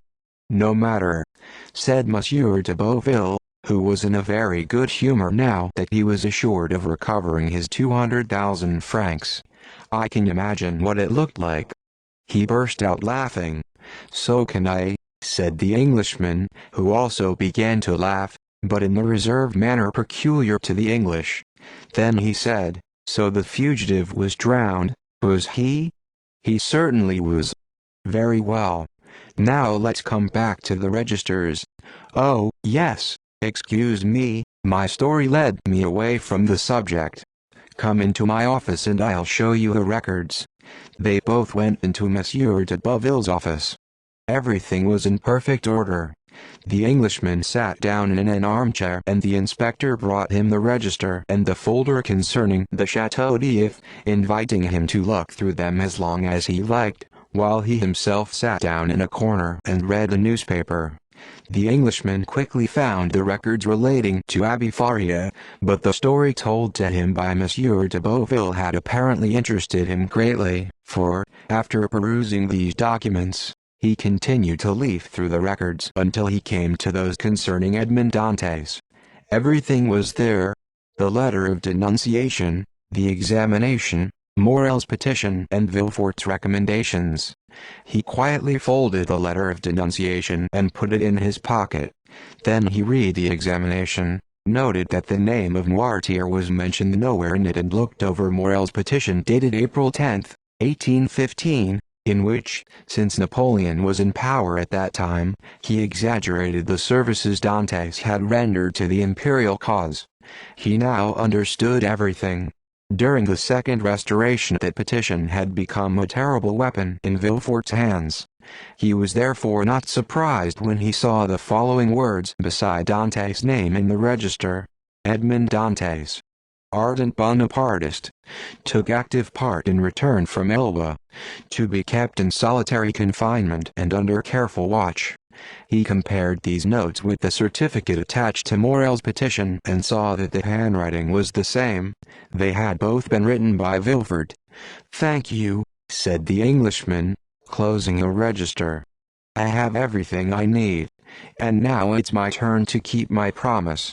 S1: No matter, said Monsieur de Beauville, who was in a very good humor now that he was assured of recovering his 200,000 francs. I can imagine what it looked like. He burst out laughing. So can I, said the Englishman, who also began to laugh, but in the reserved manner peculiar to the English. Then he said, so the fugitive was drowned, was he? He certainly was. Very well. Now let's come back to the registers. Oh, yes, excuse me, my story led me away from the subject. Come into my office and I'll show you the records. They both went into Monsieur de Beauville's office. Everything was in perfect order. The Englishman sat down in an armchair and the inspector brought him the register and the folder concerning the Château d'If, inviting him to look through them as long as he liked, while he himself sat down in a corner and read a newspaper. The Englishman quickly found the records relating to Abbé Faria, but the story told to him by Monsieur de Beauville had apparently interested him greatly, for, after perusing these documents, he continued to leaf through the records until he came to those concerning Edmond Dantes. Everything was there: the letter of denunciation, the examination, Morel's petition and Villefort's recommendations. He quietly folded the letter of denunciation and put it in his pocket. Then he read the examination, noted that the name of Noirtier was mentioned nowhere in it and looked over Morel's petition dated April 10, 1815, in which, since Napoleon was in power at that time, he exaggerated the services Dantes had rendered to the imperial cause. He now understood everything. During the Second Restoration that petition had become a terrible weapon in Villefort's hands. He was therefore not surprised when he saw the following words beside Dantes' name in the register: Edmond Dantes, ardent Bonapartist, took active part in return from Elba, to be kept in solitary confinement and under careful watch. He compared these notes with the certificate attached to Morel's petition and saw that the handwriting was the same. They had both been written by Vilford. "Thank you," said the Englishman, closing a register. "I have everything I need. And now it's my turn to keep my promise.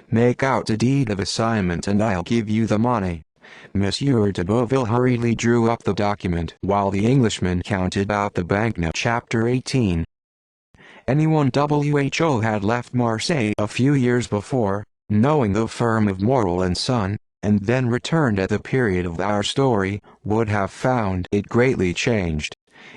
S1: Make out a deed of assignment and I'll give you the money." Monsieur de Boville hurriedly drew up the document while the Englishman counted out the banknote. Chapter 18. Anyone who had left Marseille a few years before, knowing the firm of Morel and Son, and then returned at the period of our story, would have found it greatly changed.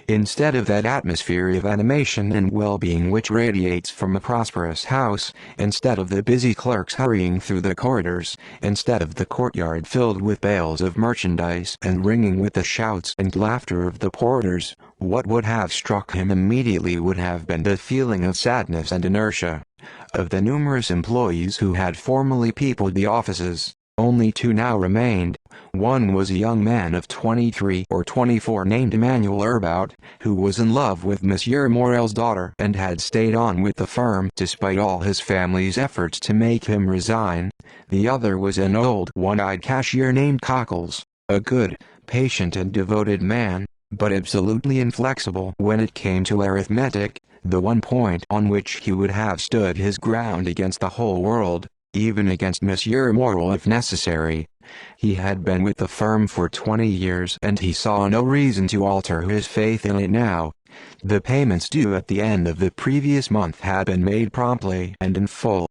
S1: Instead of that atmosphere of animation and well-being which radiates from a prosperous house, instead of the busy clerks hurrying through the corridors, instead of the courtyard filled with bales of merchandise and ringing with the shouts and laughter of the porters, what would have struck him immediately would have been the feeling of sadness and inertia. Of the numerous employees who had formerly peopled the offices, only two now remained. One was a young man of 23 or 24 named Emmanuel Herbaut, who was in love with Monsieur Morel's daughter and had stayed on with the firm despite all his family's efforts to make him resign. The other was an old one-eyed cashier named Cockles, a good, patient and devoted man, but absolutely inflexible when it came to arithmetic, the one point on which he would have stood his ground against the whole world, even against Monsieur Morel if necessary. He had been with the firm for 20 years and he saw no reason to alter his faith in it now. The payments due at the end of the previous month had been made promptly and in full.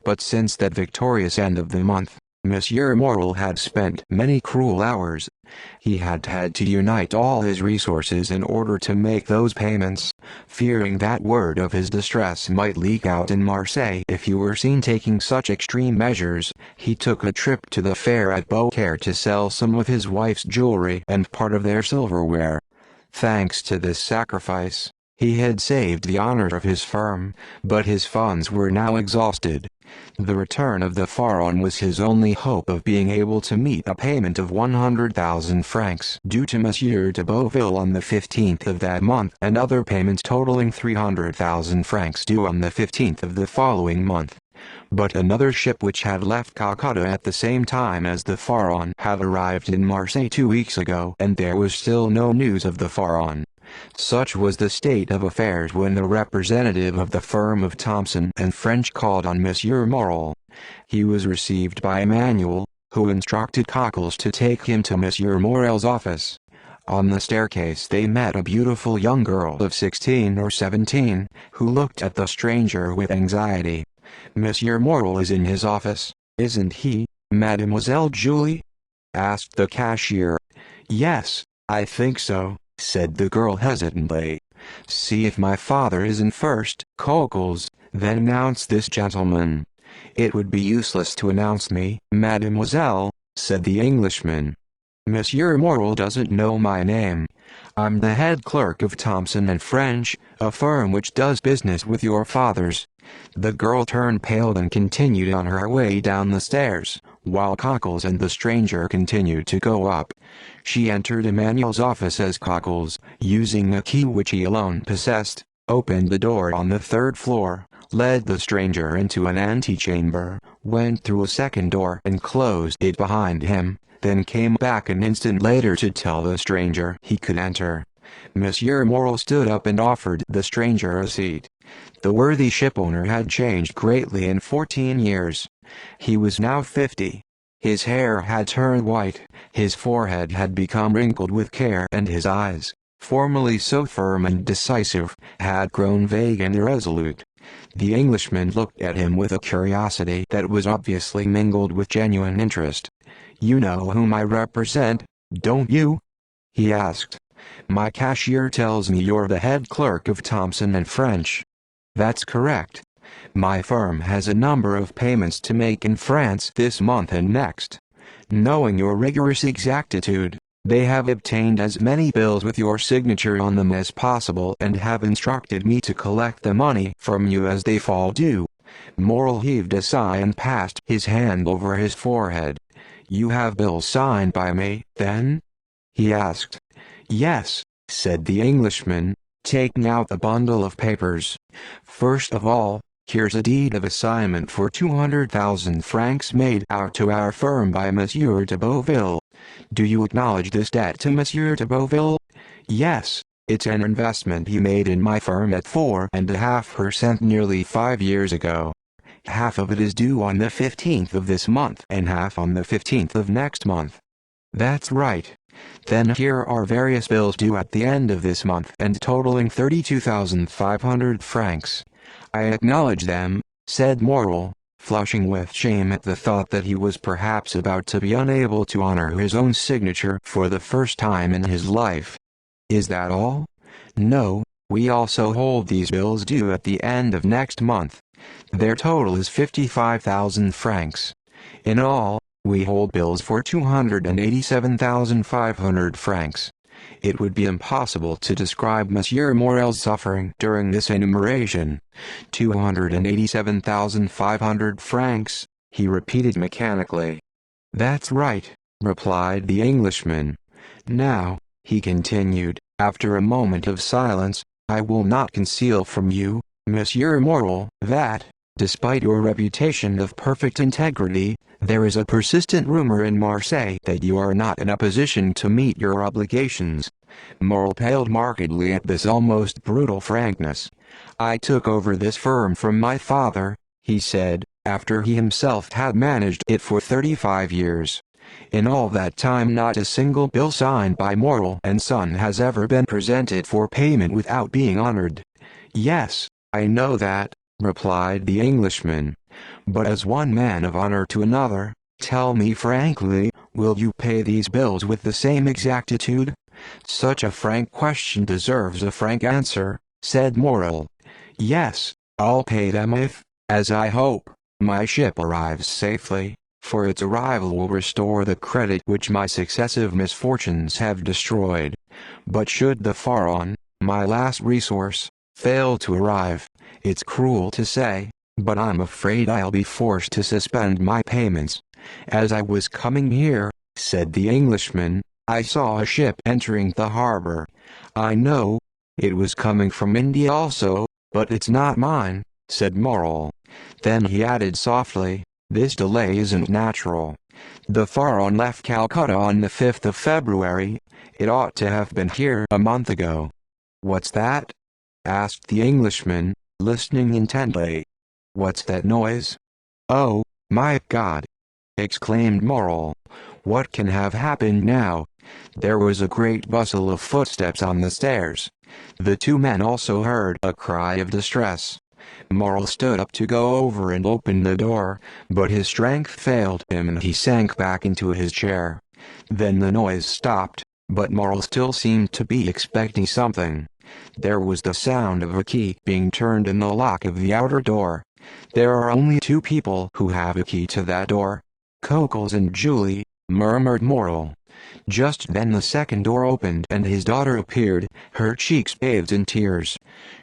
S1: But since that victorious end of the month, Monsieur Morel had spent many cruel hours. He had had to unite all his resources in order to make those payments, fearing that word of his distress might leak out in Marseille if he were seen taking such extreme measures. He took a trip to the fair at Beaucaire to sell some of his wife's jewelry and part of their silverware. Thanks to this sacrifice, he had saved the honor of his firm, but his funds were now exhausted. The return of the Pharaon was his only hope of being able to meet a payment of 100,000 francs due to Monsieur de Boville on the 15th of that month and other payments totaling 300,000 francs due on the 15th of the following month. But another ship which had left Calcutta at the same time as the Pharaon had arrived in Marseille 2 weeks ago and there was still no news of the Pharaon. Such was the state of affairs when the representative of the firm of Thomson and French called on Monsieur Morel. He was received by Emmanuel, who instructed Cockles to take him to Monsieur Morel's office. On the staircase they met a beautiful young girl of 16 or 17, who looked at the stranger with anxiety. "Monsieur Morel is in his office, isn't he, Mademoiselle Julie?" asked the cashier. "Yes, I think so," said the girl hesitantly. "See if my father isn't first, Cockles, then announce this gentleman." "It would be useless to announce me, mademoiselle," said the Englishman. "Monsieur Morel doesn't know my name. I'm the head clerk of Thomson and French, a firm which does business with your father's." The girl turned pale and continued on her way down the stairs, while Cockles and the stranger continued to go up. She entered Emmanuel's office as Cockles, using a key which he alone possessed, opened the door on the 3rd floor, led the stranger into an antechamber, went through a second door and closed it behind him, then came back an instant later to tell the stranger he could enter. Monsieur Morel stood up and offered the stranger a seat. The worthy shipowner had changed greatly in 14 years. He was now 50. His hair had turned white, his forehead had become wrinkled with care and his eyes, formerly so firm and decisive, had grown vague and irresolute. The Englishman looked at him with a curiosity that was obviously mingled with genuine interest. "You know whom I represent, don't you?" he asked. "My cashier tells me you're the head clerk of Thomson and French." "That's correct. My firm has a number of payments to make in France this month and next. Knowing your rigorous exactitude, they have obtained as many bills with your signature on them as possible and have instructed me to collect the money from you as they fall due." Morel heaved a sigh and passed his hand over his forehead. "You have bills signed by me, then?" he asked. "Yes," said the Englishman, taking out the bundle of papers. "First of all, here's a deed of assignment for 200,000 francs made out to our firm by Monsieur de Beauville. Do you acknowledge this debt to Monsieur de Beauville?" "Yes. It's an investment he made in my firm at 4.5% nearly 5 years ago. Half of it is due on the 15th of this month and half on the 15th of next month." "That's right. Then here are various bills due at the end of this month and totaling 32,500 francs. "I acknowledge them," said Morel, flushing with shame at the thought that he was perhaps about to be unable to honor his own signature for the first time in his life. "Is that all?" "No, we also hold these bills due at the end of next month. Their total is 55,000 francs. In all, we hold bills for 287,500 francs. It would be impossible to describe Monsieur Morel's suffering during this enumeration. 287,500 francs, he repeated mechanically. "That's right," replied the Englishman. "Now," he continued, after a moment of silence, "I will not conceal from you, Monsieur Morel, that, despite your reputation of perfect integrity, there is a persistent rumor in Marseille that you are not in a position to meet your obligations." Morel paled markedly at this almost brutal frankness. "I took over this firm from my father," he said, "after he himself had managed it for 35 years. In all that time not a single bill signed by Morel and Son has ever been presented for payment without being honored." "Yes, I know that," replied the Englishman. "But as one man of honor to another, tell me frankly, will you pay these bills with the same exactitude?" "Such a frank question deserves a frank answer," said Morel. "Yes, I'll pay them if, as I hope, my ship arrives safely, for its arrival will restore the credit which my successive misfortunes have destroyed. But should the Pharaon, my last resource, fail to arrive, it's cruel to say, but I'm afraid I'll be forced to suspend my payments. As I was coming here," said the Englishman, "I saw a ship entering the harbor. I know it was coming from India also, but it's not mine," said Morel. Then he added softly, "This delay isn't natural. The Pharaon left Calcutta on the 5th of February. It ought to have been here a month ago." "What's that?" asked the Englishman, listening intently. "What's that noise?" "Oh, my God!" exclaimed Morel. "What can have happened now?" There was a great bustle of footsteps on the stairs. The two men also heard a cry of distress. Morel stood up to go over and open the door, but his strength failed him and he sank back into his chair. Then the noise stopped, but Morel still seemed to be expecting something. There was the sound of a key being turned in the lock of the outer door. "There are only two people who have a key to that door. Coquels and Julie," murmured Morel. Just then the second door opened and his daughter appeared, her cheeks bathed in tears.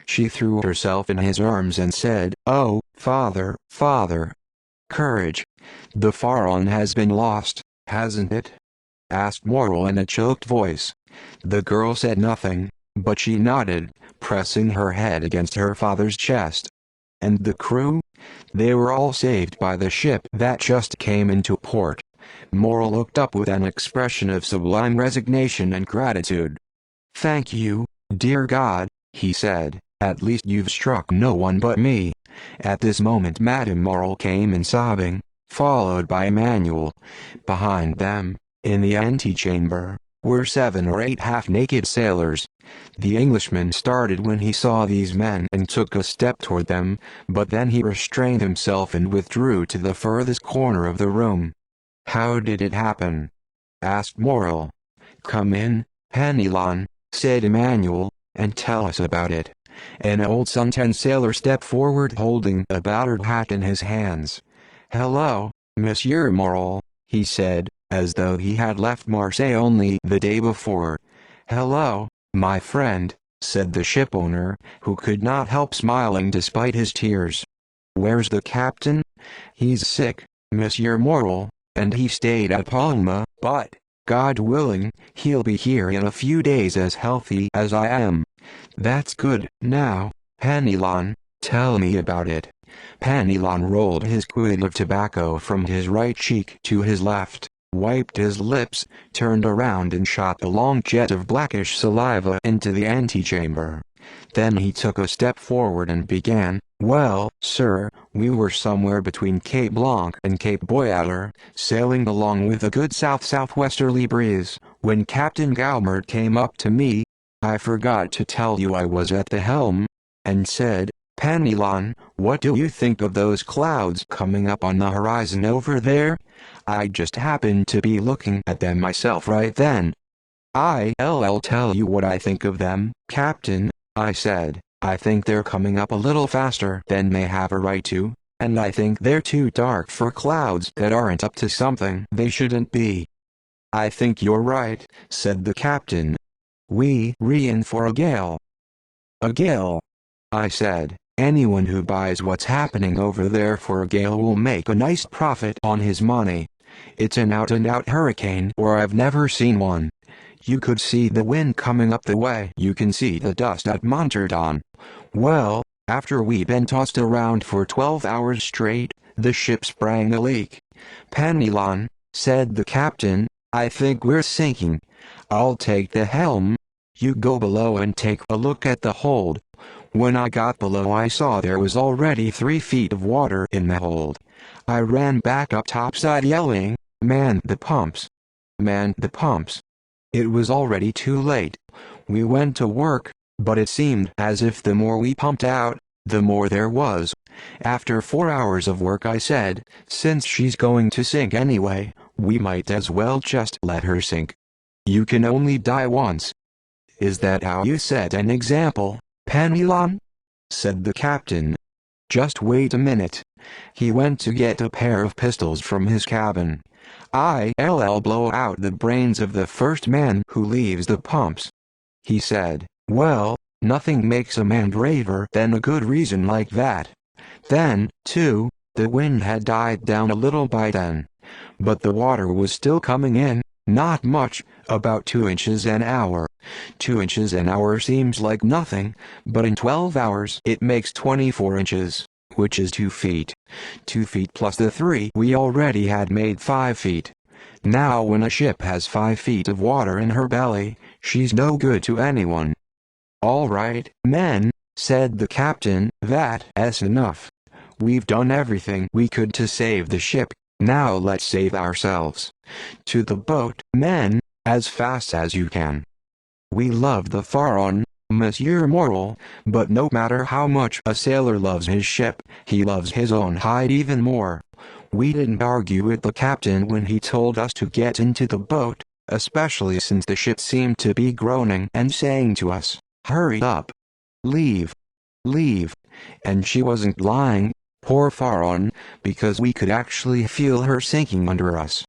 S1: She threw herself in his arms and said, "Oh, father, father! Courage! The Pharaon has been lost, hasn't it?" asked Morel in a choked voice. The girl said nothing, but she nodded, pressing her head against her father's chest. "And the crew? They were all saved by the ship that just came into port." Morel looked up with an expression of sublime resignation and gratitude. "Thank you, dear God," he said, "at least you've struck no one but me." At this moment Madame Morel came in sobbing, followed by Emmanuel. Behind them, in the antechamber, were 7 or 8 half-naked sailors. The Englishman started when he saw these men and took a step toward them, but then he restrained himself and withdrew to the furthest corner of the room. "How did it happen?" asked Morel. "Come in, Penelon," said Emmanuel, "and tell us about it." An old suntan sailor stepped forward holding a battered hat in his hands. "Hello, Monsieur Morel," he said, as though he had left Marseille only the day before. "Hello, my friend," said the shipowner, who could not help smiling despite his tears. "Where's the captain?" "He's sick, Monsieur Morel, and he stayed at Palma, but God willing, he'll be here in a few days as healthy as I am. That's good. Now, Penelon, tell me about it. Penelon rolled his quid of tobacco from his right cheek to his left, wiped his lips, turned around and shot a long jet of blackish saliva into the antechamber. Then he took a step forward and began, "Well, sir, we were somewhere between Cape Blanc and Cape Boyaler, sailing along with a good south-southwesterly breeze, when Captain Galmert came up to me. I forgot to tell you I was at the helm, and said, 'Penelon, what do you think of those clouds coming up on the horizon over there?' I just happened to be looking at them myself right then. 'I'll tell you what I think of them, Captain,' I said. 'I think they're coming up a little faster than they have a right to, and I think they're too dark for clouds that aren't up to something they shouldn't be.' 'I think you're right,' said the captain. 'We're in for a gale.' 'A gale?' I said. 'Anyone who buys what's happening over there for a gale will make a nice profit on his money. It's an out-and-out hurricane, or I've never seen one. You could see the wind coming up the way you can see the dust at Monterdon. Well, after we'd been tossed around for 12 hours straight, the ship sprang a leak. 'Penelon,' said the captain, 'I think we're sinking. I'll take the helm. You go below and take a look at the hold.' When I got below I saw there was already 3 feet of water in the hold. I ran back up topside yelling, 'Man the pumps! Man the pumps!' It was already too late. We went to work, but it seemed as if the more we pumped out, the more there was. After 4 hours of work I said, 'Since she's going to sink anyway, we might as well just let her sink. You can only die once.' 'Is that how you set an example, Penelon?' said the captain. 'Just wait a minute.' He went to get a pair of pistols from his cabin. 'I'll blow out the brains of the first man who leaves the pumps,' he said. Well, nothing makes a man braver than a good reason like that. Then, too, the wind had died down a little by then. But the water was still coming in, not much, about 2 inches an hour. 2 inches an hour seems like nothing, but in 12 hours it makes 24 inches, which is 2 feet. 2 feet plus the 3 we already had made 5 feet. Now when a ship has 5 feet of water in her belly, she's no good to anyone. 'All right, men,' said the captain, 'that's enough. We've done everything we could to save the ship, now let's save ourselves. To the boat, men, as fast as you can.' We love the Pharaon, Monsieur Morel, but no matter how much a sailor loves his ship, he loves his own hide even more. We didn't argue with the captain when he told us to get into the boat, especially since the ship seemed to be groaning and saying to us, 'Hurry up! Leave! Leave!' And she wasn't lying, poor Pharaon, because we could actually feel her sinking under us.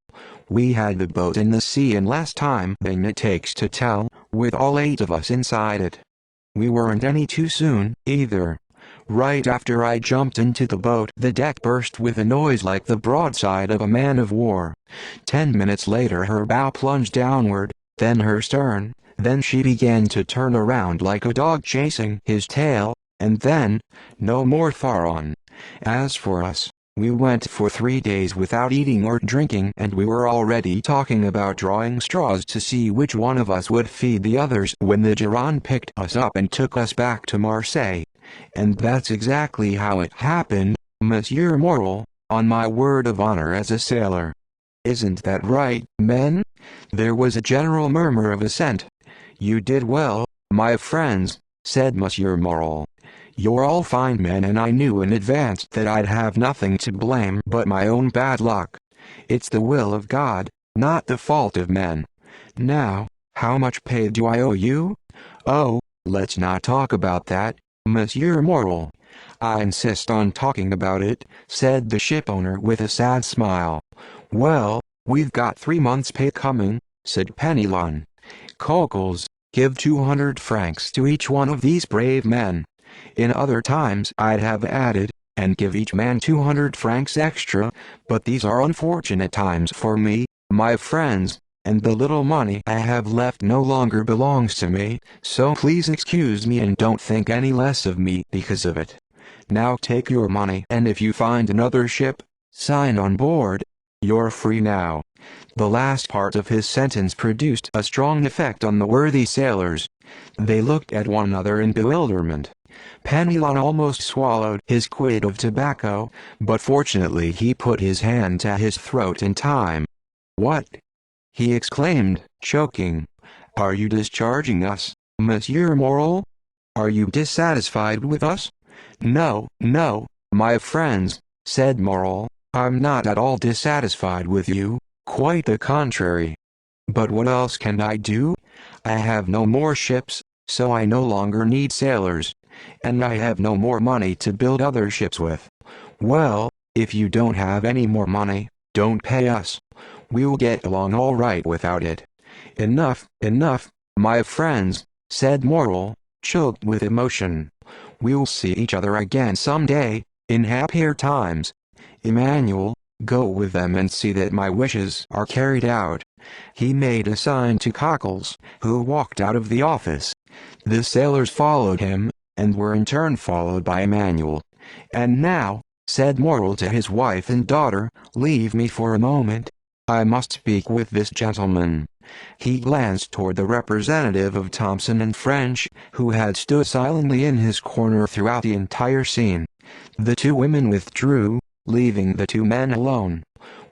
S1: We had the boat in the sea in less time than it takes to tell, with all 8 of us inside it. We weren't any too soon, either. Right after I jumped into the boat, the deck burst with a noise like the broadside of a man of war. 10 minutes later her bow plunged downward, then her stern, then she began to turn around like a dog chasing his tail, and then, no more Pharaon. As for us, we went for 3 days without eating or drinking, and we were already talking about drawing straws to see which one of us would feed the others when the Gironde picked us up and took us back to Marseille. And that's exactly how it happened, Monsieur Morel, on my word of honor as a sailor. Isn't that right, men?" There was a general murmur of assent. "You did well, my friends," said Monsieur Morel. "You're all fine men, and I knew in advance that I'd have nothing to blame but my own bad luck. It's the will of God, not the fault of men. Now, how much pay do I owe you?" "Oh, let's not talk about that, Monsieur Morel." "I insist on talking about it," said the shipowner with a sad smile. "Well, we've got 3 months' pay coming," said Penelon. "Cockles, give 200 francs to each one of these brave men. In other times I'd have added, and give each man 200 francs extra, but these are unfortunate times for me, my friends, and the little money I have left no longer belongs to me, so please excuse me and don't think any less of me because of it. Now take your money, and if you find another ship, sign on board. You're free now." The last part of his sentence produced a strong effect on the worthy sailors. They looked at one another in bewilderment. Penelon almost swallowed his quid of tobacco, but fortunately he put his hand to his throat in time. "What?" he exclaimed, choking. "Are you discharging us, Monsieur Morel? Are you dissatisfied with us?" "No, no, my friends," said Morel, "I'm not at all dissatisfied with you, quite the contrary. But what else can I do? I have no more ships, so I no longer need sailors, and I have no more money to build other ships with." "Well, if you don't have any more money, don't pay us. We'll get along all right without it." "Enough, enough, my friends," said Morel, choked with emotion. "We'll see each other again someday, in happier times. Emmanuel, go with them and see that my wishes are carried out." He made a sign to Cockles, who walked out of the office. The sailors followed him, and were in turn followed by Emmanuel. "And now," said Morel to his wife and daughter, "leave me for a moment. I must speak with this gentleman." He glanced toward the representative of Thompson and French, who had stood silently in his corner throughout the entire scene. The two women withdrew, leaving the two men alone.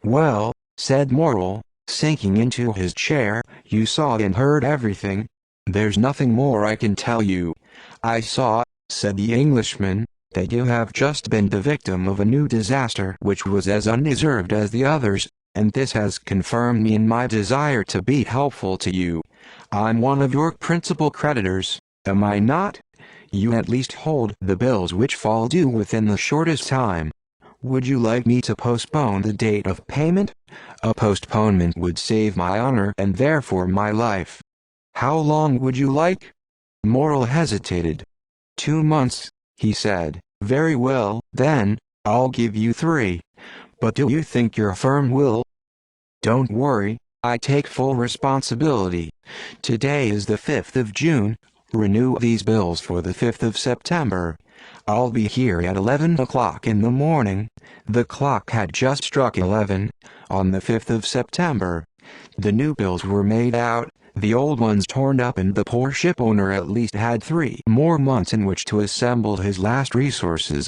S1: "Well," said Morel, sinking into his chair, "you saw and heard everything. There's nothing more I can tell you." "I saw," said the Englishman, "that you have just been the victim of a new disaster which was as undeserved as the others, and this has confirmed me in my desire to be helpful to you. I'm one of your principal creditors, am I not? You at least hold the bills which fall due within the shortest time. Would you like me to postpone the date of payment? A postponement would save my honor and therefore my life. How long would you like?" Morel hesitated. 2 months, he said. "Very well, then, I'll give you 3. But do you think your firm will?" "Don't worry, I take full responsibility. Today is the 5th of June, renew these bills for the 5th of September. I'll be here at 11 o'clock in the morning." The clock had just struck 11, on the 5th of September. The new bills were made out, the old ones torn up, and the poor shipowner at least had 3 more months in which to assemble his last resources.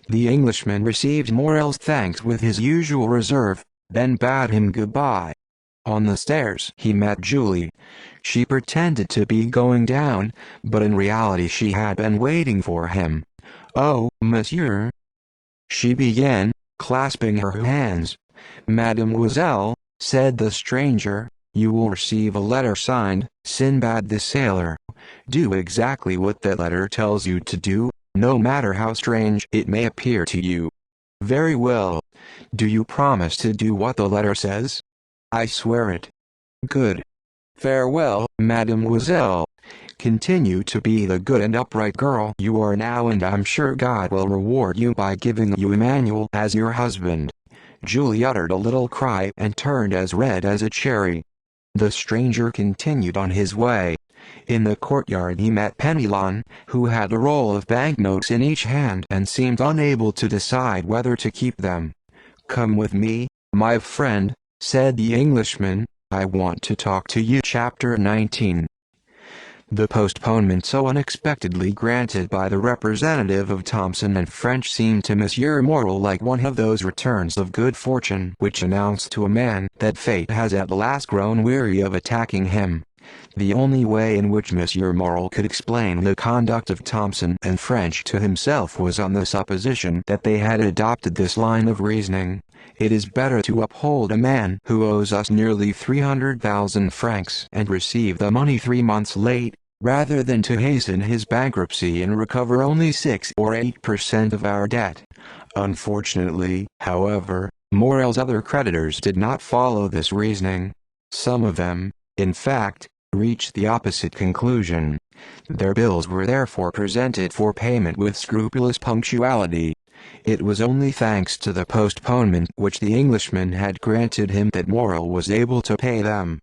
S1: The Englishman received Morel's thanks with his usual reserve, then bade him goodbye. On the stairs he met Julie. She pretended to be going down, but in reality she had been waiting for him. "Oh, monsieur," she began, clasping her hands. "Mademoiselle," said the stranger, "you will receive a letter signed, Sinbad the Sailor. Do exactly what that letter tells you to do, no matter how strange it may appear to you." "Very well. Do you promise to do what the letter says?" "I swear it." "Good. Farewell, mademoiselle. Continue to be the good and upright girl you are now, and I'm sure God will reward you by giving you Emmanuel as your husband." Julie uttered a little cry and turned as red as a cherry. The stranger continued on his way. In the courtyard he met Penelon, who had a roll of banknotes in each hand and seemed unable to decide whether to keep them. "Come with me, my friend," said the Englishman, "I want to talk to you." Chapter 19. The postponement so unexpectedly granted by the representative of Thompson and French seemed to Monsieur Morel like one of those returns of good fortune which announce to a man that fate has at last grown weary of attacking him. The only way in which Monsieur Morel could explain the conduct of Thompson and French to himself was on the supposition that they had adopted this line of reasoning: "It is better to uphold a man who owes us nearly 300,000 francs and receive the money 3 months late, rather than to hasten his bankruptcy and recover only 6 or 8% of our debt." Unfortunately, however, Morel's other creditors did not follow this reasoning. Some of them, in fact, reached the opposite conclusion. Their bills were therefore presented for payment with scrupulous punctuality. It was only thanks to the postponement which the Englishman had granted him that Morel was able to pay them.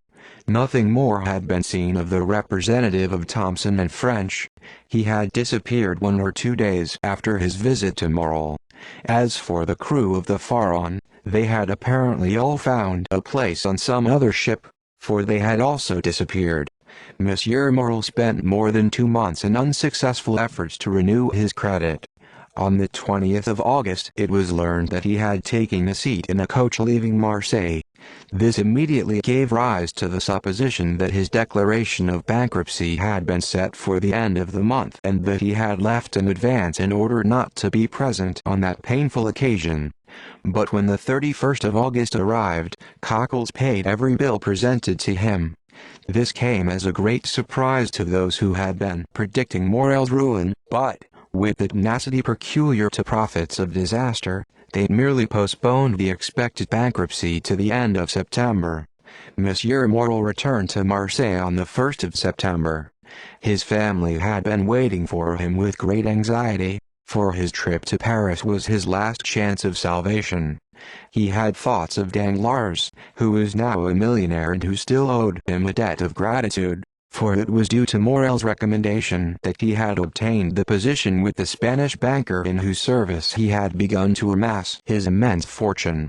S1: Nothing more had been seen of the representative of Thomson and French. He had disappeared 1 or 2 days after his visit to Morrill. As for the crew of the Pharaon, they had apparently all found a place on some other ship, for they had also disappeared. Monsieur Morrill spent more than 2 months in unsuccessful efforts to renew his credit. On the 20th of August it was learned that he had taken a seat in a coach leaving Marseille. This immediately gave rise to the supposition that his declaration of bankruptcy had been set for the end of the month and that he had left in advance in order not to be present on that painful occasion. But when the 31st of August arrived, Cockles paid every bill presented to him. This came as a great surprise to those who had been predicting Morrel's ruin, but, with the tenacity peculiar to prophets of disaster, they merely postponed the expected bankruptcy to the end of September. Monsieur Morrill returned to Marseille on the 1st of September. His family had been waiting for him with great anxiety, for his trip to Paris was his last chance of salvation. He had thoughts of Danglars, who was now a millionaire and who still owed him a debt of gratitude, for it was due to Morrel's recommendation that he had obtained the position with the Spanish banker in whose service he had begun to amass his immense fortune.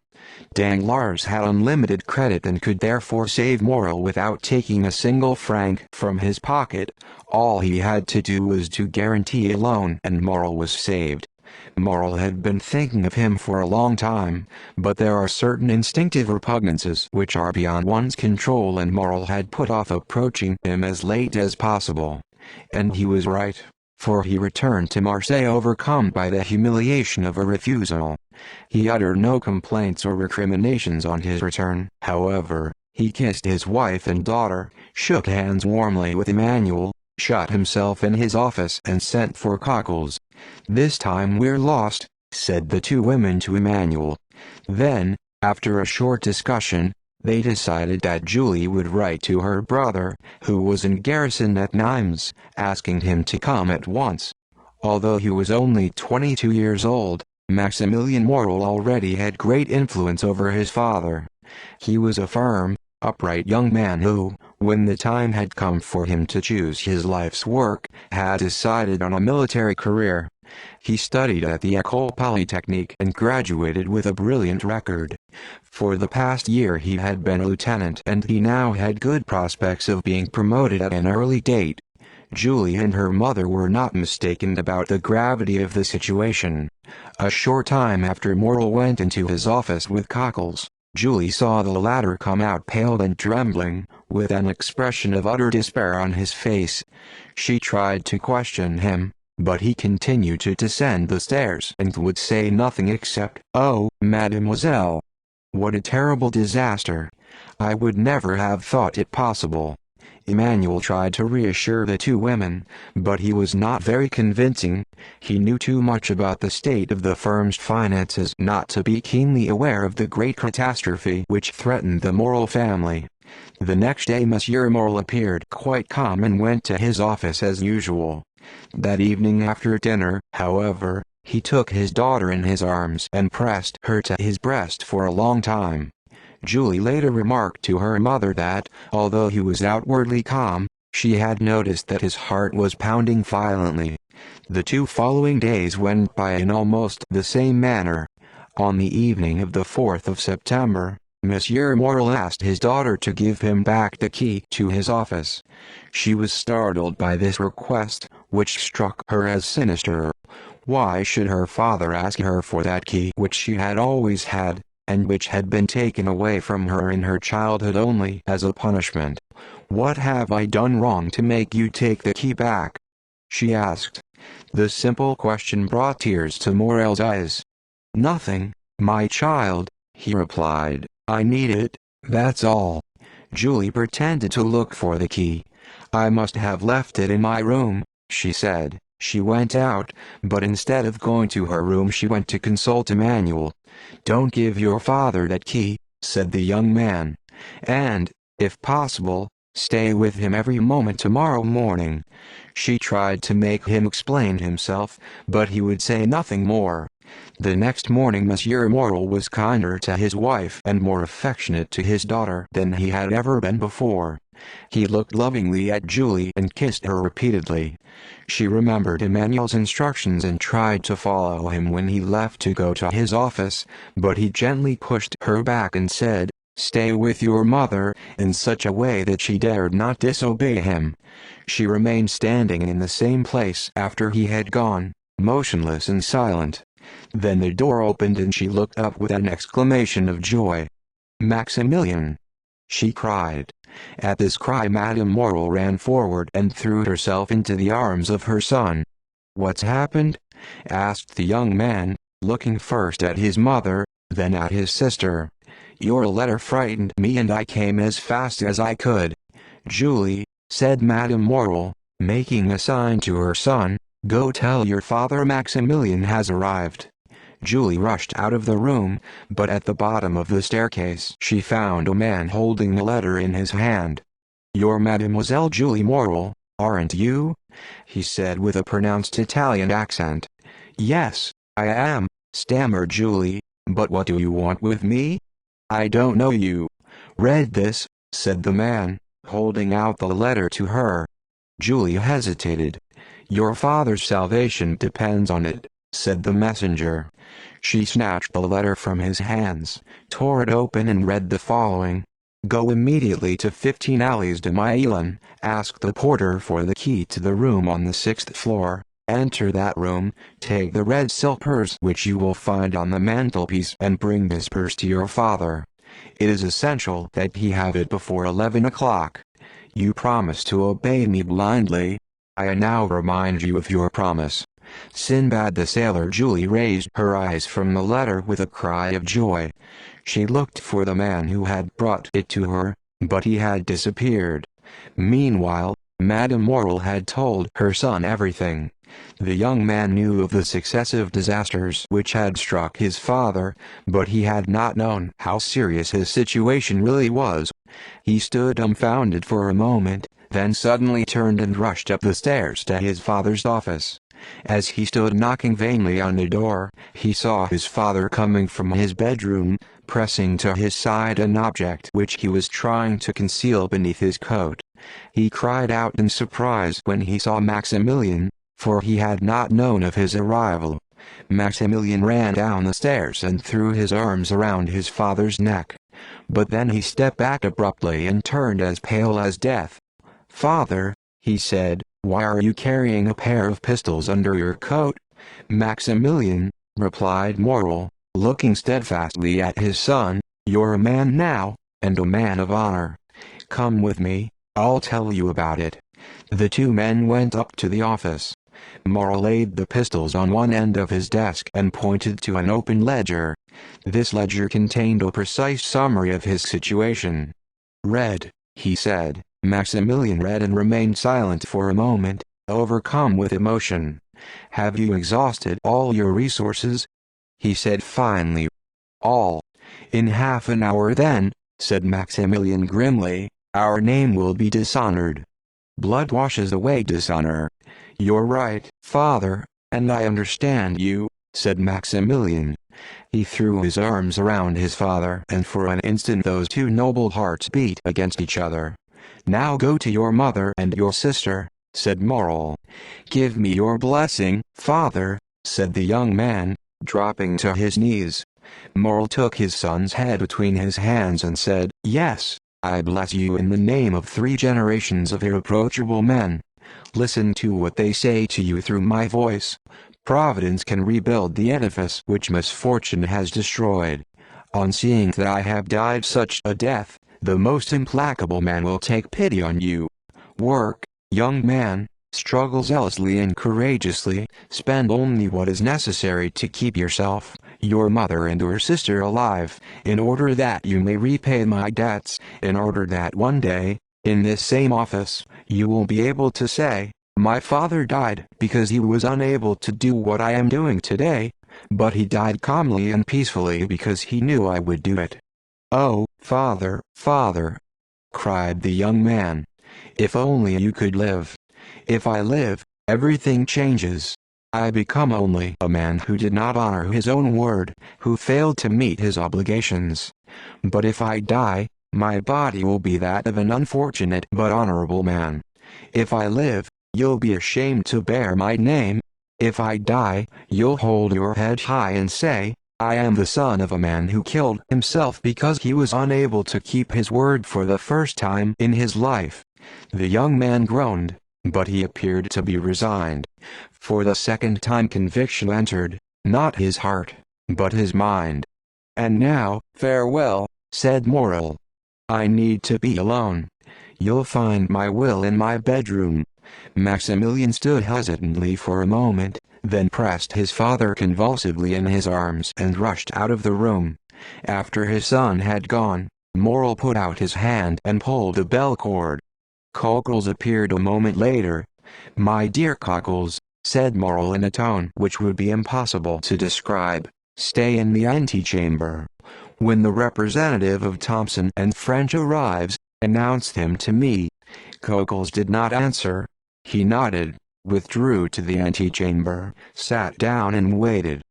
S1: Danglars had unlimited credit and could therefore save Morrel without taking a single franc from his pocket. All he had to do was to guarantee a loan and Morrel was saved. Morrel had been thinking of him for a long time, but there are certain instinctive repugnances which are beyond one's control, and Morrel had put off approaching him as late as possible. And he was right, for he returned to Marseille overcome by the humiliation of a refusal. He uttered no complaints or recriminations on his return, however. He kissed his wife and daughter, shook hands warmly with Emmanuel, shut himself in his office and sent for Cockles. "This time we're lost," said the two women to Emmanuel. Then, after a short discussion, they decided that Julie would write to her brother, who was in garrison at Nimes, asking him to come at once. Although he was only 22 years old, Maximilien Morrel already had great influence over his father. He was a firm, upright young man who, when the time had come for him to choose his life's work, had decided on a military career. He studied at the École Polytechnique and graduated with a brilliant record. For the past year he had been a lieutenant and he now had good prospects of being promoted at an early date. Julie and her mother were not mistaken about the gravity of the situation. A short time after Morrel went into his office with Cockles, Julie saw the latter come out pale and trembling, with an expression of utter despair on his face. She tried to question him, but he continued to descend the stairs and would say nothing except, "Oh, mademoiselle! What a terrible disaster! I would never have thought it possible." Emmanuel tried to reassure the two women, but he was not very convincing. He knew too much about the state of the firm's finances not to be keenly aware of the great catastrophe which threatened the Morrel family. The next day Monsieur Morrel appeared quite calm and went to his office as usual. That evening after dinner, however, he took his daughter in his arms and pressed her to his breast for a long time. Julie later remarked to her mother that, although he was outwardly calm, she had noticed that his heart was pounding violently. The 2 following days went by in almost the same manner. On the evening of the 4th of September, Monsieur Morrel asked his daughter to give him back the key to his office. She was startled by this request, which struck her as sinister. Why should her father ask her for that key which she had always had, and which had been taken away from her in her childhood only as a punishment? "What have I done wrong to make you take the key back?" she asked. The simple question brought tears to Morrel's eyes. "Nothing, my child," he replied. "I need it, that's all." Julie pretended to look for the key. "I must have left it in my room," she said. She went out, but instead of going to her room she went to consult Emmanuel. "Don't give your father that key," said the young man. "And, if possible, stay with him every moment tomorrow morning." She tried to make him explain himself, but he would say nothing more. The next morning Monsieur Morel was kinder to his wife and more affectionate to his daughter than he had ever been before. He looked lovingly at Julie and kissed her repeatedly. She remembered Emmanuel's instructions and tried to follow him when he left to go to his office, but he gently pushed her back and said, "Stay with your mother," in such a way that she dared not disobey him. She remained standing in the same place after he had gone, motionless and silent. Then the door opened and she looked up with an exclamation of joy. "Maximilian!" she cried. At this cry Madame Morel ran forward and threw herself into the arms of her son. "What's happened?" asked the young man, looking first at his mother, then at his sister. "Your letter frightened me and I came as fast as I could." "Julie," said Madame Morel, making a sign to her son, "go tell your father Maximilian has arrived." Julie rushed out of the room, but at the bottom of the staircase she found a man holding a letter in his hand. "You're Mademoiselle Julie Morel, aren't you?" he said with a pronounced Italian accent. "Yes, I am," stammered Julie, "but what do you want with me?" "I don't know you." "Read this," said the man, holding out the letter to her. Julie hesitated. "Your father's salvation depends on it," said the messenger. She snatched the letter from his hands, tore it open and read the following. "Go immediately to 15 Allées de Maillon, ask the porter for the key to the room on the 6th floor, enter that room, take the red silk purse which you will find on the mantelpiece and bring this purse to your father. It is essential that he have it before 11 o'clock. You promise to obey me blindly. I now remind you of your promise." Sinbad the sailor. Julie raised her eyes from the letter with a cry of joy. She looked for the man who had brought it to her, but he had disappeared. Meanwhile, Madame Morel had told her son everything. The young man knew of the successive disasters which had struck his father, but he had not known how serious his situation really was. He stood dumbfounded for a moment, then suddenly turned and rushed up the stairs to his father's office. As he stood knocking vainly on the door, he saw his father coming from his bedroom, pressing to his side an object which he was trying to conceal beneath his coat. He cried out in surprise when he saw Maximilian, for he had not known of his arrival. Maximilian ran down the stairs and threw his arms around his father's neck. But then he stepped back abruptly and turned as pale as death. "Father," he said, "why are you carrying a pair of pistols under your coat?" "Maximilian," replied Morel, looking steadfastly at his son, "you're a man now, and a man of honor. Come with me, I'll tell you about it." The two men went up to the office. Morel laid the pistols on one end of his desk and pointed to an open ledger. This ledger contained a precise summary of his situation. "Read," he said. Maximilian read and remained silent for a moment, overcome with emotion. "Have you exhausted all your resources?" he said finally. "All." "In half an hour then," said Maximilian grimly, "our name will be dishonored. Blood washes away dishonor." "You're right, father, and I understand you," said Maximilian. He threw his arms around his father and for an instant those two noble hearts beat against each other. "Now go to your mother and your sister," said Morel. "Give me your blessing, father," said the young man, dropping to his knees. Morel took his son's head between his hands and said, "Yes, I bless you in the name of 3 generations of irreproachable men. Listen to what they say to you through my voice. Providence can rebuild the edifice which misfortune has destroyed. On seeing that I have died such a death, the most implacable man will take pity on you. Work, young man, struggle zealously and courageously, spend only what is necessary to keep yourself, your mother and your sister alive, in order that you may repay my debts, in order that one day, in this same office, you will be able to say, 'My father died because he was unable to do what I am doing today, but he died calmly and peacefully because he knew I would do it.'" "Oh, father, father!" cried the young man. "If only you could live. If I live, everything changes." I become only a man who did not honor his own word, who failed to meet his obligations. But if I die, my body will be that of an unfortunate but honorable man. If I live, you'll be ashamed to bear my name. If I die, you'll hold your head high and say, I am the son of a man who killed himself because he was unable to keep his word for the first time in his life. The young man groaned, but he appeared to be resigned. For the second time conviction entered, not his heart, but his mind. And now, farewell, said Morrel. I need to be alone. You'll find my will in my bedroom. Maximilian stood hesitantly for a moment, then pressed his father convulsively in his arms and rushed out of the room. After his son had gone, Morrel put out his hand and pulled the bell cord. Cockles appeared a moment later. My dear Cockles, said Morrel in a tone which would be impossible to describe, stay in the antechamber. When the representative of Thompson and French arrives, announce him to me. Cockles did not answer. He nodded, withdrew to the antechamber, sat down and waited.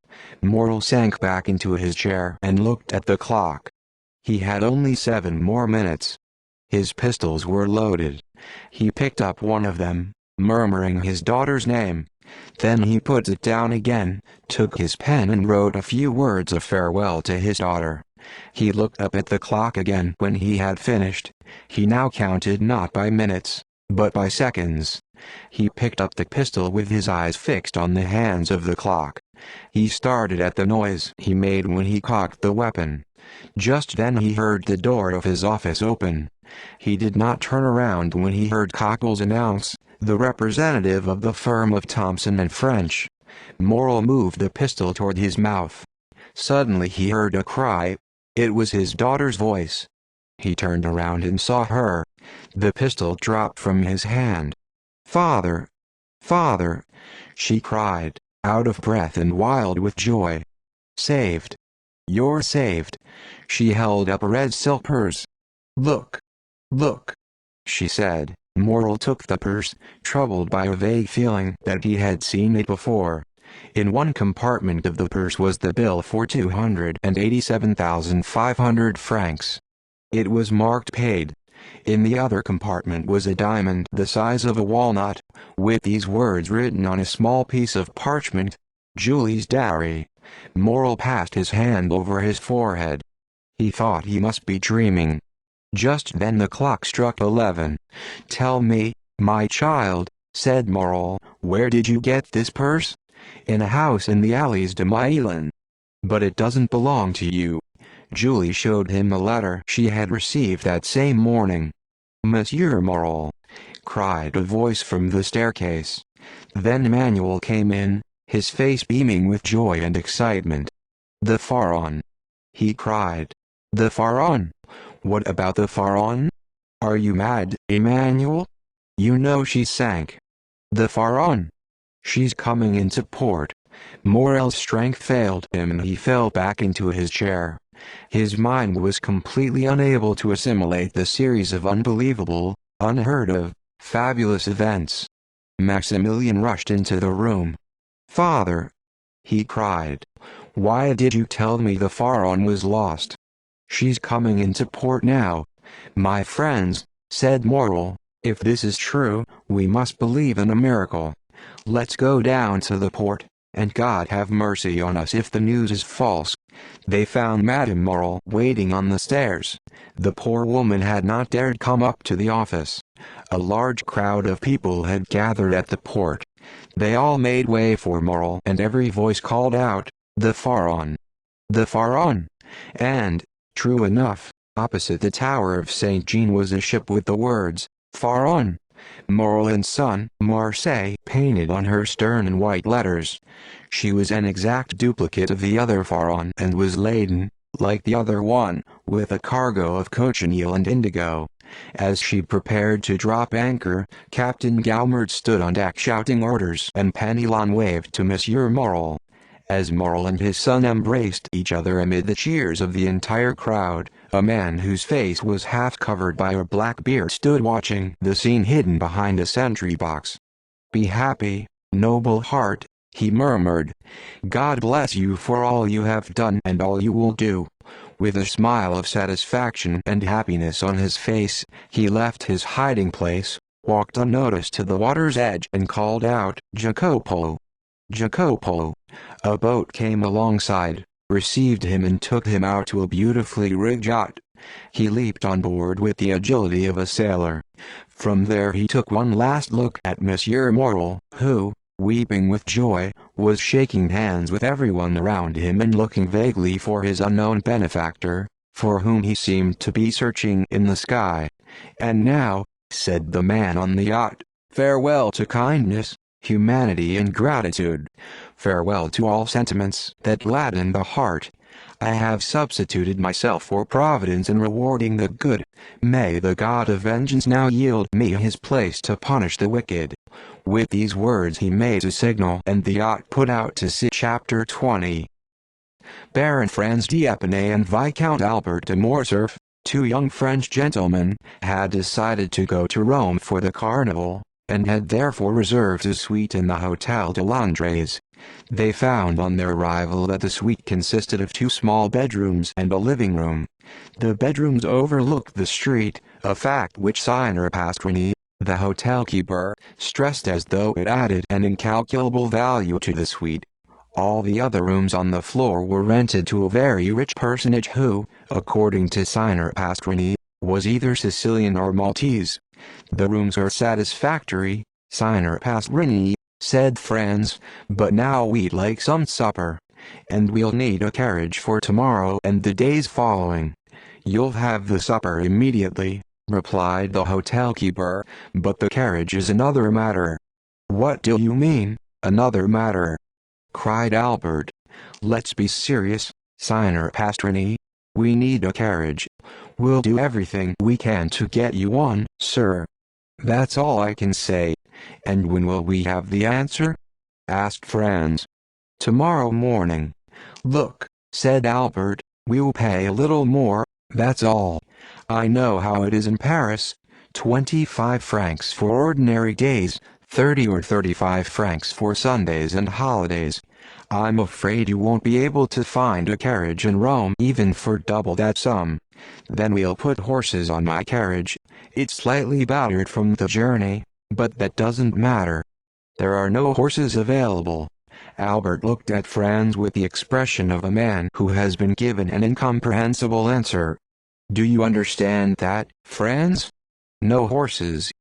S1: Morrel sank back into his chair and looked at the clock. He had only 7 more minutes. His pistols were loaded. He picked up one of them, murmuring his daughter's name. Then he put it down again, took his pen and wrote a few words of farewell to his daughter. He looked up at the clock again when he had finished. He now counted not by minutes, but by seconds. He picked up the pistol with his eyes fixed on the hands of the clock. He started at the noise he made when he cocked the weapon. Just then he heard the door of his office open. He did not turn around when he heard Cockles announce, the representative of the firm of Thompson and French. Morrel moved the pistol toward his mouth. Suddenly he heard a cry. It was his daughter's voice. He turned around and saw her. The pistol dropped from his hand. Father! Father! She cried, out of breath and wild with joy. Saved! You're saved! She held up a red silk purse. Look! Look! She said. Morrel took the purse, troubled by a vague feeling that he had seen it before. In one compartment of the purse was the bill for 287,500 francs. It was marked paid. In the other compartment was a diamond the size of a walnut, with these words written on a small piece of parchment, Julie's dowry. Morrel passed his hand over his forehead. He thought he must be dreaming. Just then the clock struck 11. Tell me, my child, said Morrel, where did you get this purse? In a house in the Alleys de Meilhan. But it doesn't belong to you. Julie showed him a letter she had received that same morning. Monsieur Morrel, cried a voice from the staircase. Then Emmanuel came in, his face beaming with joy and excitement. The Pharaon! He cried. The Pharaon! What about the Pharaon? Are you mad, Emmanuel? You know she sank. The Pharaon! She's coming into port. Morrel's strength failed him and he fell back into his chair. His mind was completely unable to assimilate the series of unbelievable, unheard of, fabulous events. Maximilian rushed into the room. Father! He cried. Why did you tell me the Pharaon was lost? She's coming into port now. My friends, said Morrel, if this is true, we must believe in a miracle. Let's go down to the port, and God have mercy on us if the news is false. They found Madame Morrel waiting on the stairs. The poor woman had not dared come up to the office. A large crowd of people had gathered at the port. They all made way for Morrel and every voice called out, the Pharaon! The Pharaon! And, true enough, opposite the Tower of St. Jean was a ship with the words, Pharaon! Morrel and Son, Marseille, painted on her stern in white letters. She was an exact duplicate of the other Pharaon and was laden, like the other one, with a cargo of cochineal and indigo. As she prepared to drop anchor, Captain Gaumard stood on deck shouting orders and Penelon waved to Monsieur Morrel. As Morrel and his son embraced each other amid the cheers of the entire crowd, a man whose face was half covered by a black beard stood watching the scene hidden behind a sentry box. Be happy, noble heart, he murmured. "God bless you for all you have done and all you will do." With a smile of satisfaction and happiness on his face, he left his hiding place, walked unnoticed to the water's edge and called out, "Jacopo! Jacopo!" A boat came alongside, received him and took him out to a beautifully rigged yacht. He leaped on board with the agility of a sailor. From there he took one last look at Monsieur Morel, who, weeping with joy, was shaking hands with everyone around him and looking vaguely for his unknown benefactor, for whom he seemed to be searching in the sky. "And now," said the man on the yacht, "farewell to kindness, humanity and gratitude. Farewell to all sentiments that gladden the heart. I have substituted myself for Providence in rewarding the good. May the God of vengeance now yield me his place to punish the wicked." With these words he made a signal and the yacht put out to sea. Chapter 20. Baron Franz d'Epinay and Viscount Albert de Morcerf, two young French gentlemen, had decided to go to Rome for the carnival, and had therefore reserved a suite in the Hotel de Londres. They found on their arrival that the suite consisted of two small bedrooms and a living room. The bedrooms overlooked the street, a fact which Signor Pastrini, the hotel keeper, stressed as though it added an incalculable value to the suite. All the other rooms on the floor were rented to a very rich personage who, according to Signor Pastrini, was either Sicilian or Maltese. "The rooms are satisfactory, Signor Pastrini," said Franz, "but now we'd like some supper. And we'll need a carriage for tomorrow and the days following." "You'll have the supper immediately," replied the hotel keeper, "but the carriage is another matter." "What do you mean, another matter?" cried Albert. "Let's be serious, Signor Pastrini. We need a carriage. We'll do everything we can to get you one, sir. That's all I can say." "And when will we have the answer?" asked Franz. "Tomorrow morning." "Look," said Albert, "we'll pay a little more, that's all. I know how it is in Paris. 25 francs for ordinary days, 30 or 35 francs for Sundays and holidays. I'm afraid you won't be able to find a carriage in Rome even for double that sum. Then we'll put horses on my carriage. It's slightly battered from the journey, but that doesn't matter." "There are no horses available." Albert looked at Franz with the expression of a man who has been given an incomprehensible answer. "Do you understand that, Franz? No horses.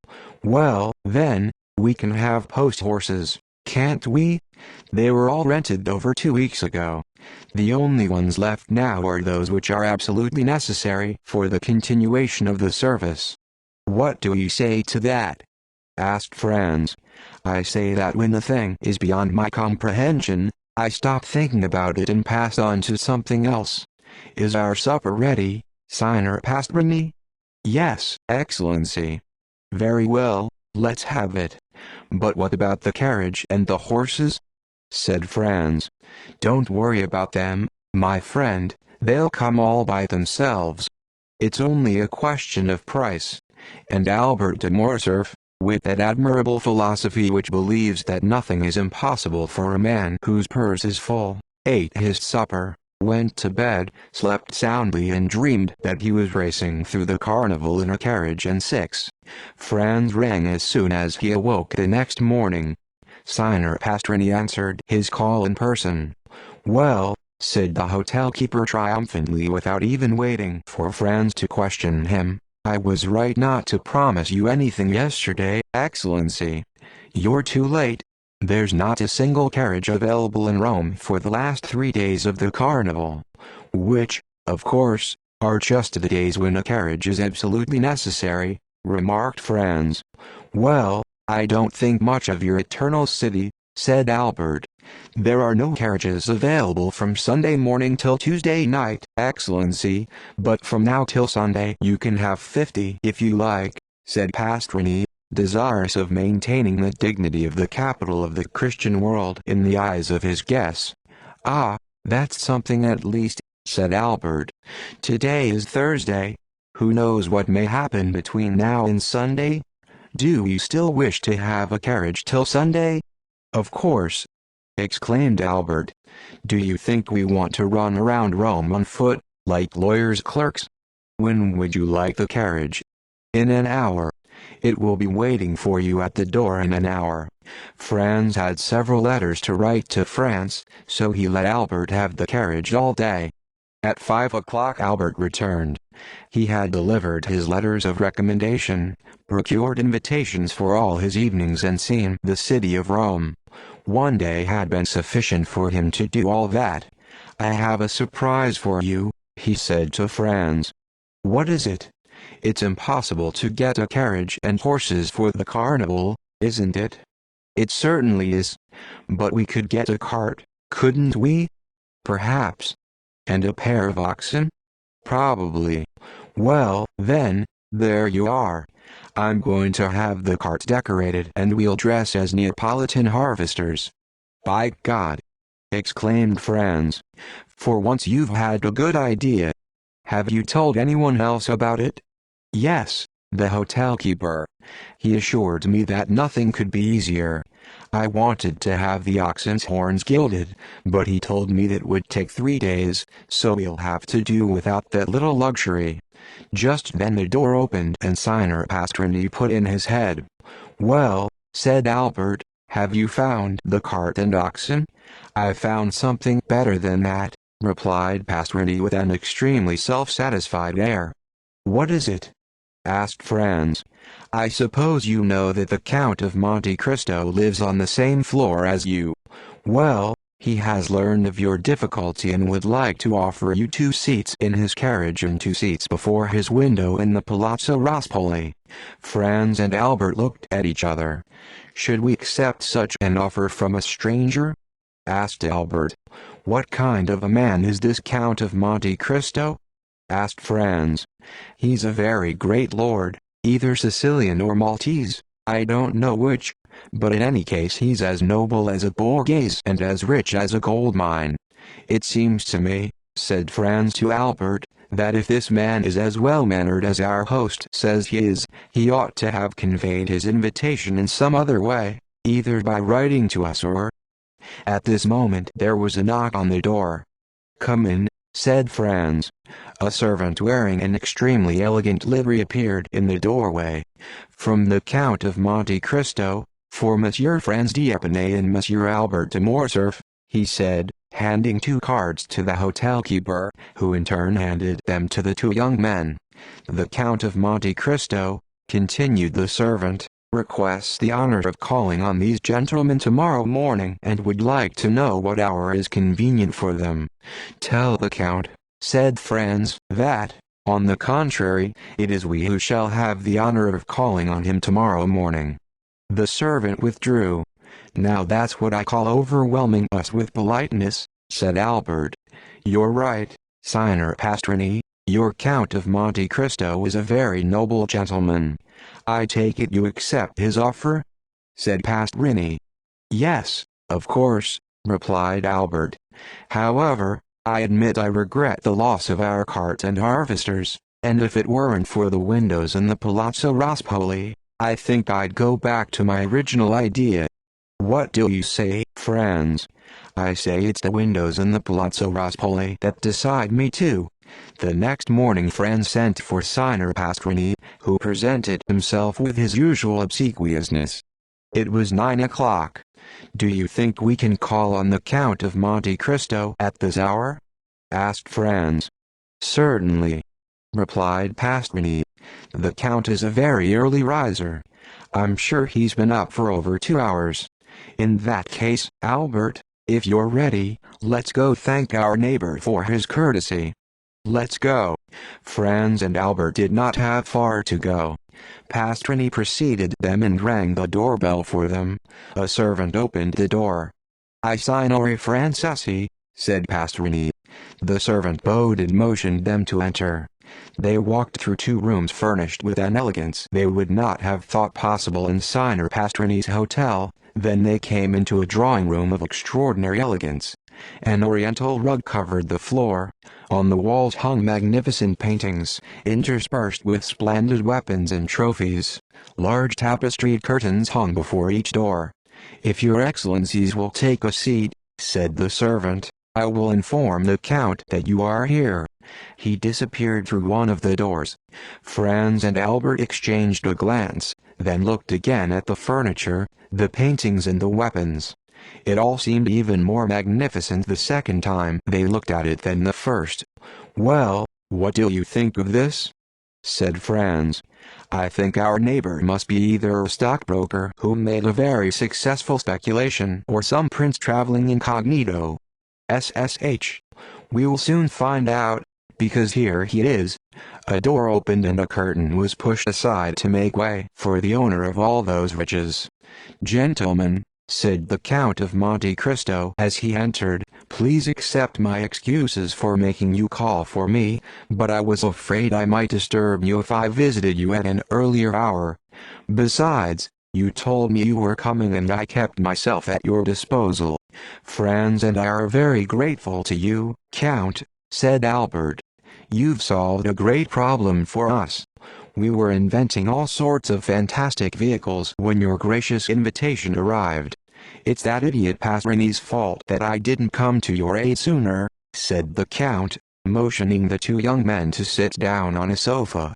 S1: Well, then, we can have post horses, can't we? They were all rented over 2 weeks ago. The only ones left now are those which are absolutely necessary for the continuation of the service." "What do you say to that?" asked Franz. "I say that when the thing is beyond my comprehension, I stop thinking about it and pass on to something else. Is our supper ready, Signor Pastrini?" "Yes, Excellency." "Very well, let's have it. But what about the carriage and the horses?" said Franz. "Don't worry about them, my friend, they'll come all by themselves. It's only a question of price." And Albert de Morcerf, with that admirable philosophy which believes that nothing is impossible for a man whose purse is full, ate his supper, went to bed, slept soundly and dreamed that he was racing through the carnival in a carriage and six. Franz rang as soon as he awoke the next morning. Signor Pastrini answered his call in person. "Well," said the hotel keeper triumphantly without even waiting for Franz to question him, "I was right not to promise you anything yesterday, Excellency. You're too late. There's not a single carriage available in Rome for the last 3 days of the carnival, which, of course, are just the days when a carriage is absolutely necessary," remarked Franz. "Well, I don't think much of your eternal city," said Albert. "There are no carriages available from Sunday morning till Tuesday night, Excellency, but from now till Sunday you can have 50 if you like," said Pastrini, desirous of maintaining the dignity of the capital of the Christian world in the eyes of his guests. "Ah, that's something at least," said Albert. "Today is Thursday. Who knows what may happen between now and Sunday? Do you still wish to have a carriage till Sunday?" "Of course. exclaimed Albert. "Do you think we want to run around Rome on foot, like lawyers' clerks? When would you like the carriage?" "In an hour. It will be waiting for you at the door in an hour." Franz had several letters to write to France, so he let Albert have the carriage all day. At 5 o'clock Albert returned. He had delivered his letters of recommendation, procured invitations for all his evenings and seen the city of Rome. One day had been sufficient for him to do all that. "I have a surprise for you," he said to Franz. "What is it?" "It's impossible to get a carriage and horses for the carnival, isn't it?" "It certainly is. But we could get a cart, couldn't we?" "Perhaps." "And a pair of oxen?" "Probably." "Well, then, there you are. I'm going to have the cart decorated and we'll dress as Neapolitan harvesters." "By God!" exclaimed Franz. "For once you've had a good idea. Have you told anyone else about it?" "Yes, the hotel keeper. He assured me that nothing could be easier. I wanted to have the oxen's horns gilded, but he told me that would take 3 days, so we'll have to do without that little luxury." Just then the door opened and Signer Pastrini put in his head. "Well," said Albert, "have you found the cart and oxen?" "I've found something better than that," replied Pastrini with an extremely self-satisfied air. "What is it?" asked Franz. "I suppose you know that the Count of Monte Cristo lives on the same floor as you. Well, he has learned of your difficulty and would like to offer you 2 seats in his carriage and 2 seats before his window in the Palazzo Rospoli." Franz and Albert looked at each other. "Should we accept such an offer from a stranger?" asked Albert. "What kind of a man is this Count of Monte Cristo?" asked Franz. "He's a very great lord, either Sicilian or Maltese, I don't know which, but in any case he's as noble as a Borghese and as rich as a gold mine." "It seems to me," said Franz to Albert, "that if this man is as well-mannered as our host says he is, he ought to have conveyed his invitation in some other way, either by writing to us or—" At this moment there was a knock on the door. "Come in," said Franz. A servant wearing an extremely elegant livery appeared in the doorway. "From the Count of Monte Cristo, for Monsieur Franz d'Epinay and Monsieur Albert de Morcerf," he said, handing 2 cards to the hotel keeper, who in turn handed them to the 2 young men. "The Count of Monte Cristo," continued the servant, "requests the honor of calling on these gentlemen tomorrow morning and would like to know what hour is convenient for them." "Tell the Count," said Franz, "that, on the contrary, it is we who shall have the honor of calling on him tomorrow morning." The servant withdrew. "Now that's what I call overwhelming us with politeness," said Albert. "You're right, Signer Pastrini, your Count of Monte Cristo is a very noble gentleman. I take it you accept his offer?" said Pastrini. "Yes, of course," replied Albert. "However, I admit I regret the loss of our cart and harvesters, and if it weren't for the windows in the Palazzo Rospoli, I think I'd go back to my original idea." "What do you say, Franz?" "I say it's the windows in the Palazzo Rospoli that decide me too." The next morning Franz sent for Signer Pastrini, who presented himself with his usual obsequiousness. It was 9 o'clock. "Do you think we can call on the Count of Monte Cristo at this hour?" asked Franz. "Certainly," replied Pastrini. "The Count is a very early riser. I'm sure he's been up for over 2 hours. In that case, Albert, if you're ready, let's go thank our neighbor for his courtesy." "Let's go." Franz and Albert did not have far to go. Pastrini preceded them and rang the doorbell for them. A servant opened the door. "I Signore Francesi," said Pastrini. The servant bowed and motioned them to enter. They walked through 2 rooms furnished with an elegance they would not have thought possible in Signer Pastrini's hotel. Then they came into a drawing room of extraordinary elegance. An oriental rug covered the floor. On the walls hung magnificent paintings, interspersed with splendid weapons and trophies. Large tapestried curtains hung before each door. "If your excellencies will take a seat," said the servant, "I will inform the count that you are here." He disappeared through one of the doors. Franz and Albert exchanged a glance, then looked again at the furniture, the paintings and the weapons. It all seemed even more magnificent the second time they looked at it than the first. "Well, what do you think of this?" said Franz. "I think our neighbor must be either a stockbroker who made a very successful speculation or some prince traveling incognito. SSH. We will soon find out, because here he is." A door opened and a curtain was pushed aside to make way for the owner of all those riches. "Gentlemen," said the Count of Monte Cristo as he entered, "please accept my excuses for making you call for me, but I was afraid I might disturb you if I visited you at an earlier hour. Besides, you told me you were coming and I kept myself at your disposal." "Franz and I are very grateful to you, Count," said Albert. "You've solved a great problem for us. We were inventing all sorts of fantastic vehicles when your gracious invitation arrived. It's that idiot Pasrini's fault that I didn't come to your aid sooner," said the Count, motioning the two young men to sit down on a sofa.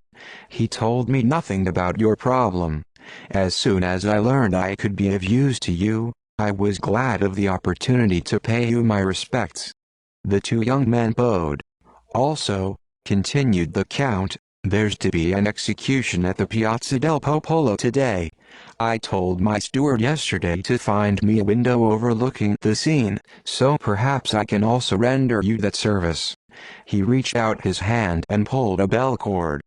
S1: "He told me nothing about your problem. As soon as I learned I could be of use to you, I was glad of the opportunity to pay you my respects." The two young men bowed. "Also," continued the Count, "there's to be an execution at the Piazza del Popolo today. I told my steward yesterday to find me a window overlooking the scene, so perhaps I can also render you that service." He reached out his hand and pulled a bell cord.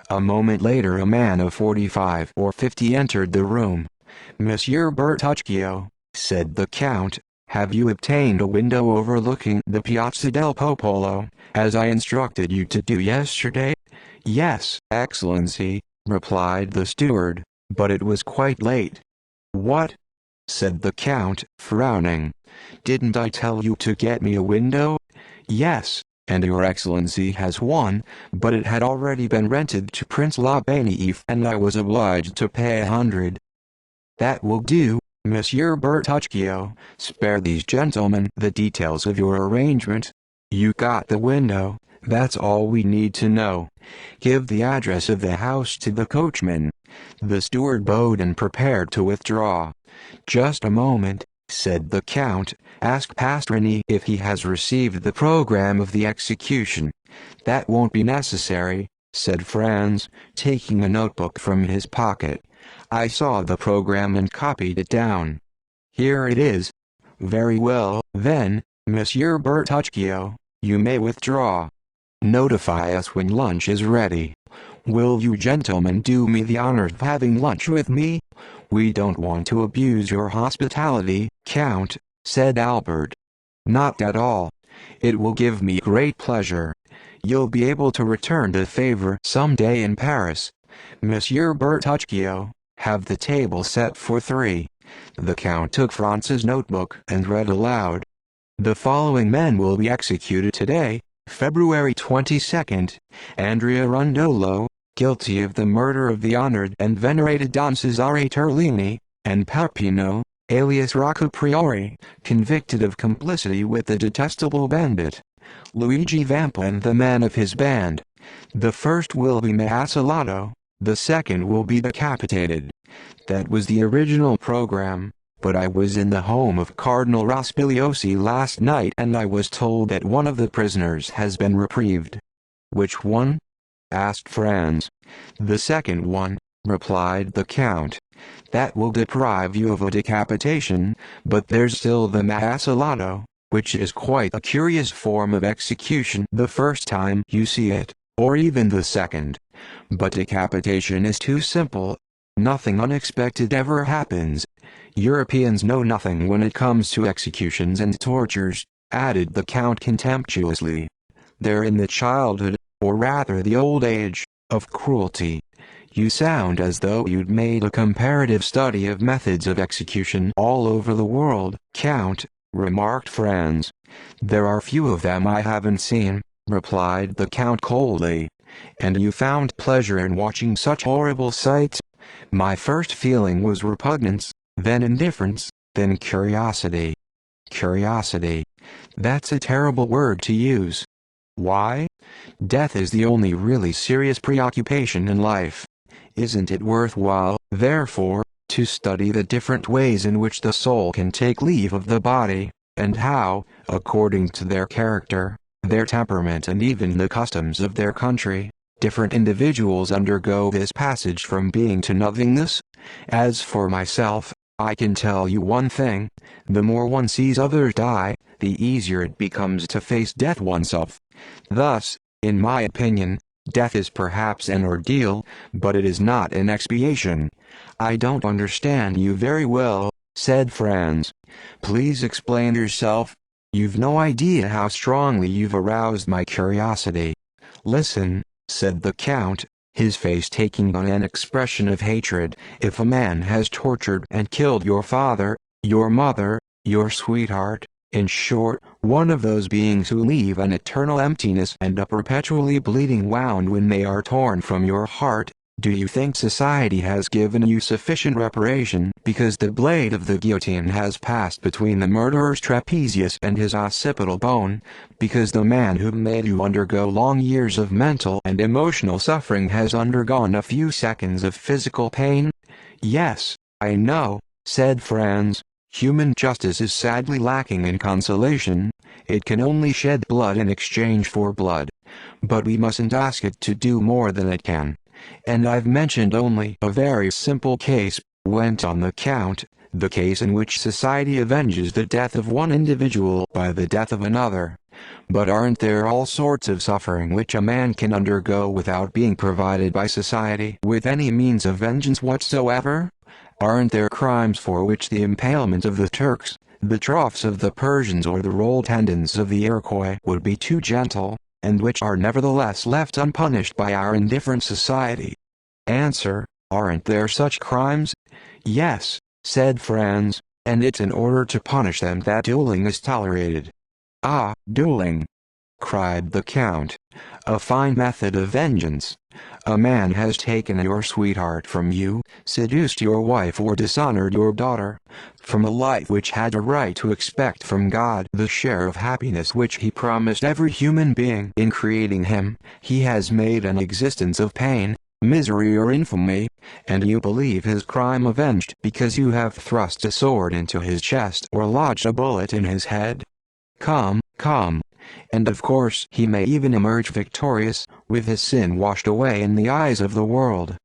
S1: A moment later a man of 45 or 50 entered the room. "Monsieur Bertuccio," said the Count, "have you obtained a window overlooking the Piazza del Popolo, as I instructed you to do yesterday?" "Yes, Excellency," replied the steward, "but it was quite late." "What?" said the Count, frowning. "Didn't I tell you to get me a window?" "Yes, and your Excellency has one, but it had already been rented to Prince Lobaniev and I was obliged to pay 100. "That will do, Monsieur Bertuccio. Spare these gentlemen the details of your arrangement. You got the window, that's all we need to know. Give the address of the house to the coachman." The steward bowed and prepared to withdraw. "Just a moment," said the Count. "Ask Pastrini if he has received the program of the execution." "That won't be necessary," said Franz, taking a notebook from his pocket. "I saw the program and copied it down. Here it is." "Very well, then, Monsieur Bertuccio, you may withdraw. Notify us when lunch is ready. Will you gentlemen do me the honor of having lunch with me?" "We don't want to abuse your hospitality, Count," said Albert. "Not at all. It will give me great pleasure. You'll be able to return the favor some day in Paris. Monsieur Bertuccio, have the table set for 3. The Count took Franz's notebook and read aloud. "The following men will be executed today, February 22nd, Andrea Rondolo, guilty of the murder of the honored and venerated Don Cesare Terlini, and Peppino, alias Rocco Priori, convicted of complicity with the detestable bandit Luigi Vampa and the man of his band. The first will be macellato, the second will be decapitated." That was the original program, but I was in the home of Cardinal Rospigliosi last night and I was told that one of the prisoners has been reprieved. "Which one?" asked Franz. "The second one," replied the Count. "That will deprive you of a decapitation, but there's still the macellato, which is quite a curious form of execution the first time you see it, or even the second. But decapitation is too simple. Nothing unexpected ever happens. Europeans know nothing when it comes to executions and tortures," added the Count contemptuously. "They're in the childhood, or rather the old age, of cruelty." "You sound as though you'd made a comparative study of methods of execution all over the world, Count," remarked Franz. "There are few of them I haven't seen," replied the Count coldly. "And you found pleasure in watching such horrible sights?" "My first feeling was repugnance, then indifference, Then curiosity. Curiosity. That's a terrible word to use. Why? Death is the only really serious preoccupation in life. Isn't it worthwhile, therefore, to study the different ways in which the soul can take leave of the body, and how, according to their character, their temperament and even the customs of their country, different individuals undergo this passage from being to nothingness? As for myself, I can tell you one thing: the more one sees others die, the easier it becomes to face death oneself. Thus, in my opinion, death is perhaps an ordeal, but it is not an expiation. I don't understand you very well, said Franz. Please explain yourself. You've no idea how strongly you've aroused my curiosity. Listen, said the Count, his face taking on an expression of hatred. If a man has tortured and killed your father, your mother, your sweetheart, in short, one of those beings who leave an eternal emptiness and a perpetually bleeding wound when they are torn from your heart, do you think society has given you sufficient reparation because the blade of the guillotine has passed between the murderer's trapezius and his occipital bone, because the man who made you undergo long years of mental and emotional suffering has undergone a few seconds of physical pain? Yes, I know, said Franz. Human justice is sadly lacking in consolation. It can only shed blood in exchange for blood. But we mustn't ask it to do more than it can. And I've mentioned only a very simple case, went on the Count, the case in which society avenges the death of one individual by the death of another. But aren't there all sorts of suffering which a man can undergo without being provided by society with any means of vengeance whatsoever? Aren't there crimes for which the impalement of the Turks, the troughs of the Persians or the roll tendons of the Iroquois would be too gentle, and which are nevertheless left unpunished by our indifferent society? Answer: aren't there such crimes? Yes, said Franz, and it's in order to punish them that dueling is tolerated. Ah, dueling! Cried the Count. A fine method of vengeance. A man has taken your sweetheart from you, seduced your wife or dishonored your daughter. From a life which had a right to expect from God the share of happiness which he promised every human being in creating him, he has made an existence of pain, misery or infamy, and you believe his crime avenged because you have thrust a sword into his chest or lodged a bullet in his head. Come, come. And of course he may even emerge victorious, with his sin washed away in the eyes of the world.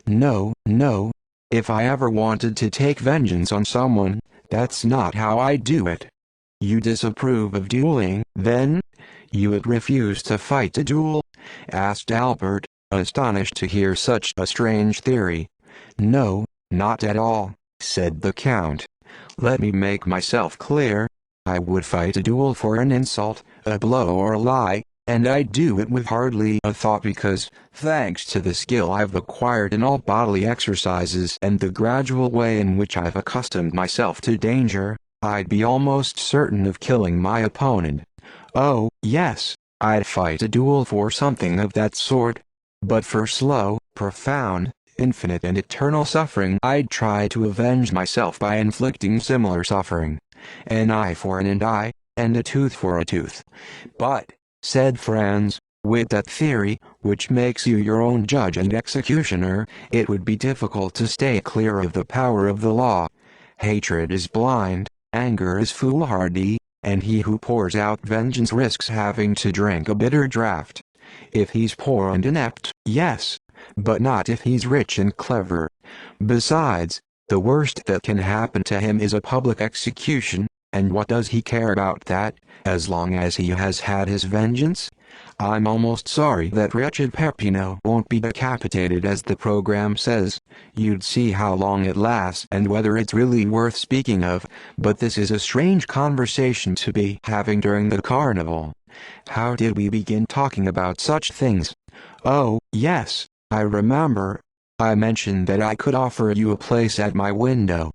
S1: No, no. If I ever wanted to take vengeance on someone, that's not how I do it. You disapprove of dueling, then? You would refuse to fight a duel? Asked Albert, astonished to hear such a strange theory. No, not at all, said the Count. Let me make myself clear. I would fight a duel for an insult, a blow or a lie, and I'd do it with hardly a thought because, thanks to the skill I've acquired in all bodily exercises and the gradual way in which I've accustomed myself to danger, I'd be almost certain of killing my opponent. Oh, yes, I'd fight a duel for something of that sort. But for slow, profound, infinite and eternal suffering I'd try to avenge myself by inflicting similar suffering. An eye for an eye, and a tooth for a tooth. But, said Franz, with that theory, which makes you your own judge and executioner, it would be difficult to stay clear of the power of the law. Hatred is blind, anger is foolhardy, and he who pours out vengeance risks having to drink a bitter draught. If he's poor and inept, yes, but not if he's rich and clever. Besides, the worst that can happen to him is a public execution, and what does he care about that, as long as he has had his vengeance? I'm almost sorry that wretched Peppino won't be decapitated as the program says. You'd see how long it lasts and whether it's really worth speaking of, but this is a strange conversation to be having during the carnival. How did we begin talking about such things? Oh, yes, I remember. I mentioned that I could offer you a place at my window.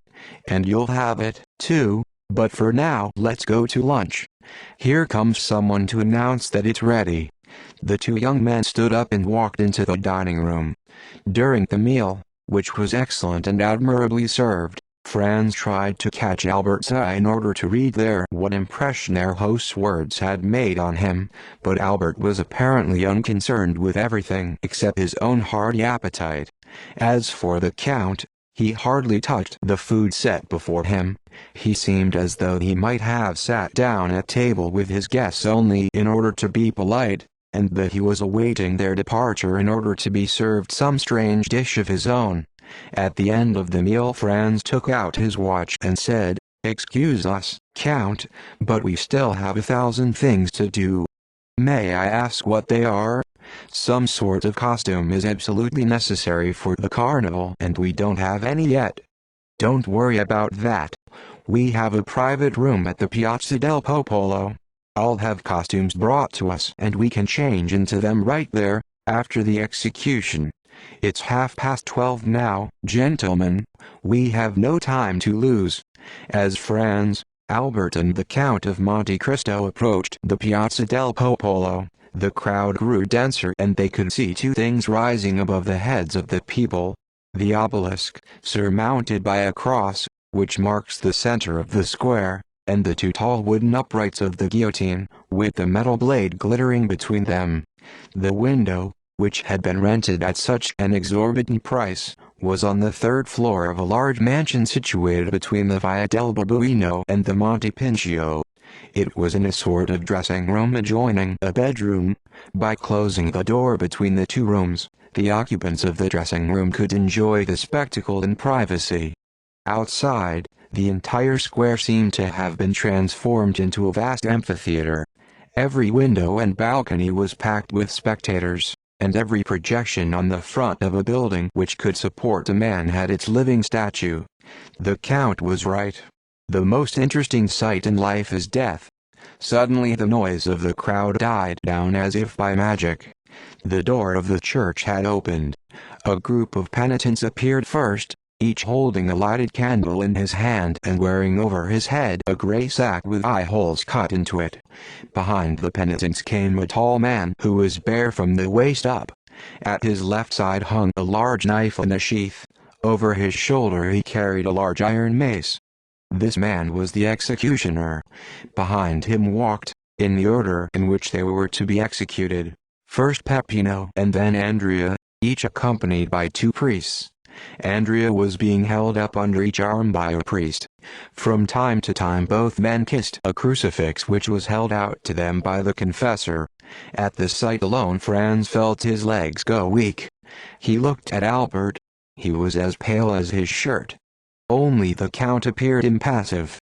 S1: And you'll have it, too, but for now let's go to lunch. Here comes someone to announce that it's ready. The two young men stood up and walked into the dining room. During the meal, which was excellent and admirably served, Franz tried to catch Albert's eye in order to read there what impression their host's words had made on him, but Albert was apparently unconcerned with everything except his own hearty appetite. As for the Count, he hardly touched the food set before him. He seemed as though he might have sat down at table with his guests only in order to be polite, and that he was awaiting their departure in order to be served some strange dish of his own. At the end of the meal Franz took out his watch and said, "Excuse us, Count, but we still have 1,000 things to do." "May I ask what they are?" "Some sort of costume is absolutely necessary for the carnival and we don't have any yet." "Don't worry about that. We have a private room at the Piazza del Popolo. I'll have costumes brought to us and we can change into them right there, after the execution. It's 12:30 now, gentlemen. We have no time to lose." As Franz, Albert and the Count of Monte Cristo approached the Piazza del Popolo, the crowd grew denser and they could see two things rising above the heads of the people. The obelisk, surmounted by a cross, which marks the center of the square, and the two tall wooden uprights of the guillotine, with the metal blade glittering between them. The window, which had been rented at such an exorbitant price, was on the third floor of a large mansion situated between the Via del Babuino and the Monte Pincio. It was in a sort of dressing room adjoining a bedroom. By closing the door between the two rooms, the occupants of the dressing room could enjoy the spectacle in privacy. Outside, the entire square seemed to have been transformed into a vast amphitheater. Every window and balcony was packed with spectators, and every projection on the front of a building which could support a man had its living statue. The Count was right. The most interesting sight in life is death. Suddenly the noise of the crowd died down as if by magic. The door of the church had opened. A group of penitents appeared first, each holding a lighted candle in his hand and wearing over his head a gray sack with eye holes cut into it. Behind the penitents came a tall man who was bare from the waist up. At his left side hung a large knife in a sheath. Over his shoulder he carried a large iron mace. This man was the executioner. Behind him walked, in the order in which they were to be executed, first Peppino and then Andrea, each accompanied by two priests. Andrea was being held up under each arm by a priest. From time to time both men kissed a crucifix which was held out to them by the confessor. At the sight alone Franz felt his legs go weak. He looked at Albert. He was as pale as his shirt. Only the Count appeared impassive.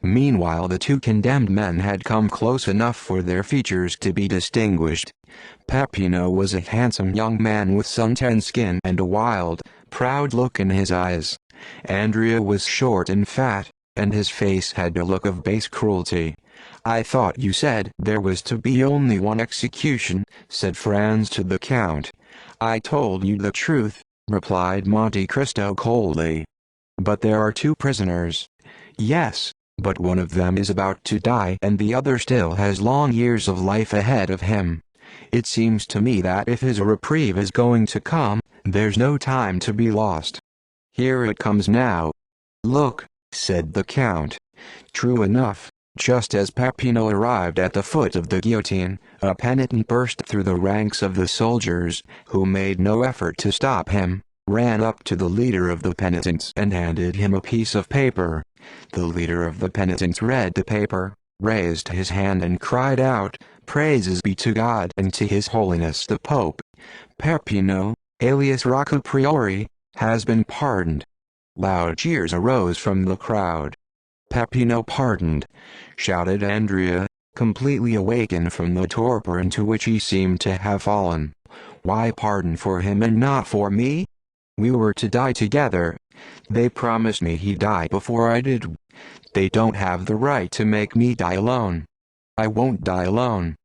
S1: Meanwhile the two condemned men had come close enough for their features to be distinguished. Peppino was a handsome young man with sun-tanned skin and a wild, proud look in his eyes. Andrea was short and fat, and his face had a look of base cruelty. "I thought you said there was to be only one execution," said Franz to the Count. "I told you the truth," replied Monte Cristo coldly. "But there are two prisoners." "Yes, but one of them is about to die and the other still has long years of life ahead of him. It seems to me that if his reprieve is going to come, there's no time to be lost. Here it comes now." "Look," said the Count. True enough, just as Peppino arrived at the foot of the guillotine, a penitent burst through the ranks of the soldiers, who made no effort to stop him, ran up to the leader of the penitents and handed him a piece of paper. The leader of the penitents read the paper, raised his hand and cried out, "Praises be to God and to His Holiness the Pope. Peppino, alias Rocco Priori, has been pardoned." Loud cheers arose from the crowd. "Peppino pardoned!" shouted Andrea, completely awakened from the torpor into which he seemed to have fallen. "Why pardon for him and not for me? We were to die together. They promised me he'd die before I did. They don't have the right to make me die alone. I won't die alone.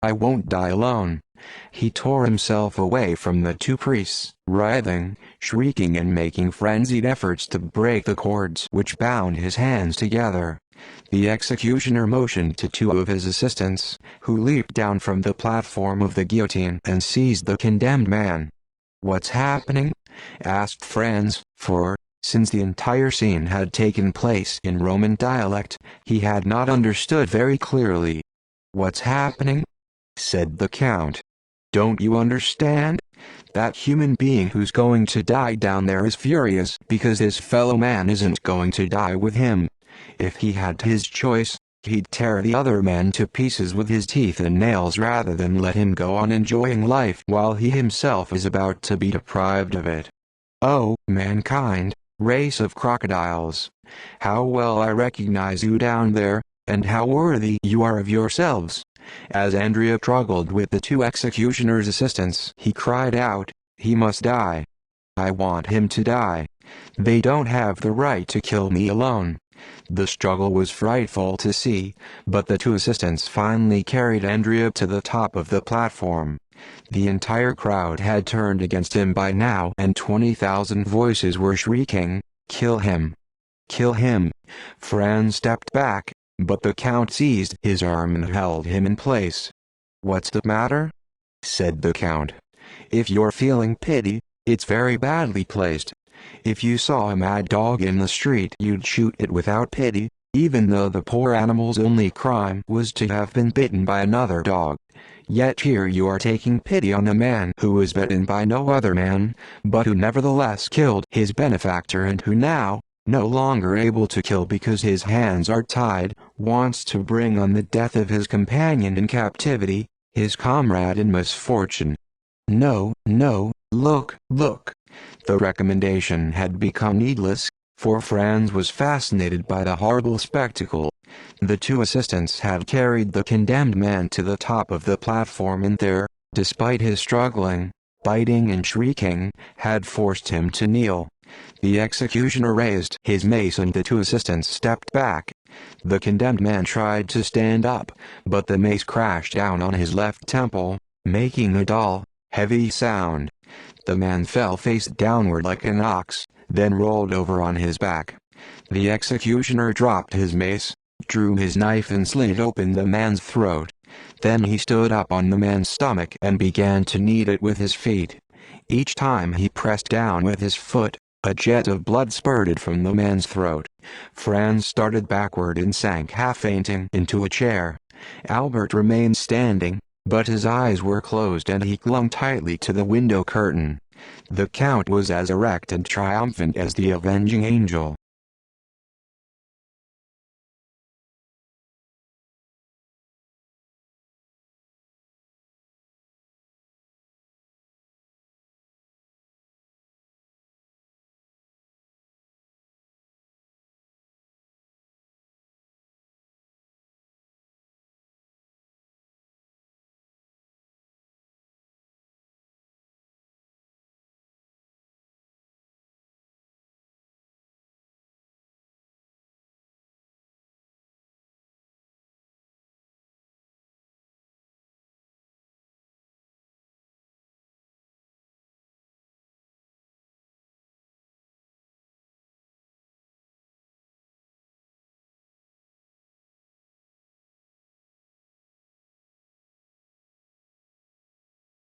S1: I won't die alone." He tore himself away from the two priests, writhing, shrieking and making frenzied efforts to break the cords which bound his hands together. The executioner motioned to two of his assistants, who leaped down from the platform of the guillotine and seized the condemned man. "What's happening?" asked Franz, for, Since the entire scene had taken place in Roman dialect, he had not understood very clearly. "What's happening?" said the Count. "Don't you understand? That human being who's going to die down there is furious because his fellow man isn't going to die with him. If he had his choice, he'd tear the other man to pieces with his teeth and nails rather than let him go on enjoying life while he himself is about to be deprived of it. Oh, mankind, race of crocodiles! How well I recognize you down there, and how worthy you are of yourselves." As Andrea struggled with the two executioner's assistants, he cried out, "He must die. I want him to die. They don't have the right to kill me alone." The struggle was frightful to see, but the two assistants finally carried Andrea to the top of the platform. The entire crowd had turned against him by now, and 20,000 voices were shrieking, "Kill him! Kill him!" Franz stepped back, but the Count seized his arm and held him in place. "What's the matter?" said the Count. "If you're feeling pity, it's very badly placed. If you saw a mad dog in the street, you'd shoot it without pity, even though the poor animal's only crime was to have been bitten by another dog. Yet here you are taking pity on a man who was bitten by no other man, but who nevertheless killed his benefactor and who now, no longer able to kill because his hands are tied, wants to bring on the death of his companion in captivity, his comrade in misfortune. No, no, look, look." The recommendation had become needless, for Franz was fascinated by the horrible spectacle. The two assistants had carried the condemned man to the top of the platform and there, despite his struggling, biting and shrieking, had forced him to kneel. The executioner raised his mace and the two assistants stepped back. The condemned man tried to stand up, but the mace crashed down on his left temple, making a dull, heavy sound. The man fell face downward like an ox, then rolled over on his back. The executioner dropped his mace, drew his knife and slit open the man's throat. Then he stood up on the man's stomach and began to knead it with his feet. Each time he pressed down with his foot, a jet of blood spurted from the man's throat. Franz started backward and sank half-fainting into a chair. Albert remained standing, but his eyes were closed and he clung tightly to the window curtain. The Count was as erect and triumphant as the avenging angel.